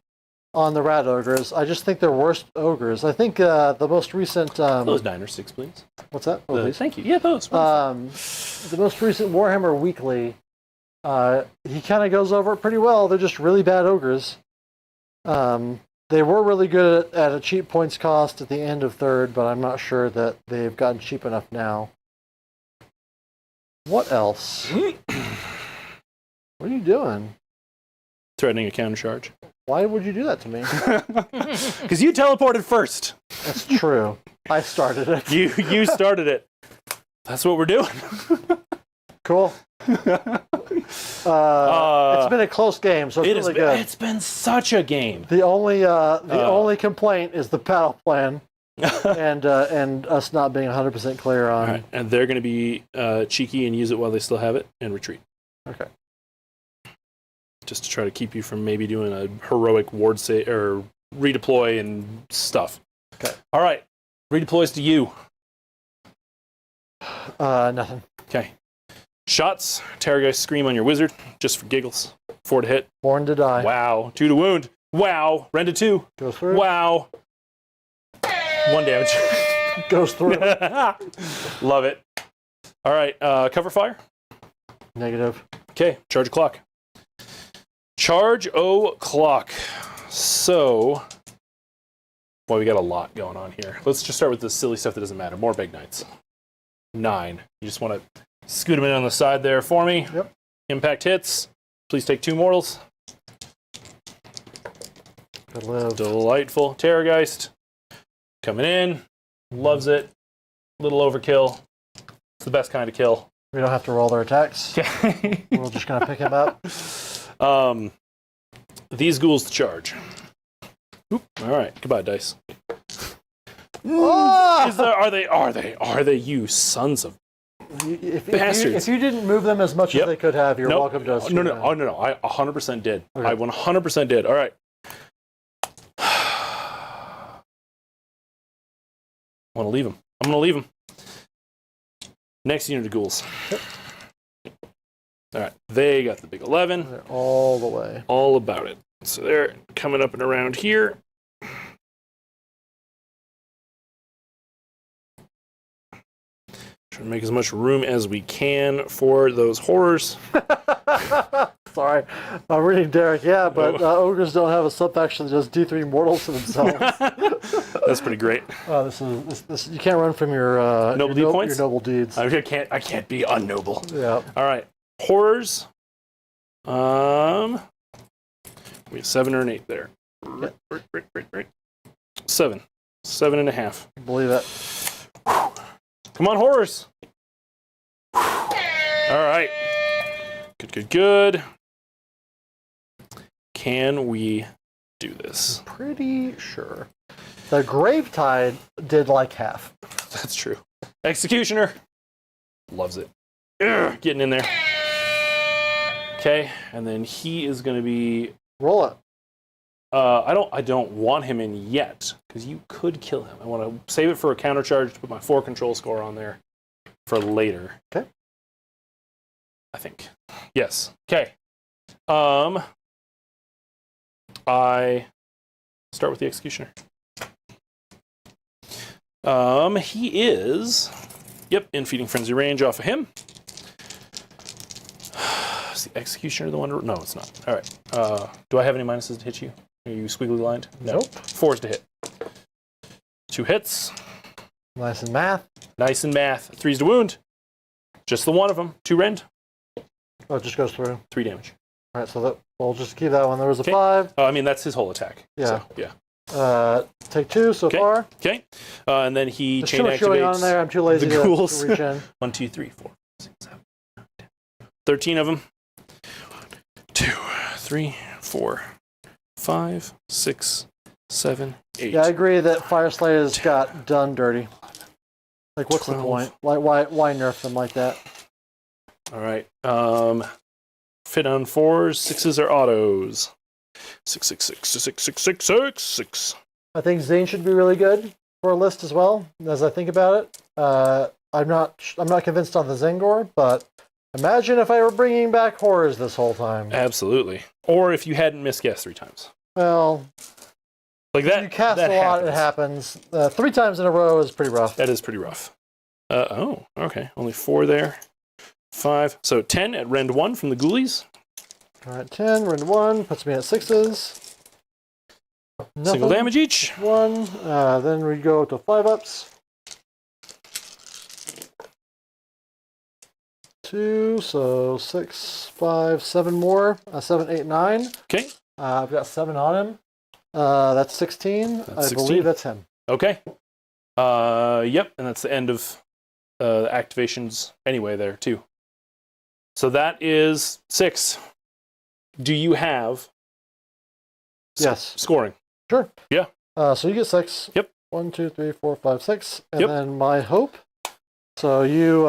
on the Rat Ogres. I just think they're worst ogres. I think the most recent. Those 9 or 6, please. What's that? Oh, please. Thank you. Yeah, those. The most recent Warhammer Weekly. He kind of goes over it pretty well. They're just really bad ogres. They were really good at a cheap points cost at the end of 3rd, but I'm not sure that they've gotten cheap enough now. What else? What are you doing? Threatening a counter charge. Why would you do that to me? Because you teleported first. That's true. I started it. You started it. That's what we're doing. Cool. It's been a close game, so it's really good. It's been such a game. The only complaint is the battle plan, and us not being 100% clear on. Right. And they're going to be cheeky and use it while they still have it and retreat. Okay. Just to try to keep you from maybe doing a heroic ward save or redeploy and stuff. Okay. All right. Redeploys to you. Nothing. Okay. Shots. Terrorgheist scream on your wizard, just for giggles. 4 to hit. Born to die. Wow. 2 to wound. Wow. Rend to 2. Goes through. Wow. 1 damage. Goes through. Love it. All right. Cover fire. Negative. Okay. Charge o'clock. Charge o'clock. So Boy, we got a lot going on here. Let's just start with the silly stuff that doesn't matter. More big knights. 9. You just want to scoot them in on the side there for me. Yep. Impact hits. Please take 2 mortals. Good live. Delightful. Terrorgheist. Coming in. Loves it. Little overkill. It's the best kind of kill. We don't have to roll their attacks. Okay. We're just going to pick him up. These ghouls to charge. Oop. All right. Goodbye, dice. Oh! Are they you sons of bastards? If you didn't move them as much as they could have, you're welcome to us. No. Oh, no. I 100% did. Okay. I 100% did. All right. I'm going to leave him. Next unit of ghouls. Yep. All right. They got the big 11. They're all the way. All about it. So they're coming up and around here. Trying to make as much room as we can for those horrors. Sorry. I'm reading Derek. Yeah, but ogres don't have a subfaction that does D3 mortals to themselves. That's pretty great. This you can't run from your noble deed points? Your noble deeds. I can't be unnoble. Yeah. All right. Horrors. We have 7 or an 8 there. Yep. 7. 7.5. I believe it. Come on, horrors. All right. Good. Can we do this? Pretty sure. The Gravetide did like half. That's true. Executioner. Loves it. Ugh, getting in there. Okay, and then he is going to be... Roll it. I don't want him in yet, because you could kill him. I want to save it for a counter charge to put my 4 control score on there for later. Okay. I think. Yes. Okay. I start with the Executioner. He is... Yep, in Feeding Frenzy range off of him. Is the Executioner the one? No, it's not. All right. Do I have any minuses to hit you? Are you squiggly lined? No. Nope. 4s to hit. 2 hits. Nice in math. 3s to wound. Just the one of them. 2 rend. Oh, it just goes through. 3 damage. All right, so we'll just keep that one. There was a Okay. 5. I mean, that's his whole attack. Yeah. So, yeah. Take 2 so far. Okay. And then he There's chain too much going on activates there. I'm too lazy the to ghouls. reach in. 1, 2, 3, 4, 6, 7, 8, 9, 10. 13 of them. 2, 3, 4, 5, 6, 7, 8. Yeah, I agree that Fire Slayers got done dirty. Like, what's 12. the point? Why nerf them like that? All right. Fit on 4s. 6s are autos. 6, 6, 6, 6, 6, 6, 6, 6. I think Tzeentch should be really good for a list as well. As I think about it, I'm not convinced on the Zengor, but imagine if I were bringing back horrors this whole time. Absolutely. Or if you hadn't misguessed 3 times. Well, Like that. you cast that a lot, it happens. 3 times in a row is pretty rough. That is pretty rough. Oh, okay. Only 4 there. 5. So 10 at rend 1 from the ghoulies. All right, 10, rend 1, puts me at 6s. Nothing. Single damage each. 1. Then we go to 5-ups. 2, so 6, 5, 7 more. 7, 8, 9. Okay. I've got 7 on him. That's 16. That's I 16. believe that's him. Okay. Yep, and that's the end of activations anyway there, too. So that is 6. Do you have Yes. scoring? Sure. Yeah. So you get 6. Yep. 1, 2, 3, 4, 5, 6. And Yep. then my hope. So you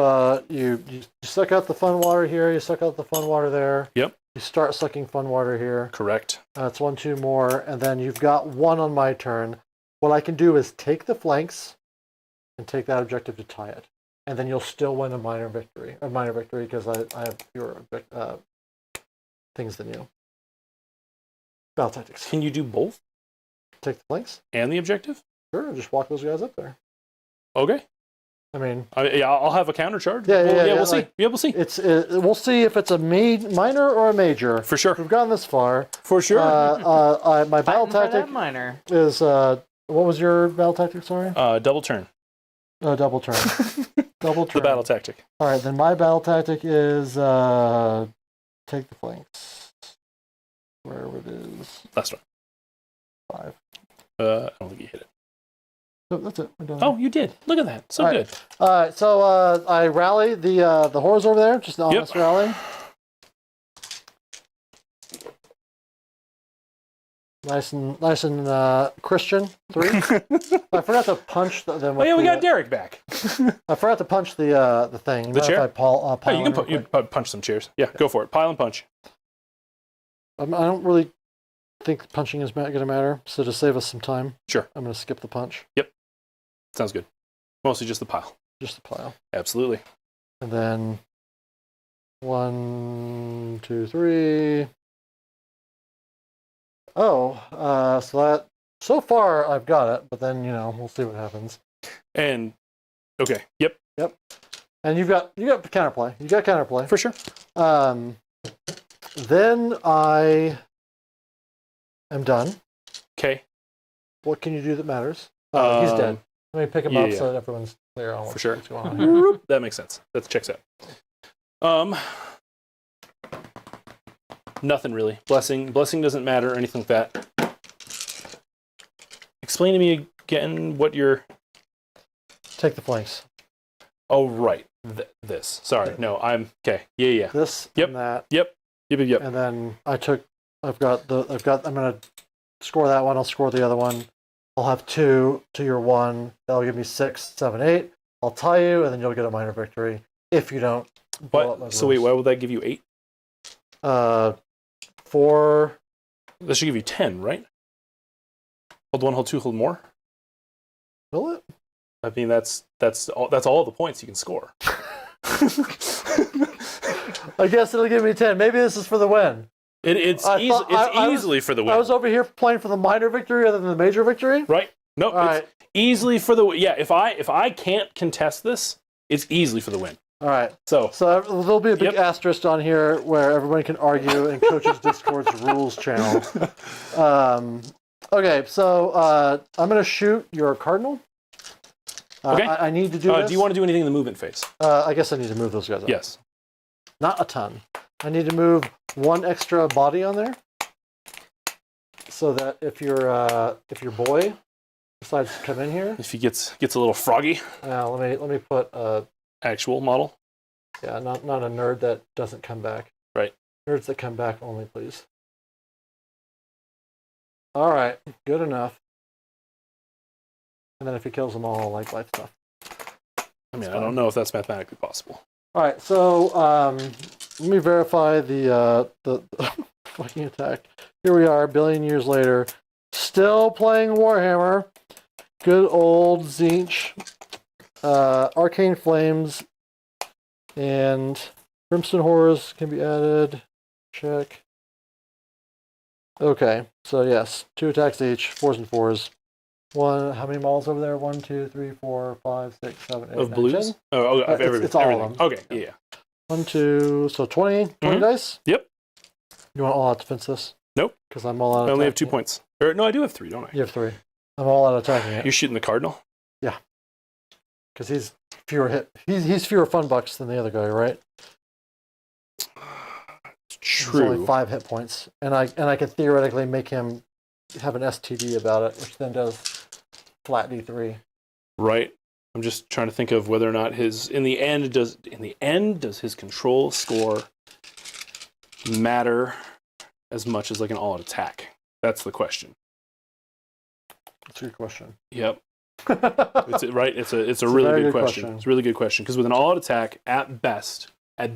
suck out the fun water here, you suck out the fun water there. Yep. You start sucking fun water here. Correct. That's 1, 2 more, and then you've got 1 on my turn. What I can do is take the flanks and take that objective to tie it. And then you'll still win a minor victory. A minor victory because I have fewer things than you. Battle tactics. Can you do both Take the flanks? and the objective? Sure, just walk those guys up there. Okay. I mean, Yeah, I'll have a counter charge. Yeah, We'll see. like- Yeah, we'll see. we'll see if it's a minor or a major. For sure. We've gone this far. For sure. My battle Fighting for that tactic minor. is What was your battle tactic? Sorry. Double turn. Oh, double turn. Double turn. The battle tactic. All right, then my battle tactic is take the flanks. Wherever it is. Last one. 5. I don't think you hit it. Oh, that's it. We're done. Oh, you did. Look at that. So good. All right, so I rally the horrors over there. Just an honest rally. Nice and Christian. 3. I forgot to punch them. Oh yeah, we got Derek back. I forgot to punch the thing. The chair? If I You can punch some chairs. Yeah, go for it. Pile and punch. I don't really think punching is going to matter. So to save us some time, sure, I'm going to skip the punch. Yep, sounds good. Mostly just the pile. Just the pile. Absolutely. And then 1, 2, 3. Oh, so far I've got it, but then we'll see what happens. And okay, yep. And you got counterplay. You got counterplay for sure. Then I am done. Okay. What can you do that matters? He's dead. Let me pick him up so that everyone's clear on what's going on here. That makes sense. That checks out. Nothing really. Blessing doesn't matter or anything like that. Explain to me again what you're... Take the flanks. Oh, right. This. Sorry. No, I'm... Okay. Yeah. This and that. Yep. And then I'm going to score that one. I'll score the other one. I'll have 2 to your 1. That'll give me 6, 7, 8. I'll tie you, and then you'll get a minor victory if you don't blow up my So wait, why will that give you 8? 4. That should give you 10, right? Hold 1, hold 2, hold more. Will it? I mean, that's all the points you can score. I guess it'll give me 10. Maybe this is for the win. It's easily for the win. I was over here playing for the minor victory rather than the major victory. Right? No, it's easily for the win. Yeah, if I can't contest this, it's easily for the win. All right. So there'll be a big asterisk on here where everyone can argue in Coach's Discord's rules channel. Okay, so I'm going to shoot your cardinal. Okay. I need to do this. Do you want to do anything in the movement phase? I guess I need to move those guys up. Yes. Not a ton. I need to move 1 extra body on there, so that if your boy decides to come in here, if he gets a little froggy. Let me put a actual model. Yeah, not a nerd that doesn't come back. Right. Nerds that come back only, please. All right, good enough. And then if he kills them all, life stuff. I mean, I don't know if that's mathematically possible. All right, so let me verify the fucking attack. Here we are, a billion years later, still playing Warhammer. Good old Tzeentch, Arcane Flames, and Crimson Horrors can be added. Check. Okay, so yes, 2 attacks each, 4s and 4s. How many models over there? 1, 2, 3, 4, 5, 6, 7, 8, of 9, blues? 10? Oh, of everything. It's all everything. of them. Okay, yeah. 1, 2, so 20 dice? Yep. You want all out defense this? Nope. Because I'm all out. I only have 2 points. No, I do have 3, don't I? You have 3. I'm all out attacking it. You're shooting the cardinal? Yeah. Because he's fewer He's fewer fun bucks than the other guy, right? True. He's only 5 hit points, and I could theoretically make him have an STD about it, which then does flat D3. Right. I'm just trying to think of whether or not does his control score matter as much as like an all-out attack? That's the question. That's a good question. Yep. It's a really good question. It's a really good question because with an all-out attack, at best, I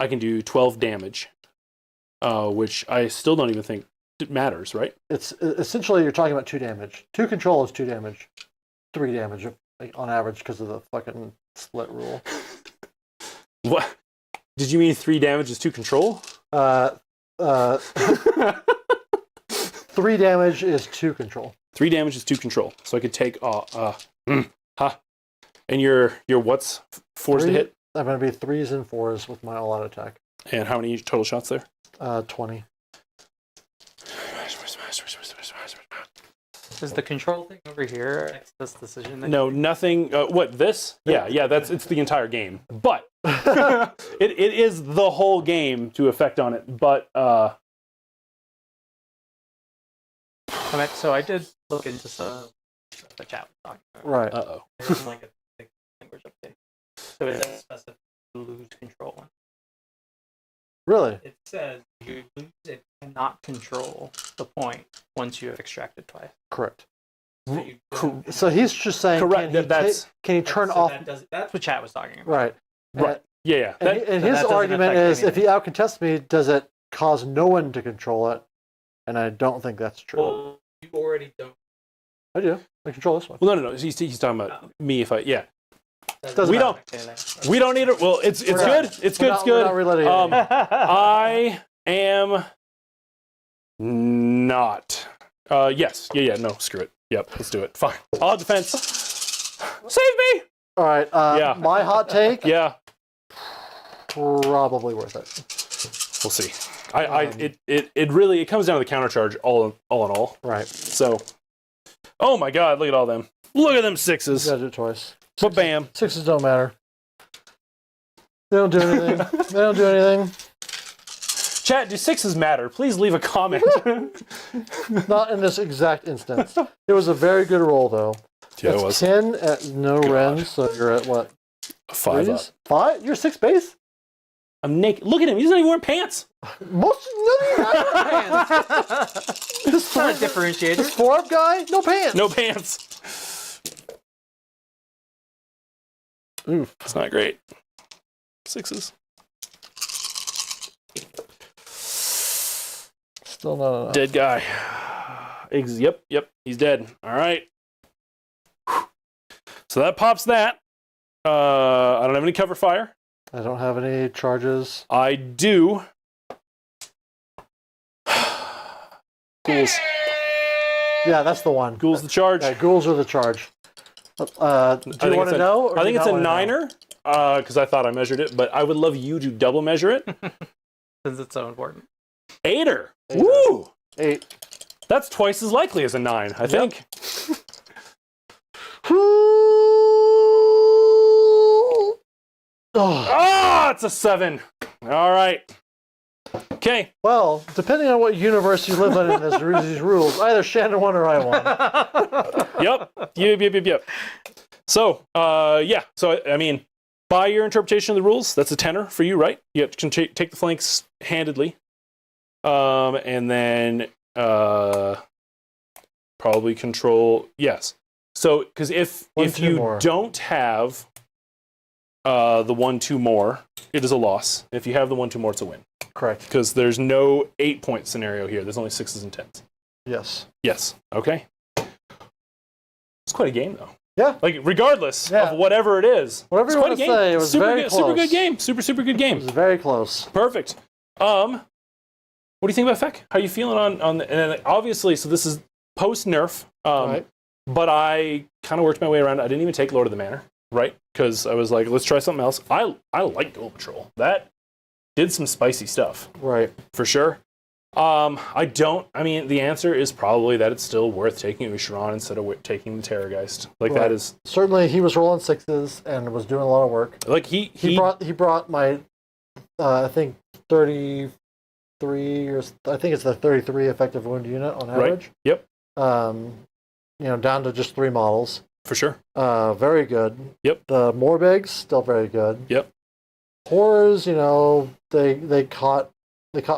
can do 12 damage, which I still don't even think it matters, right? It's essentially you're talking about 2 damage. 2 control is 2 damage. 3 damage on average because of the fucking split rule. What? Did you mean 3 damage is 2 control? 3 damage is 2 control. 3 damage is 2 control. So I could take And your what's 4s to hit? I'm going to be 3s and 4s with my all-out attack. And how many total shots there? 20. Is the control thing over here this decision? No, nothing. What, this? Yeah, it's the entire game. But it is the whole game to affect on it. But so I did look into some the chat was talking about. Right. uh-oh. There's like a big language update. So it does specify you lose control. Really? It says you lose it cannot control the point once you have extracted twice. Correct. So, you don't- So he's just saying, Correct, can he turn so off? that's what chat was talking about. Right. Right. Yeah. And, That, and so his that doesn't argument affect is, if he anything. outcontests me, does it cause no one to control it? And I don't think that's true. Well, you already don't. I do. I control this one. well, no. He's talking about me if I. Yeah. Doesn't We matter. don't. We don't need it. Well, it's We're good. not- It's we're good. not- It's good. we're not relating anything. I am not. Yes. Yeah. No. Screw it. Yep. Let's do it. Fine. I'll have defense. Save me. All right. Yeah. My hot take. Yeah. Probably worth it. We'll see. It really comes down to the counter charge all in all. Right. So. Oh my God! Look at all them. Look at them You sixes. gotta do it twice. But bam. Sixes don't matter. They don't do anything. They don't do anything. Chat, do sixes matter? Please leave a comment. Not in this exact instance. It was a very good roll, though. Yeah, it That's was 10 at no rend, so you're at what? 5 up. Threes? 5? You're 6 base? I'm naked. Look at him. He's not even wearing pants. None of you guys have pants. It's not a differentiator. This 4-up guy? No pants. No pants. Oof. It's not great. Sixes. Still not enough. Dead guy. Yep. He's dead. All right. So that pops that. I don't have any cover fire. I don't have any charges. I do. Ghouls. Yeah, that's the one. Ghouls the charge. Yeah, ghouls are the charge. Do you want to know? Or I do think you it's not a wanna know? niner because I thought I measured it, but I would love you to double measure it. Since it's so important. Eighter. Eighter. Woo! 8. That's twice as likely as a 9, I think. Oh. Ah, it's a 7. All right. Okay. Well, depending on what universe you live in these rules, either Shannon won or I won. Yep. So, yeah. So, I mean, by your interpretation of the rules, that's a tenor for you, right? You have to take the flanks handedly. And then probably control. Yes. So, because if you more. don't have the 1-2 more, it is a loss. If you have the 1-2 more, it's a win. Correct. Because there's no 8-point scenario here. There's only 6s and 10s. Yes. Yes. Okay. It's quite a game, though. Yeah. Like, regardless Yeah. of whatever it is, Whatever it's you quite a want to game. say, it was super very good, close. super good game. Super good It game. was very close. Perfect. What do you think about Feck? How are you feeling on the, and obviously, so this is post nerf. Right. But I kind of worked my way around. I didn't even take Lord of the Manor, right? Because I was like, let's try something else. I like Ghoul Patrol. That did some spicy stuff Right. for sure. I mean, the answer is probably that it's still worth taking Ushoran instead of taking the Terrorgheist. Like Right. that is Certainly, he was rolling 6s and was doing a lot of work. like he brought my, I think 33 or I think it's the 33 effective wound unit on average. Yep. Down to just 3 models. for sure. Very good. Yep. The Morbigs still very good. Yep. Horrors, they caught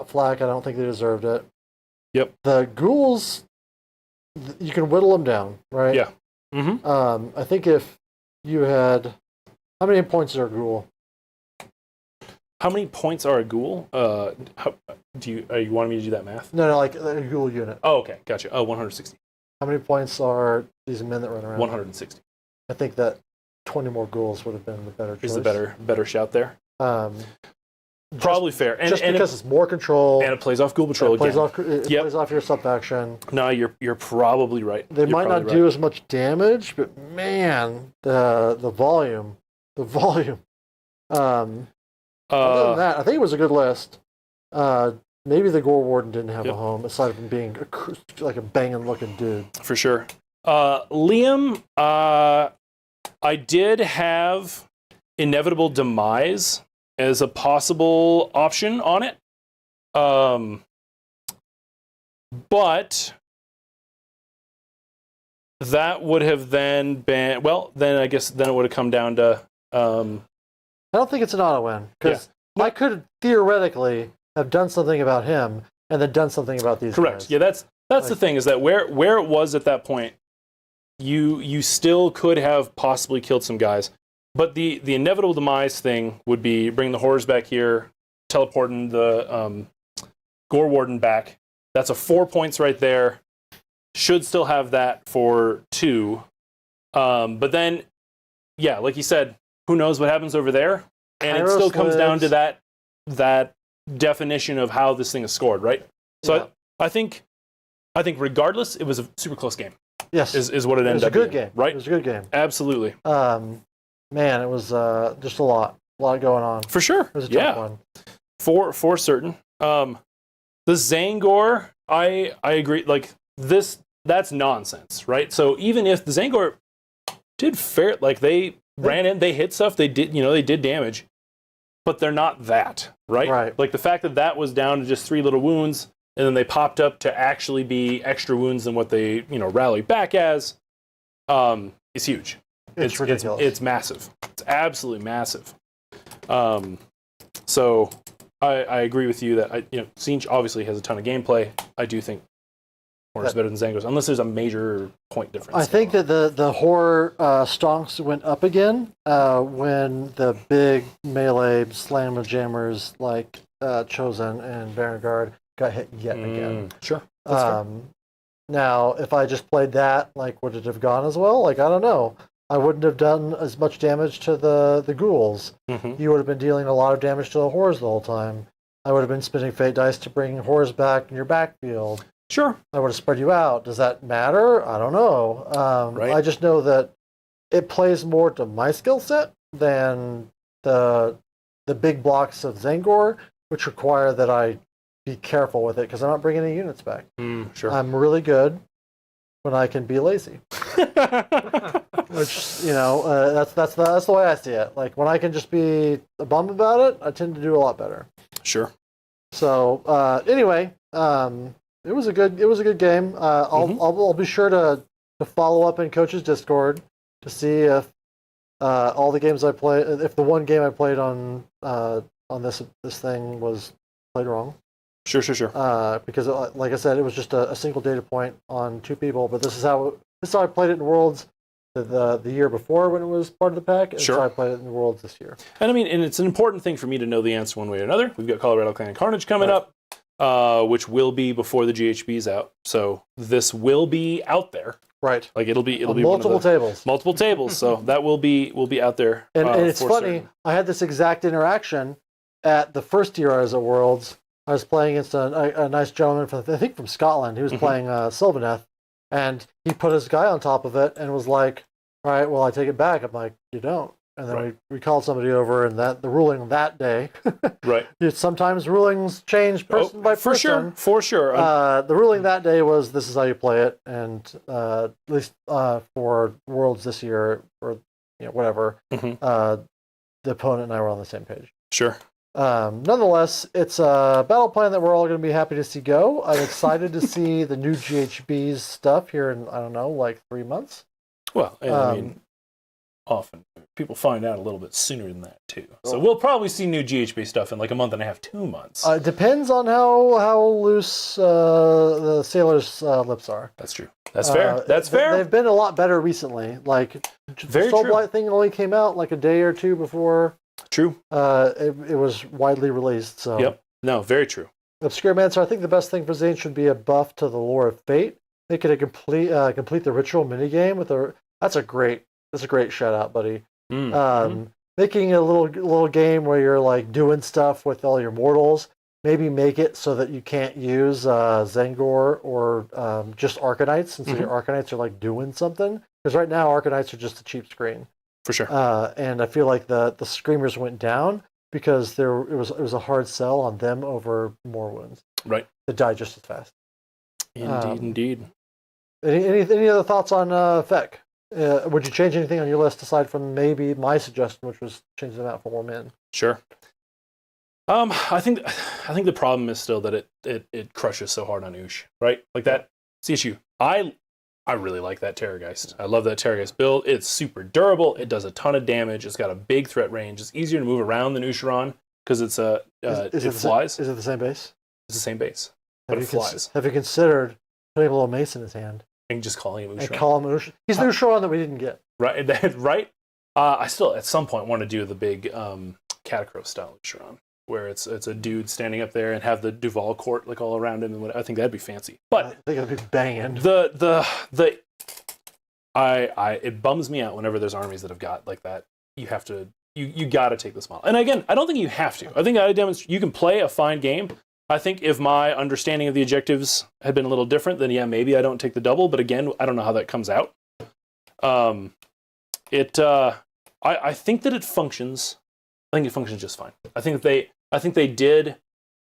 flack. I don't think they deserved it. Yep. The ghouls, you can whittle them down, right? Yeah. Mm-hmm. I think if you had, how many points are a ghoul? How many points are a ghoul? You wanting me to do that math? No, like a ghoul unit. Oh, okay, gotcha. 160. How many points are these men that run around? 160 I think that 20 more ghouls would have been the better choice. is the better shout there. Probably fair. And, just and because it's more control. it plays off Ghoul Patrol it plays again. off. It Yep. plays off your sub faction. No, you're probably right. They might not do as much damage, but man, the volume. Other than that, I think it was a good list. maybe the Gore Warden didn't have a home, aside from being like a banging looking dude. For sure. Liam, I did have Inevitable Demise as a possible option on it. But that would have then been, well, then I guess then it would have come down to... I don't think it's an auto win, because I could theoretically have done something about him and then done something about these Correct. guys. Yeah, that's the thing, is that where it was at that point, you still could have possibly killed some guys. But the Inevitable Demise thing would be bringing the horrors back here, teleporting the Gore Warden back. That's a 4 points right there. Should still have that for 2. But then, yeah, like you said, who knows what happens over there? And it still comes down to that definition of how this thing is scored, right? So I think regardless, it was a super close game. Yes, is what it ended up being. It was a good game, right? It was a good game. Absolutely. Man, it was just a lot going on. For sure. It was a tough one. For certain. The Zangor, I agree. Like that's nonsense, right? So even if the Zangor did fair, like they ran in, they hit stuff, they did damage, but they're not that, right? Right. Like the fact that was down to just 3 little wounds, and then they popped up to actually be extra wounds than what they rallied back as, is huge. It's ridiculous. It's massive. It's absolutely massive. So I agree with you that Tzeentch obviously has a ton of gameplay. I do think horror is better than Zangos, unless there's a major point difference. I think that the horror stonks went up again when the big melee slam jammers like Chosen and Vanguard got hit yet again. Sure. Now, if I just played that, like, would it have gone as well? Like, I don't know. I wouldn't have done as much damage to the ghouls. Mm-hmm. You would have been dealing a lot of damage to the horrors the whole time. I would have been spinning fate dice to bring horrors back in your backfield. Sure. I would have spread you out. Does that matter? I don't know. Right. I just know that it plays more to my skill set than the big blocks of Zangor, which require that I be careful with it because I'm not bringing any units back. Sure. I'm really good when I can be lazy. Which, that's the way I see it. Like, when I can just be a bum about it, I tend to do a lot better. Sure. So anyway, it was a good game. I'll be sure to follow up in Coach's Discord to see if all the games I play, if the one game I played on this thing was played wrong. Sure. Because like I said, it was just a single data point on 2 people. But this is how I played it in Worlds the year before when it was part of the pack. And so I played it in Worlds this year. And I mean, and it's an important thing for me to know the answer one way or another. We've got Colorado Clan Carnage coming up, which will be before the GHB's out. So this will be out there. Right. Like it'll be multiple tables. Multiple tables. So that will be out there. And it's funny. Certain. I had this exact interaction at the first year I was at Worlds. I was playing against a nice gentleman from Scotland. He was playing Sylvaneth, and he put his guy on top of it and was like, "All right, well, I take it back." I'm like, "You don't." And then we called somebody over, and the ruling that day, right? Sometimes rulings change person by person. For sure. The ruling that day was this is how you play it, and at least for Worlds this year, or whatever, the opponent and I were on the same page. Sure. Nonetheless, it's a battle plan that we're all going to be happy to see go. I'm excited to see the new GHB's stuff here in, I don't know, like 3 months. Well, I mean, often people find out a little bit sooner than that, too. So we'll probably see new GHB stuff in like a month and a half, 2 months. It depends on how loose the sailors' lips are. That's true. That's fair. That's fair. They've been a lot better recently. Like, the Soul Blight thing only came out like a day or 2 before. True. It was widely released. So. Yep. No, very true. Obscuremancer, I think the best thing for Tzeentch should be a buff to the Lore of Fate. Make it a complete the ritual minigame with that's a great shout out, buddy. Making a little game where you're like doing stuff with all your mortals. Maybe make it so that you can't use Zangor or just Arcanites, and so your Arcanites are like doing something. Because right now Arcanites are just a cheap screen. For sure. And I feel like the Screamers went down because it was a hard sell on them over more wounds. Right. It died just as fast. Indeed. Any other thoughts on Feck? Would you change anything on your list aside from maybe my suggestion, which was changing them out for more men? Sure. I think the problem is still that it crushes so hard on Ush, right? Like that's the issue. I really like that Terrorgheist. I love that Terrorgheist build. It's super durable. It does a ton of damage. It's got a big threat range. It's easier to move around than Ushoran because it flies. Is it the same base? It's the same base, but it flies. Have you considered putting a little mace in his hand And just calling him Ushoran. and call him Ushoran? He's the Ushoran that we didn't get. Right, right. I still at some point want to do the big Catacrow style Ushoran, where it's a dude standing up there and have the Duval court like all around him, and I think that'd be fancy. But I think it'd be banging. It bums me out whenever there's armies that have got like that. You have to you got to take this model. And again, I don't think you have to. I think I demonstrate you can play a fine game. I think if my understanding of the objectives had been a little different, then yeah, maybe I don't take the double. But again, I don't know how that comes out. I think that it functions. I think it functions just fine. I think they did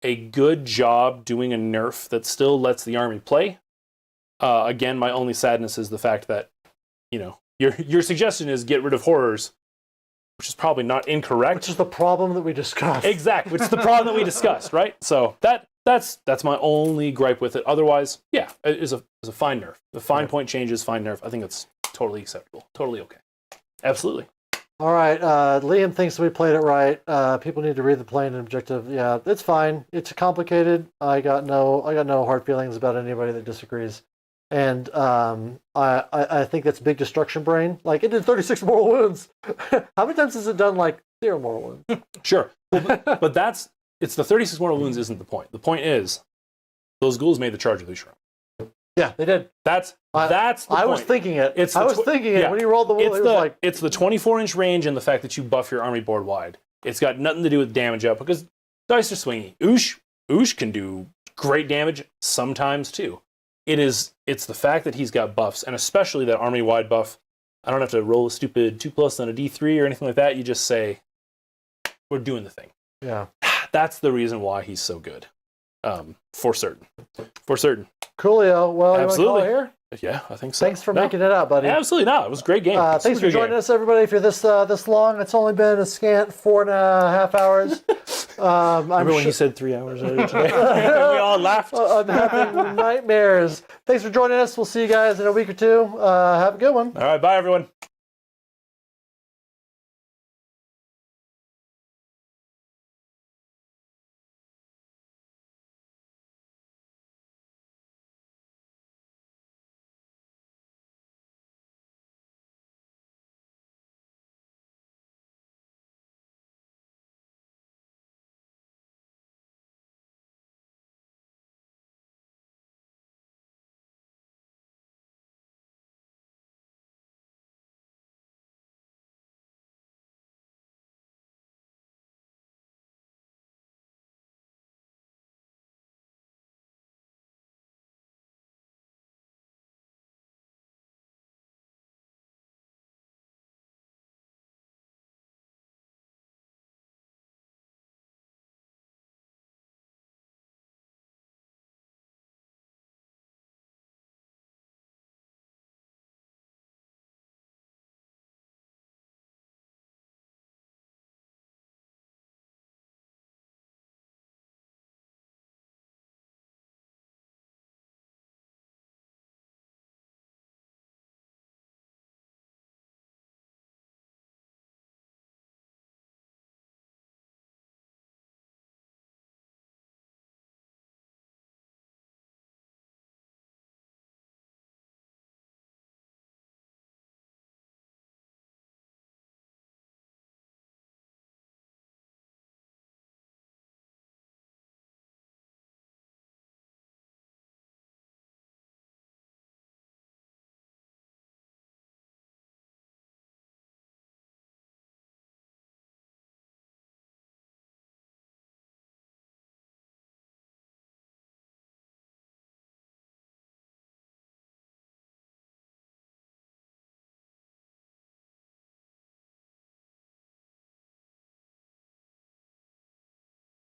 a good job doing a nerf that still lets the army play. Again, my only sadness is the fact that, your suggestion is get rid of horrors, which is probably not incorrect. Which is the problem that we discussed. Exactly, which is the problem that we discussed, right? So that's my only gripe with it. Otherwise, yeah, it is a fine nerf. The fine point changes, fine nerf. I think it's totally acceptable, totally okay. Absolutely. All right, Liam thinks we played it right. People need to read the plan and objective. Yeah, it's fine. It's complicated. I got no hard feelings about anybody that disagrees. And I think that's big destruction brain. Like, it did 36 mortal wounds. How many times has it done, 0 mortal wounds? Sure. But it's the 36 mortal wounds isn't the point. The point is, those ghouls made the charge of Ushoran. Yeah, they did. That's the point. I was thinking it. When he rolled the wound. It's the 24-inch range and the fact that you buff your army board wide. It's got nothing to do with damage up because dice are swingy. Ush can do great damage sometimes too. It's the fact that he's got buffs, and especially that army-wide buff. I don't have to roll a stupid 2+ on a D3 or anything like that. You just say, we're doing the thing. Yeah. That's the reason why he's so good. For certain. Coolio. Well, absolutely. You want to call it here? Yeah, I think so. Thanks for making it out, buddy. Absolutely not. It was a great game. Thanks for joining us, everybody. If you're this long, it's only been a scant 4.5 hours. Remember when you said 3 hours earlier today? We all laughed. I'm having nightmares. Thanks for joining us. We'll see you guys in a week or two. Have a good one. All right, bye, everyone.